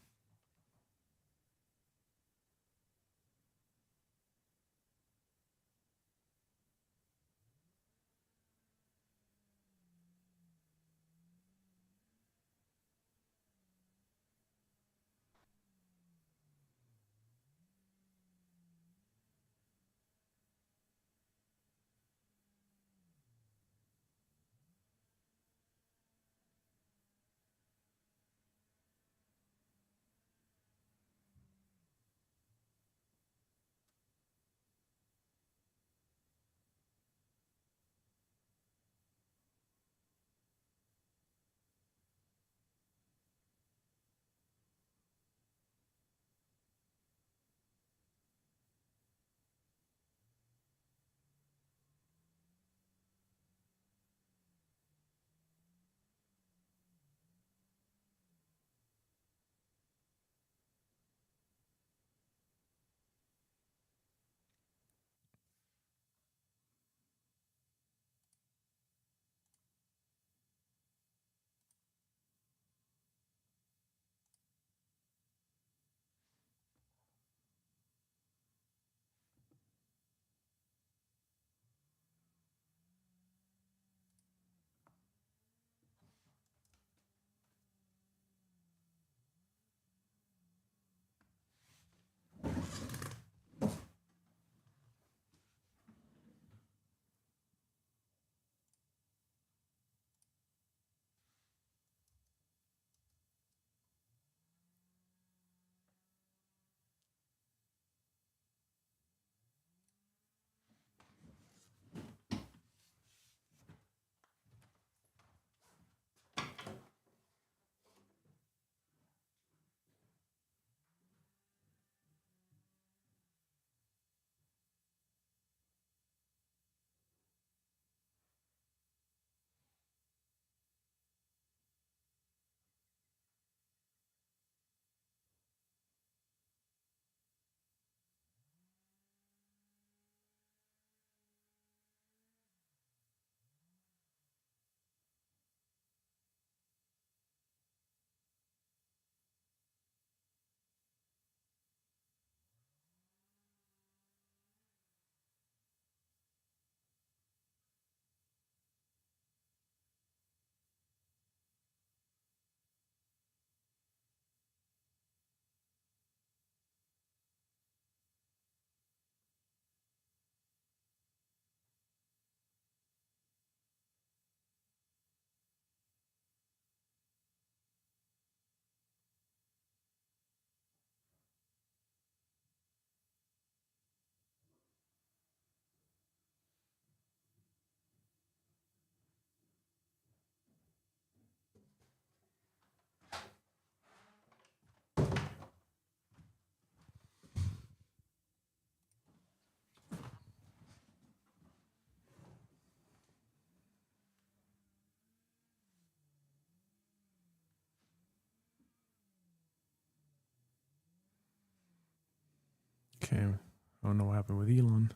Okay. I don't know what happened with Elon.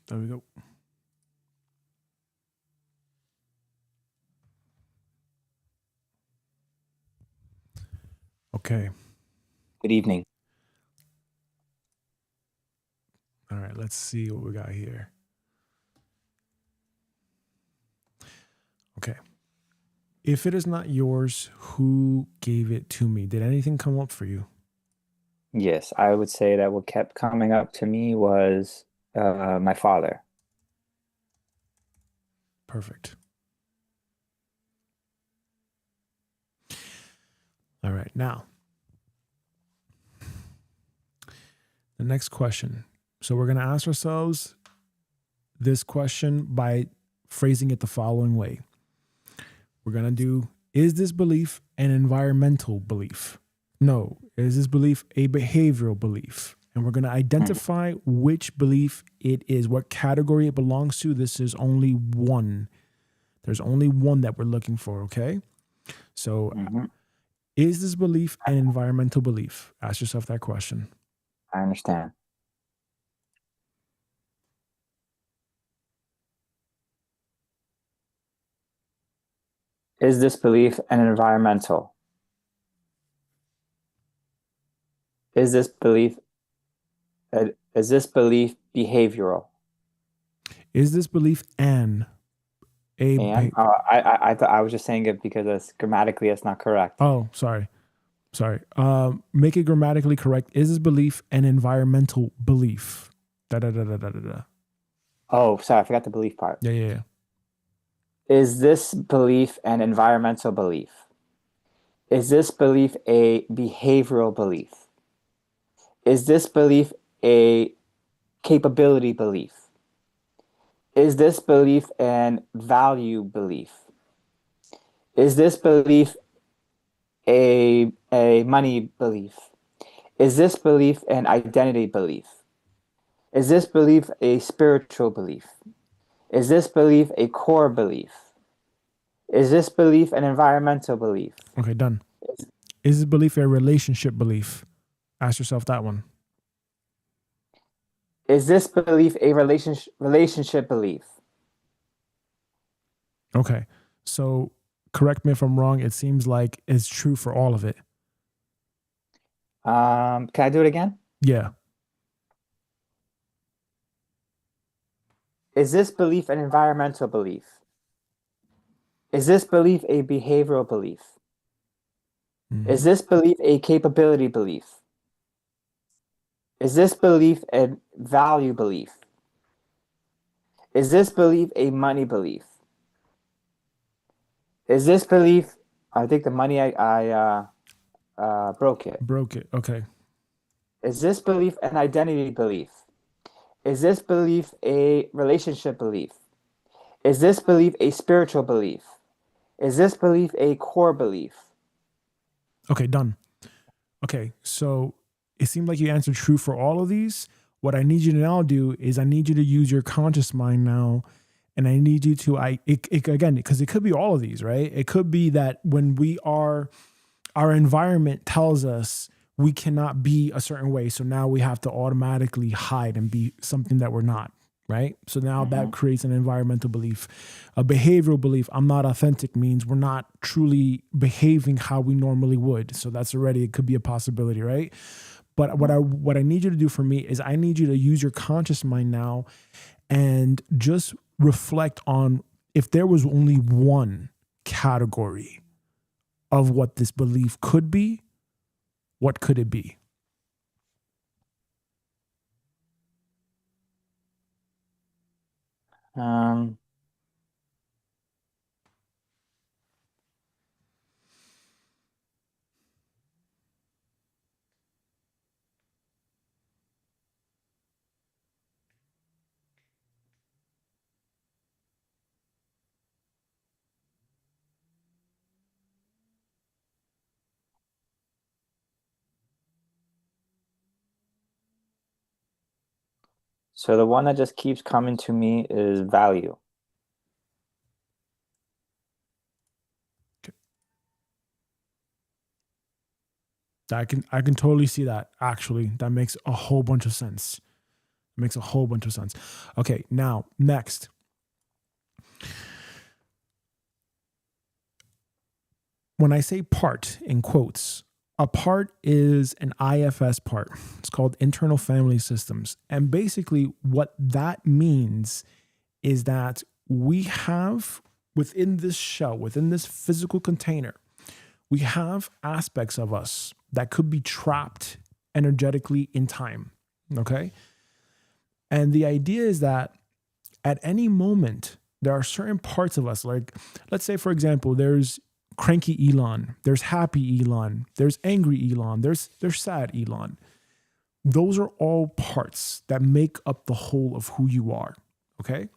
There we go. Okay. Good evening. All right. Let's see what we got here. Okay. If it is not yours, who gave it to me? Did anything come up for you? Yes, I would say that what kept coming up to me was my father. Perfect. All right. Now, the next question. So we're going to ask ourselves this question by phrasing it the following way. We're going to do, is this belief an environmental belief? No. Is this belief a behavioral belief? And we're going to identify which belief it is, what category it belongs to. This is only one. There's only one that we're looking for, okay? So is this belief an environmental belief? Ask yourself that question. I understand. Is this belief an environmental? Is this belief behavioral? Is this belief And I thought I was just saying it because it's grammatically it's not correct. Oh, sorry. Make it grammatically correct. Is this belief an environmental belief? Da da da da da da da. Oh, sorry, I forgot the belief part. Yeah. Is this belief an environmental belief? Is this belief a behavioral belief? Is this belief a capability belief? Is this belief an value belief? Is this belief a money belief? Is this belief an identity belief? Is this belief a spiritual belief? Is this belief a core belief? Is this belief an environmental belief? Okay, done. Is this belief a relationship belief? Ask yourself that one. Is this belief a relationship belief? Okay. So correct me if I'm wrong. It seems like it's true for all of it. Can I do it again? Yeah. Is this belief an environmental belief? Is this belief a behavioral belief? Is this belief a capability belief? Is this belief a value belief? Is this belief a money belief? Is this belief? I think the money I broke it. Broke it. Okay. Is this belief an identity belief? Is this belief a relationship belief? Is this belief a spiritual belief? Is this belief a core belief? Okay, done. Okay, so it seemed like you answered true for all of these. What I need you to now do is I need you to use your conscious mind now. And I need you to, again, because it could be all of these, right? It could be that when our environment tells us we cannot be a certain way. So now we have to automatically hide and be something that we're not, right? So now that creates an environmental belief. A behavioral belief, I'm not authentic, means we're not truly behaving how we normally would. So that's already, it could be a possibility, right? But what I need you to do for me is I need you to use your conscious mind now and just reflect on if there was only one category of what this belief could be, what could it be? So the one that just keeps coming to me is value. I can totally see that. Actually, that makes a whole bunch of sense. It makes a whole bunch of sense. Okay, now next. When I say part in quotes, a part is an IFS part. It's called internal family systems. And basically what that means is that we have within this shell, within this physical container, we have aspects of us that could be trapped energetically in time. Okay. And the idea is that at any moment, there are certain parts of us, like, let's say, for example, there's cranky Elon, there's happy Elon, there's angry Elon, there's sad Elon. Those are all parts that make up the whole of who you are. Okay.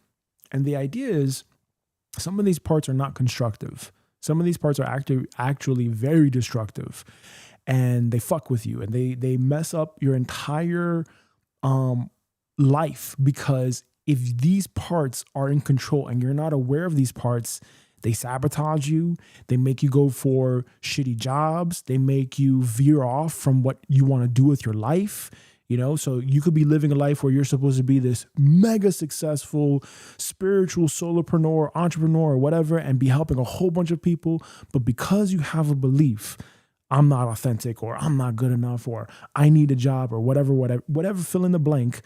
And the idea is some of these parts are not constructive. Some of these parts are actually very destructive, and they fuck with you, and they mess up your entire life, because if these parts are in control and you're not aware of these parts, they sabotage you. They make you go for shitty jobs. They make you veer off from what you want to do with your life. You know, so you could be living a life where you're supposed to be this mega successful spiritual solopreneur, entrepreneur, or whatever, and be helping a whole bunch of people. But because you have a belief, I'm not authentic, or I'm not good enough, or I need a job, or whatever, fill in the blank.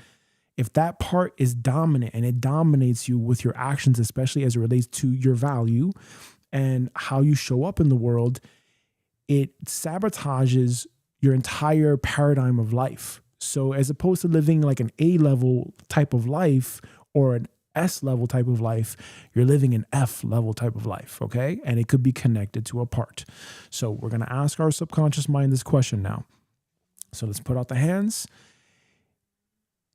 If that part is dominant and it dominates you with your actions, especially as it relates to your value and how you show up in the world, it sabotages your entire paradigm of life. So as opposed to living like an A-level type of life or an S-level type of life, you're living an F-level type of life, okay? And it could be connected to a part. So we're going to ask our subconscious mind this question now. So let's put out the hands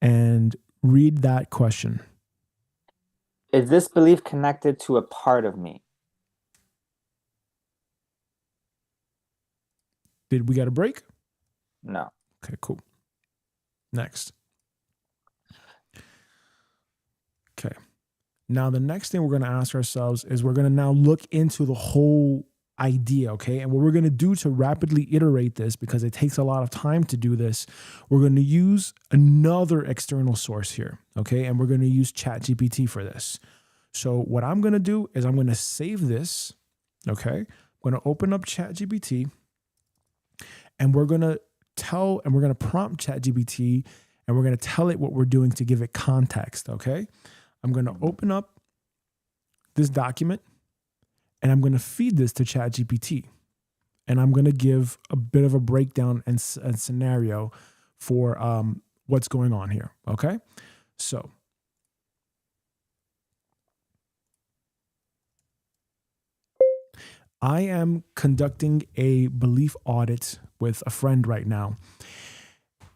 and read that question. Is this belief connected to a part of me? Did we get a break? No. Okay, cool. Next. Okay. Now, the next thing we're going to ask ourselves is we're going to now look into the whole idea, okay? And what we're going to do to rapidly iterate this, because it takes a lot of time to do this, we're going to use another external source here, okay? And we're going to use ChatGPT for this. So what I'm going to do is I'm going to save this, okay? I'm going to open up ChatGPT, and we're going to prompt ChatGPT, and we're going to tell it what we're doing to give it context, okay? I'm going to open up this document, and I'm going to feed this to ChatGPT, and I'm going to give a bit of a breakdown and scenario for what's going on here, okay? So I am conducting a belief audit with a friend right now,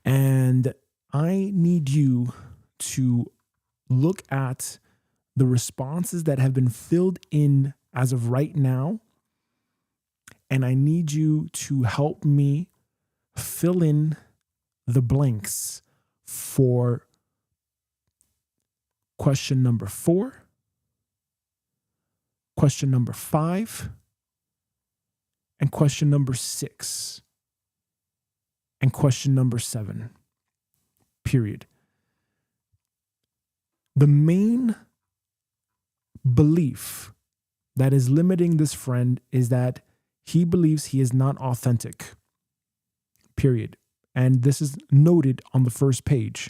and I need you to look at the responses that have been filled in as of right now, and I need you to help me fill in the blanks for question number 4, question number 5, and question number 6, and question number 7, period. The main belief that is limiting this friend is that he believes he is not authentic, period. And this is noted on the first page,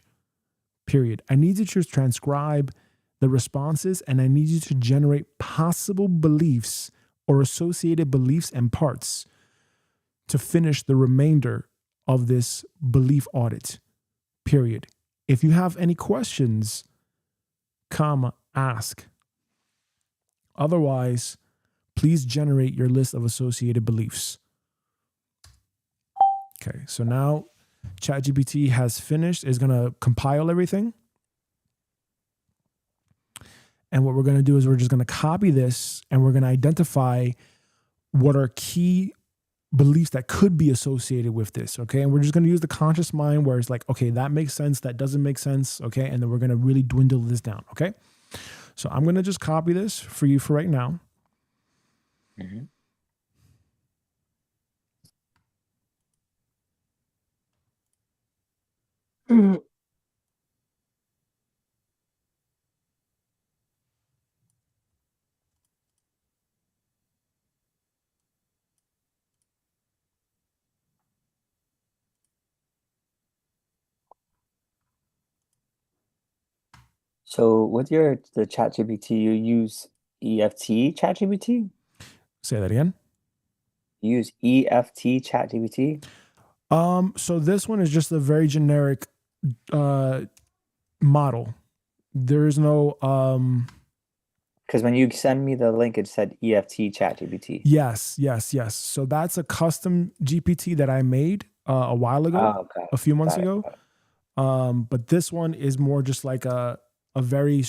period. I need you to transcribe the responses, and I need you to generate possible beliefs or associated beliefs and parts to finish the remainder of this belief audit, period. If you have any questions, ask. Otherwise, please generate your list of associated beliefs. Okay, so now ChatGPT has finished, is going to compile everything. And what we're going to do is we're just going to copy this, and we're going to identify what are key beliefs that could be associated with this. Okay. And we're just going to use the conscious mind where it's like, okay, that makes sense. That doesn't make sense. Okay. And then we're going to really dwindle this down. Okay. So I'm going to just copy this for you for right now. Mhm. So with the ChatGPT, you use EFT ChatGPT? Say that again. You use EFT ChatGPT? So this one is just a very generic model. There's no Because when you send me the link, it said EFT ChatGPT. yes. So that's a custom GPT that I made a while ago, Oh, got a few months got it, ago. got it. But this one is more just like a very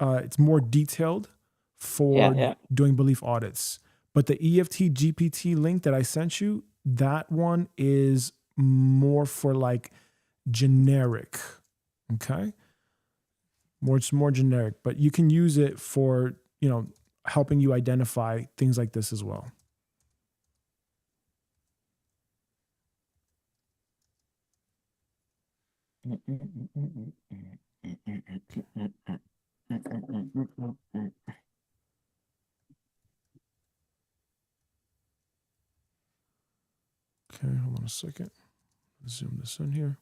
it's more detailed for Yeah. doing belief audits. But the EFT GPT link that I sent you, that one is more for like generic. Okay. It's more generic, but you can use it for, helping you identify things like this as well. Okay, hold on a second. Zoom this in here.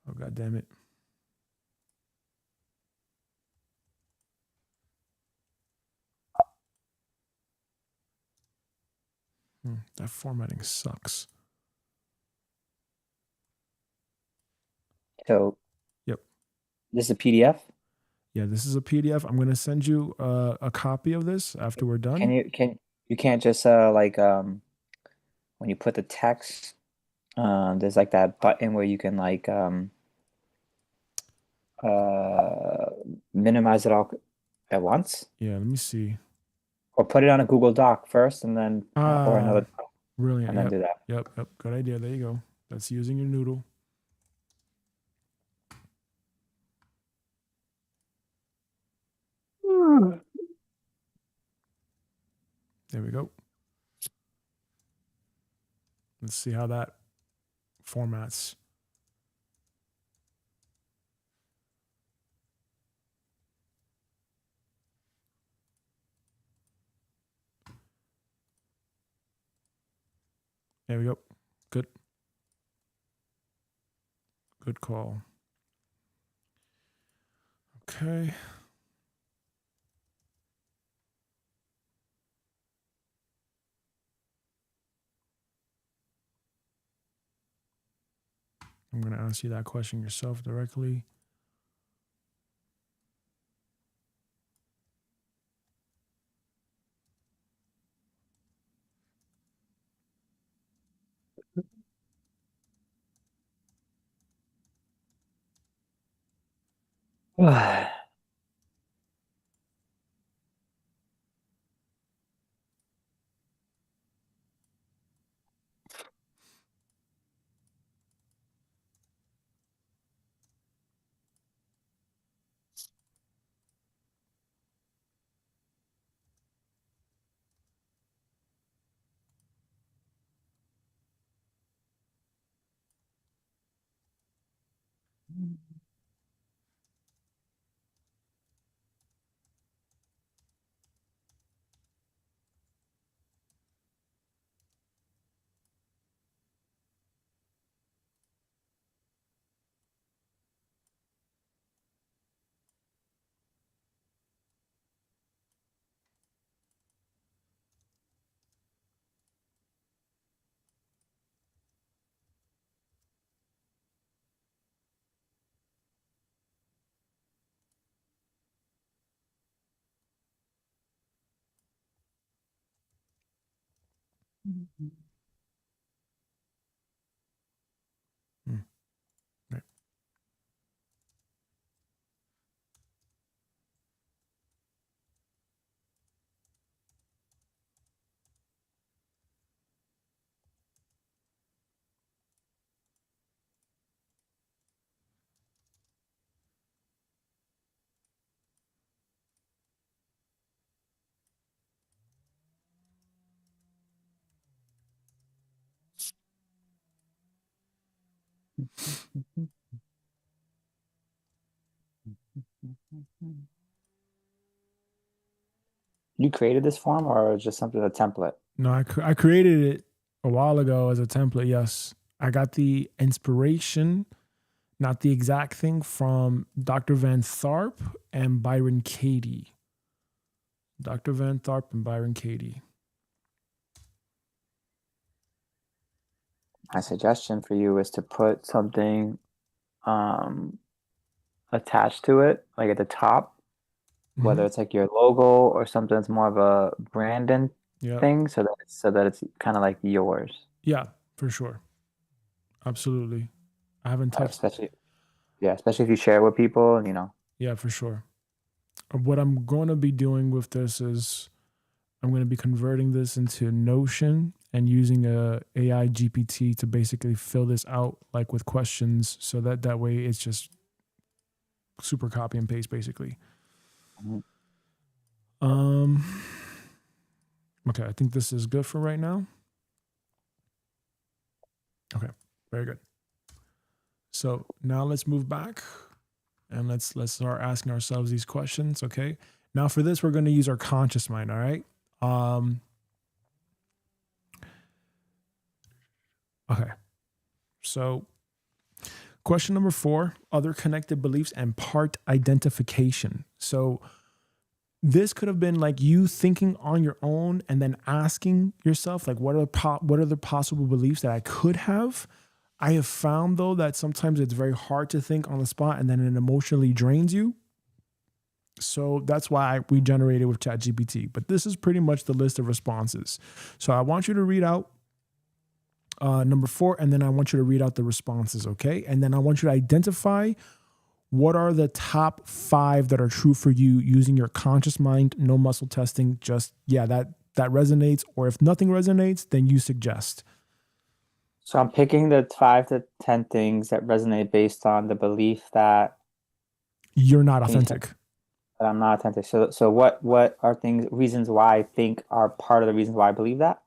Oh, God damn it. That formatting sucks. So Yep. this is a PDF? Yeah, this is a PDF. I'm going to send you a copy of this after we're done. You can't just when you put the text, there's like that button where you can minimize it all at once, Yeah, let me see. or put it on a Google Doc first, and then or another, Brilliant. and then do that. Yep. Good idea. There you go. That's using your noodle. There we go. Let's see how that formats. There we go. Good. Good call. Okay. I'm going to ask you that question yourself directly. Right. You created this form, or just something, a template? No, I created it a while ago as a template. Yes, I got the inspiration, not the exact thing, from Dr. Van Tharp and Byron Katie. Dr. Van Tharp and Byron Katie. My suggestion for you is to put something attached to it, like at the top, whether it's like your logo or something that's more of a branding Yeah. thing, so that it's kind of like yours. Yeah, for sure. Absolutely. I haven't touched. Especially if you share it with people, you know. Yeah, for sure. What I'm going to be doing with this is I'm going to be converting this into Notion and using a AI GPT to basically fill this out like with questions, so that way it's just super copy and paste basically. Okay, I think this is good for right now. Okay, very good. So now let's move back and let's start asking ourselves these questions. Okay, now for this we're going to use our conscious mind. All right. Okay. So question number 4, other connected beliefs and part identification. So this could have been like you thinking on your own and then asking yourself, like, what are the possible beliefs that I could have? I have found, though, that sometimes it's very hard to think on the spot and then it emotionally drains you. So that's why we generated with ChatGPT. But this is pretty much the list of responses. So I want you to read out number 4, and then I want you to read out the responses, okay? And then I want you to identify what are the top 5 that are true for you using your conscious mind, no muscle testing, just, that resonates. Or if nothing resonates, then you suggest. So I'm picking the 5 to 10 things that resonate based on the belief that you're not authentic. That I'm not authentic. So what are reasons why I think are part of the reasons why I believe that?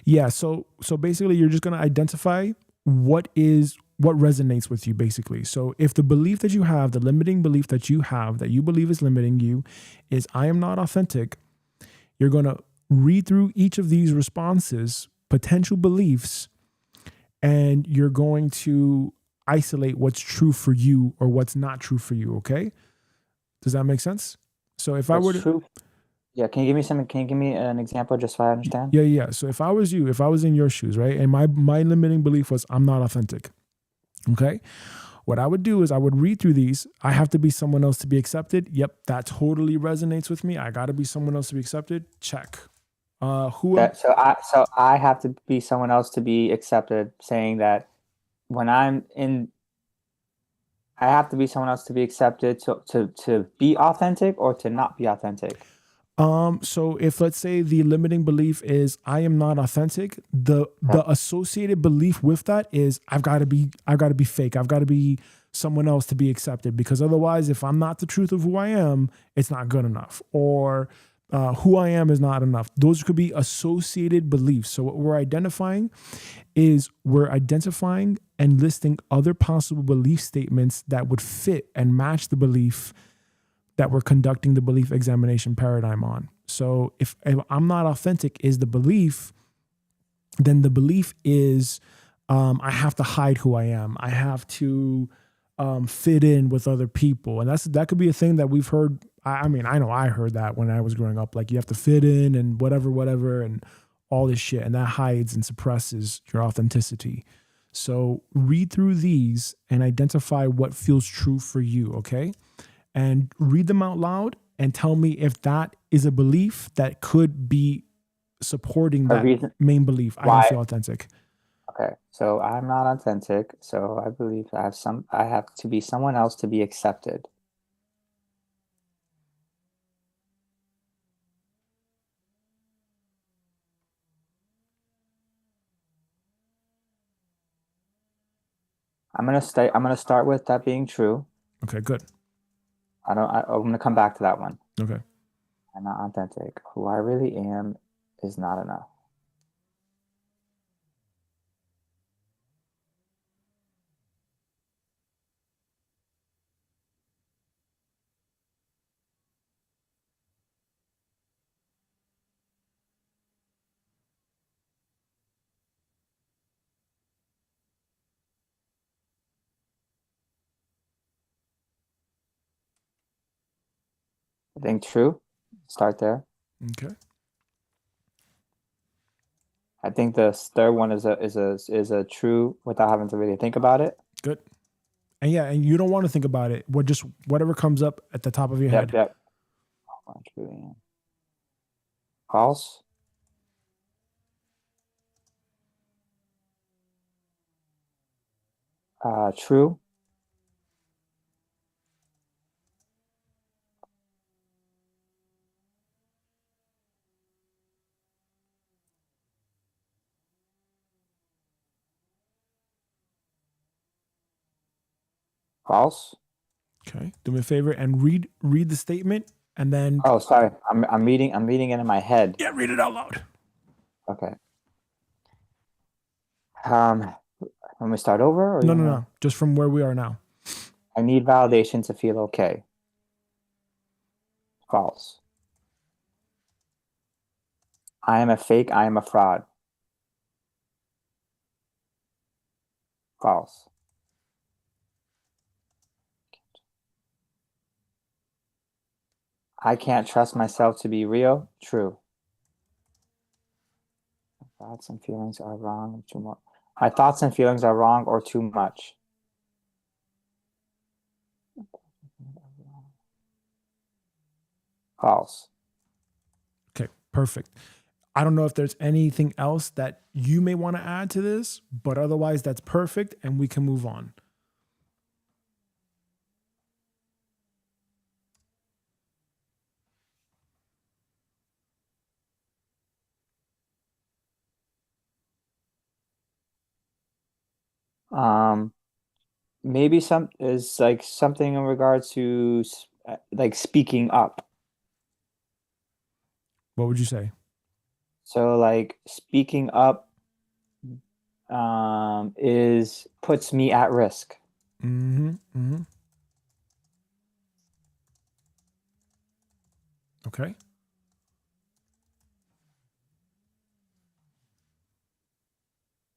Yeah. So basically you're just going to identify what resonates with you, basically. So if the belief that you have, the limiting belief that you have, that you believe is limiting you, is I am not authentic, you're going to read through each of these responses, potential beliefs, and you're going to isolate what's true for you or what's not true for you. Okay. Does that make sense? So if I were to... True. Yeah, can you give me an example just so I understand? Yeah. So if I was you, if I was in your shoes, right, and my limiting belief was I'm not authentic, okay, what I would do is I would read through these. I have to be someone else to be accepted. Yep, that totally resonates with me. I got to be someone else to be accepted. Check. So I have to be someone else to be accepted, saying that when I'm in, I have to be someone else to be accepted to be authentic or to not be authentic. So if, let's say, the limiting belief is I am not authentic, the associated belief with that is I've got to be fake. I've got to be someone else to be accepted, because otherwise, if I'm not the truth of who I am, it's not good enough, or who I am is not enough. Those could be associated beliefs. So what we're identifying and listing other possible belief statements that would fit and match the belief that we're conducting the belief examination paradigm on. So if I'm not authentic is the belief, then the belief is I have to hide who I am. I have to fit in with other people. And that could be a thing that we've heard. I mean, I know I heard that when I was growing up, like you have to fit in and whatever, and all this shit. And that hides and suppresses your authenticity. So read through these and identify what feels true for you, okay? And read them out loud and tell me if that is a belief that could be supporting A that reason main belief. I don't why? feel authentic. Okay, so I'm not authentic, so I believe I have to be someone else to be accepted. I'm gonna start with that being true. Okay, good. I'm gonna come back to that one. Okay. I'm not authentic. Who I really am is not enough. I think true. Start there. Okay. I think the third one is a true without having to really think about it. Good. And yeah, and you don't want to think about it. Whatever comes up at the top of your head. Yep. I truly am. False. True. False. Okay. Do me a favor and read the statement and then Oh, sorry. I'm reading it in my head. yeah, read it out loud. Okay. Let me start over or No. Just from where we are now. I need validation to feel okay. False. I am a fake, I am a fraud. False. I can't trust myself to be real. True. Thoughts and feelings are wrong or too much. My thoughts and feelings are wrong or too much. False. Okay, perfect. I don't know if there's anything else that you may want to add to this, but otherwise that's perfect and we can move on. Maybe some is like something in regards to like speaking up. What would you say? So like speaking up is puts me at risk. Okay.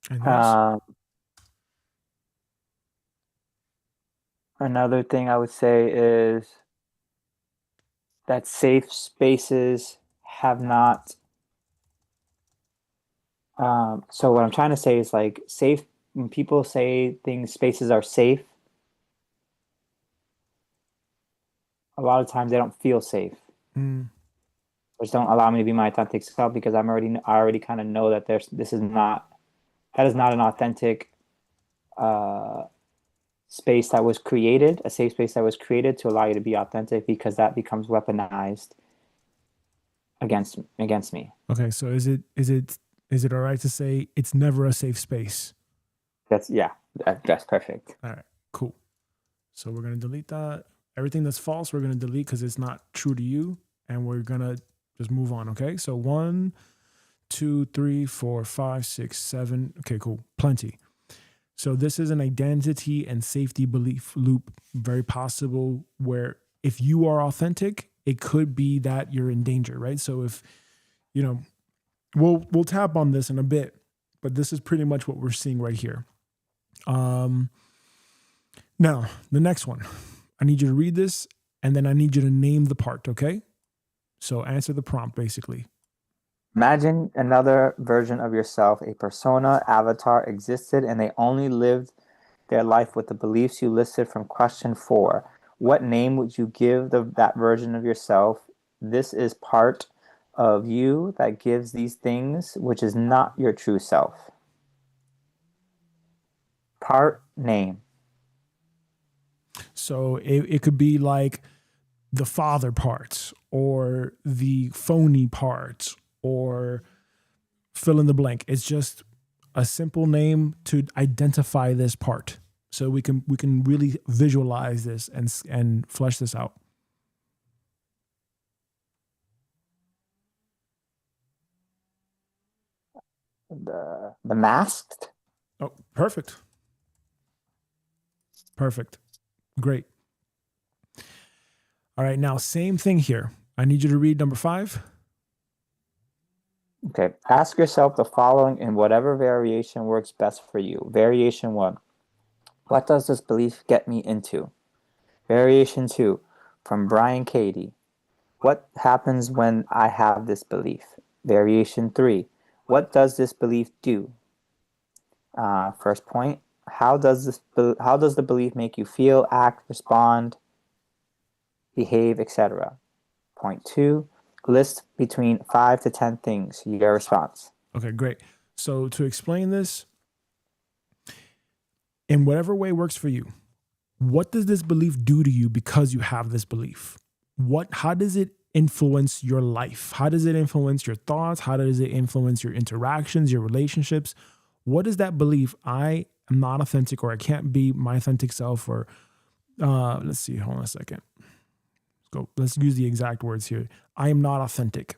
And yes. Another thing I would say is that safe spaces have not. So what I'm trying to say is like safe, when people say spaces are safe, a lot of times they don't feel safe, which don't allow me to be my authentic self because I already kind of know that that is not an authentic space that was created, a safe space that was created to allow you to be authentic, because that becomes weaponized against me. Okay, so is it all right to say it's never a safe space? That's perfect. All right, cool. So we're gonna delete that. Everything that's false, we're gonna delete because it's not true to you, and we're gonna just move on. Okay, so 1, 2, 3, 4, 5, 6, 7. Okay, cool, plenty. So this is an identity and safety belief loop, very possible, where if you are authentic, it could be that you're in danger, right? So if, we'll tap on this in a bit, but this is pretty much what we're seeing right here. Now, the next one, I need you to read this and then I need you to name the part, okay? So answer the prompt, basically. Imagine another version of yourself, a persona, avatar existed, and they only lived their life with the beliefs you listed from question 4. What name would you give that version of yourself? This is part of you that gives these things, which is not your true self. Part name. So it could be like the father parts or the phony parts or fill in the blank. It's just a simple name to identify this part. So we can really visualize this and flesh this out. The masked. Oh, perfect. Perfect. Great. All right, now same thing here. I need you to read number 5. Okay. Ask yourself the following in whatever variation works best for you. Variation 1. What does this belief get me into? Variation 2. From Brian Cady. What happens when I have this belief? Variation 3. What does this belief do? First point. How does the belief make you feel, act, respond, behave, etc.? Point 2. List between 5 to 10 things. Your response. Okay, great. So to explain this, in whatever way works for you, what does this belief do to you because you have this belief? How does it influence your life? How does it influence your thoughts? How does it influence your interactions, your relationships? What is that belief? I am not authentic, or I can't be my authentic self, or let's see, hold on a second. Let's use the exact words here. I am not authentic.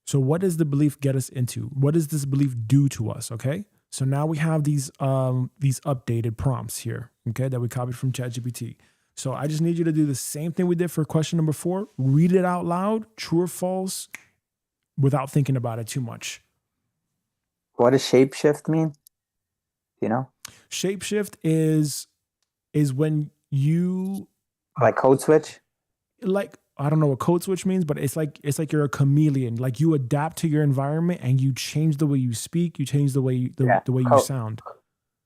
So what does the belief get us into? What does this belief do to us? Okay. So now we have these updated prompts here, okay, that we copied from ChatGPT. So I just need you to do the same thing we did for question number 4. Read it out loud, true or false, without thinking about it too much. What does shapeshift mean? You know? Shapeshift is when you like code switch? Like, I don't know what code switch means, but it's like you're a chameleon. Like you adapt to your environment and you change the way you speak, you change the way you sound.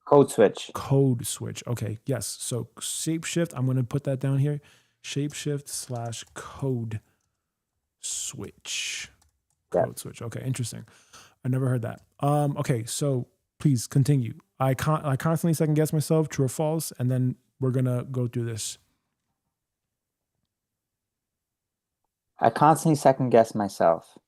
Code switch. Code switch. Okay. Yes. So shapeshift. I'm going to put that down here. Shapeshift / code switch. Code switch. Okay. Interesting. I never heard that. Okay. So please continue. I constantly second guess myself, true or false, and then we're going to go through this. I constantly second guess myself.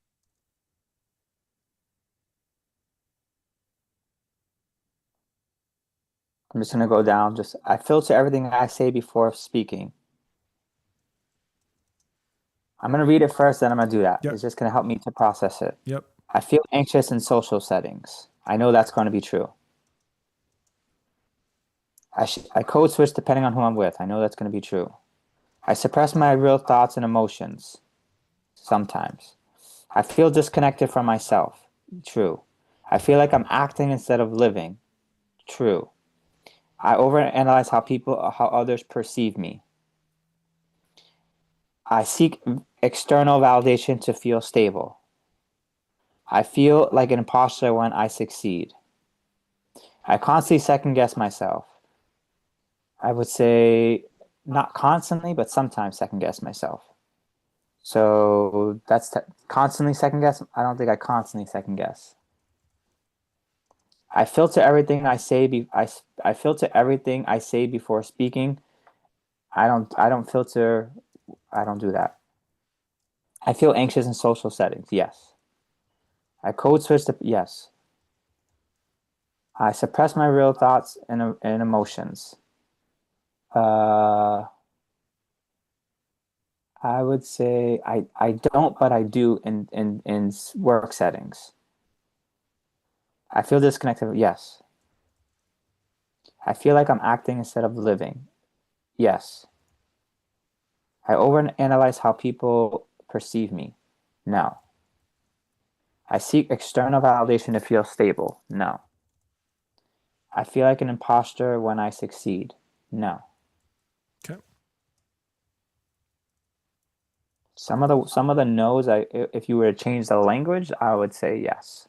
I'm just going to go down. I filter everything I say before speaking. I'm going to read it first, then I'm going to do that. Yep. It's just going to help me to process it. Yep. I feel anxious in social settings. I know that's going to be true. I code switch depending on who I'm with. I know that's going to be true. I suppress my real thoughts and emotions. Sometimes. I feel disconnected from myself. True. I feel like I'm acting instead of living. True. I overanalyze how others perceive me. I seek external validation to feel stable. I feel like an imposter when I succeed. I constantly second guess myself. I would say not constantly, but sometimes second guess myself. So that's constantly second guess. I don't think I constantly second guess. I filter everything I say. I filter everything I say before speaking. I don't filter. I don't do that. I feel anxious in social settings. Yes. I code switch to yes. I suppress my real thoughts and emotions. I would say I don't, but I do in work settings. I feel disconnected. Yes. I feel like I'm acting instead of living. Yes. I overanalyze how people perceive me. No. I seek external validation to feel stable. No. I feel like an imposter when I succeed. No. Okay. Some of the no's, if you were to change the language, I would say yes.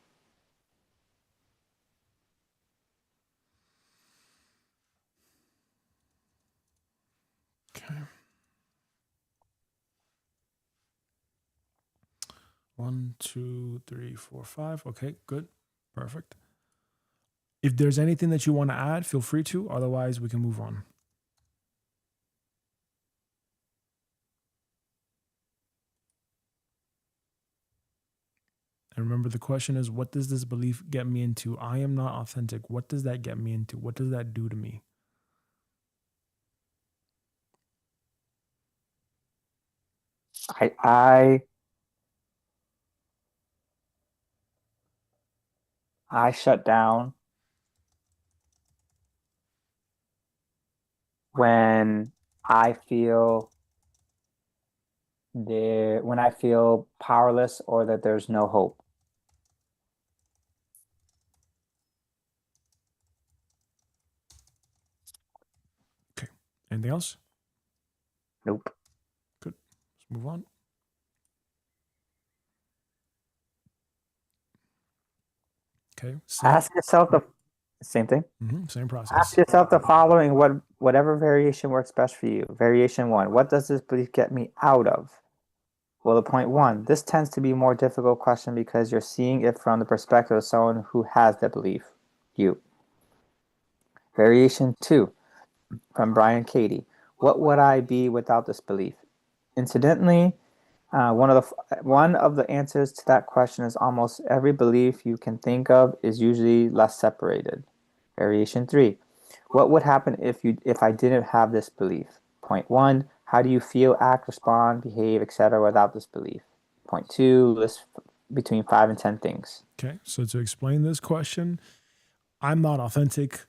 Okay. 1, 2, 3, 4, 5. Okay, good. Perfect. If there's anything that you want to add, feel free to. Otherwise, we can move on. And remember, the question is, what does this belief get me into? I am not authentic. What does that get me into? What does that do to me? I shut down when I feel when I feel powerless or that there's no hope. Okay. Anything else? Nope. Good. Let's move on. Okay. Ask yourself the same thing. Same process. Ask yourself the following: whatever variation works best for you. Variation 1: what does this belief get me out of? Well, the point 1: this tends to be a more difficult question because you're seeing it from the perspective of someone who has the belief. You. Variation 2 from Brian Katie: what would I be without this belief? Incidentally, one of the answers to that question is almost every belief you can think of is usually less separated. Variation 3: what would happen if I didn't have this belief? Point 1: how do you feel, act, respond, behave, etc. without this belief? Point 2: list between 5 and 10 things. Okay. So to explain this question, I'm not authentic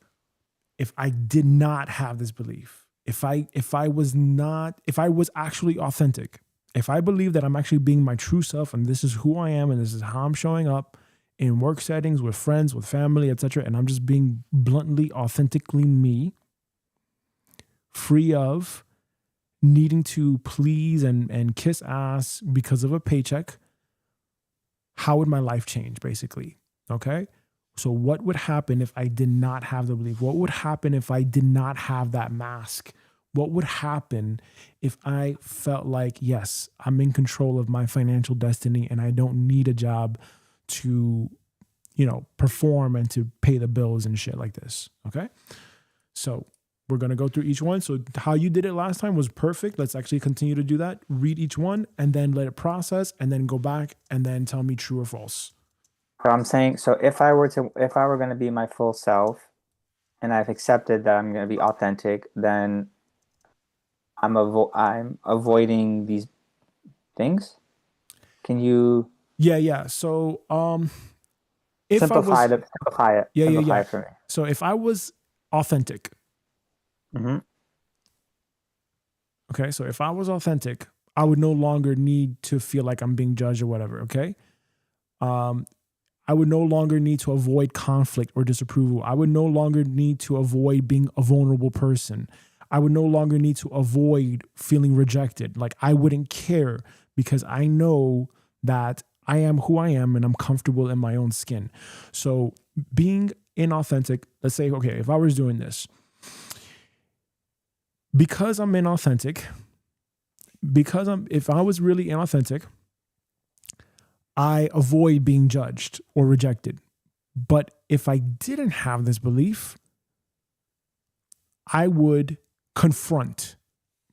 if I did not have this belief. If I was actually authentic, if I believe that I'm actually being my true self and this is who I am and this is how I'm showing up in work settings, with friends, with family, etc., and I'm just being bluntly, authentically me, free of needing to please and kiss ass because of a paycheck, how would my life change, basically? Okay? So what would happen if I did not have the belief? What would happen if I did not have that mask? What would happen if I felt like, yes, I'm in control of my financial destiny and I don't need a job to, perform and to pay the bills and shit like this? Okay? So we're going to go through each one. So how you did it last time was perfect. Let's actually continue to do that. Read each one and then let it process and then go back and then tell me true or false. So I'm saying, if I were going to be my full self and I've accepted that I'm going to be authentic, then I'm avoiding these things. Can you? Yeah. So, if simplify it. Yeah. For me. So if I was authentic, okay. So if I was authentic, I would no longer need to feel like I'm being judged or whatever. Okay. I would no longer need to avoid conflict or disapproval. I would no longer need to avoid being a vulnerable person. I would no longer need to avoid feeling rejected. Like, I wouldn't care because I know that I am who I am and I'm comfortable in my own skin. So being inauthentic, let's say, okay, if I was doing this, because I'm inauthentic, if I was really inauthentic, I avoid being judged or rejected. But if I didn't have this belief, I would confront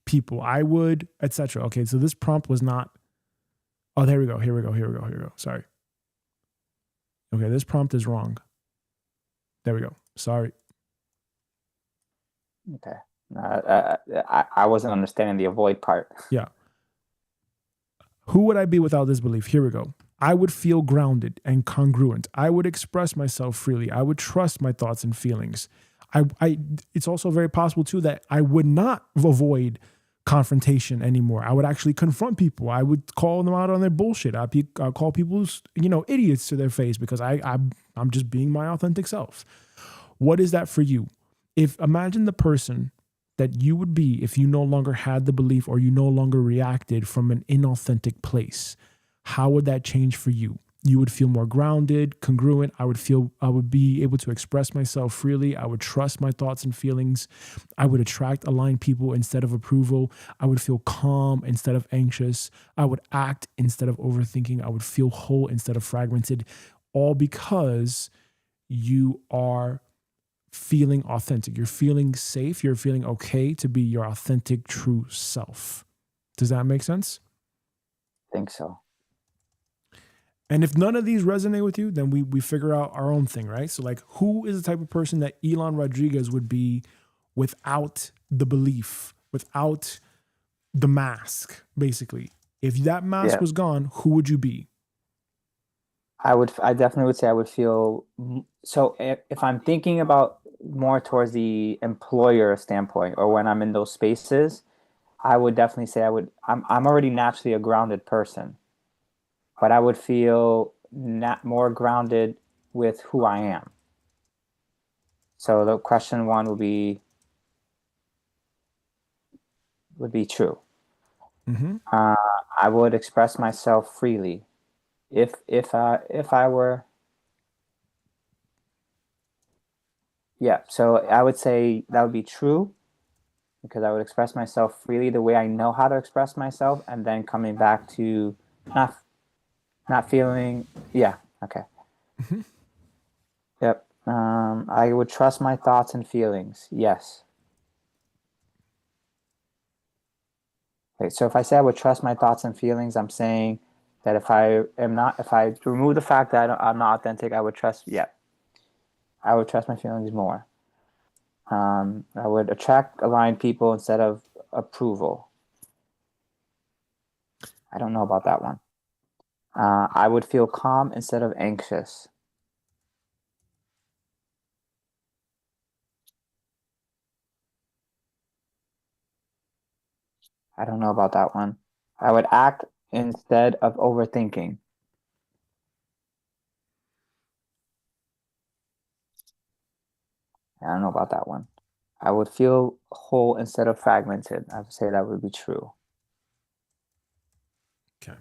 people. I would, etc. Okay, so this prompt was not, oh, there we go. Here we go. Sorry. Okay, this prompt is wrong. There we go. Sorry. Okay. I wasn't understanding the avoid part. Yeah. Who would I be without this belief? Here we go. I would feel grounded and congruent. I would express myself freely. I would trust my thoughts and feelings. It's also very possible too that I would not avoid confrontation anymore. I would actually confront people. I would call them out on their bullshit. I'd call people, idiots to their face because I'm just being my authentic self. What is that for you? Imagine the person that you would be if you no longer had the belief or you no longer reacted from an inauthentic place. How would that change for you? You would feel more grounded, congruent. I would be able to express myself freely. I would trust my thoughts and feelings. I would attract aligned people instead of approval. I would feel calm instead of anxious. I would act instead of overthinking. I would feel whole instead of fragmented, all because you are feeling authentic. You're feeling safe. You're feeling okay to be your authentic, true self. Does that make sense? I think so. And if none of these resonate with you, then we figure out our own thing, right? So like, who is the type of person that Elon Rodriguez would be without the belief, without the mask, basically? If that mask was gone, who would you be? I definitely would say I would feel, so if I'm thinking about more towards the employer standpoint, or when I'm in those spaces, I would definitely say I'm already naturally a grounded person, but I would feel not more grounded with who I am. So the question one would be true. Mm-hmm. I would express myself freely. If I were, yeah. So I would say that would be true, because I would express myself freely the way I know how to express myself, and then coming back to not feeling. Yeah. Okay. Mm-hmm. Yep. I would trust my thoughts and feelings. Yes. Okay. So if I say I would trust my thoughts and feelings, I'm saying that if I remove the fact that I'm not authentic, I would trust. Yeah. I would trust my feelings more. I would attract aligned people instead of approval. I don't know about that one. I would feel calm instead of anxious. I don't know about that one. I would act instead of overthinking. I don't know about that one. I would feel whole instead of fragmented. I would say that would be true. Okay.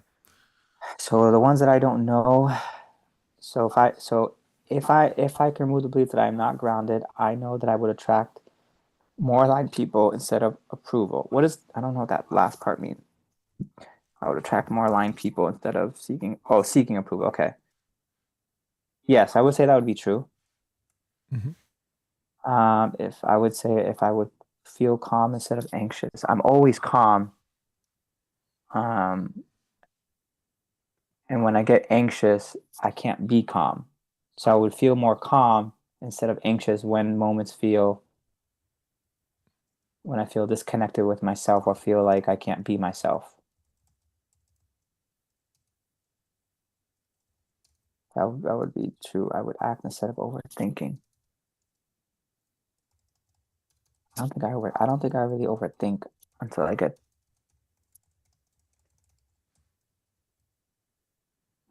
So the ones that I don't know. So if I can remove the belief that I'm not grounded, I know that I would attract more aligned people instead of approval. I don't know what that last part means. I would attract more aligned people instead of seeking approval. Okay. Yes, I would say that would be true. Mm-hmm. If I would say if I would feel calm instead of anxious. I'm always calm. And when I get anxious, I can't be calm. So I would feel more calm instead of anxious when I feel disconnected with myself or feel like I can't be myself. That would be true. I would act instead of overthinking. I don't think I really overthink until I get.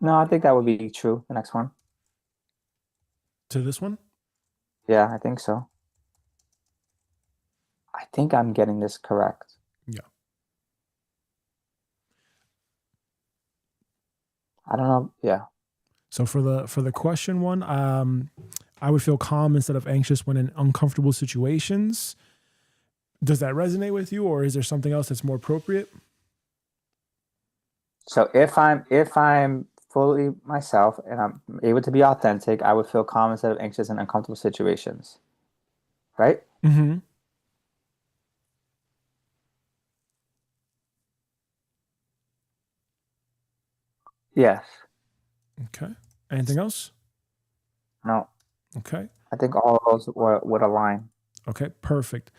No, I think that would be true. The next one. To this one? Yeah, I think so. I think I'm getting this correct. Yeah. I don't know. Yeah. So for the question one, I would feel calm instead of anxious when in uncomfortable situations. Does that resonate with you, or is there something else that's more appropriate? So if I'm fully myself and I'm able to be authentic, I would feel calm instead of anxious in uncomfortable situations. Right? Mm-hmm. Yes. Okay. Anything else? No. Okay. I think all of those would align. Okay. Perfect.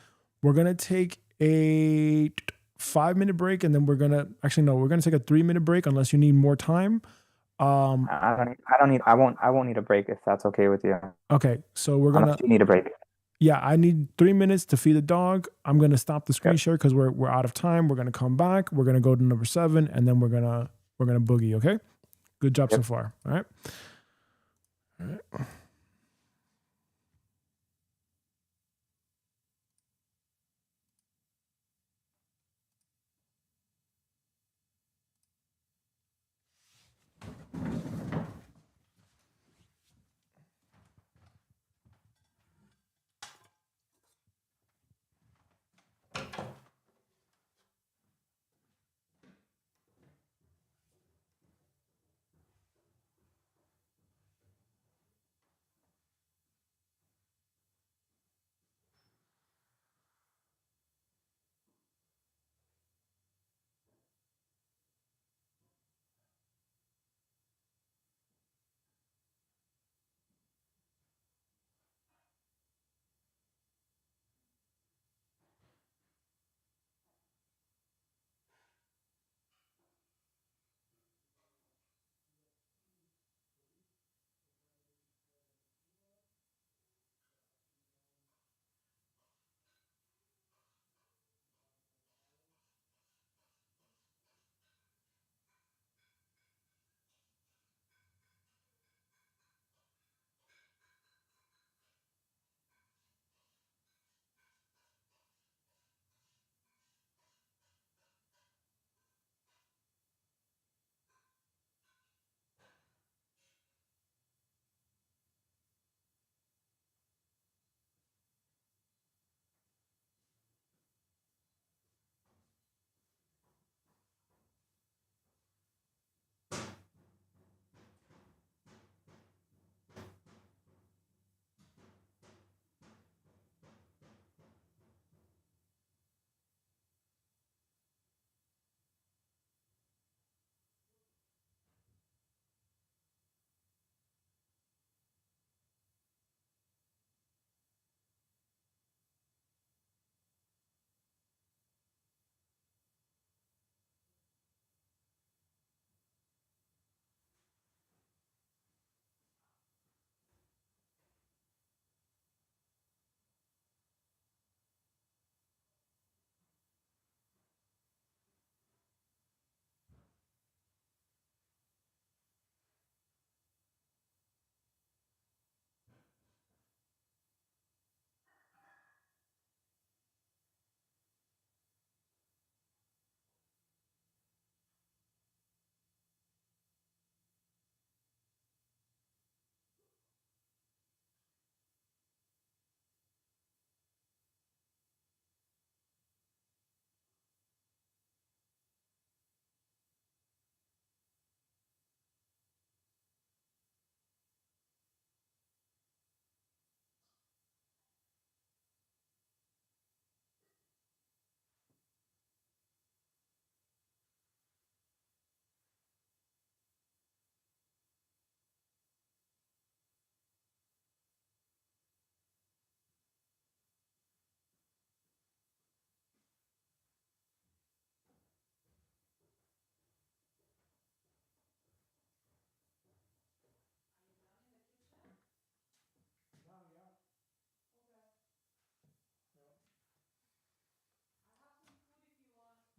We're gonna take a 5-minute break, and then we're gonna take a 3-minute break unless you need more time. I won't need a break if that's okay with you. Okay. So we're Unless gonna. you need a break. Yeah, I need 3 minutes to feed the dog. I'm gonna stop the screen share because we're out of time. We're gonna come back. We're gonna go to number 7, and then we're gonna boogie. Okay. Good job so far. All right. All right.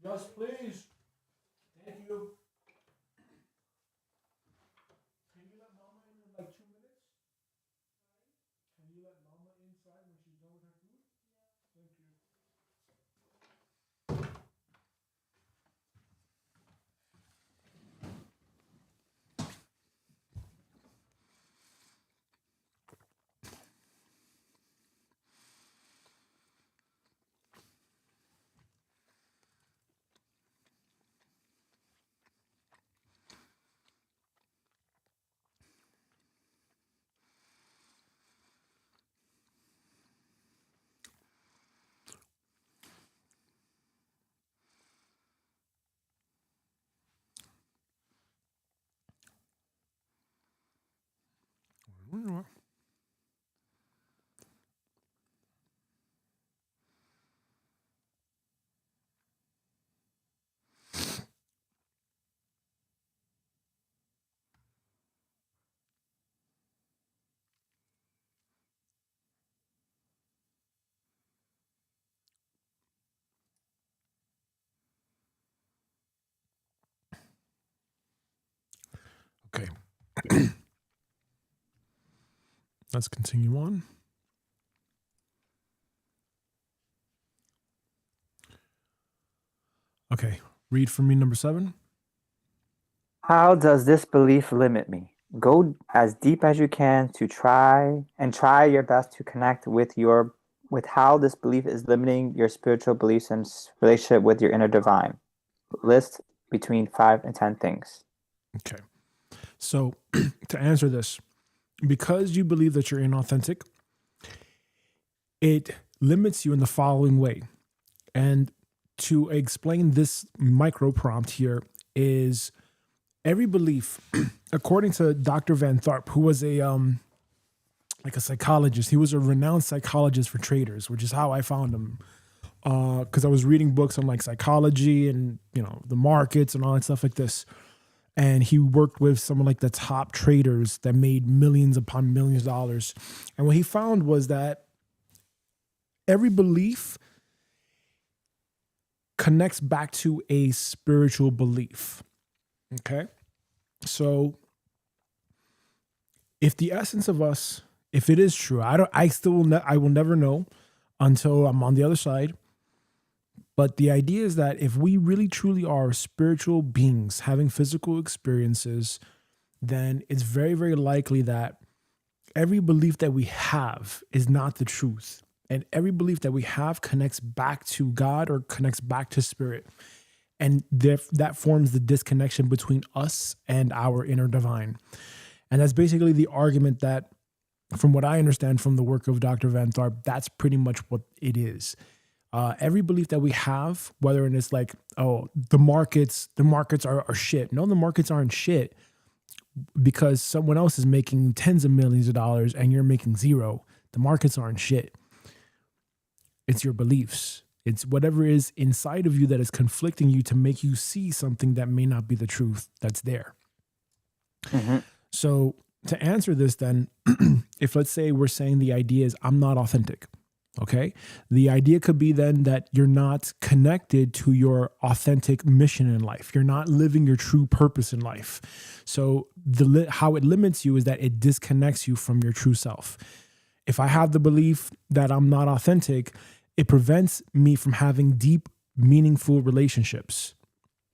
Yes, please. Thank you. Can you let Mama in like 2 minutes? Can you let Mama inside when she's done with her food? Thank you. Okay. Let's continue on. Okay. Read for me number 7. How does this belief limit me? Go as deep as you can to try your best to connect with how this belief is limiting your spiritual beliefs and relationship with your inner divine. List between 5 and 10 things. Okay. So to answer this, because you believe that you're inauthentic, it limits you in the following way. And to explain this micro prompt here is every belief, according to Dr. Van Tharp, who was a psychologist. He was a renowned psychologist for traders, which is how I found him. Because I was reading books on like psychology and, you know, the markets and all that stuff like this. And he worked with some of like the top traders that made millions upon millions of dollars. And what he found was that every belief connects back to a spiritual belief. Okay. So if the essence of us, if it is true, I will never know until I'm on the other side. But the idea is that if we really truly are spiritual beings having physical experiences, then it's very, very likely that every belief that we have is not the truth. And every belief that we have connects back to God or connects back to spirit. And that forms the disconnection between us and our inner divine. And that's basically the argument that, from what I understand from the work of Dr. Van Tharp, that's pretty much what it is. Every belief that we have, whether it's like, oh, the markets are shit. No, the markets aren't shit because someone else is making tens of millions of dollars and you're making zero. The markets aren't shit. It's your beliefs. It's whatever is inside of you that is conflicting you to make you see something that may not be the truth that's there. Mm-hmm. So to answer this then, if let's say we're saying the idea is I'm not authentic, okay? The idea could be then that you're not connected to your authentic mission in life. You're not living your true purpose in life. So how it limits you is that it disconnects you from your true self. If I have the belief that I'm not authentic, it prevents me from having deep, meaningful relationships.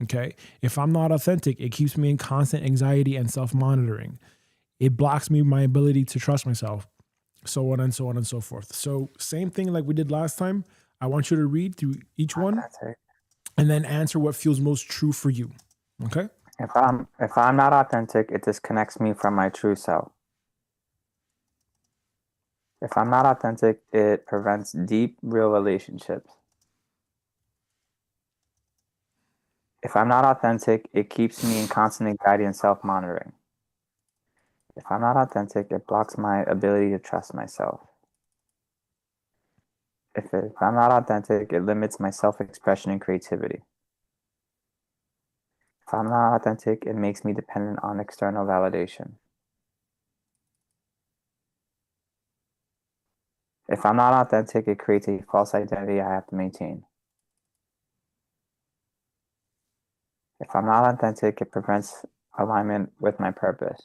Okay. If I'm not authentic, it keeps me in constant anxiety and self-monitoring. It blocks me my ability to trust myself, so on and so on and so forth. So same thing like we did last time. I want you to read through each one and then answer what feels most true for you. Okay. If I'm not authentic, it disconnects me from my true self. If I'm not authentic, it prevents deep, real relationships. If I'm not authentic, it keeps me in constant anxiety and self-monitoring. If I'm not authentic, it blocks my ability to trust myself. If I'm not authentic, it limits my self-expression and creativity. If I'm not authentic, it makes me dependent on external validation. If I'm not authentic, it creates a false identity I have to maintain. If I'm not authentic, it prevents alignment with my purpose.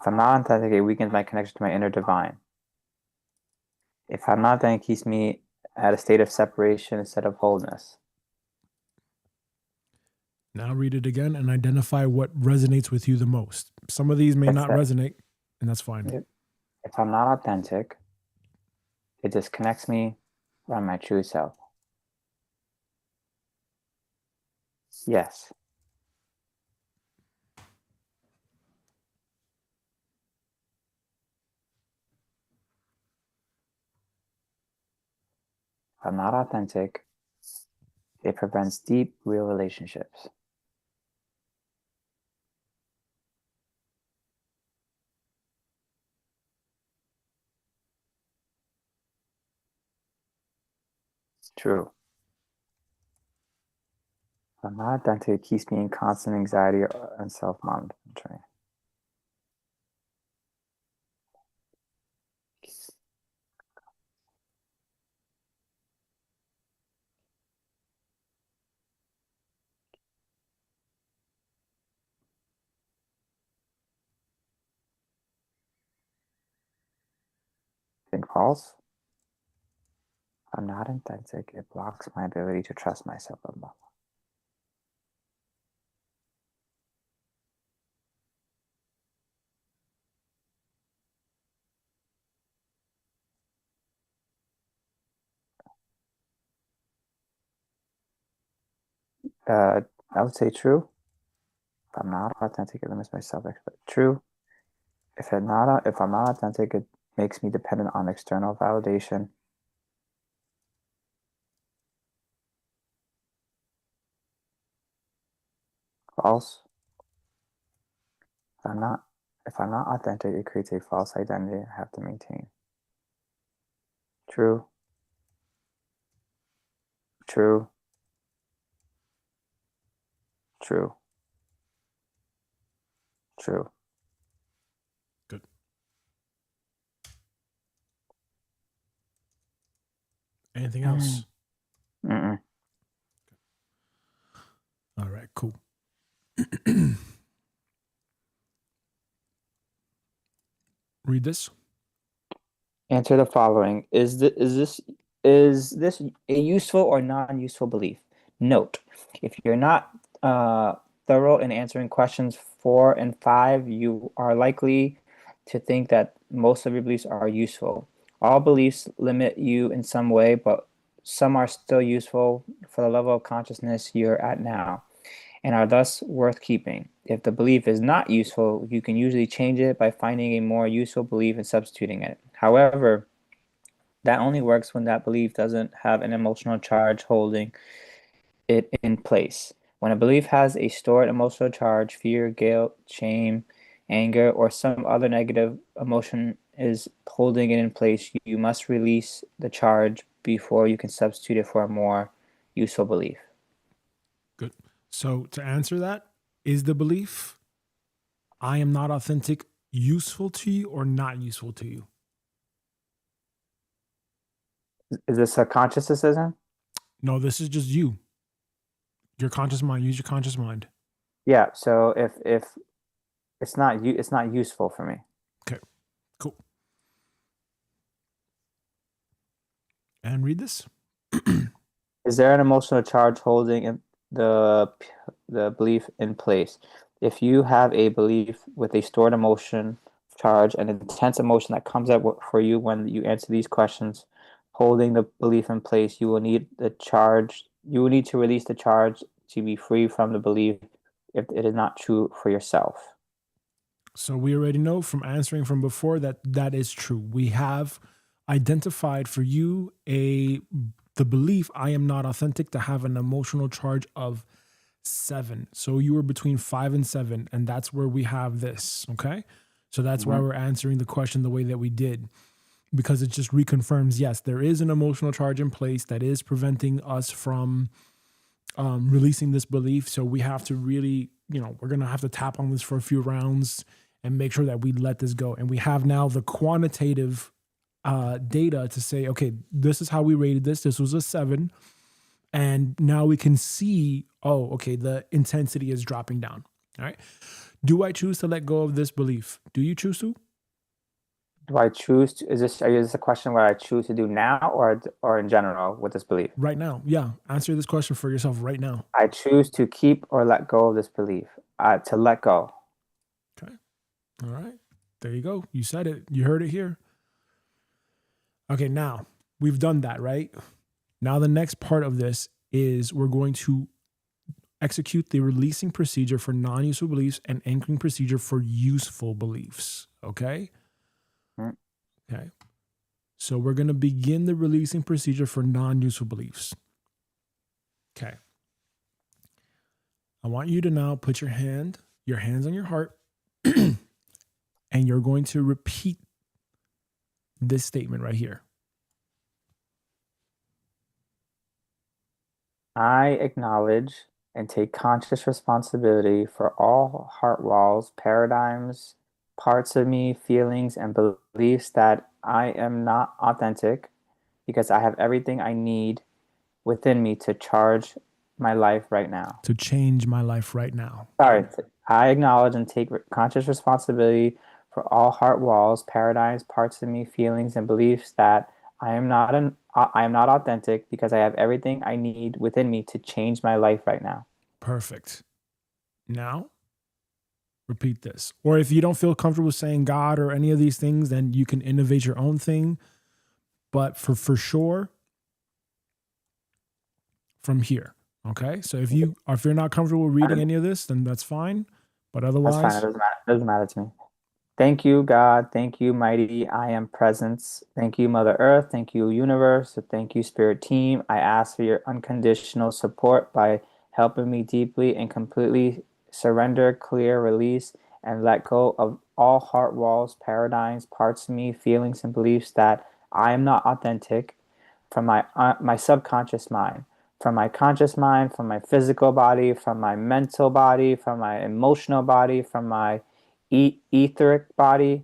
If I'm not authentic, it weakens my connection to my inner divine. If I'm not authentic, it keeps me at a state of separation instead of wholeness. Now read it again and identify what resonates with you the most. Some of these may not resonate, and that's fine. If I'm not authentic, it disconnects me from my true self. Yes. If I'm not authentic, it prevents deep, real relationships. True. If I'm not authentic, it keeps me in constant anxiety and self-monitoring. Think false? If I'm not authentic, it blocks my ability to trust myself enough. I would say true. If I'm not authentic, it limits my self-expectation. True. If I'm not authentic, it makes me dependent on external validation. False. If I'm not authentic, it creates a false identity I have to maintain. True. True. True. True. Good. Anything else? Mm-mm. All right, cool. Read this. Answer the following. Is this a useful or non-useful belief? Note, if you're not thorough in answering questions 4 and 5, you are likely to think that most of your beliefs are useful. All beliefs limit you in some way, but some are still useful for the level of consciousness you're at now, and are thus worth keeping. If the belief is not useful, you can usually change it by finding a more useful belief and substituting it. However, that only works when that belief doesn't have an emotional charge holding it in place. When a belief has a stored emotional charge, fear, guilt, shame, anger, or some other negative emotion is holding it in place, you must release the charge before you can substitute it for a more useful belief. Good. So to answer that, is the belief I am not authentic useful to you or not useful to you? Is this a conscious decision? No, this is just you. Your conscious mind. Use your conscious mind. Yeah. So if it's not useful for me. Okay. Cool. And read this. Is there an emotional charge holding the belief in place? If you have a belief with a stored emotion charge, an intense emotion that comes up for you when you answer these questions, holding the belief in place, you will need to release the charge to be free from the belief if it is not true for yourself. So we already know from answering from before that that is true. We have identified for you the belief I am not authentic to have an emotional charge of 7. So you were between 5 and 7, and that's where we have this. Okay. So that's why we're answering the question the way that we did, because it just reconfirms, yes, there is an emotional charge in place that is preventing us from releasing this belief. So we have to really, we're going to have to tap on this for a few rounds and make sure that we let this go. And we have now the quantitative data to say, okay, this is how we rated this. This was a 7. And now we can see, oh, okay, the intensity is dropping down. All right. Do I choose to let go of this belief? Do you choose to? Do I choose to, is this a question where I choose to do now or in general with this belief? Right now. Yeah. Answer this question for yourself right now. I choose to keep or let go of this belief. To let go. Okay. All right. There you go. You said it. You heard it here. Okay. Now we've done that, right? Now the next part of this is we're going to execute the releasing procedure for non-useful beliefs and anchoring procedure for useful beliefs. Okay. Okay. So we're going to begin the releasing procedure for non-useful beliefs. Okay. I want you to now put your hands on your heart, and you're going to repeat this statement right here. I acknowledge and take conscious responsibility for all heart walls, paradigms, parts of me, feelings, and beliefs that I am not authentic because I have everything I need within me to charge my life right now. To change my life right now. Sorry. I acknowledge and take conscious responsibility for all heart walls, paradigms, parts of me, feelings, and beliefs that I am not authentic because I have everything I need within me to change my life right now. Perfect. Now, repeat this. Or if you don't feel comfortable saying God or any of these things, then you can innovate your own thing. But for sure, from here. Okay. So if you're not comfortable reading any of this, then that's fine. But otherwise, that's fine. It doesn't matter to me. Thank you, God. Thank you, mighty I am presence. Thank you, Mother Earth. Thank you, universe. Thank you, Spirit Team. I ask for your unconditional support by helping me deeply and completely surrender, clear, release, and let go of all heart walls, paradigms, parts of me, feelings, and beliefs that I am not authentic from my subconscious mind, from my conscious mind, from my physical body, from my mental body, from my emotional body, from my etheric body,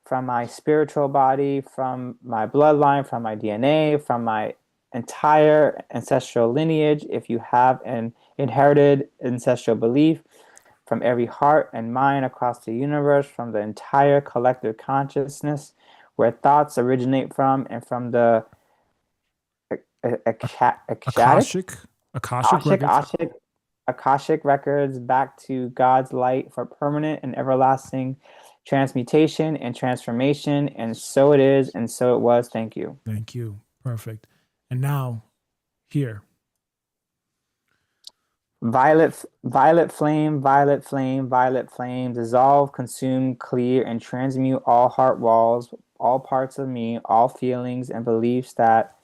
from my spiritual body, from my bloodline, from my DNA, from my entire ancestral lineage, if you have an inherited ancestral belief, from every heart and mind across the universe, from the entire collective consciousness where thoughts originate from, and from the Akashic records back to God's light for permanent and everlasting transmutation and transformation. And so it is, and so it was. Thank you. Thank you. Perfect. And now, here. Violet flame, dissolve, consume, clear, and transmute all heart walls, all parts of me, all feelings and beliefs that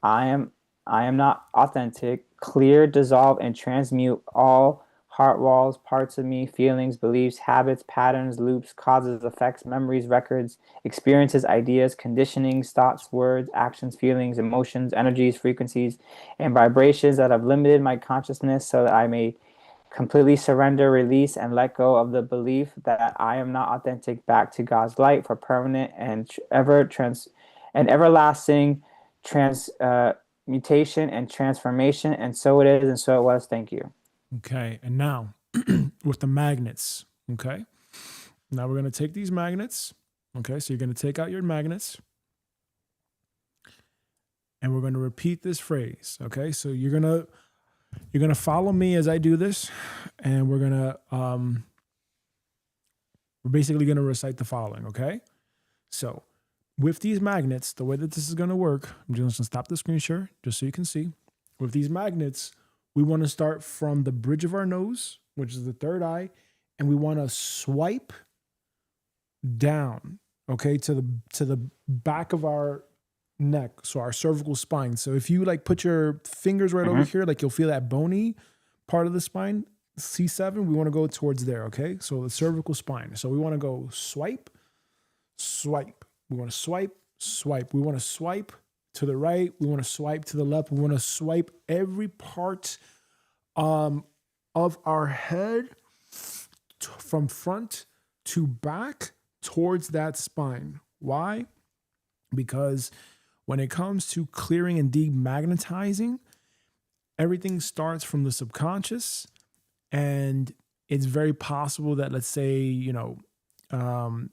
I am not authentic. Clear, dissolve, and transmute all heart walls, parts of me, feelings, beliefs, habits, patterns, loops, causes, effects, memories, records, experiences, ideas, conditionings, thoughts, words, actions, feelings, emotions, energies, frequencies, and vibrations that have limited my consciousness so that I may completely surrender, release, and let go of the belief that I am not authentic back to God's light for permanent and everlasting mutation and transformation. And so it is, and so it was. Thank you. Okay. And now with the magnets. Okay. Now we're going to take these magnets. Okay. So you're going to take out your magnets and we're going to repeat this phrase. Okay. So you're going to follow me as I do this, and we're basically going to recite the following. Okay. So with these magnets, the way that this is going to work, I'm just going to stop the screen share just so you can see. With these magnets, we want to start from the bridge of our nose, which is the third eye, and we want to swipe down, okay, to the back of our neck, so our cervical spine. So if you like put your fingers right over here, like you'll feel that bony part of the spine, C7, we want to go towards there, okay? So the cervical spine. So we want to go swipe, swipe. We want to swipe, swipe. We want to swipe to the right. We want to swipe to the left. We want to swipe every part of our head from front to back towards that spine. Why? Because when it comes to clearing and demagnetizing, everything starts from the subconscious, and it's very possible that, let's say, certain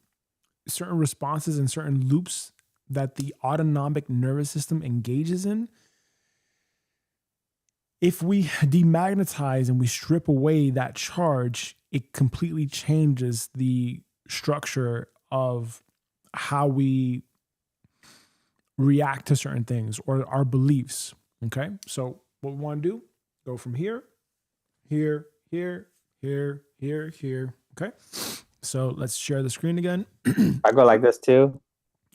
responses and certain loops that the autonomic nervous system engages in, if we demagnetize and we strip away that charge, it completely changes the structure of how we react to certain things or our beliefs. Okay. So what we want to do, go from here, here, here, here, here, here. Okay. So let's share the screen again. I go like this too.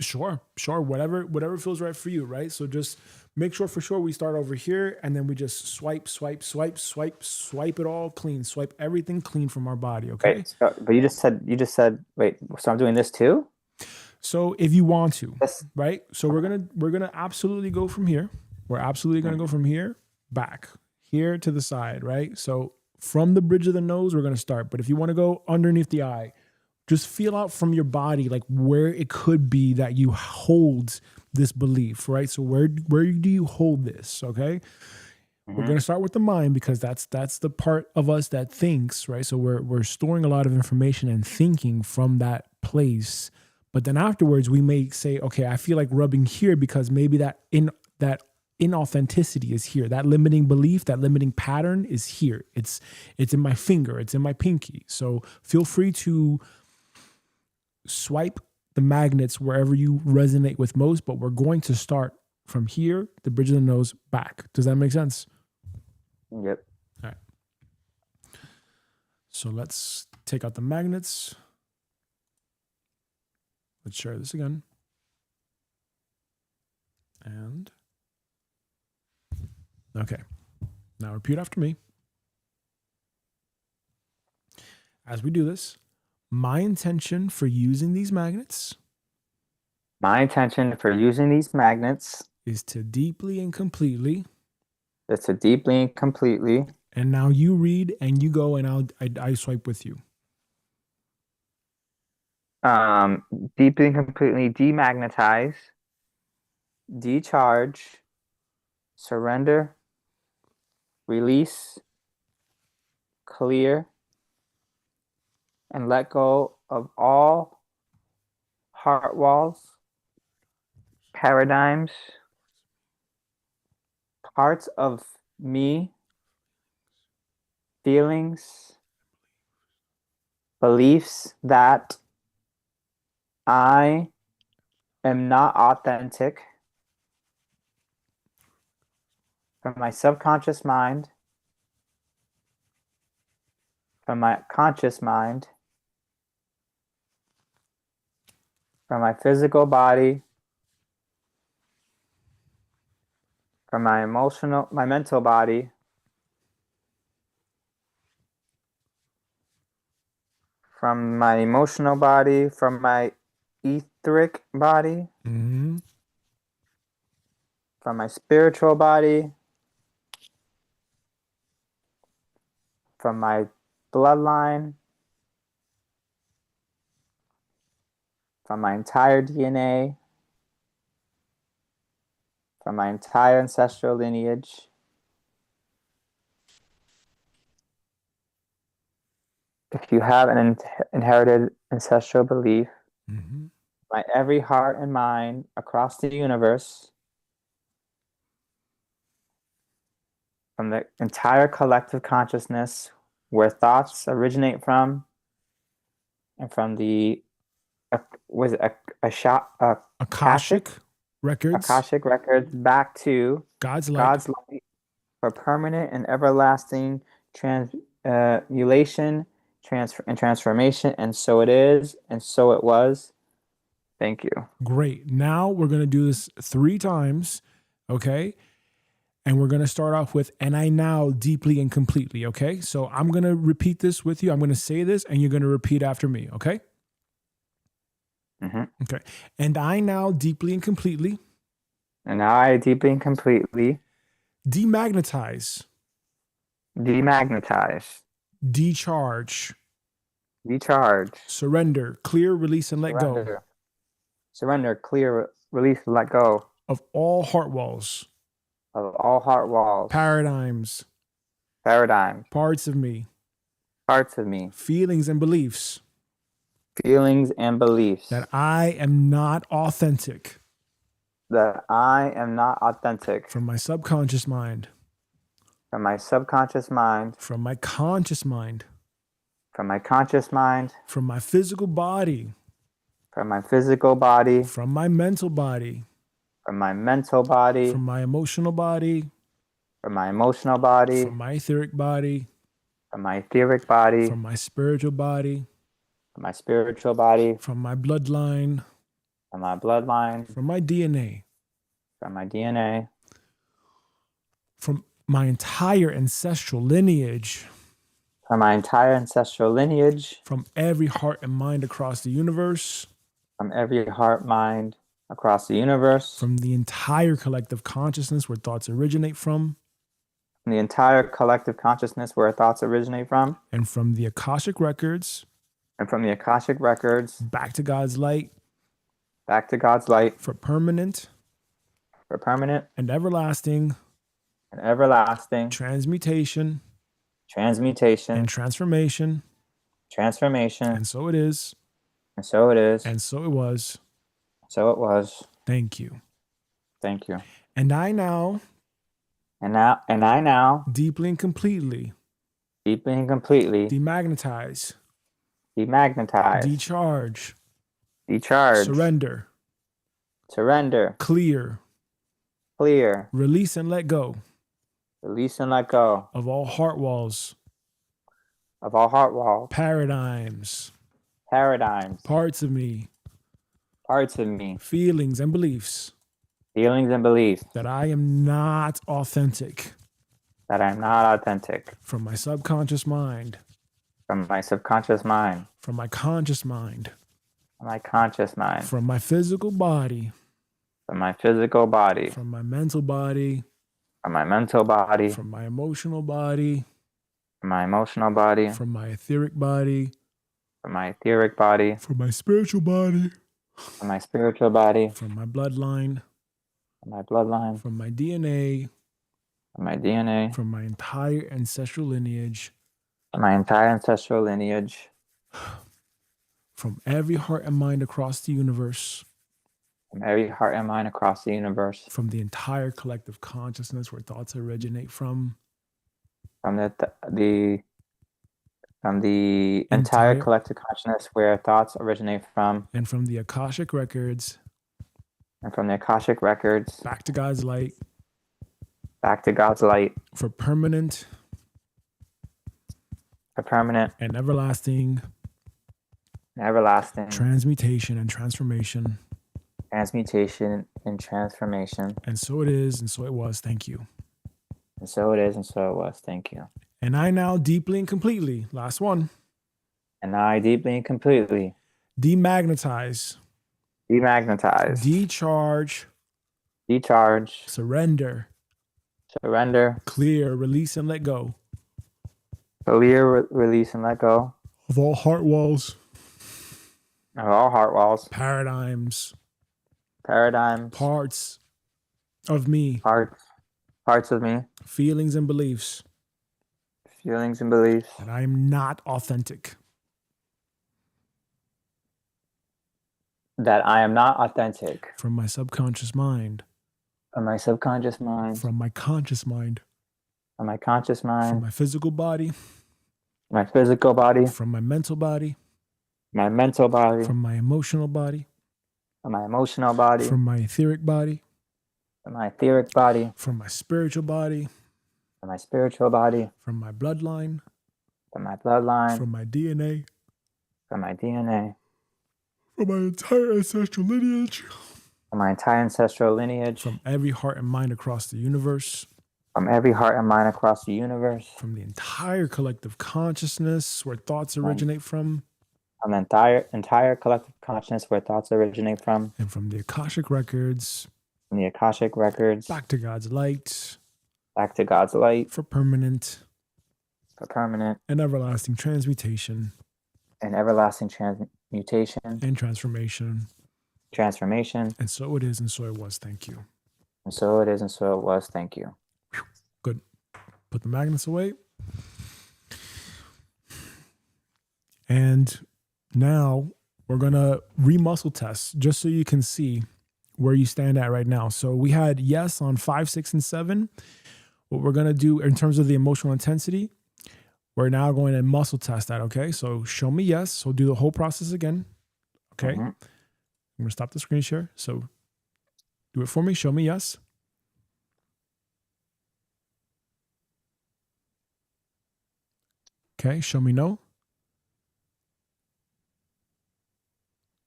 Sure. Whatever feels right for you, right? So just make sure for sure we start over here, and then we just swipe it all clean, swipe everything clean from our body. Okay. Wait, so, but you just said, wait, so I'm doing this too? So if you want to, Yes. right? So we're gonna absolutely go from here. We're absolutely gonna go from here back here to the side, right? So from the bridge of the nose, we're gonna start. But if you want to go underneath the eye, just feel out from your body, like where it could be that you hold this belief, right? So where do you hold this? Okay. We're going to start with the mind, because that's the part of us that thinks, right? So we're storing a lot of information and thinking from that place. But then afterwards we may say, okay, I feel like rubbing here because maybe that inauthenticity is here. That limiting belief, that limiting pattern is here. It's in my finger, it's in my pinky. So feel free to swipe the magnets wherever you resonate with most, but we're going to start from here, the bridge of the nose, back. Does that make sense? Yep. All right. So let's take out the magnets. Let's share this again. And okay. Now repeat after me. As we do this, my intention for using these magnets is to deeply and completely. And now you read and you go, and I swipe with you. Deeply and completely demagnetize, decharge, surrender, release, clear, and let go of all heart walls, paradigms, parts of me, feelings, beliefs that I am not authentic from my subconscious mind, from my conscious mind, from my physical body, from my mental body, from my emotional body, from my etheric body, Mm-hmm. from my spiritual body, from my bloodline, from my entire DNA, from my entire ancestral lineage, if you have an inherited ancestral belief, Mm-hmm. my every heart and mind across the universe, from the entire collective consciousness where thoughts originate from, and from the Akashic records back to God's light. God's light for permanent and everlasting transmutation, and transformation. And so it is, and so it was. Thank you. Great. Now we're going to do this 3 times. Okay. And we're going to start off with, and I now deeply and completely. Okay. So I'm going to repeat this with you. I'm going to say this and you're going to repeat after me. Okay. Mm-hmm. Okay. And I now deeply and completely. And now I deeply and completely Demagnetize. Demagnetize. Decharge. Decharge. Surrender. Clear, release, and let go. Surrender, clear, release, let go. of all heart walls, of all heart walls, paradigms, paradigms, parts of me, parts of me, feelings and beliefs feelings and beliefs that I am not authentic that I am not authentic from my subconscious mind, from my subconscious mind, from my conscious mind, from my conscious mind, from my physical body, from my physical body, from my mental body, from my mental body, from my emotional body, from my emotional body, from my etheric body, from my etheric body, from my spiritual body, from my spiritual body, from my bloodline, from my bloodline, from my DNA, from my DNA, from my entire ancestral lineage, from my entire ancestral lineage, from every heart and mind across the universe, from every heart, mind across the universe, from the entire collective consciousness where thoughts originate from, the entire collective consciousness where thoughts originate from, and from the Akashic records and from the Akashic records back to God's light back to God's light for permanent and everlasting everlasting transmutation transmutation and transformation. transformation. And so it is, And so it is. and so it was. So it was. Thank you. Thank you. And I now And I now deeply and completely deeply and completely demagnetize, demagnetize, decharge, decharge, surrender, clear, release and let go and let go of all heart walls, of all heart walls, paradigms, parts of me, feelings and beliefs that I am not authentic from my subconscious mind, from my subconscious mind, from my conscious mind, my conscious mind, from my physical body, from my physical body, from my mental body, from my mental body, from my emotional body, from my emotional body, from my etheric body, from my etheric body, from my spiritual body, from my spiritual body, from my bloodline, from my bloodline, from my DNA, from my DNA, from my entire ancestral lineage, from my entire ancestral lineage, from every heart and mind across the universe, from every heart and mind across the universe, from the entire collective consciousness where thoughts originate from the entire collective consciousness where thoughts originate from, and from the Akashic records back to God's light for permanent and everlasting transmutation and transformation. And so it is, and so it was. Thank you. And so it is, and so it was. Thank you. And I now deeply and completely, last one, And I deeply and completely demagnetize, decharge, surrender, clear, release, and let go release, and let go of all heart walls, paradigms, parts of me, parts of me, feelings and beliefs that I am not authentic from my subconscious mind, from my subconscious mind, from my conscious mind, from my conscious from mind, my physical body, my physical body, from my mental body, my mental body, from my emotional body, from my emotional body, from my etheric body, from my etheric body, from my spiritual body, from my spiritual body, from my bloodline, from my bloodline, from my DNA, from my DNA, from my entire ancestral lineage, from my entire ancestral lineage, from every heart and mind across the universe, from every heart and mind across the universe, from the entire collective consciousness where thoughts originate from the entire collective consciousness where thoughts originate from, and from the Akashic records back to God's light for permanent and everlasting transmutation transmutation and transformation. transformation. And so it is, and so it was. Thank you. And so it is, and so it was. Thank you. Good. Put the magnets away. And now we're going to re-muscle test just so you can see where you stand at right now. So we had yes on 5, 6, and 7. What we're going to do in terms of the emotional intensity, we're now going to muscle test that, okay? So show me yes. So do the whole process again, okay? I'm going to stop the screen share. So do it for me. Show me yes. Okay, show me no.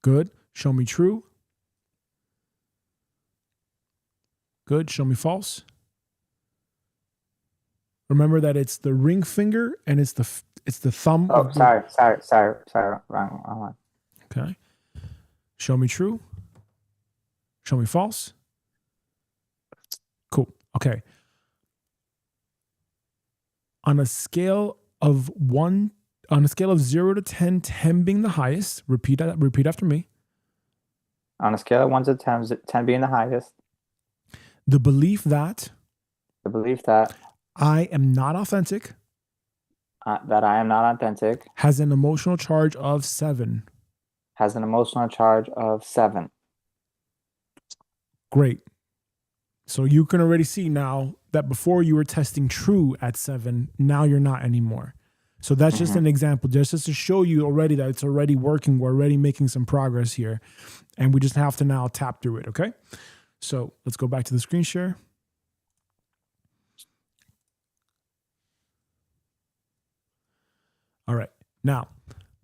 Good. Show me true. Good. Show me false. Remember that it's the ring finger and it's the thumb. Oh, sorry. Wrong one. Okay. Show me true. Show me false. Cool. Okay. On a scale of 0 to 10, 10 being the highest, repeat after me. On a scale of 1 to 10 being the highest. The belief that I am not authentic. That I am not authentic. Has an emotional charge of 7. Has an emotional charge of 7. Great. So you can already see now that before you were testing true at 7, now you're not anymore. So that's just an example, just to show you already that it's already working. We're already making some progress here. And we just have to now tap through it, okay? So let's go back to the screen share. All right. Now,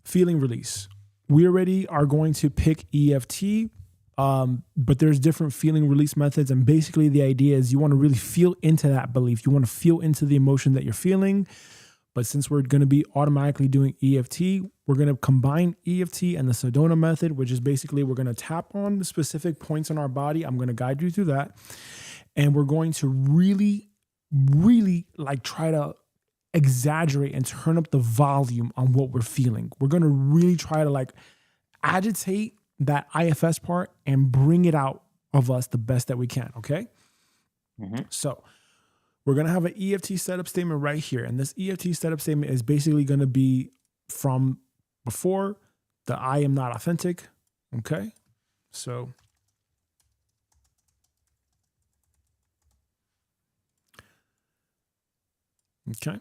feeling release. We already are going to pick EFT, but there's different feeling release methods. And basically the idea is you want to really feel into that belief. You want to feel into the emotion that you're feeling. But since we're going to be automatically doing EFT, we're going to combine EFT and the Sedona method, which is basically we're going to tap on the specific points in our body. I'm going to guide you through that. And we're going to really, really like try to exaggerate and turn up the volume on what we're feeling. We're going to really try to like agitate that IFS part and bring it out of us the best that we can. Okay. So we're going to have an EFT setup statement right here. And this EFT setup statement is basically going to be from before the I am not authentic. Okay. So okay.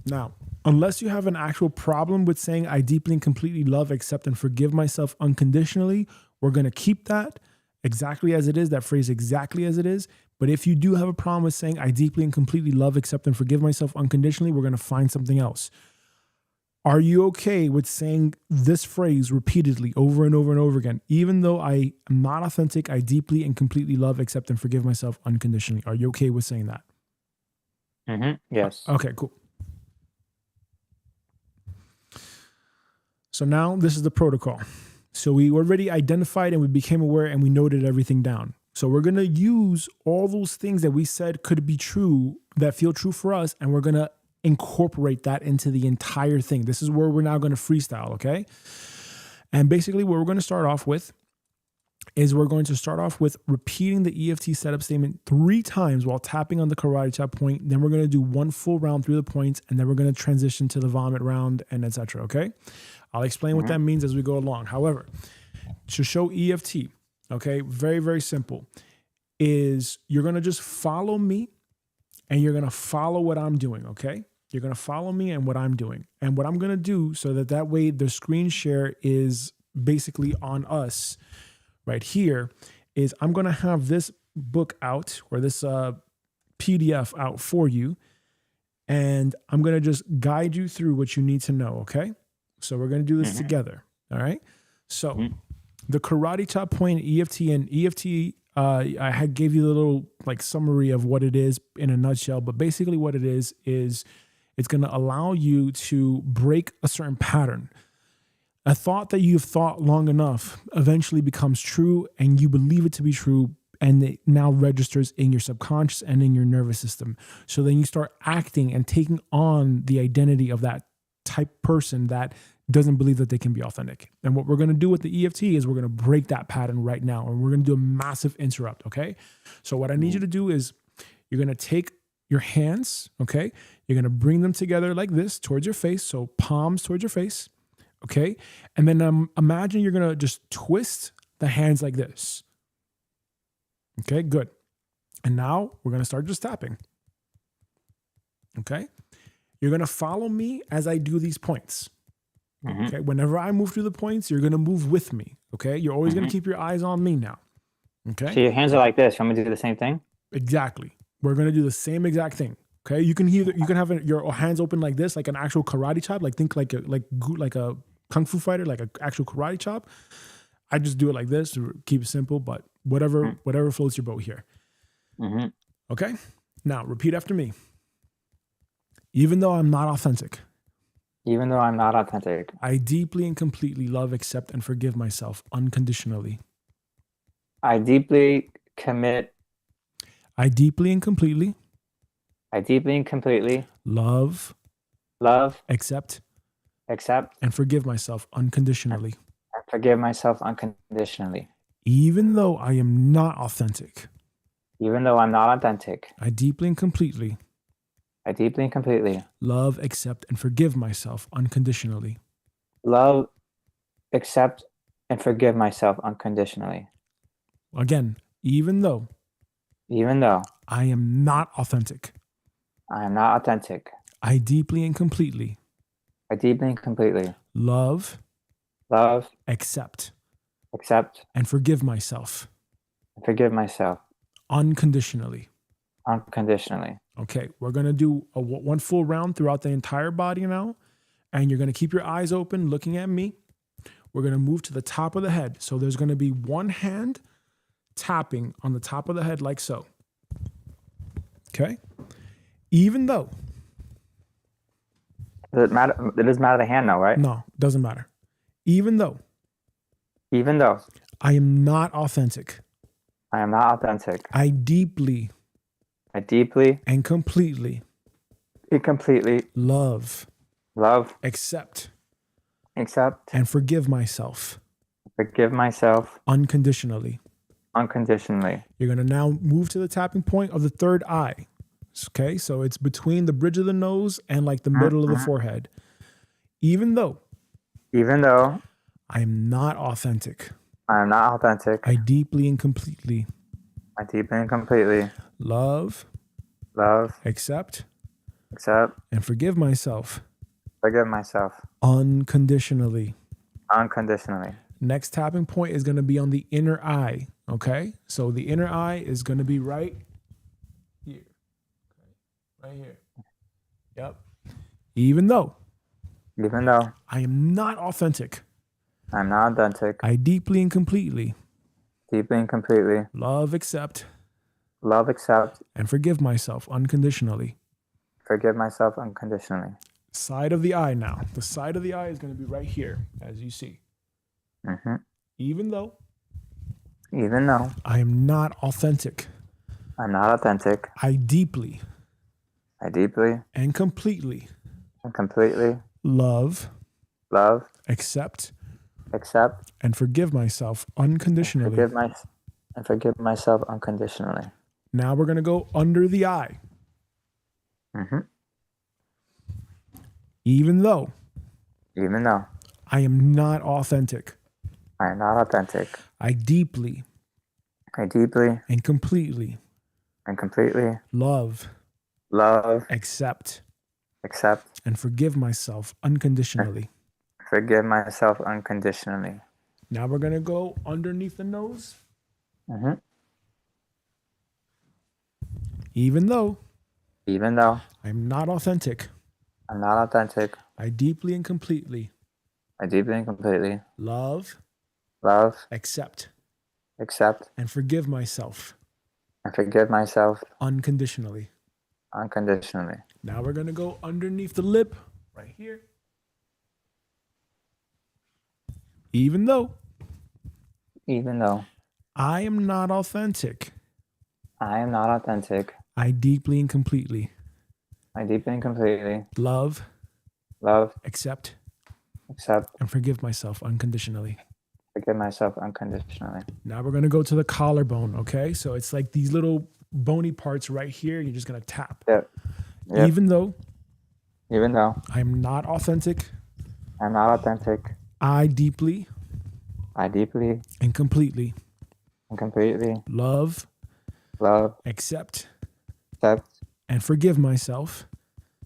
Now, unless you have an actual problem with saying I deeply and completely love, accept, and forgive myself unconditionally, we're going to keep that exactly as it is, that phrase exactly as it is. But if you do have a problem with saying I deeply and completely love, accept, and forgive myself unconditionally, we're going to find something else. Are you okay with saying this phrase repeatedly over and over and over again? Even though I am not authentic, I deeply and completely love, accept, and forgive myself unconditionally. Are you okay with saying that? Yes. Okay, cool. So now this is the protocol. So we already identified and we became aware and we noted everything down. So we're going to use all those things that we said could be true, that feel true for us, and we're going to incorporate that into the entire thing. This is where we're now going to freestyle, okay? And basically what we're going to start off with is we're going to start off with repeating the EFT setup statement 3 times while tapping on the karate chop point. Then we're going to do 1 full round through the points, and then we're going to transition to the vomit round and etc. Okay? I'll explain what that means as we go along. However, to show EFT, okay, very, very simple, is you're going to just follow me and you're going to follow what I'm doing, okay? You're going to follow me and what I'm doing. And what I'm going to do so that way the screen share is basically on us right here is I'm going to have this book out or this PDF out for you. And I'm going to just guide you through what you need to know, okay? So we're going to do this together, all right? So the karate chop point EFT and EFT, I gave you a little like summary of what it is in a nutshell, but basically what it is it's going to allow you to break a certain pattern. A thought that you've thought long enough eventually becomes true and you believe it to be true, and it now registers in your subconscious and in your nervous system. So then you start acting and taking on the identity of that type person that doesn't believe that they can be authentic. And what we're going to do with the EFT is we're going to break that pattern right now, and we're going to do a massive interrupt, okay? So what I need you to do is you're going to take your hands, okay? You're going to bring them together like this towards your face, so palms towards your face, okay? And then imagine you're going to just twist the hands like this. Okay, good. And now we're going to start just tapping. Okay? You're going to follow me as I do these points. Okay? Whenever I move through the points, you're going to move with me. Okay? You're always going to keep your eyes on me now. Okay? So your hands are like this. You want me to do the same thing? Exactly. We're going to do the same exact thing. Okay? You can have your hands open like this, like an actual karate chop. Like think like a kung fu fighter, like an actual karate chop. I just do it like this to keep it simple, but whatever floats your boat here. Okay? Now, repeat after me. Even though I'm not authentic. Even though I'm not authentic. I deeply and completely love, accept, and forgive myself unconditionally. I deeply commit. I deeply and completely. I deeply and completely. Love. Accept. And forgive myself unconditionally. And forgive myself unconditionally. Even though I am not authentic. Even though I'm not authentic. I deeply and completely. I deeply and completely. Love, accept, and forgive myself unconditionally. Love, accept, and forgive myself unconditionally. Again, even though I am not authentic. I am not authentic. I deeply and completely. Love, accept, and forgive myself unconditionally. Okay, we're going to do one full round throughout the entire body now. And you're going to keep your eyes open, looking at me. We're going to move to the top of the head. So there's going to be one hand tapping on the top of the head like so. Okay? Even though. Does it matter? It doesn't matter the hand now, right? No, doesn't matter. Even though. I am not authentic. I deeply and completely love, accept, and forgive myself unconditionally. You're going to now move to the tapping point of the third eye. Okay, so it's between the bridge of the nose and like the middle of the forehead. Even though I am not authentic. I deeply and completely love, accept, and forgive myself unconditionally. Next tapping point is going to be on the inner eye. Okay, so the inner eye is going to be right here. Okay. Right here. Yep. Even though I am not authentic. I deeply and completely love, accept, and forgive myself unconditionally. Side of the eye now. The side of the eye is going to be right here, as you see. Even though I am not authentic. I deeply and completely love, accept, and forgive myself unconditionally. Forgive myself unconditionally. Now we're going to go under the eye. Even though I am not authentic. I deeply and completely love, accept, and forgive myself unconditionally. Now we're going to go underneath the nose. Even though I'm not authentic. I deeply and completely love, accept, and forgive myself unconditionally. Now we're going to go underneath the lip right here. Even though I am not authentic. I deeply and completely love, accept, accept, and forgive myself unconditionally. forgive myself unconditionally. Now we're going to go to the collarbone, okay? So it's like these little bony parts right here. You're just going to tap. Yep. Yep. Even though I'm not authentic, not authentic, I deeply I deeply and completely and completely love, love, accept, accept, and forgive myself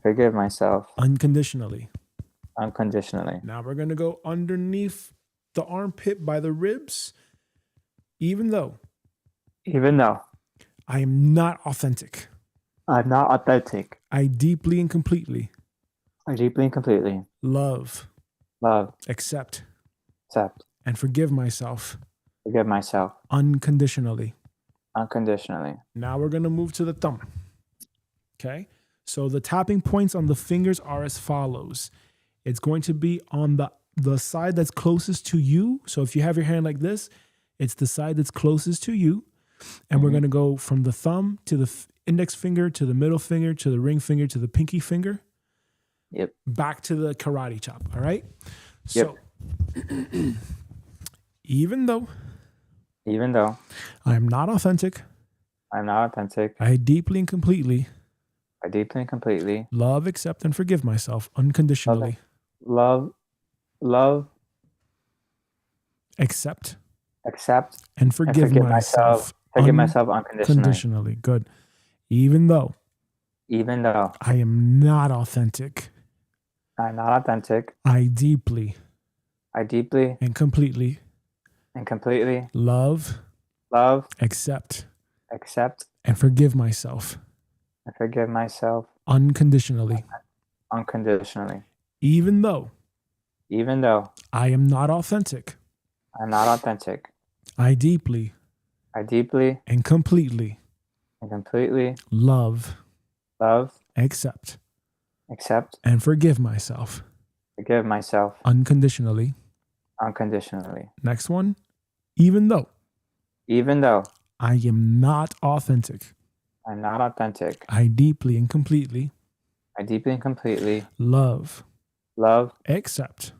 forgive myself unconditionally. unconditionally. Now we're going to go underneath the armpit by the ribs. Even though Even though I am not authentic, I'm not authentic, I deeply and completely I deeply and completely love, love, accept, accept, and forgive myself forgive myself unconditionally. unconditionally. Now we're going to move to the thumb. Okay. So the tapping points on the fingers are as follows. It's going to be on the side that's closest to you. So if you have your hand like this, it's the side that's closest to you. And we're going to go from the thumb to the index finger to the middle finger to the ring finger to the pinky finger. Yep. Back to the karate chop. All right. So even though I am not authentic, I'm not authentic, I deeply and completely I deeply and completely love, accept, and forgive myself unconditionally. love, Accept accept, and forgive myself forgive myself unconditionally. unconditionally. Good. Even though Even though I am not authentic, I'm not authentic, I deeply I deeply and completely and completely love, love, accept, accept, and forgive myself and forgive myself unconditionally. unconditionally. Even though Even though I am not authentic, I'm not authentic, I deeply I deeply and completely and completely love, love, accept, accept, and forgive myself forgive myself unconditionally. unconditionally. Next one. Even though Even though I am not authentic, I'm not authentic, I deeply and completely I deeply and completely love, love, accept,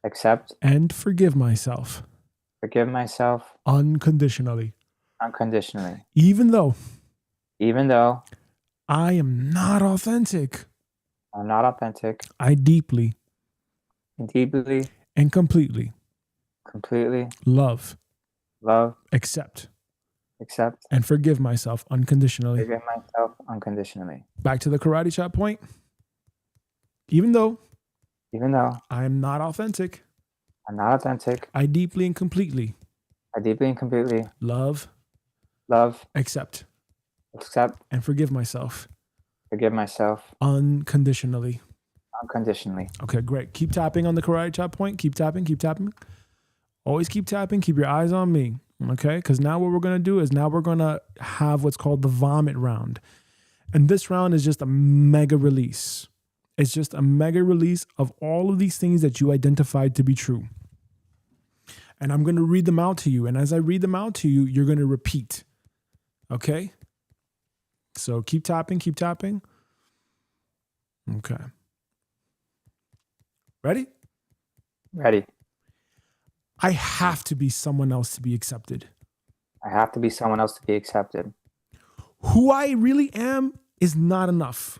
accept, and forgive myself forgive myself unconditionally. unconditionally. Even though Even though I am not authentic, I'm not authentic, I deeply deeply, and completely completely love, love, accept, accept, and forgive myself unconditionally. forgive myself unconditionally. Back to the karate chop point. Even though Even though I am not authentic, I'm not authentic, I deeply and completely I deeply and completely love, love, accept, accept, and forgive myself forgive myself unconditionally. unconditionally. Okay, great. Keep tapping on the karate chop point. Keep tapping, keep tapping. Always keep tapping. Keep your eyes on me. Okay, because now what we're going to do is now we're going to have what's called the vomit round. And this round is just a mega release. It's just a mega release of all of these things that you identified to be true. And I'm going to read them out to you. And as I read them out to you, you're going to repeat. Okay? So keep tapping, keep tapping. Okay. Ready? Ready. I have to be someone else to be accepted. I have to be someone else to be accepted. Who I really am is not enough.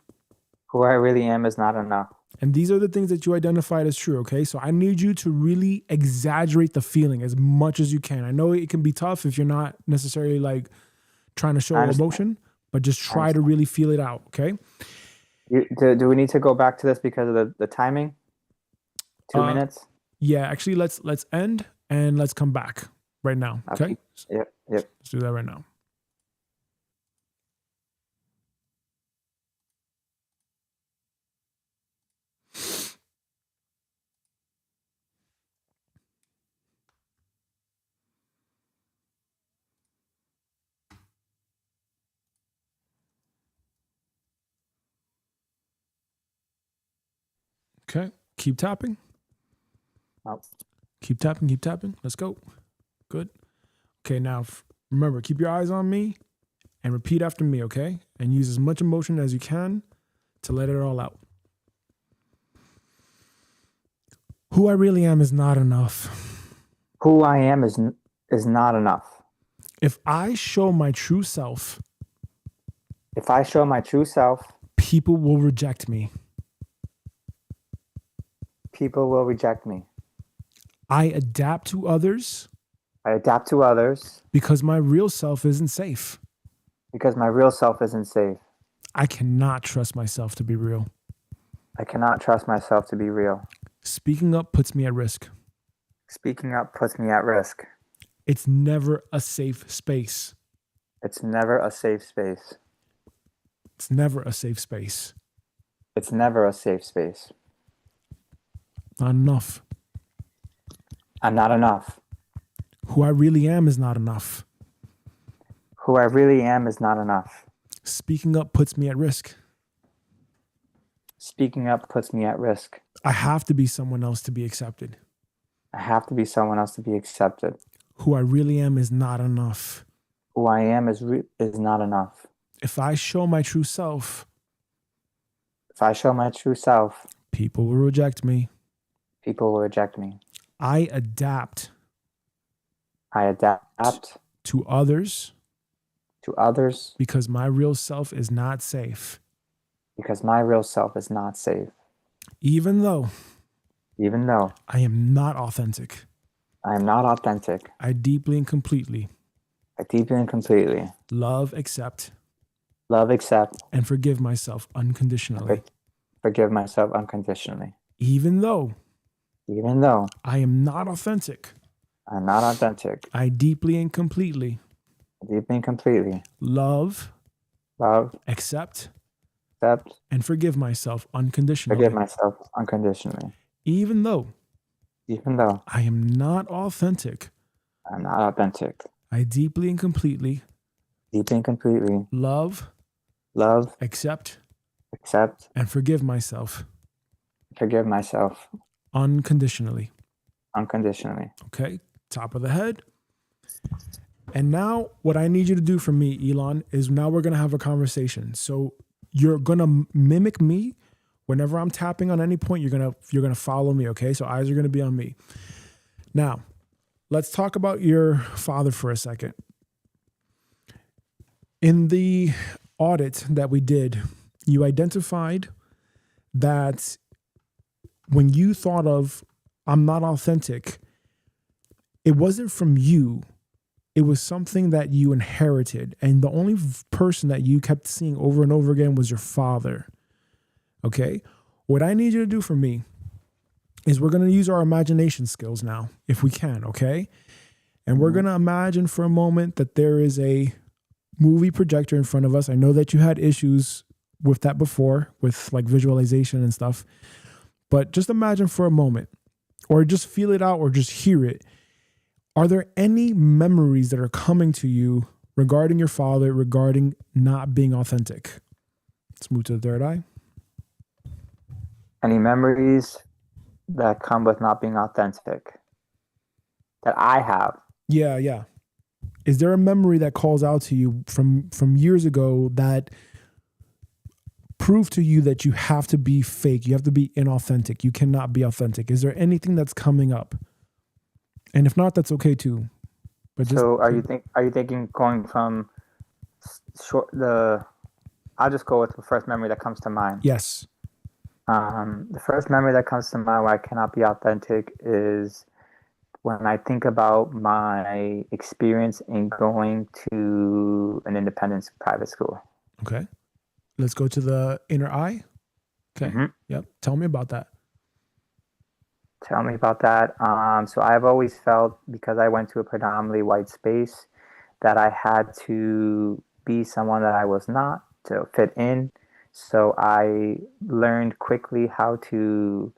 Who I really am is not enough. And these are the things that you identified as true, okay? So I need you to really exaggerate the feeling as much as you can. I know it can be tough if you're not necessarily like trying to show emotion, but just try to really feel it out, okay? Do we need to go back to this because of the timing? 2 minutes? Yeah, actually, let's end and let's come back right now, okay? Yep. Let's do that right now. Okay, keep tapping. Oh. Keep tapping, keep tapping. Let's go. Good. Okay, now remember, keep your eyes on me and repeat after me, okay? And use as much emotion as you can to let it all out. Who I really am is not enough. Who I am is not enough. If I show my true self, If I show my true self, people will reject me. people will reject me. I adapt to others I adapt to others because my real self isn't safe. because my real self isn't safe. I cannot trust myself to be real. I cannot trust myself to be real. Speaking up puts me at risk. Speaking up puts me at risk. It's never a safe space. It's never a safe space. It's never a safe space. It's never a safe space. Not enough. I'm not enough. Who I really am is not enough. Who I really am is not enough. Speaking up puts me at risk. Speaking up puts me at risk. I have to be someone else to be accepted. I have to be someone else to be accepted. Who I really am is not enough. Who I am is not enough. If I show my true self, If I show my true self, people will reject me. people will reject me. I adapt I adapt to others to others because my real self is not safe. because my real self is not safe. Even though Even though I am not authentic, I am not authentic, I deeply and completely I deeply and completely love, accept, love, accept, and forgive myself unconditionally. forgive myself unconditionally. Even though Even though I am not authentic, I'm not authentic, I deeply and completely deeply and completely love, love, accept, accept, and forgive myself unconditionally. forgive myself unconditionally. Even though Even though I am not authentic, I'm not authentic, I deeply and completely deeply and completely love, love, accept, accept, and forgive myself forgive myself unconditionally. unconditionally. Okay, top of the head. And now what I need you to do for me, Elon, is now we're going to have a conversation. So you're going to mimic me. Whenever I'm tapping on any point, you're going to follow me, okay? So eyes are going to be on me. Now, let's talk about your father for a second. In the audit that we did, you identified that when you thought of I'm not authentic, it wasn't from you. It was something that you inherited. And the only person that you kept seeing over and over again was your father. Okay? What I need you to do for me is we're going to use our imagination skills now, if we can, okay? And we're going to imagine for a moment that there is a movie projector in front of us. I know that you had issues with that before, with like visualization and stuff. But just imagine for a moment, or just feel it out, or just hear it. Are there any memories that are coming to you regarding your father, regarding not being authentic? Let's move to the third eye. Any memories that come with not being authentic that I have? Yeah. Is there a memory that calls out to you from years ago that proved to you that you have to be fake, you have to be inauthentic, you cannot be authentic? Is there anything that's coming up? And if not, that's okay too. But just, So are you thinking going from I'll just go with the first memory that comes to mind. yes. The first memory that comes to mind where I cannot be authentic is when I think about my experience in going to an independent private school. Okay. Let's go to the inner eye. Okay. Mhm. Yep. Tell me about that. Tell me about that. So I've always felt, because I went to a predominantly white space, that I had to be someone that I was not to fit in. So I learned quickly how to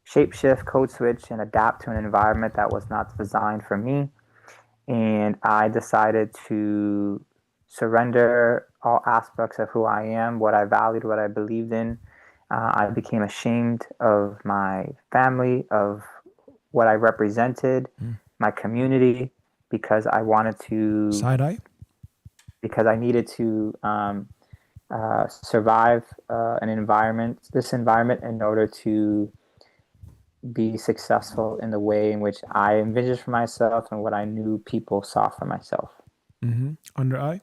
shapeshift, code switch, and adapt to an environment that was not designed for me. And I decided to surrender all aspects of who I am, what I valued, what I believed in. I became ashamed of my family, of what I represented, my community, because I wanted to Side eye. because I needed to survive this environment in order to be successful in the way in which I envisioned for myself and what I knew people saw for myself. Under I?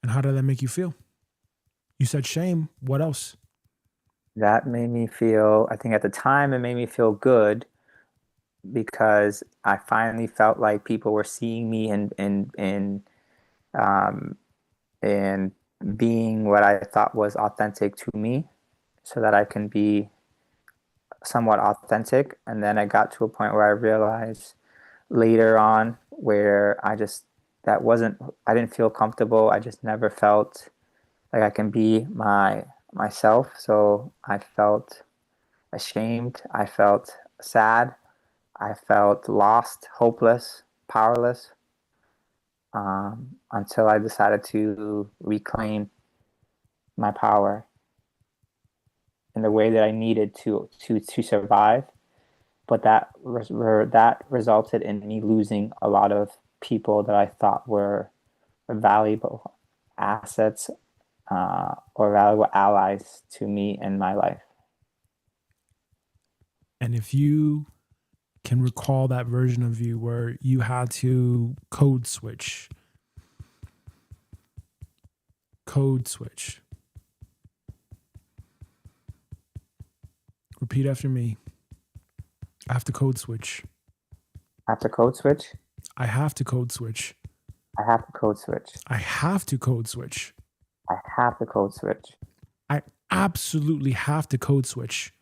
And how did that make you feel? You said shame. What else? That made me feel, I think at the time, it made me feel good because I finally felt like people were seeing me and being what I thought was authentic to me, so that I can be somewhat authentic. And then I got to a point where I realized later on where I didn't feel comfortable. I just never felt like I can be myself. So I felt ashamed. I felt sad. I felt lost, hopeless, powerless, until I decided to reclaim my power in the way that I needed to survive. But that resulted in me losing a lot of people that I thought were valuable assets or valuable allies to me in my life. And if you can recall that version of you where you had to code switch. Repeat after me. I have to code switch. I have to code switch. I have to code switch. I have to code switch. I have to code switch. I have to code switch. I absolutely have to code switch.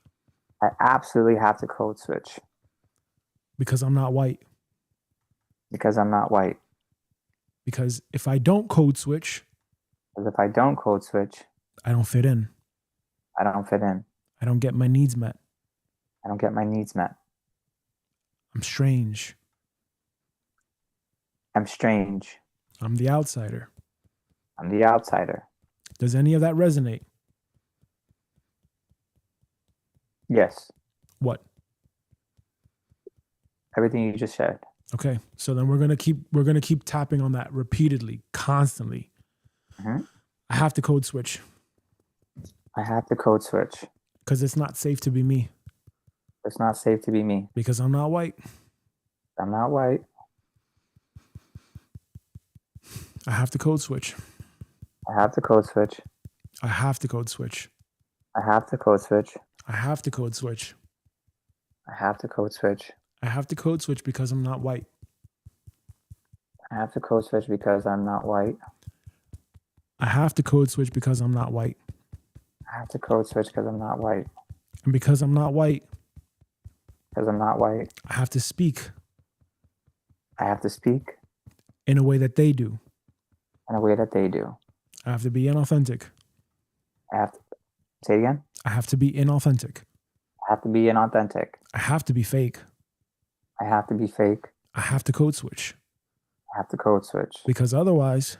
I absolutely have to code switch. Because I'm not white. Because I'm not white. Because if I don't code switch, because if I don't code switch, I don't fit in. I don't fit in. I don't get my needs met. I don't get my needs met. I'm strange. I'm strange. I'm the outsider. I'm the outsider. Does any of that resonate? Yes. What? Everything you just said. Okay, so then we're gonna keep tapping on that repeatedly, constantly. I have to code switch. I have to code switch. Because it's not safe to be me. It's not safe to be me. Because I'm not white. I'm not white. I have to code switch. I have to code switch. I have to code switch. I have to code switch. I have to code switch. I have to code switch. I have to code switch because I'm not white. I have to code switch because I'm not white. I have to code switch because I'm not white. I have to code switch because I'm not white. And because I'm not white. Because I'm not white. I have to speak. I have to speak. In a way that they do. In a way that they do. I have to be inauthentic. I have to, say it again? I have to be inauthentic. I have to be inauthentic. I have to be fake. I have to be fake. I have to code switch. I have to code switch. Because otherwise,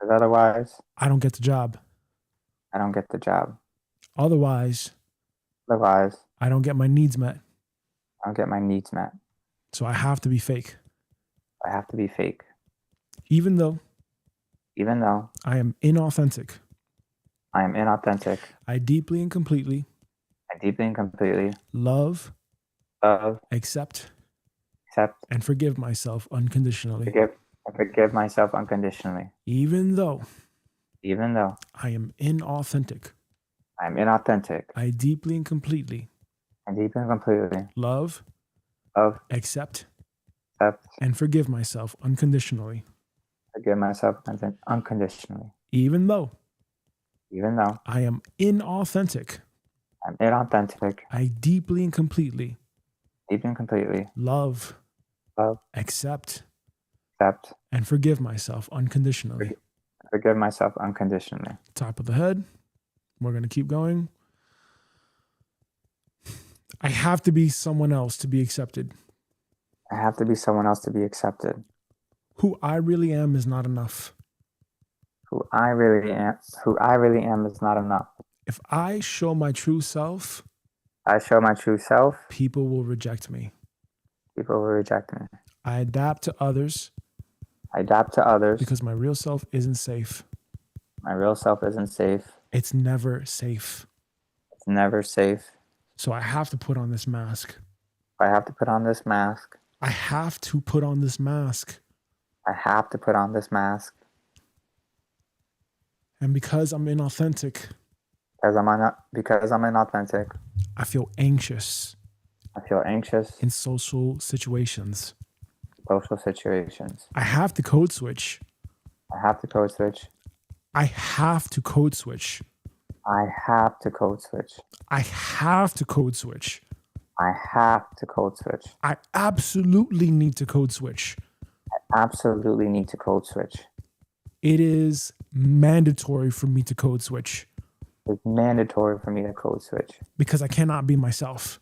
I don't get the job. I don't get the job. Otherwise, I don't get my needs met. I don't get my needs met. So I have to be fake. I have to be fake. Even though I am inauthentic. I am inauthentic. I deeply and completely love, accept, and forgive myself unconditionally. Forgive myself unconditionally. Even though I am inauthentic. am inauthentic. I deeply and completely love, accept, and forgive myself unconditionally. Forgive myself unconditionally. Even though I am inauthentic. I'm inauthentic. I deeply and completely love, accept, and forgive myself unconditionally. Forgive myself unconditionally. Top of the head. We're going to keep going. I have to be someone else to be accepted. I have to be someone else to be accepted. Who I really am is not enough. Who I really am is not enough. If I show my true self, people will reject me. I adapt to others. Because my real self isn't safe. My real self isn't safe. It's never safe. It's never safe. So I have to put on this mask. I have to put on this mask. I have to put on this mask. I have to put on this mask. And because I'm inauthentic, because I'm inauthentic, I feel anxious I feel anxious in social situations. social situations. I have to code switch. I have to code switch. I have to code switch. I have to code switch. I have to code switch. I have to code switch. I absolutely need to code switch. Absolutely need to code switch. It is mandatory for me to code switch It's mandatory for me to code switch because I cannot be myself.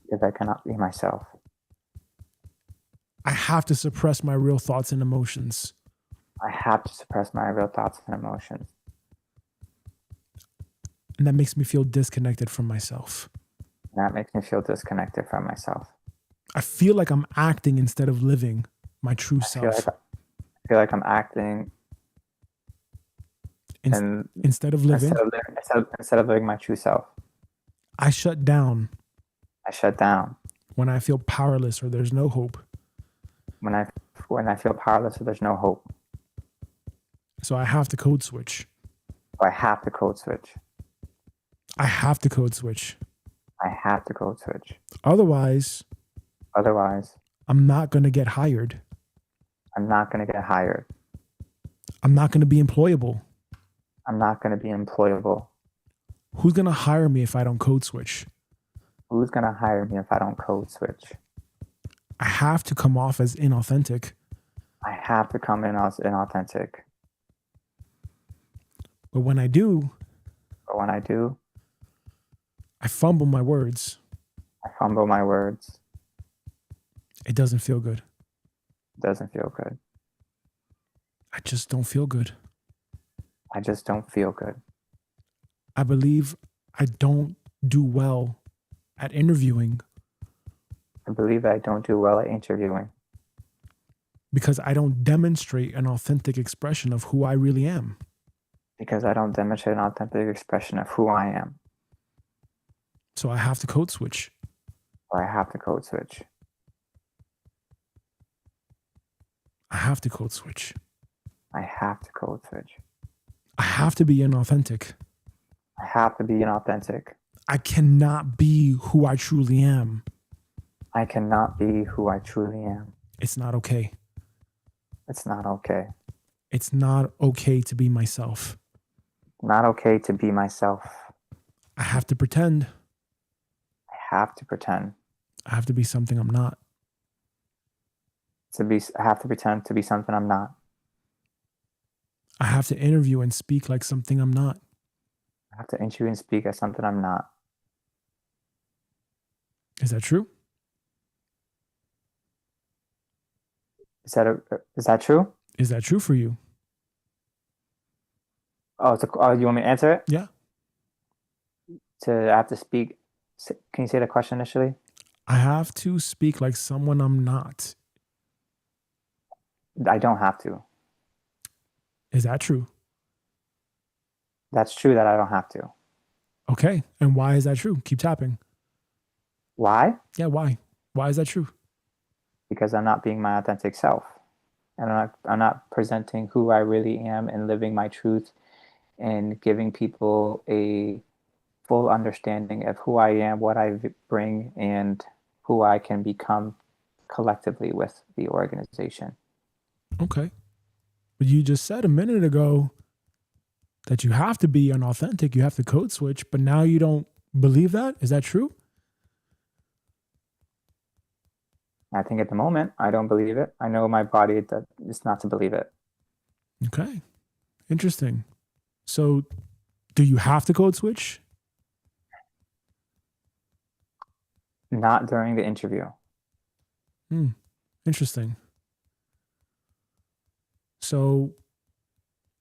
because I cannot be myself. I have to suppress my real thoughts and emotions. I have to suppress my real thoughts and emotions. And that makes me feel disconnected from myself. And that makes me feel disconnected from myself. I feel like I'm acting instead of living my true I self. feel like I'm acting and Instead of living, instead of living my true self. I shut down I shut down when I feel powerless or there's no hope. when I feel powerless or there's no hope. So I have to code switch. So I have to code switch. I have to code switch. I have to code switch. Otherwise, I'm not going to get hired. I'm not going to get hired. I'm not going to be employable. I'm not going to be employable. Who's going to hire me if I don't code switch? Who's going to hire me if I don't code switch? I have to come off as inauthentic. I have to come in as inauthentic. But when I do, But when I do, I fumble my words. I fumble my words. It doesn't feel good. It doesn't feel good. I just don't feel good. I just don't feel good. I believe I don't do well at interviewing I believe I don't do well at interviewing because I don't demonstrate an authentic expression of who I really am. because I don't demonstrate an authentic expression of who I am. So I have to code switch. Or I have to code switch. I have to code switch. I have to code switch. I have to be inauthentic. I have to be inauthentic. I cannot be who I truly am. I cannot be who I truly am. It's not okay. It's not okay. It's not okay to be myself. Not okay to be myself. I have to pretend. I have to pretend I have to be something I'm not. I have to pretend to be something I'm not. I have to interview and speak like something I'm not. I have to interview and speak as something I'm not. Is that true? Is that true? Is that true for you? Oh, you want me to answer it? Yeah. I have to speak. Can you say the question initially? I have to speak like someone I'm not. I don't have to. Is that true? That's true that I don't have to. Okay. And why is that true? Keep tapping. Why? Yeah, why? Why is that true? Because I'm not being my authentic self. And I'm not presenting who I really am and living my truth and giving people a full understanding of who I am, what I bring, and who I can become collectively with the organization. Okay. But you just said a minute ago that you have to be unauthentic, you have to code switch, but now you don't believe that? Is that true? I think at the moment, I don't believe it. I know my body that it's not to believe it. Okay. Interesting. So do you have to code switch? Not during the interview. Interesting. So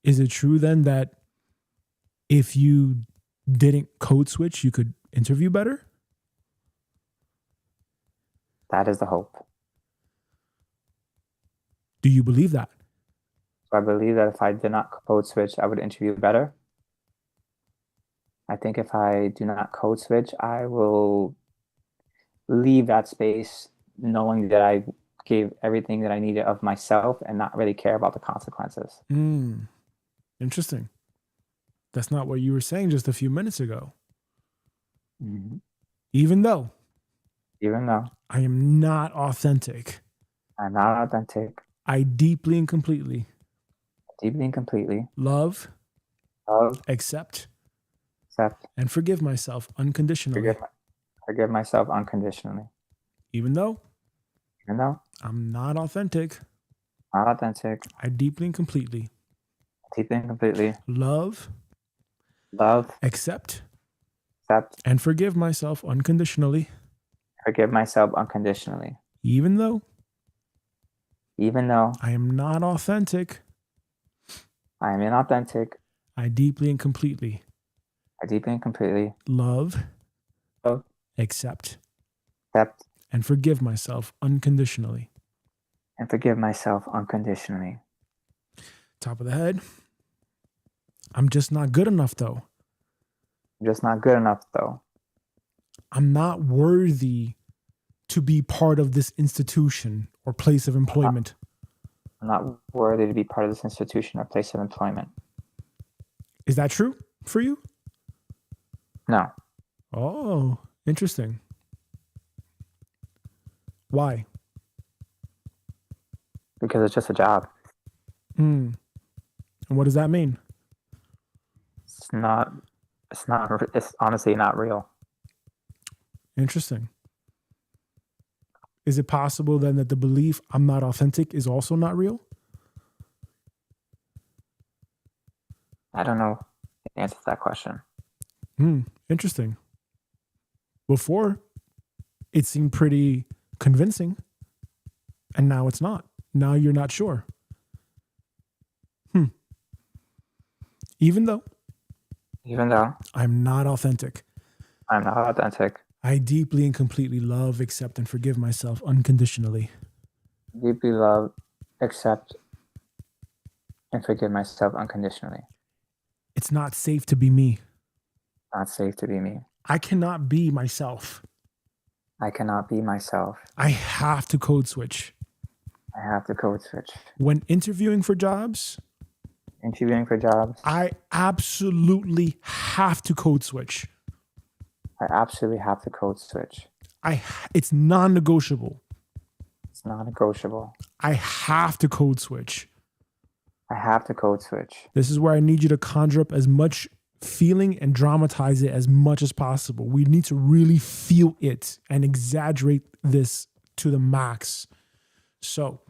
is it true then that if you didn't code switch, you could interview better? That is the hope. Do you believe that? So I believe that if I did not code switch, I would interview better. I think if I do not code switch, I will leave that space knowing that I gave everything that I needed of myself and not really care about the consequences. Interesting. That's not what you were saying just a few minutes ago. Mm-hmm. Even though I am not authentic, I'm not authentic, I deeply and completely love, accept, and forgive myself unconditionally. forgive myself unconditionally. Even though I'm not authentic, I deeply and completely love, accept, accept, and forgive myself unconditionally. forgive myself unconditionally. Even though I am not authentic, I am inauthentic, I deeply and completely love, accept, and forgive myself unconditionally. Top of the head. I'm just not good enough, though. I'm not worthy to be part of this institution or place of employment. I'm not worthy to be part of this institution or place of employment. Is that true for you? No, Oh, interesting. Why? because it's just a job. And what does that mean? It's honestly not real. Interesting. Is it possible then that the belief I'm not authentic is also not real? I don't know the answer to that question. Interesting. Before, it seemed pretty convincing, and now it's not. Now you're not sure. Even though I'm not authentic, I deeply and completely love, accept, and forgive myself unconditionally. Deeply love, accept, and forgive myself unconditionally. It's not safe to be me. Not safe to be me. I cannot be myself. I cannot be myself. I have to code switch. I have to code switch. When interviewing for jobs, I absolutely have to code switch. I absolutely have to code switch. It's non-negotiable. It's non-negotiable. I have to code switch. I have to code switch. This is where I need you to conjure up as much feeling and dramatize it as much as possible. We need to really feel it and exaggerate this to the max. So,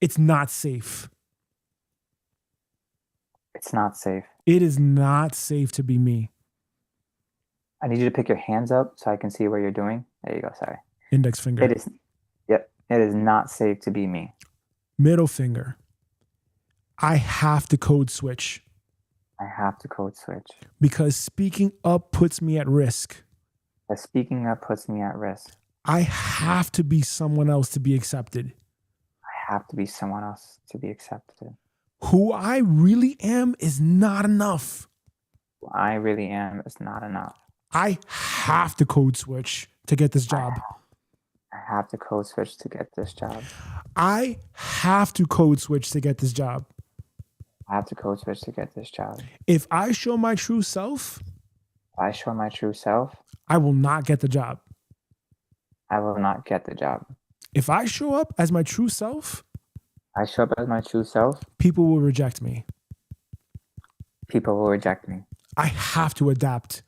it's not safe. It's not safe. It is not safe to be me. I need you to pick your hands up so I can see where you're doing. There you go. Sorry. Index finger. It is. Yep. It is not safe to be me. Middle finger. I have to code switch. I have to code switch. Because speaking up puts me at risk. Speaking up puts me at risk. I have to be someone else to be accepted. I have to be someone else to be accepted. Who I really am is not enough. Who I really am is not enough. I have to code switch to get this job. I have to code switch to get this job. I have to code switch to get this job. I have to code switch to get this job. If I show my true self, I will not get the job. I will not get the job. If I show up as my true self, people will reject me. People will reject me. I have to adapt.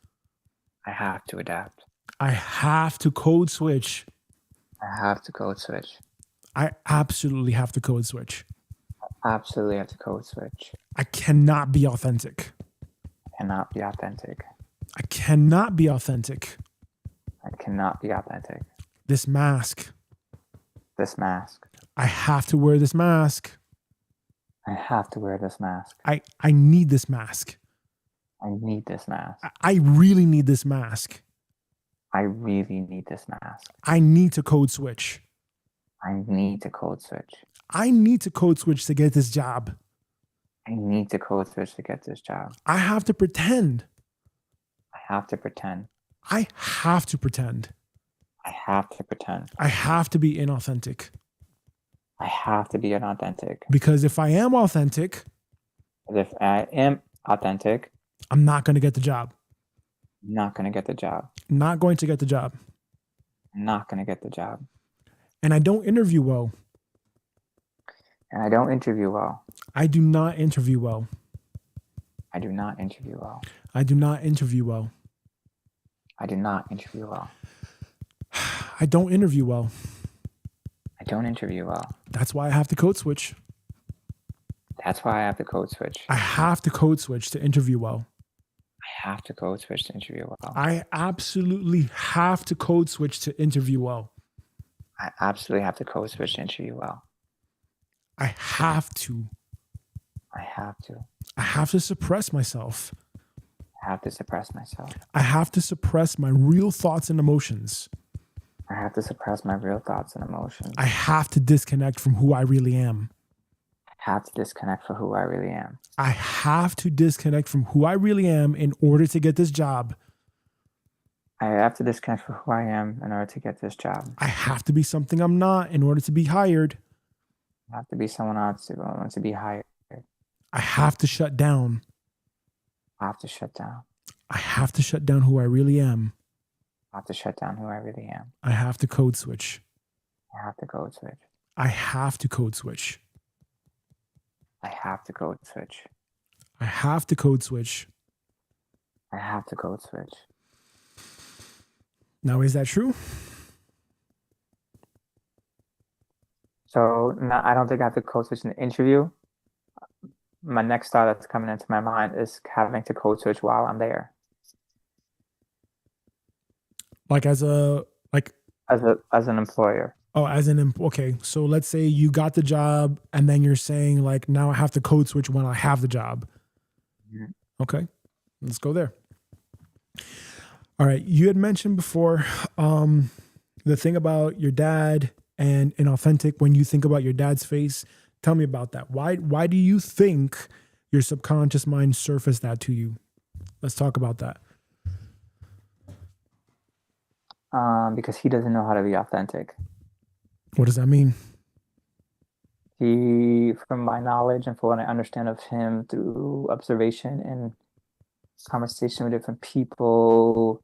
I have to adapt. I have to code switch. I have to code switch. I absolutely have to code switch. I absolutely have to code switch. I cannot be authentic. I cannot be authentic. I cannot be authentic. I cannot be authentic. This mask. This mask. I have to wear this mask. I have to wear this mask. I need this mask. I need this mask. I really need this mask. I really need this mask. I need to code switch. I need to code switch. I need to code switch to get this job. I need to code switch to get this job. I have to pretend. I have to pretend. I have to pretend. I have to pretend. I have to be inauthentic. I have to be inauthentic. Because if I am authentic, If I am authentic, I'm not going to get the job. I'm not going to get the job. Not going to get the job. I'm not going to get the job. And I don't interview well. And I don't interview well. I do not interview well. I do not interview well. I do not interview well. I do not interview well. I don't interview well. I don't interview well. That's why I have to code switch. That's why I have to code switch. I have to code switch to interview well. I have to code switch to interview well. I absolutely have to code switch to interview well. I absolutely have to code switch to interview well. I have to. I have to. I have to suppress myself. I have to suppress myself. I have to suppress my real thoughts and emotions. I have to suppress my real thoughts and emotions. I have to disconnect from who I really am. I have to disconnect from who I really am. I have to disconnect from who I really am in order to get this job. I have to disconnect from who I am in order to get this job. I have to be something I'm not in order to be hired. I have to be someone else to be hired. I have to shut down. I have to shut down. I have to shut down who I really am. I have to shut down who I really am. I have to code switch. I have to code switch. I have to code switch. I have to code switch. I have to code switch. I have to code switch. Now, is that true? So no, I don't think I have to code switch in the interview. My next thought that's coming into my mind is having to code switch while I'm there. Like as an employer. Oh, okay. So let's say you got the job and then you're saying like, now I have to code switch when I have the job. Mhm. Okay. Let's go there. All right. You had mentioned before the thing about your dad and inauthentic when you think about your dad's face. Tell me about that. Why do you think your subconscious mind surfaced that to you? Let's talk about that. Because he doesn't know how to be authentic. What does that mean? He, from my knowledge and from what I understand of him through observation and conversation with different people,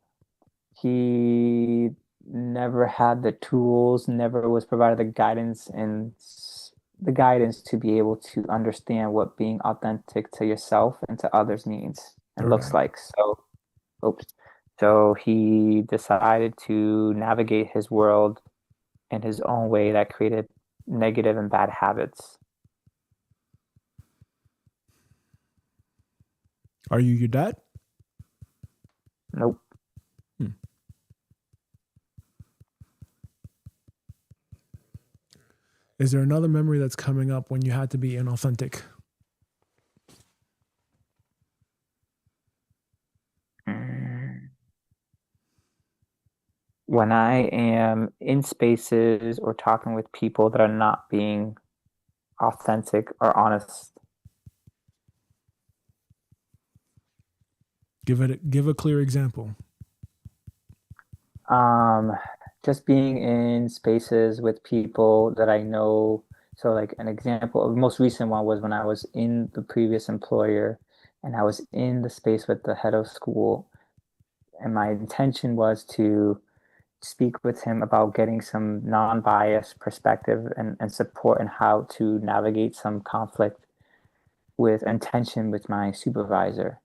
he never had the tools, never was provided the guidance to be able to understand what being authentic to yourself and to others means and looks like. So he decided to navigate his world in his own way that created negative and bad habits. Are you your dad? Nope. Is there another memory that's coming up when you had to be inauthentic? When I am in spaces or talking with people that are not being authentic or honest. Give a clear example. Just being in spaces with people that I know. So like an example, the most recent one was when I was in the previous employer and I was in the space with the head of school. And my intention was to speak with him about getting some non-biased perspective and support and how to navigate some conflict and tension with my supervisor.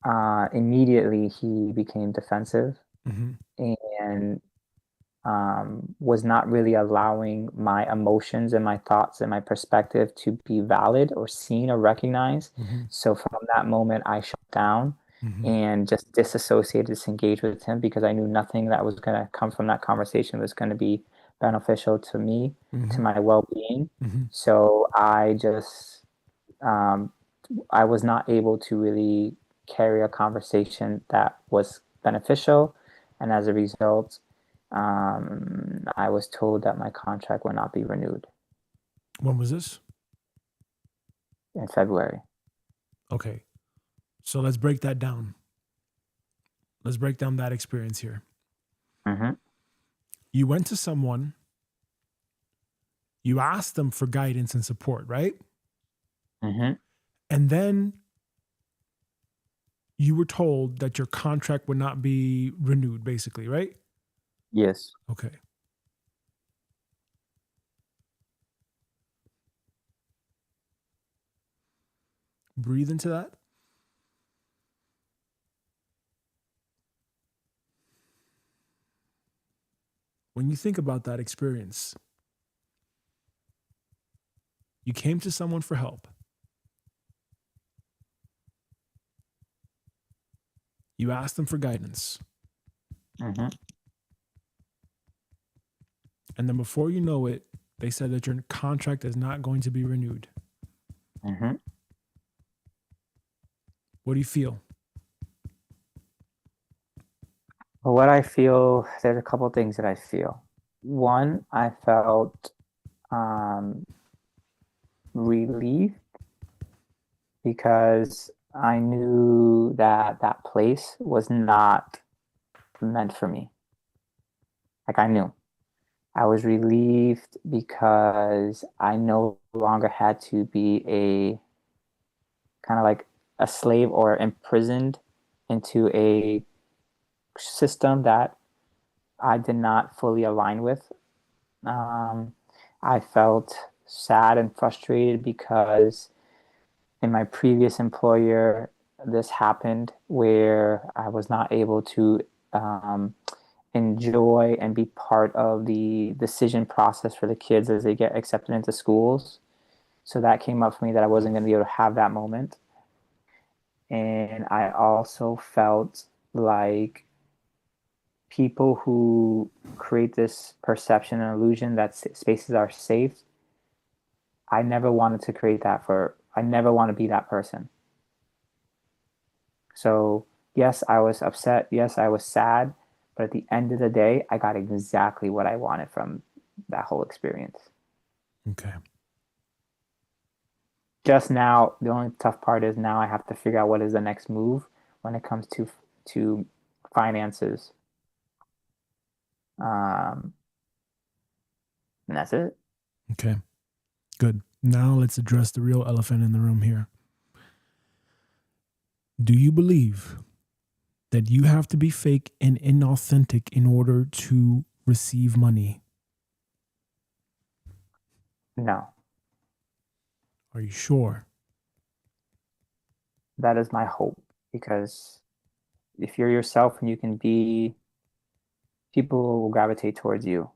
Immediately he became defensive and was not really allowing my emotions and my thoughts and my perspective to be valid or seen or recognized. So from that moment, I shut down and just disassociated, disengaged with him because I knew nothing that was going to come from that conversation was going to be beneficial to me, to my well-being. So I just, I was not able to really carry a conversation that was beneficial. And as a result, I was told that my contract would not be renewed. When was this? In February. Okay. So let's break that down. let's break down that experience here. Mm-hmm. You went to someone, you asked them for guidance and support, right? Mm-hmm. And then you were told that your contract would not be renewed, basically, right? Yes. Okay. Breathe into that. When you think about that experience, you came to someone for help. You asked them for guidance. Mm-hmm. And then before you know it, they said that your contract is not going to be renewed. Mm-hmm. What do you feel? Well, what I feel, there's a couple things that I feel. One, I felt relief because I knew that that place was not meant for me. Like I knew. I was relieved because I no longer had to be a kind of like a slave or imprisoned into a system that I did not fully align with. I felt sad and frustrated because in my previous employer, this happened where I was not able to enjoy and be part of the decision process for the kids as they get accepted into schools. So that came up for me that I wasn't going to be able to have that moment. And I also felt like people who create this perception and illusion that spaces are safe, I never wanted to create that I never want to be that person. So, yes, I was upset. Yes, I was sad. But at the end of the day, I got exactly what I wanted from that whole experience. Okay. Just now, the only tough part is now I have to figure out what is the next move when it comes to finances. And that's it. Okay. Good. Now let's address the real elephant in the room here. Do you believe that you have to be fake and inauthentic in order to receive money? No, Are you sure? that is my hope because if you're yourself and you can be, people will gravitate towards you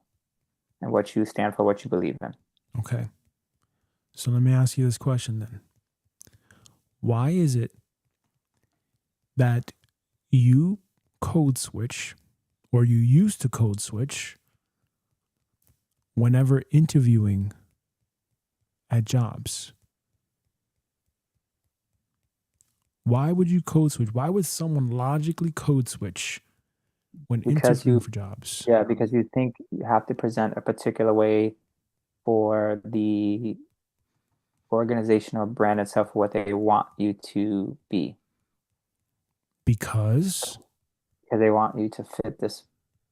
and what you stand for, what you believe in. Okay. So let me ask you this question then. Why is it that you code switch, or you used to code switch, whenever interviewing at jobs? Why would you code switch? Why would someone logically code switch when Because interviewing you, for jobs? yeah, because you think you have to present a particular way for the organization or brand itself, what they want you to be, Because because they want you to fit this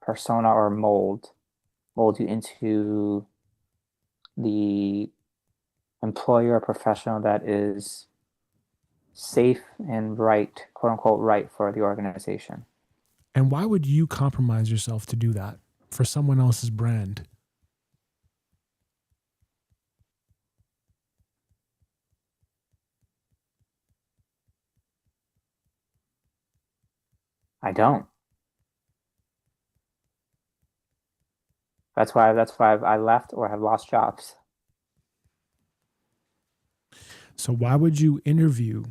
persona or mold you into the employer or professional that is safe and right, quote unquote, right for the organization. and why would you compromise yourself to do that for someone else's brand? I don't. That's why I left or have lost jobs. So why would you interview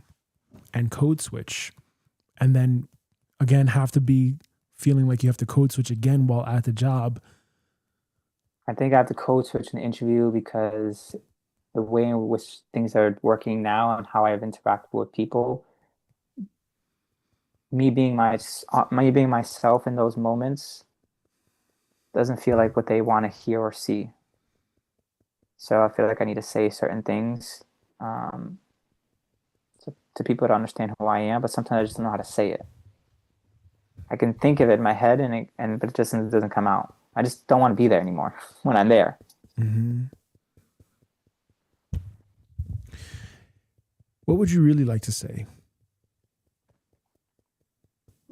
and code switch and then again have to be feeling like you have to code switch again while at the job? I think I have to code switch in the interview because the way in which things are working now and how I've interacted with people, me being myself in those moments doesn't feel like what they want to hear or see. So I feel like I need to say certain things um, to people to understand who I am, but sometimes I just don't know how to say it. I can think of it in my head, but it just doesn't come out. I just don't want to be there anymore when I'm there. Mm-hmm. What would you really like to say?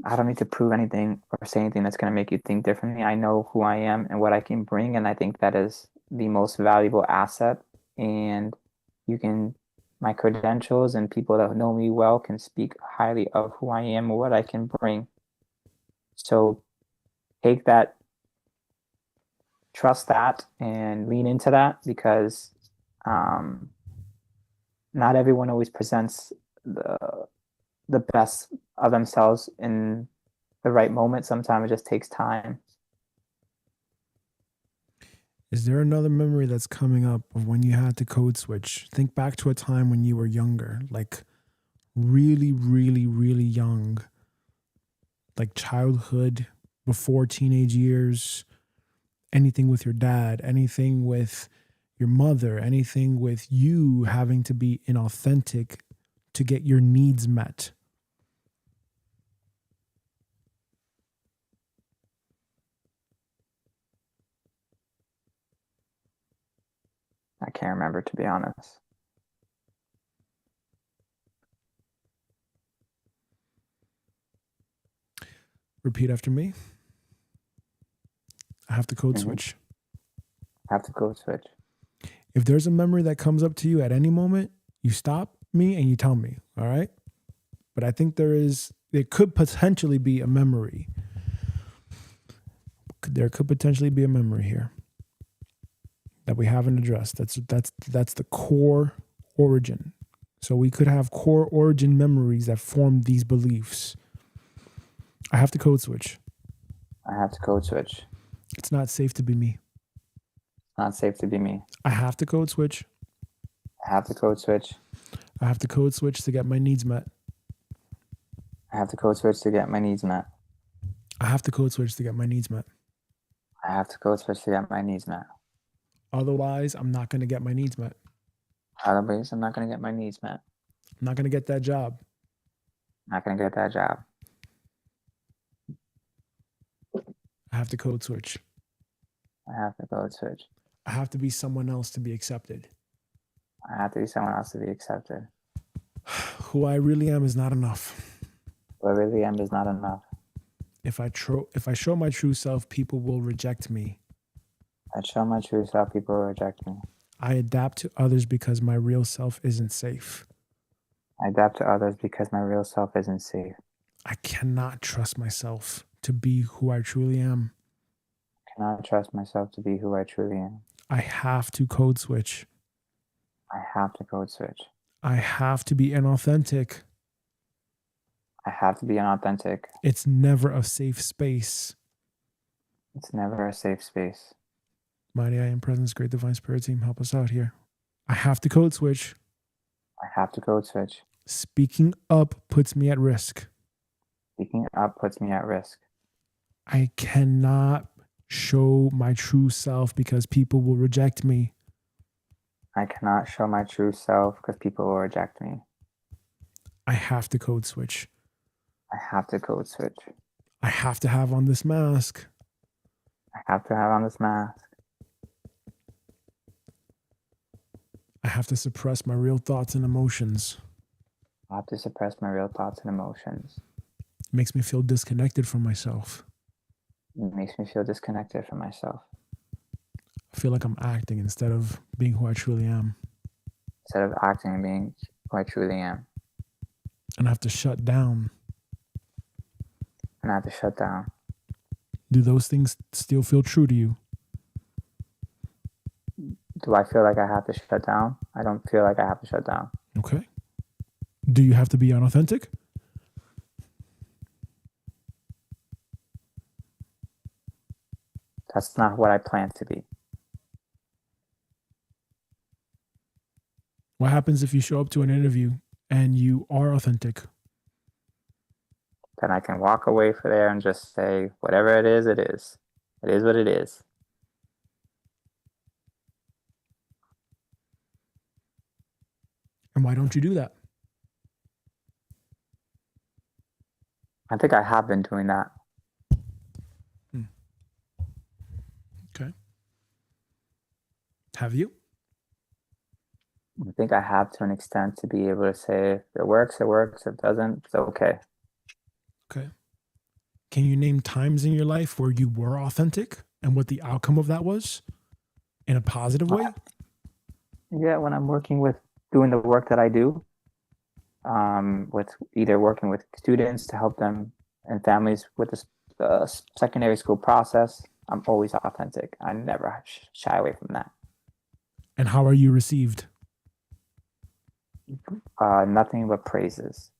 I don't need to prove anything or say anything that's going to make you think differently. I know who I am and what I can bring, and I think that is the most valuable asset. And my credentials and people that know me well can speak highly of who I am and what I can bring. So take that, trust that, and lean into that, because not everyone always presents the best of themselves in the right moment. Sometimes it just takes time. Is there another memory that's coming up of when you had to code switch? Think back to a time when you were younger, like really, really, really young, like childhood, before teenage years, anything with your dad, anything with your mother, anything with you having to be inauthentic to get your needs met. I can't remember, to be honest. Repeat after me. I have to code switch. I have to code switch. If there's a memory that comes up to you at any moment, you stop me and you tell me, all right? But I think there could potentially be a memory. There could potentially be a memory here that we haven't addressed. That's the core origin. So we could have core origin memories that form these beliefs. I have to code switch. I have to code switch. It's not safe to be me. Not safe to be me. I have to code switch. I have to code switch. I have to code switch to get my needs met. I have to code switch to get my needs met. I have to code switch to get my needs met. I have to code switch to get my needs met. Otherwise, I'm not going to get my needs met. Otherwise, I'm not going to get my needs met. I'm not going to get that job. Not going to get that job. I have to code switch. I have to code switch. I have to be someone else to be accepted. I have to be someone else to be accepted. Who I really am is not enough. Who I really am is not enough. If I show my true self, people will reject me. I show my true self, people will reject me. I adapt to others because my real self isn't safe. I adapt to others because my real self isn't safe. I cannot trust myself to be who I truly am. I cannot trust myself to be who I truly am. I have to code switch. I have to code switch. I have to be inauthentic. I have to be inauthentic. It's never a safe space. It's never a safe space. Mighty I Am Presence, Great Divine Spirit Team, help us out here. I have to code switch. I have to code switch. Speaking up puts me at risk. Speaking up puts me at risk. I cannot show my true self because people will reject me. I cannot show my true self because people will reject me. I have to code switch. I have to code switch. I have to have on this mask. I have to have on this mask. I have to suppress my real thoughts and emotions. I have to suppress my real thoughts and emotions. It makes me feel disconnected from myself. It makes me feel disconnected from myself. I feel like I'm acting instead of being who I truly am. Instead of acting and being who I truly am. And I have to shut down. And I have to shut down. Do those things still feel true to you? Do I feel like I have to shut down? I don't feel like I have to shut down. Okay. Do you have to be unauthentic? That's not what I plan to be. What happens if you show up to an interview and you are authentic? Then I can walk away from there and just say, whatever it is, it is. It is what it is. And why don't you do that? I think I have been doing that. Have you? I think I have to an extent to be able to say if it works, it works. If it doesn't, it's okay. Okay. Can you name times in your life where you were authentic and what the outcome of that was in a positive way? Yeah, when I'm working with doing the work that I do, with either working with students to help them and families with the secondary school process, I'm always authentic. I never shy away from that. And how are you received? Nothing but praises.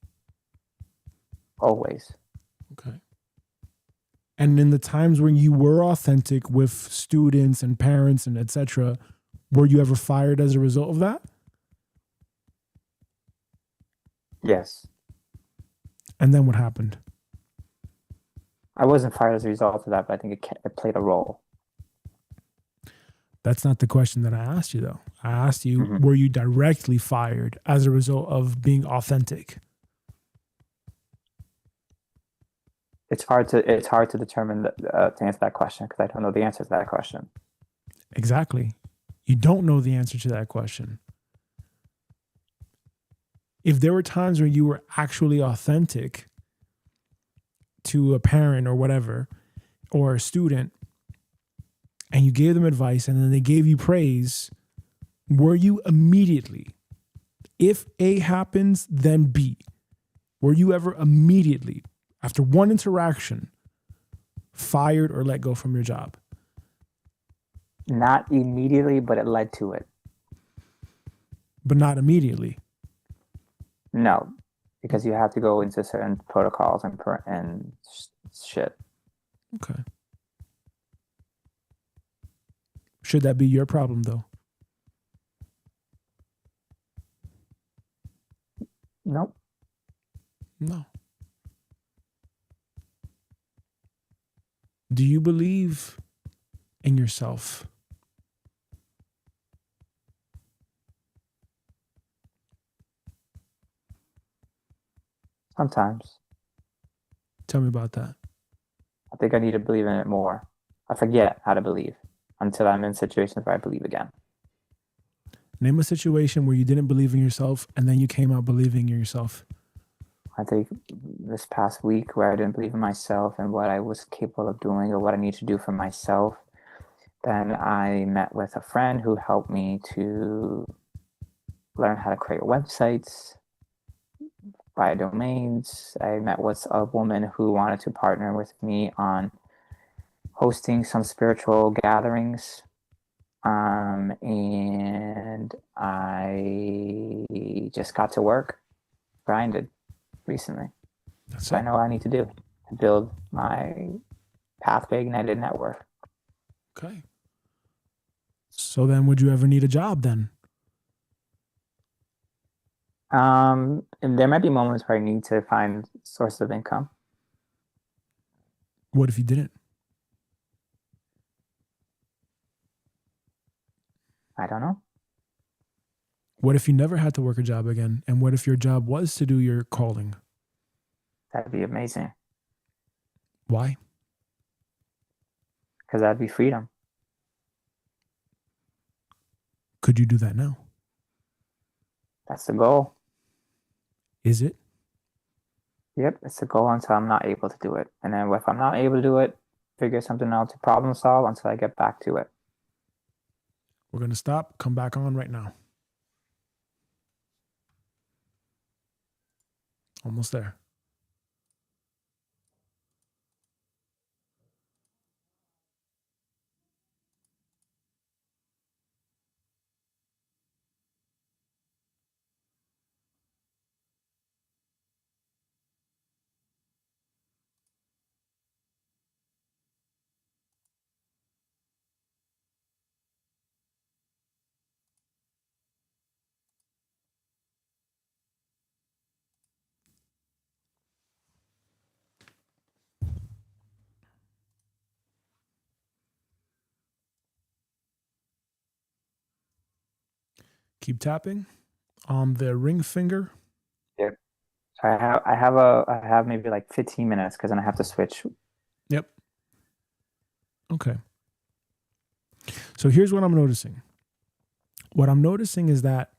Always. Okay. And in the times when you were authentic with students and parents and etc., were you ever fired as a result of that? Yes. And then what happened? I wasn't fired as a result of that, but I think it played a role. That's not the question that I asked you, though. I asked you, were you directly fired as a result of being authentic? It's hard to determine to answer that question because I don't know the answer to that question. Exactly. You don't know the answer to that question. If there were times where you were actually authentic to a parent or whatever, or a student, and you gave them advice and then they gave you praise, were you immediately, if A happens, then B, were you ever immediately, after one interaction, fired or let go from your job? Not immediately, but it led to it. But not immediately. No, because you have to go into certain protocols and shit. Okay. Should that be your problem, though? Nope. No. Do you believe in yourself? Sometimes. Tell me about that. I think I need to believe in it more. I forget how to believe until I'm in situations where I believe again. Name a situation where you didn't believe in yourself and then you came out believing in yourself. I think this past week where I didn't believe in myself and what I was capable of doing or what I need to do for myself, then I met with a friend who helped me to learn how to create websites, buy domains. I met with a woman who wanted to partner with me on hosting some spiritual gatherings. And I just got to work, grinded recently. That's so it. I know what I need to do to build my pathway ignited network. Okay. So then would you ever need a job then? And there might be moments where I need to find sources of income. What if you didn't? I don't know. What if you never had to work a job again? And what if your job was to do your calling? That'd be amazing. Why? Because that'd be freedom. Could you do that now? That's the goal. Is it? Yep, it's the goal until I'm not able to do it. And then if I'm not able to do it, figure something out to problem solve until I get back to it. We're going to stop. Come back on right now. Almost there. Keep tapping on the ring finger. Yep. So I have maybe like 15 minutes because then I have to switch. Yep. Okay. So here's what I'm noticing. what I'm noticing is that,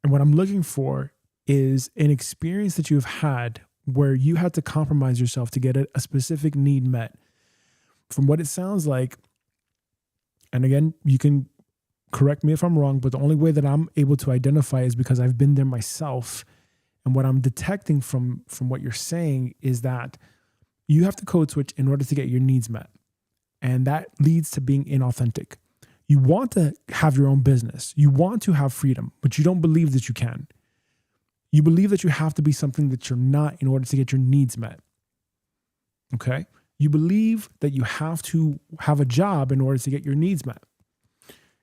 and what I'm looking for is an experience that you've had where you had to compromise yourself to get a specific need met. From what it sounds like, and again, you can correct me if I'm wrong, but the only way that I'm able to identify is because I've been there myself. And what I'm detecting from what you're saying is that you have to code switch in order to get your needs met. And that leads to being inauthentic. You want to have your own business. You want to have freedom, but you don't believe that you can. You believe that you have to be something that you're not in order to get your needs met. Okay? You believe that you have to have a job in order to get your needs met.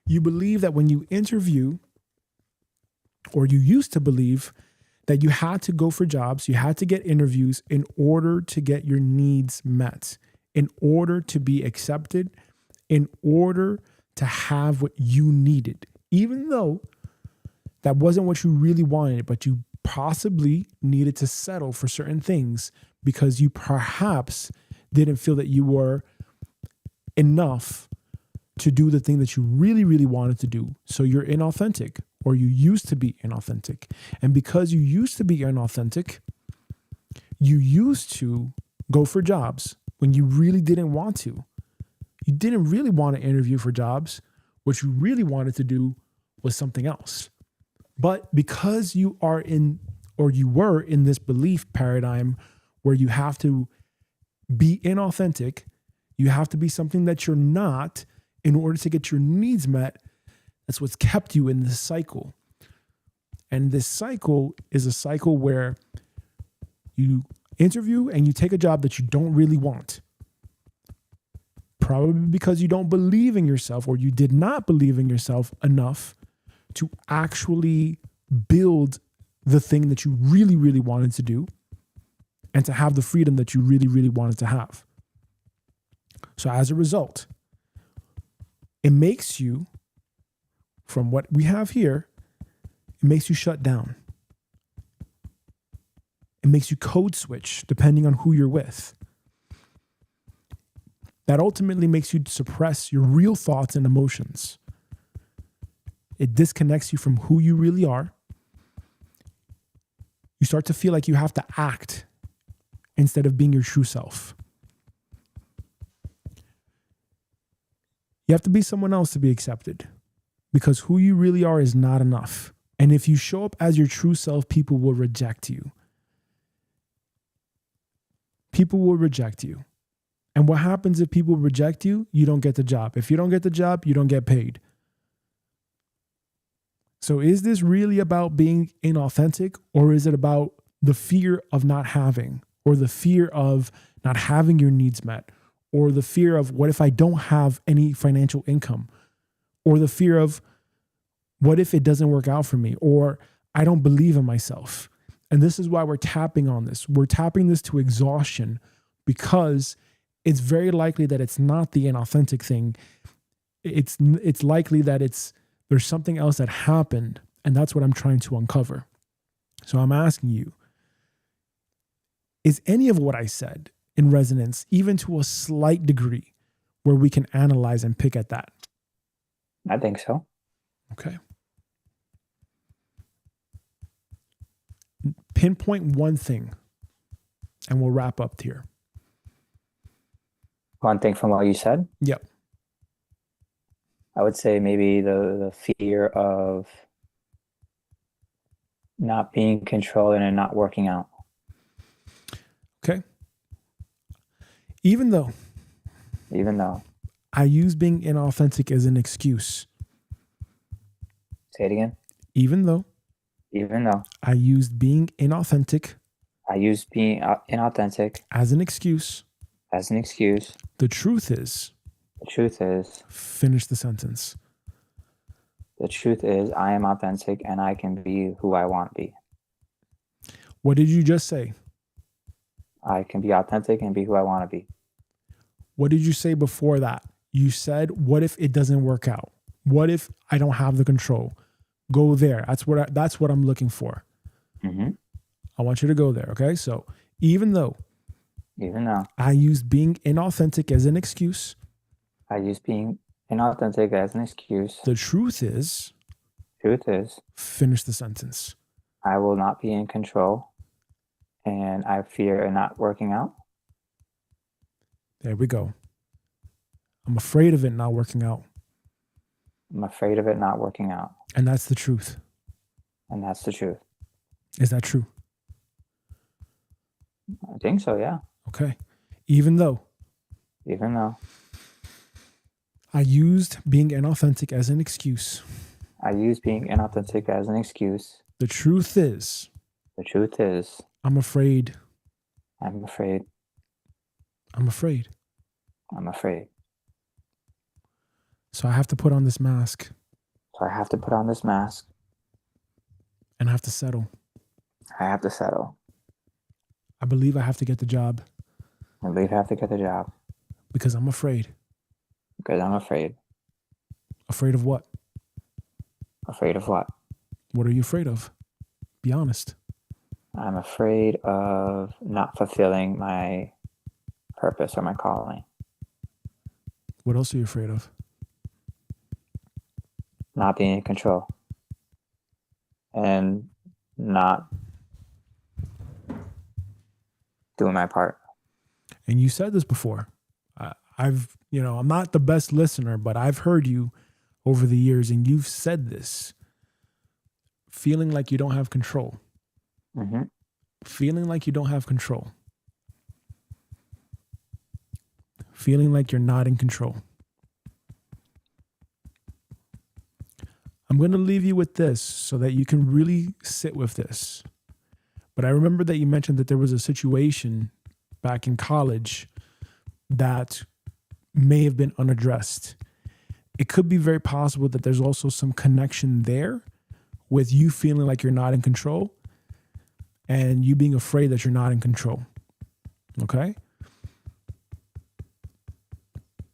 You believe that when you interview, or you used to believe that you had to go for jobs, you had to get interviews in order to get your needs met, in order to be accepted, in order to have what you needed, even though that wasn't what you really wanted, but you possibly needed to settle for certain things because you perhaps didn't feel that you were enough to do the thing that you really, really wanted to do. So you're inauthentic, or you used to be inauthentic. And because you used to be inauthentic, you used to go for jobs when you really didn't want to. You didn't really want to interview for jobs. What you really wanted to do was something else. But because you are in, or you were in this belief paradigm where you have to be inauthentic, you have to be something that you're not in order to get your needs met, that's what's kept you in this cycle. And this cycle is a cycle where you interview and you take a job that you don't really want. Probably because you don't believe in yourself, or you did not believe in yourself enough to actually build the thing that you really, really wanted to do and to have the freedom that you really, really wanted to have. So as a result, it makes you, from what we have here, it makes you shut down. It makes you code switch depending on who you're with. That ultimately makes you suppress your real thoughts and emotions. It disconnects you from who you really are. You start to feel like you have to act instead of being your true self. You have to be someone else to be accepted, because who you really are is not enough. And if you show up as your true self, people will reject you. People will reject you. And what happens if people reject you? You don't get the job. If you don't get the job, you don't get paid. So is this really about being inauthentic, or is it about the fear of not having, or the fear of not having your needs met, or the fear of what if I don't have any financial income, or the fear of what if it doesn't work out for me, or I don't believe in myself? And this is why we're tapping on this. We're tapping this to exhaustion, because it's very likely that it's not the inauthentic thing. It's likely that there's something else that happened, and that's what I'm trying to uncover. So I'm asking you, is any of what I said in resonance, even to a slight degree, where we can analyze and pick at that? I think so. Okay. Pinpoint one thing, and we'll wrap up here. One thing from what you said? Yep. I would say maybe the fear of not being in control and it not working out. Okay. Even though I use being inauthentic as an excuse. Say it again. Even though I used being inauthentic. I used being inauthentic as an excuse. The truth is. Finish the sentence. The truth is, I am authentic and I can be who I want to be. What did you just say? I can be authentic and be who I want to be. What did you say before that? You said, what if it doesn't work out? What if I don't have the control? Go there. That's what I'm looking for. Mm-hmm. I want you to go there. Okay. So even though I used being inauthentic as an excuse. I use being inauthentic as an excuse. The truth is. Truth is, Finish the sentence. I will not be in control, and I fear it not working out. There we go. I'm afraid of it not working out. I'm afraid of it not working out. And that's the truth. And that's the truth. Is that true? I think so, yeah. Okay. Even though I used being inauthentic as an excuse, I use being inauthentic as an excuse, the truth is, I'm afraid. I'm afraid. So I have to put on this mask and I have to settle. I believe I have to get the job because I'm afraid. Afraid of what? What are you afraid of? Be honest. I'm afraid of not fulfilling my purpose or my calling. What else are you afraid of? Not being in control. And not doing my part. And you said this before. I'm not the best listener, but I've heard you over the years and you've said this. Feeling like you don't have control. Mm-hmm. Feeling like you don't have control. Feeling like you're not in control. I'm going to leave you with this so that you can really sit with this. But I remember that you mentioned that there was a situation back in college that may have been unaddressed. It could be very possible that there's also some connection there with you feeling like you're not in control and you being afraid that you're not in control. Okay?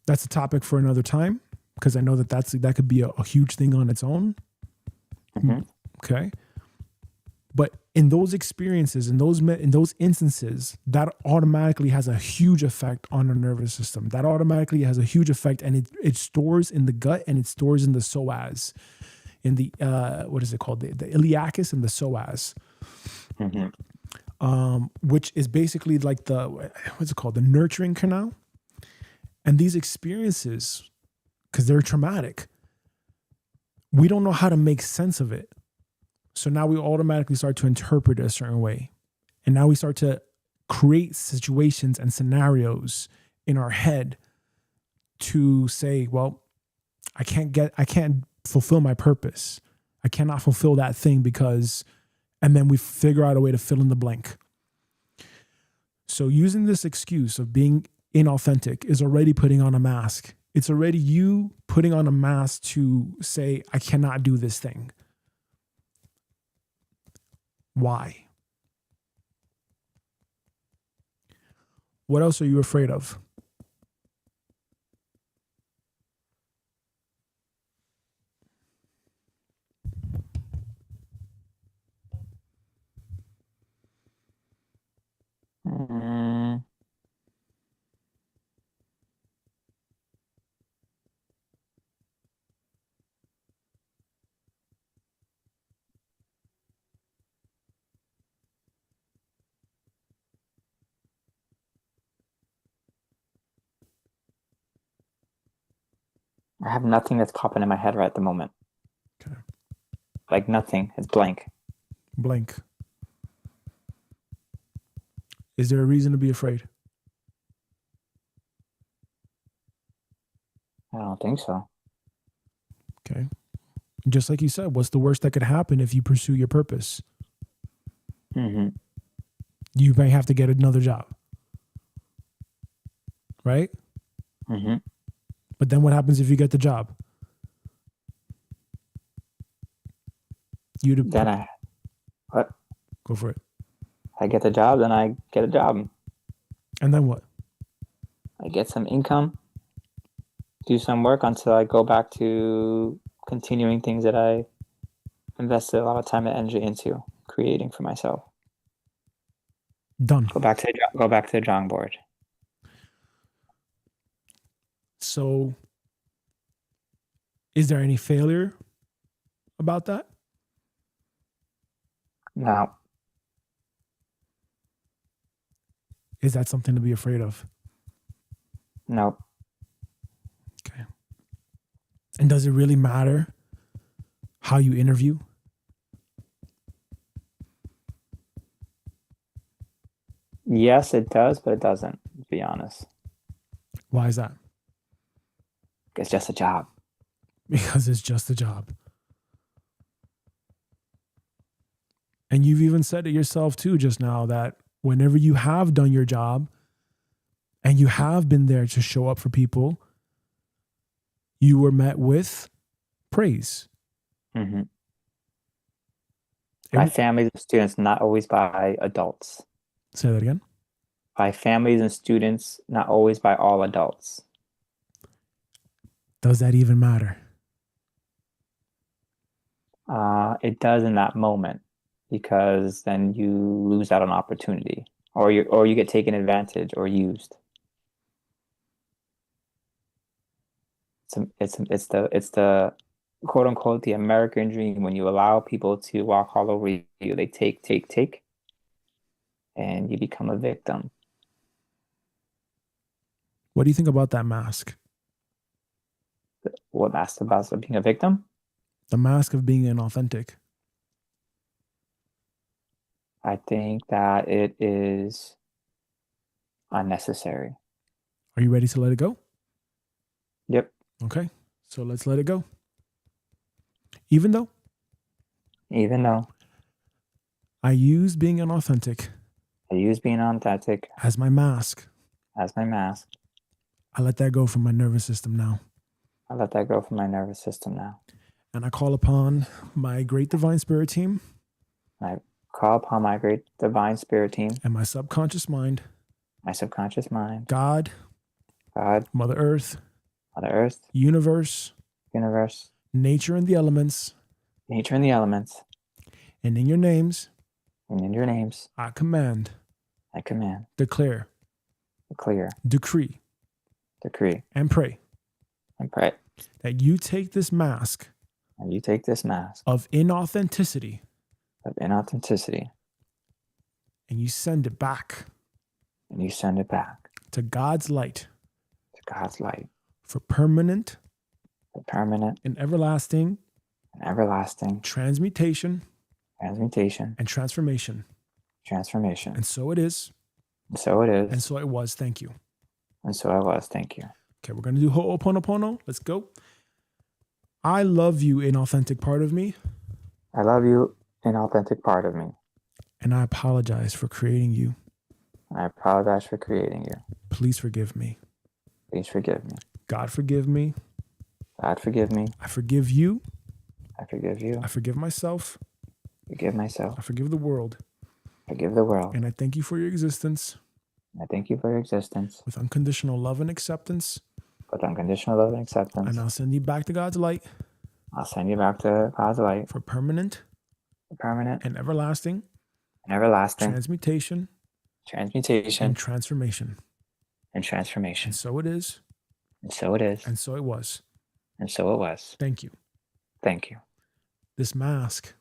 That's a topic for another time because I know that could be a huge thing on its own. Mm-hmm. Okay? But in those experiences, in those instances, that automatically has a huge effect on our nervous system. That automatically has a huge effect, and it stores in the gut and it stores in the psoas, in the what is it called, the iliacus and the psoas, which is basically like the nurturing canal. And these experiences, because they're traumatic, we don't know how to make sense of it. So now we automatically start to interpret it a certain way. And now we start to create situations and scenarios in our head to say, well, I can't fulfill my purpose. I cannot fulfill that thing because, and then we figure out a way to fill in the blank. So using this excuse of being inauthentic is already putting on a mask. It's already you putting on a mask to say, I cannot do this thing. Why? What else are you afraid of? I have nothing that's popping in my head right at the moment. Okay. Like nothing. It's blank. Blank. Is there a reason to be afraid? I don't think so. Okay. Just like you said, what's the worst that could happen if you pursue your purpose? Mm-hmm. You may have to get another job. Right? Mm-hmm. But then what happens if you get the job? What? Go for it. I get the job, then I get a job. And then what? I get some income, do some work until I go back to continuing things that I invested a lot of time and energy into creating for myself. Done. Go back to the drawing board. So, is there any failure about that? No. Is that something to be afraid of? No. Okay. And does it really matter how you interview? Yes, it does, but it doesn't, to be honest. Why is that? It's just a job. Because it's just a job. And you've even said it yourself too just now that whenever you have done your job and you have been there to show up for people, you were met with praise. Mm-hmm. By families and students, not always by adults. Say that again. By families and students, not always by all adults. Does that even matter? It does in that moment, because then you lose out on opportunity, or you get taken advantage or used. It's the quote unquote the American dream. When you allow people to walk all over you, they take, and you become a victim. What do you think about that mask? What mask about being a victim? The mask of being inauthentic. I think that it is unnecessary. Are you ready to let it go? Yep. Okay, so let's let it go. Even though I use being inauthentic as my mask, I let that go from my nervous system now. And I call upon my great divine spirit team. And my subconscious mind. God. Mother Earth. Universe. Nature and the elements. And in your names. I command. Declare. Decree. And pray. That you take this mask. Of inauthenticity. And you send it back. To God's light. For permanent. And everlasting. Transmutation. And transformation. And so it is. And so it was. Thank you. Okay, we're going to do Ho'oponopono. Let's go. I love you, inauthentic part of me. And I apologize for creating you. Please forgive me. God forgive me. I forgive you. I forgive myself. I forgive the world. And I thank you for your existence. With unconditional love and acceptance. And I'll send you back to God's light. For permanent. And everlasting. Transmutation. And transformation. And so it is. And so it was. Thank you. This mask.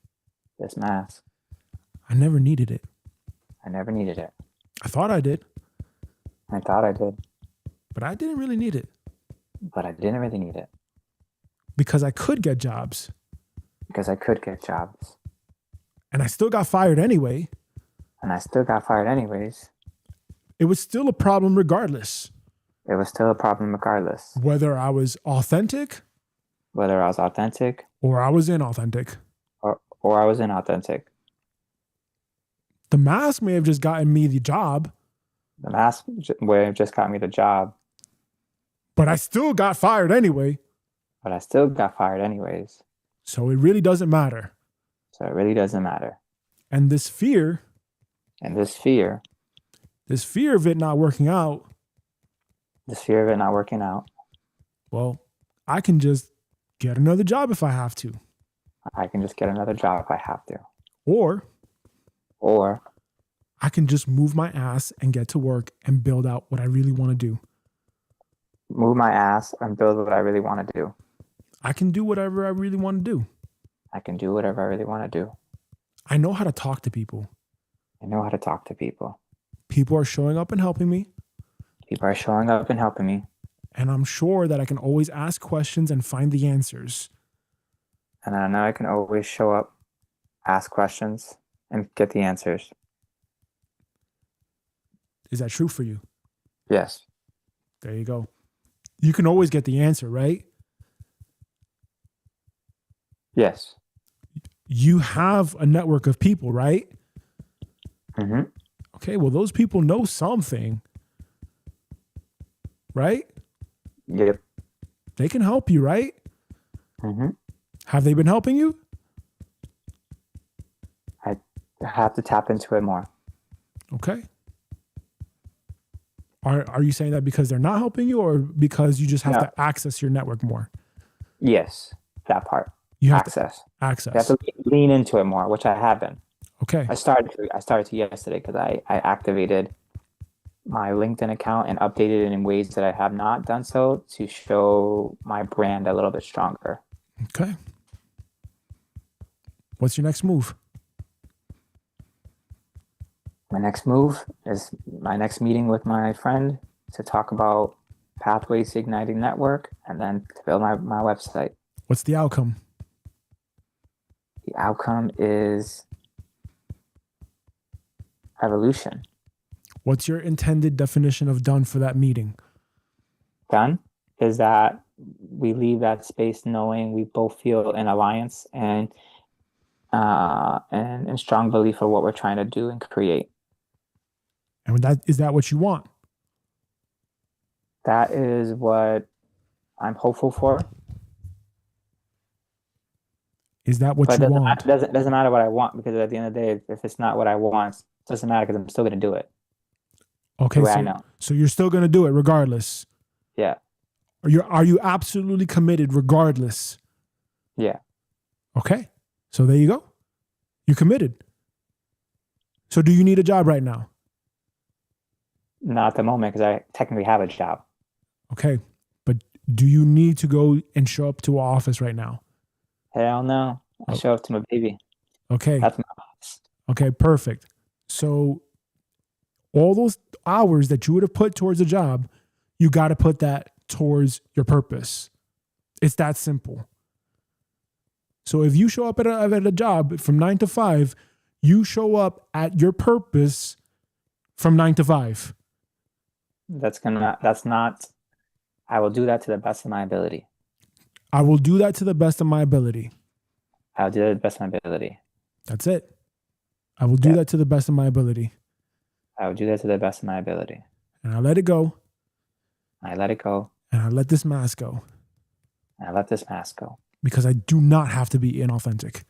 I never needed it. I thought I did. But I didn't really need it. Because I could get jobs. And I still got fired anyway. It was still a problem regardless. Whether I was authentic. Or I was inauthentic. The mask may have just gotten me the job. But I still got fired anyway. So it really doesn't matter. And this fear. This fear of it not working out. Well, I can just get another job if I have to. Or I can just move my ass and get to work and build out what I really want to do. I can do whatever I really want to do. I can do whatever I really want to do. I know how to talk to people. I know how to talk to people. People are showing up and helping me. People are showing up and helping me. And I'm sure that I can always ask questions and find the answers. And I know I can always show up, ask questions, and get the answers. Is that true for you? Yes. There you go. You can always get the answer, right? Yes. You have a network of people, right? Mm-hmm. Okay, well, those people know something, right? Yep. They can help you, right? Mm-hmm. Have they been helping you? I have to tap into it more. Okay. Are you saying that because they're not helping you, or because you just have No. to access your network more? Yes, that part. You have Access. to access. You have to lean into it more, which I have been. Okay. I started to yesterday because I activated my LinkedIn account and updated it in ways that I have not done so to show my brand a little bit stronger. Okay. What's your next move? My next move is my next meeting with my friend to talk about pathways to igniting network and then to build my website. What's the outcome? The outcome is evolution. What's your intended definition of done for that meeting? Done is that we leave that space knowing we both feel an alliance and strong belief of what we're trying to do and create. And is that what you want? That is what I'm hopeful for. Is that what But you want? doesn't matter what I want, because at the end of the day, if it's not what I want, it doesn't matter because I'm still going to do it. Okay, The way I know. so you're still going to do it regardless. Yeah. Are you absolutely committed regardless? Yeah. Okay. So there you go. You're committed. So do you need a job right now? Not at the moment, because I technically have a job. Okay. But do you need to go and show up to our office right now? Hell no. I show up to my baby. Okay. That's my boss. Okay, perfect. So all those hours that you would have put towards a job, you got to put that towards your purpose. It's that simple. So if you show up at a job from 9 to 5, you show up at your purpose from 9 to 5. That's not, I will do that to the best of my ability. I will do that to the best of my ability. I'll do it to the best of my ability. That's it. I will do that to the best of my ability. I will do that to the best of my ability. And I let it go. I let it go. And I let this mask go. I let this mask go. Because I do not have to be inauthentic.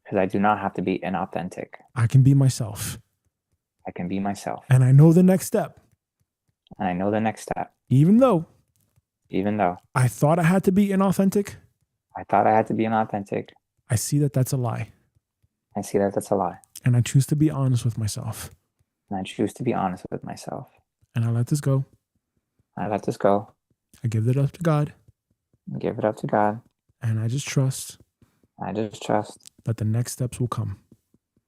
Because I do not have to be inauthentic. I can be myself. I can be myself. And I know the next step. And I know the next step. Even though I thought I had to be inauthentic, I thought I had to be inauthentic. I see that that's a lie. I see that that's a lie. And I choose to be honest with myself. And I choose to be honest with myself. And I let this go. I let this go. I give it up to God. And give it up to God. And I just trust I just trust that the next steps will come.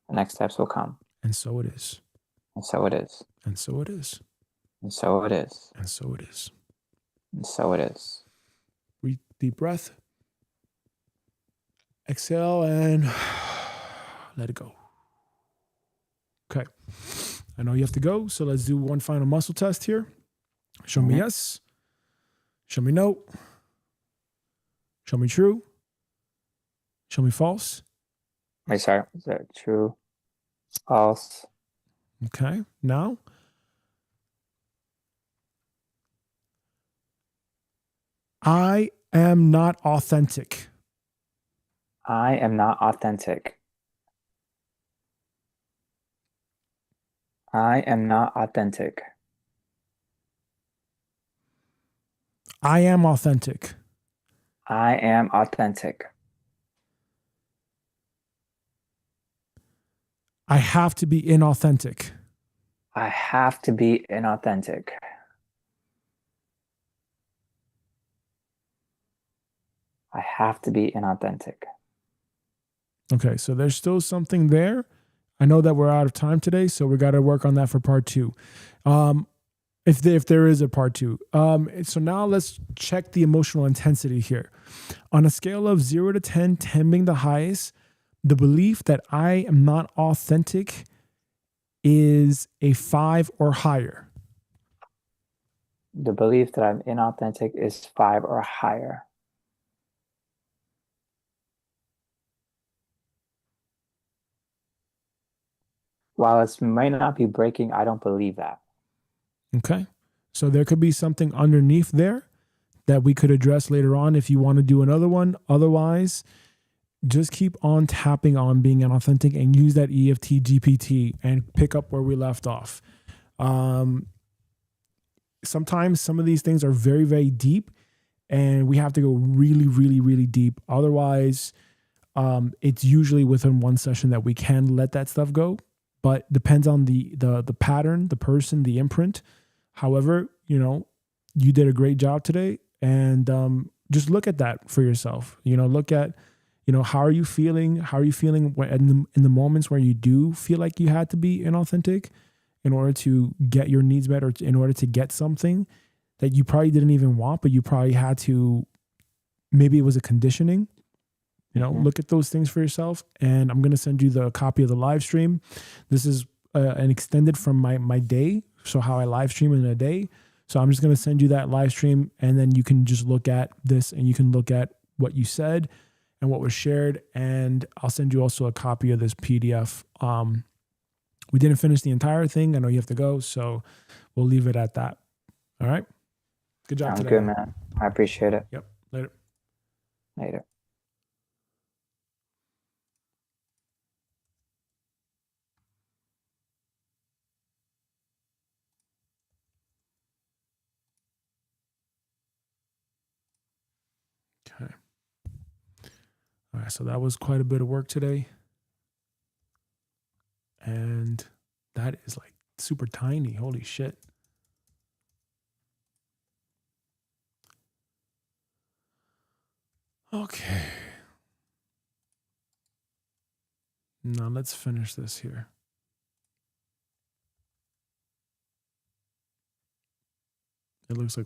the next steps will come. And so it is. And so it is. And so it is. And so it is. And so it is. And so it is. Breathe deep breath. Exhale and let it go. Okay. I know you have to go, so let's do one final muscle test here. Show me yes. Show me no. Show me true. Show me false. Wait, sorry. Is that true? False? Okay. Now, I am not authentic. I am not authentic. I am not authentic. I am authentic. I am authentic. I have to be inauthentic. I have to be inauthentic. I have to be inauthentic. Okay, so there's still something there. I know that we're out of time today, so we got to work on that for part 2. If there is a part 2. So now let's check the emotional intensity here. On a scale of 0 to 10, 10 being the highest, the belief that I am not authentic is a 5 or higher. The belief that I'm inauthentic is 5 or higher. While it might not be breaking, I don't believe that. Okay. So there could be something underneath there that we could address later on if you want to do another one. Otherwise, just keep on tapping on being inauthentic and use that EFT GPT and pick up where we left off. Sometimes some of these things are very, very deep and we have to go really, really, really deep. Otherwise, it's usually within one session that we can let that stuff go, but depends on the pattern, the person, the imprint. However, you did a great job today, and just look at that for yourself. Look at, how are you feeling? How are you feeling in the moments where you do feel like you had to be inauthentic in order to get your needs met, or in order to get something that you probably didn't even want, but you probably had to, maybe it was a conditioning. Look at those things for yourself. And I'm going to send you the copy of the live stream. This is an extended from my day. So how I live stream in a day. So I'm just going to send you that live stream, and then you can just look at this and you can look at what you said and what was shared. And I'll send you also a copy of this PDF. We didn't finish the entire thing. I know you have to go, so we'll leave it at that. All right. Good job Sounds today. good, man. I appreciate it. Yep. Later. Later. Okay. All right. So that was quite a bit of work today. And that is like super tiny. Holy shit. Okay. Now let's finish this here. It looks like